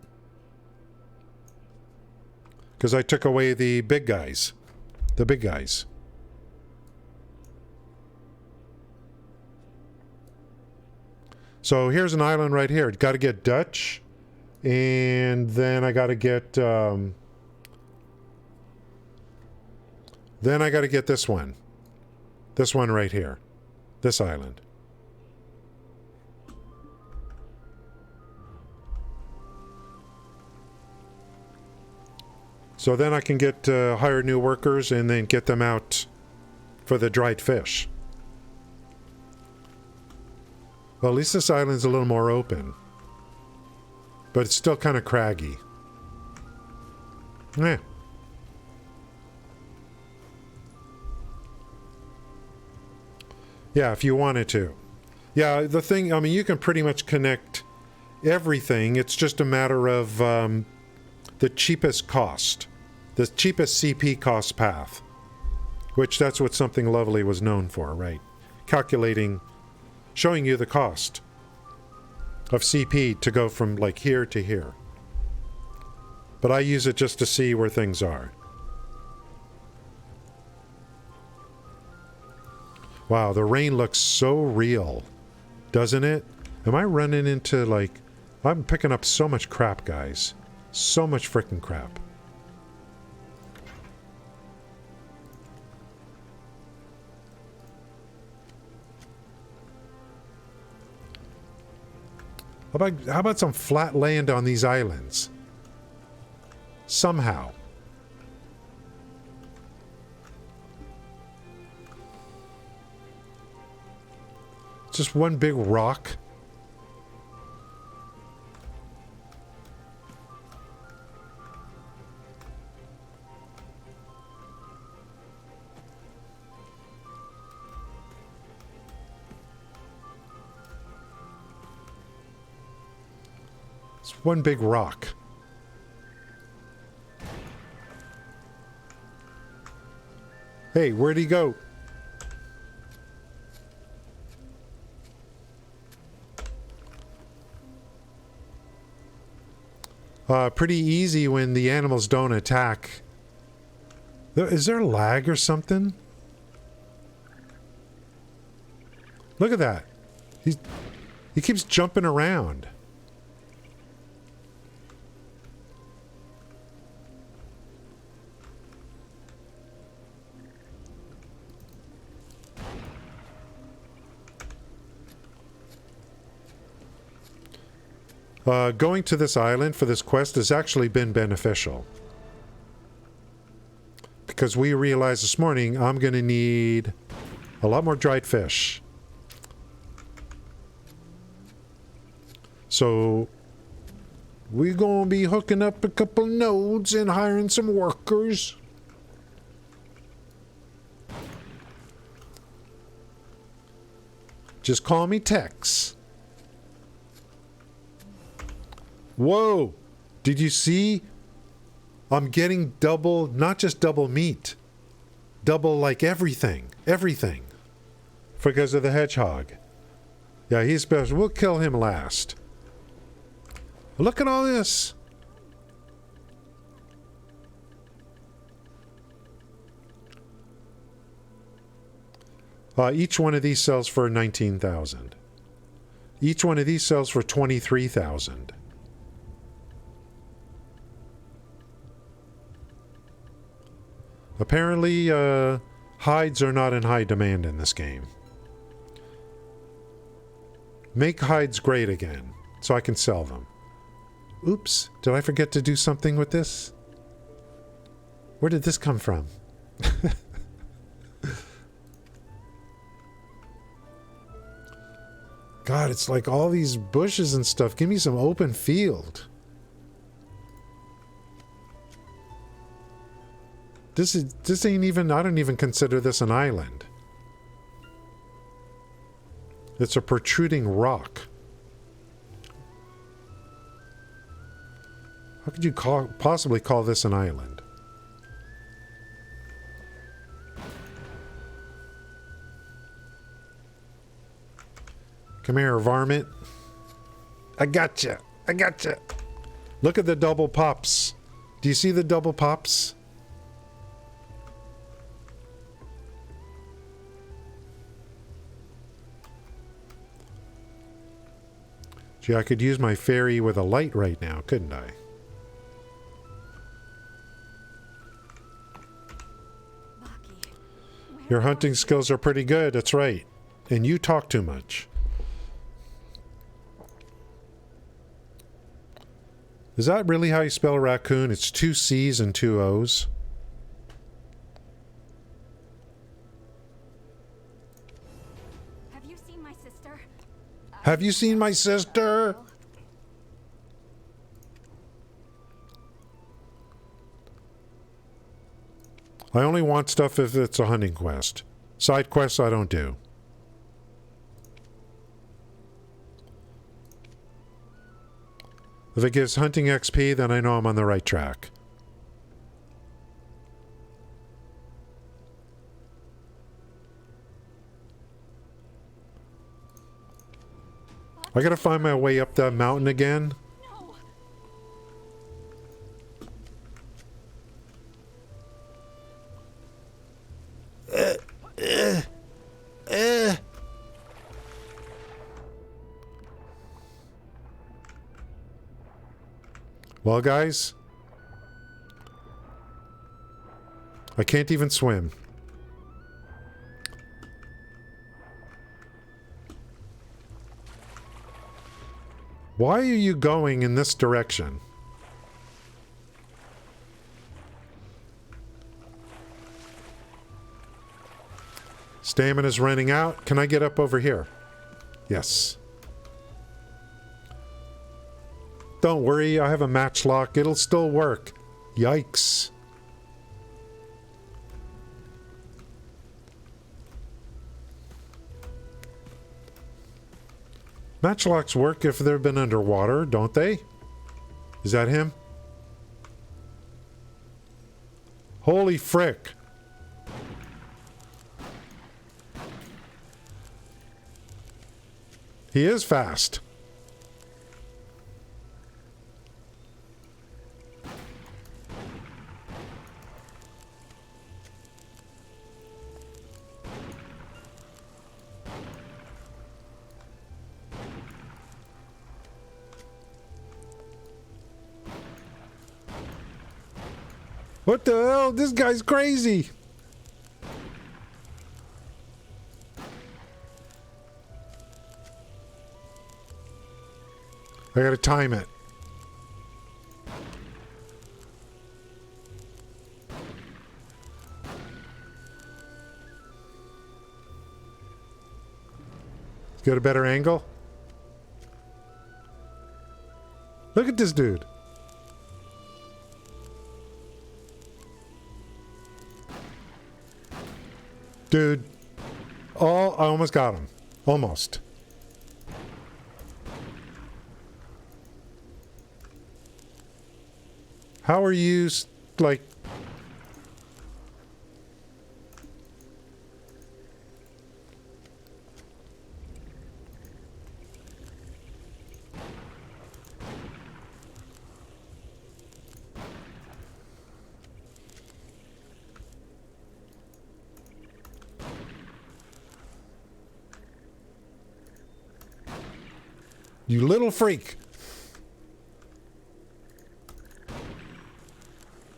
Because I took away the big guys. The big guys. So here's an island right here. Got to get Dutch. And then I got to get... then I got to get this one. This one right here. This island. So then I can get hire new workers and then get them out for the dried fish. Well, at least this island's a little more open. But it's still kind of craggy. Yeah. Yeah, if you wanted to. Yeah, the thing, I mean, you can pretty much connect everything. It's just a matter of the cheapest cost. The cheapest CP cost path. Which that's what Something Lovely was known for, right? Calculating, showing you the cost of CP to go from like here to here. But I use it just to see where things are. Wow, the rain looks so real, doesn't it? Am I running into like... I'm picking up so much crap, guys. So much freaking crap. How about some flat land on these islands? Somehow. Just one big rock. It's one big rock. Hey, where'd he go? Pretty easy when the animals don't attack. Is there lag or something? Look at that. He keeps jumping around. Going to this island for this quest has actually been beneficial. Because we realized this morning I'm going to need a lot more dried fish. So we're going to be hooking up a couple nodes and hiring some workers. Just call me Tex. Whoa! Did you see? I'm getting double, not just double meat. Double, like, everything. Everything. Because of the hedgehog. Yeah, he's special. We'll kill him last. Look at all this. Each one of these sells for 19,000. Each one of these sells for 23,000. Apparently, hides are not in high demand in this game. Make hides great again, so I can sell them. Oops, did I forget to do something with this? Where did this come from? God, it's like all these bushes and stuff. Give me some open field. This ain't even, I don't even consider this an island. It's a protruding rock. How could you possibly call this an island? Come here, varmint. I gotcha. I gotcha. Look at the double pops. Do you see the double pops? Gee, I could use my fairy with a light right now, couldn't I? Your hunting skills are pretty good, that's right. And you talk too much. Is that really how you spell raccoon? It's 2 C's and 2 O's. Have you seen my sister? Have you seen my sister? I only want stuff if it's a hunting quest. Side quests I don't do. If it gives hunting XP, then I know I'm on the right track. I gotta find my way up that mountain again. No. Well, guys, I can't even swim. Why are you going in this direction? Stamina's running out. Can I get up over here? Yes. Don't worry, I have a matchlock. It'll still work. Yikes. Matchlocks work if they've been underwater, don't they? Is that him? Holy frick. He is fast. What the hell? This guy's crazy. I gotta time it. Get a better angle. Look at this dude. Dude. Oh, I almost got him. Almost. How are you, like... You little freak.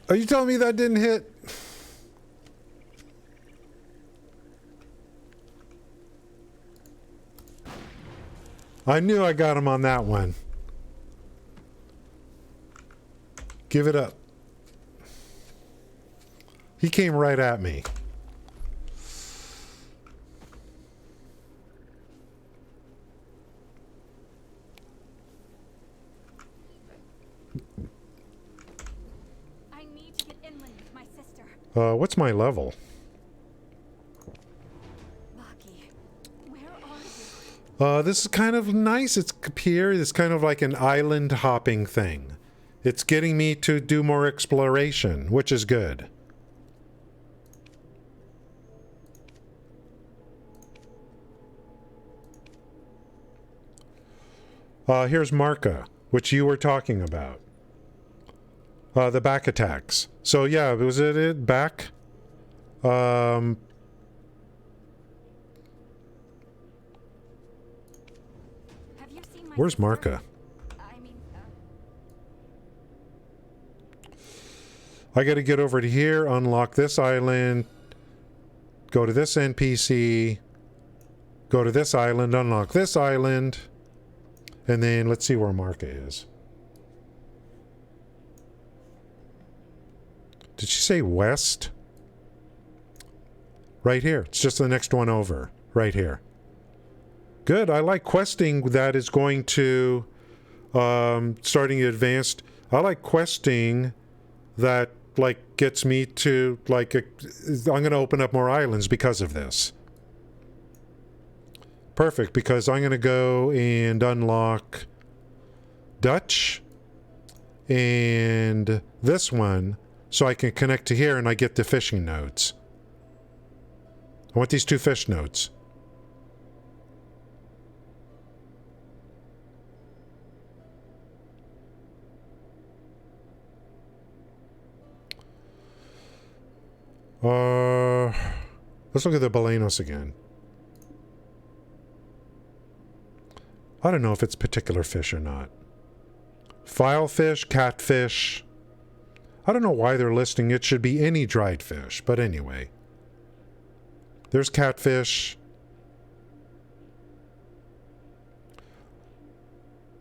Are you telling me that didn't hit? I knew I got him on that one. Give it up. He came right at me. What's my level? Maki, where are you? This is kind of nice. It's here. It's kind of like an island hopping thing. It's getting me to do more exploration, which is good. Here's Marka, which you were talking about. The back attacks. So yeah, was it back? Have you seen my Where's sister? Marka? I mean, I gotta get over to here, unlock this island, go to this NPC, go to this island, unlock this island, and then let's see where Marka is. Did she say west? Right here. It's just the next one over. Right here. Good. I like questing that is going to starting advanced. I like questing that like gets me to like I'm going to open up more islands because of this. Perfect, because I'm going to go and unlock Dutch and this one so I can connect to here and I get the fishing nodes. I want these 2 fish nodes. Let's look at the Balenos again. I don't know if it's particular fish or not. Filefish, catfish. I don't know why they're listing it. Should be any dried fish, but anyway. There's catfish.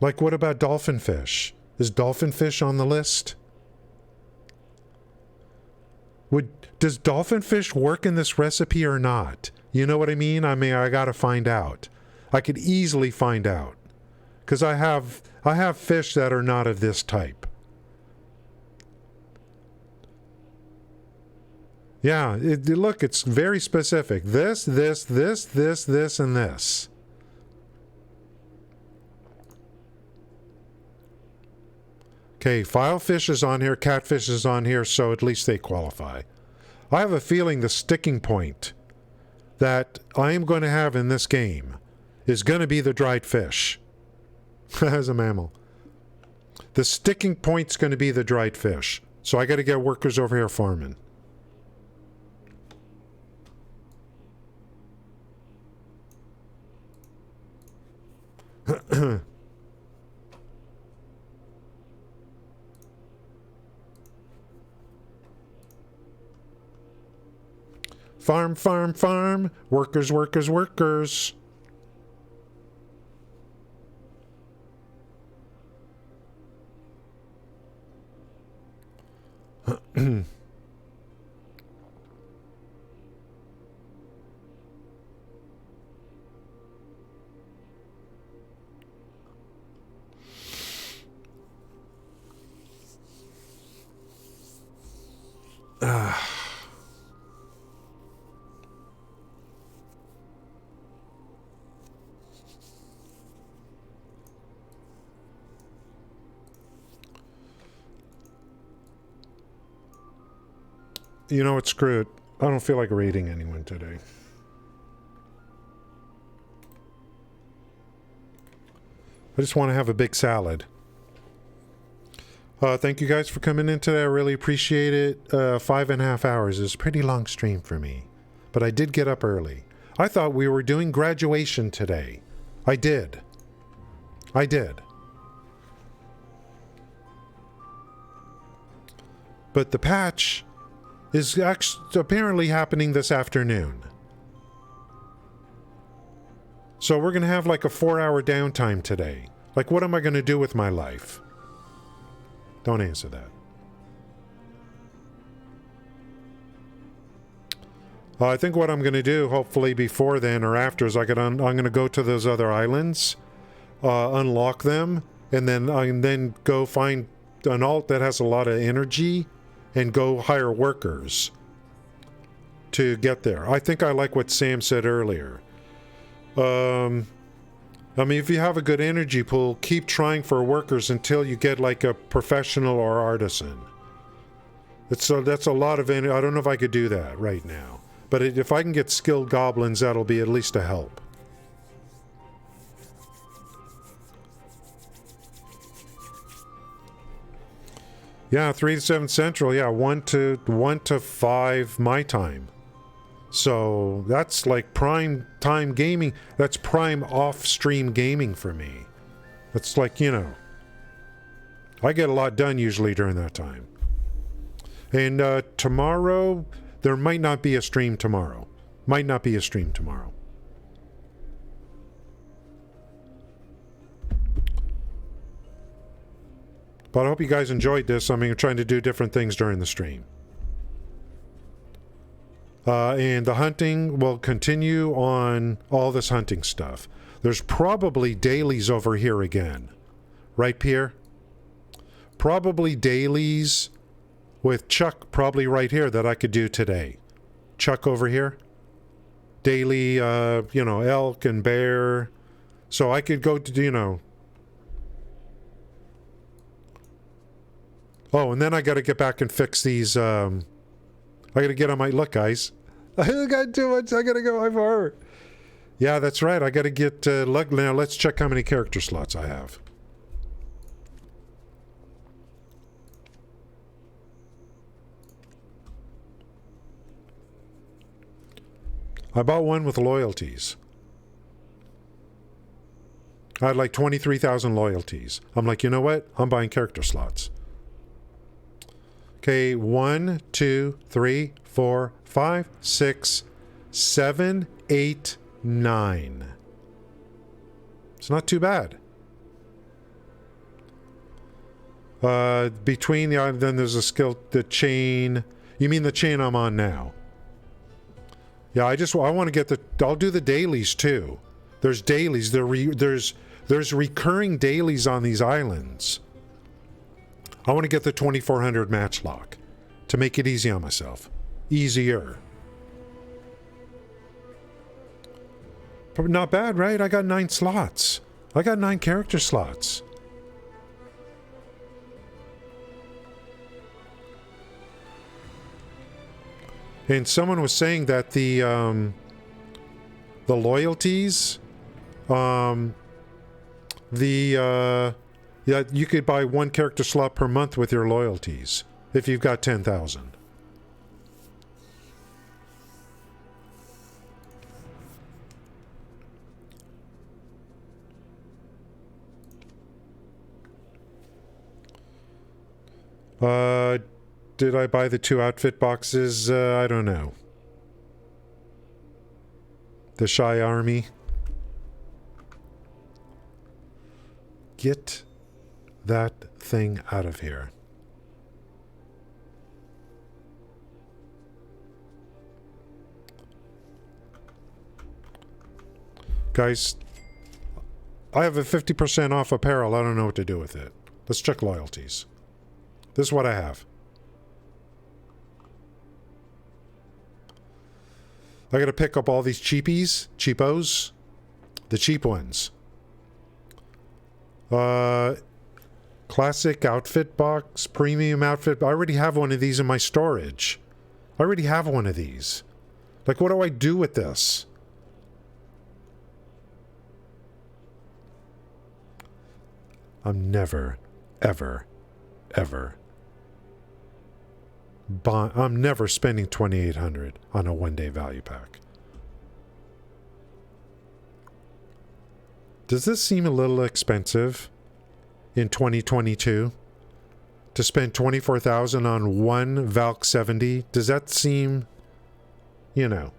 Like, what about dolphin fish? Is dolphin fish on the list? Does dolphin fish work in this recipe or not? You know what I mean? I mean, I gotta find out. I could easily find out. Because I have fish that are not of this type. Yeah, look, it's very specific. This, and this. Okay, filefish is on here, catfish is on here, so at least they qualify. I have a feeling the sticking point that I am going to have in this game is going to be the dried fish. As a mammal. The sticking point's going to be the dried fish. So I got to get workers over here farming. Farm, farm, farm. Workers, workers, workers. You know what, screw it. I don't feel like raiding anyone today. I just want to have a big salad. Thank you guys for coming in today. I really appreciate it. 5.5 hours is a pretty long stream for me. But I did get up early. I thought we were doing graduation today. I did. But the patch is actually apparently happening this afternoon. So we're going to have like a 4-hour downtime today. Like, what am I going to do with my life? Don't answer that. I think what I'm going to do, hopefully before then or after, is I'm going to go to those other islands, unlock them, and then go find an alt that has a lot of energy and go hire workers to get there. I think I like what Sam said earlier. I mean, if you have a good energy pool, keep trying for workers until you get like a professional or artisan. That's a lot of energy. I don't know if I could do that right now. But if I can get skilled goblins, that'll be at least a help. Yeah, 3 to 7 Central. Yeah, 1 to 5 my time. So that's like prime time gaming. That's prime off-stream gaming for me. That's like, you know, I get a lot done usually during that time. And tomorrow, there might not be a stream tomorrow. Might not be a stream tomorrow. But I hope you guys enjoyed this. I mean, I'm trying to do different things during the stream. And the hunting will continue on all this hunting stuff. There's probably dailies over here again. Right, Pierre? Probably dailies with Chuck probably right here that I could do today. Chuck over here. Daily, you know, elk and bear. So I could go to, you know. Oh, and then I got to get back and fix these, I got to get on my, look, guys. I got too much. I got to go far. Yeah, that's right. I got to get, look, now let's check how many character slots I have. I bought one with loyalties. I had like 23,000 loyalties. I'm like, you know what? I'm buying character slots. Okay, 1, 2, 3, 4, 5, 6, 7, 8, 9. It's not too bad. Between the then there's a skill, the chain. You mean the chain I'm on now? Yeah, I want to get the. I'll do the dailies too. There's dailies. There's recurring dailies on these islands. I want to get the 2400 match lock to make it easy on myself. Easier. But not bad, right? I got 9 slots. I got 9 character slots. And someone was saying that the loyalties, yeah, you could buy 1 character slot per month with your loyalties if you've got 10,000. Did I buy the 2 outfit boxes? I don't know. The Shai army. Get that thing out of here. Guys, I have a 50% off apparel. I don't know what to do with it. Let's check loyalties. This is what I have. I gotta pick up all these cheapos, the cheap ones. Classic outfit box, premium outfit. I already have one of these in my storage. I already have one of these. Like, what do I do with this? I'm never, ever, ever. I'm never spending $2,800 on a one-day value pack. Does this seem a little expensive in 2022 to spend $24,000 on one Valk 70? Does that seem, you know,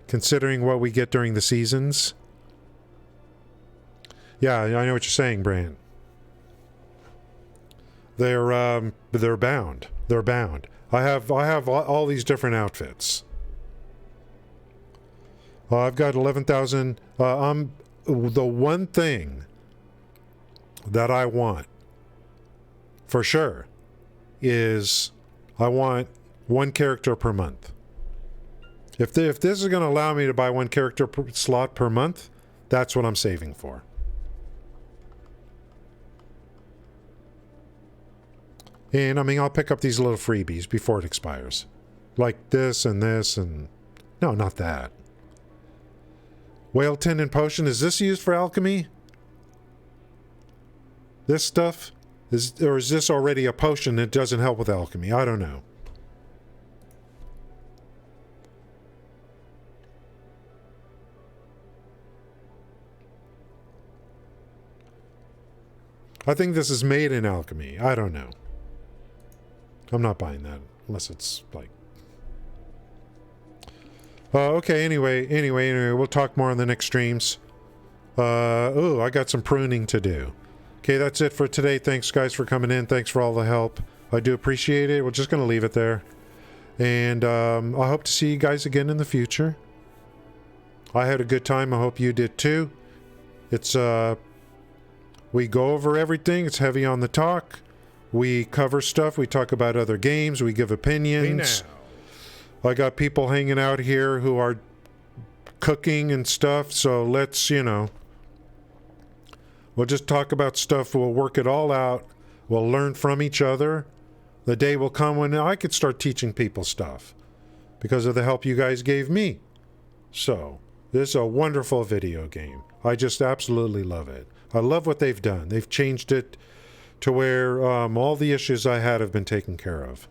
considering what we get during the seasons? Yeah, I know what you're saying, Brant. They're bound. They're bound. I have all these different outfits. I've got 11,000. The one thing that I want for sure is I want one character per month. If this is going to allow me to buy one character slot per month, that's what I'm saving for. And I mean, I'll pick up these little freebies before it expires. Like this and this and... No, not that. Whale tendon potion. Is this used for alchemy? This stuff? Or is this already a potion that doesn't help with alchemy? I don't know. I think this is made in alchemy. I don't know. I'm not buying that unless it's like... okay, anyway, we'll talk more on the next streams. I got some pruning to do. Okay, that's it for today. Thanks, guys, for coming in. Thanks for all the help. I do appreciate it. We're just going to leave it there. And I hope to see you guys again in the future. I had a good time. I hope you did too. It's, we go over everything. It's heavy on the talk. We cover stuff. We talk about other games. We give opinions. I got people hanging out here who are cooking and stuff. So let's, you know, we'll just talk about stuff. We'll work it all out. We'll learn from each other. The day will come when I could start teaching people stuff because of the help you guys gave me. So this is a wonderful video game. I just absolutely love it. I love what they've done. They've changed it to where all the issues I had have been taken care of.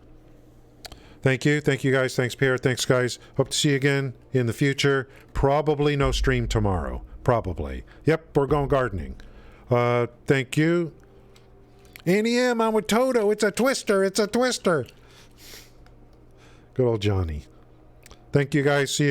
Thank you. Thank you, guys. Thanks, Pierre. Thanks, guys. Hope to see you again in the future. Probably no stream tomorrow. Probably. Yep, we're going gardening. Thank you. Annie M, I'm with Toto. It's a twister. It's a twister. Good old Johnny. Thank you, guys. See you.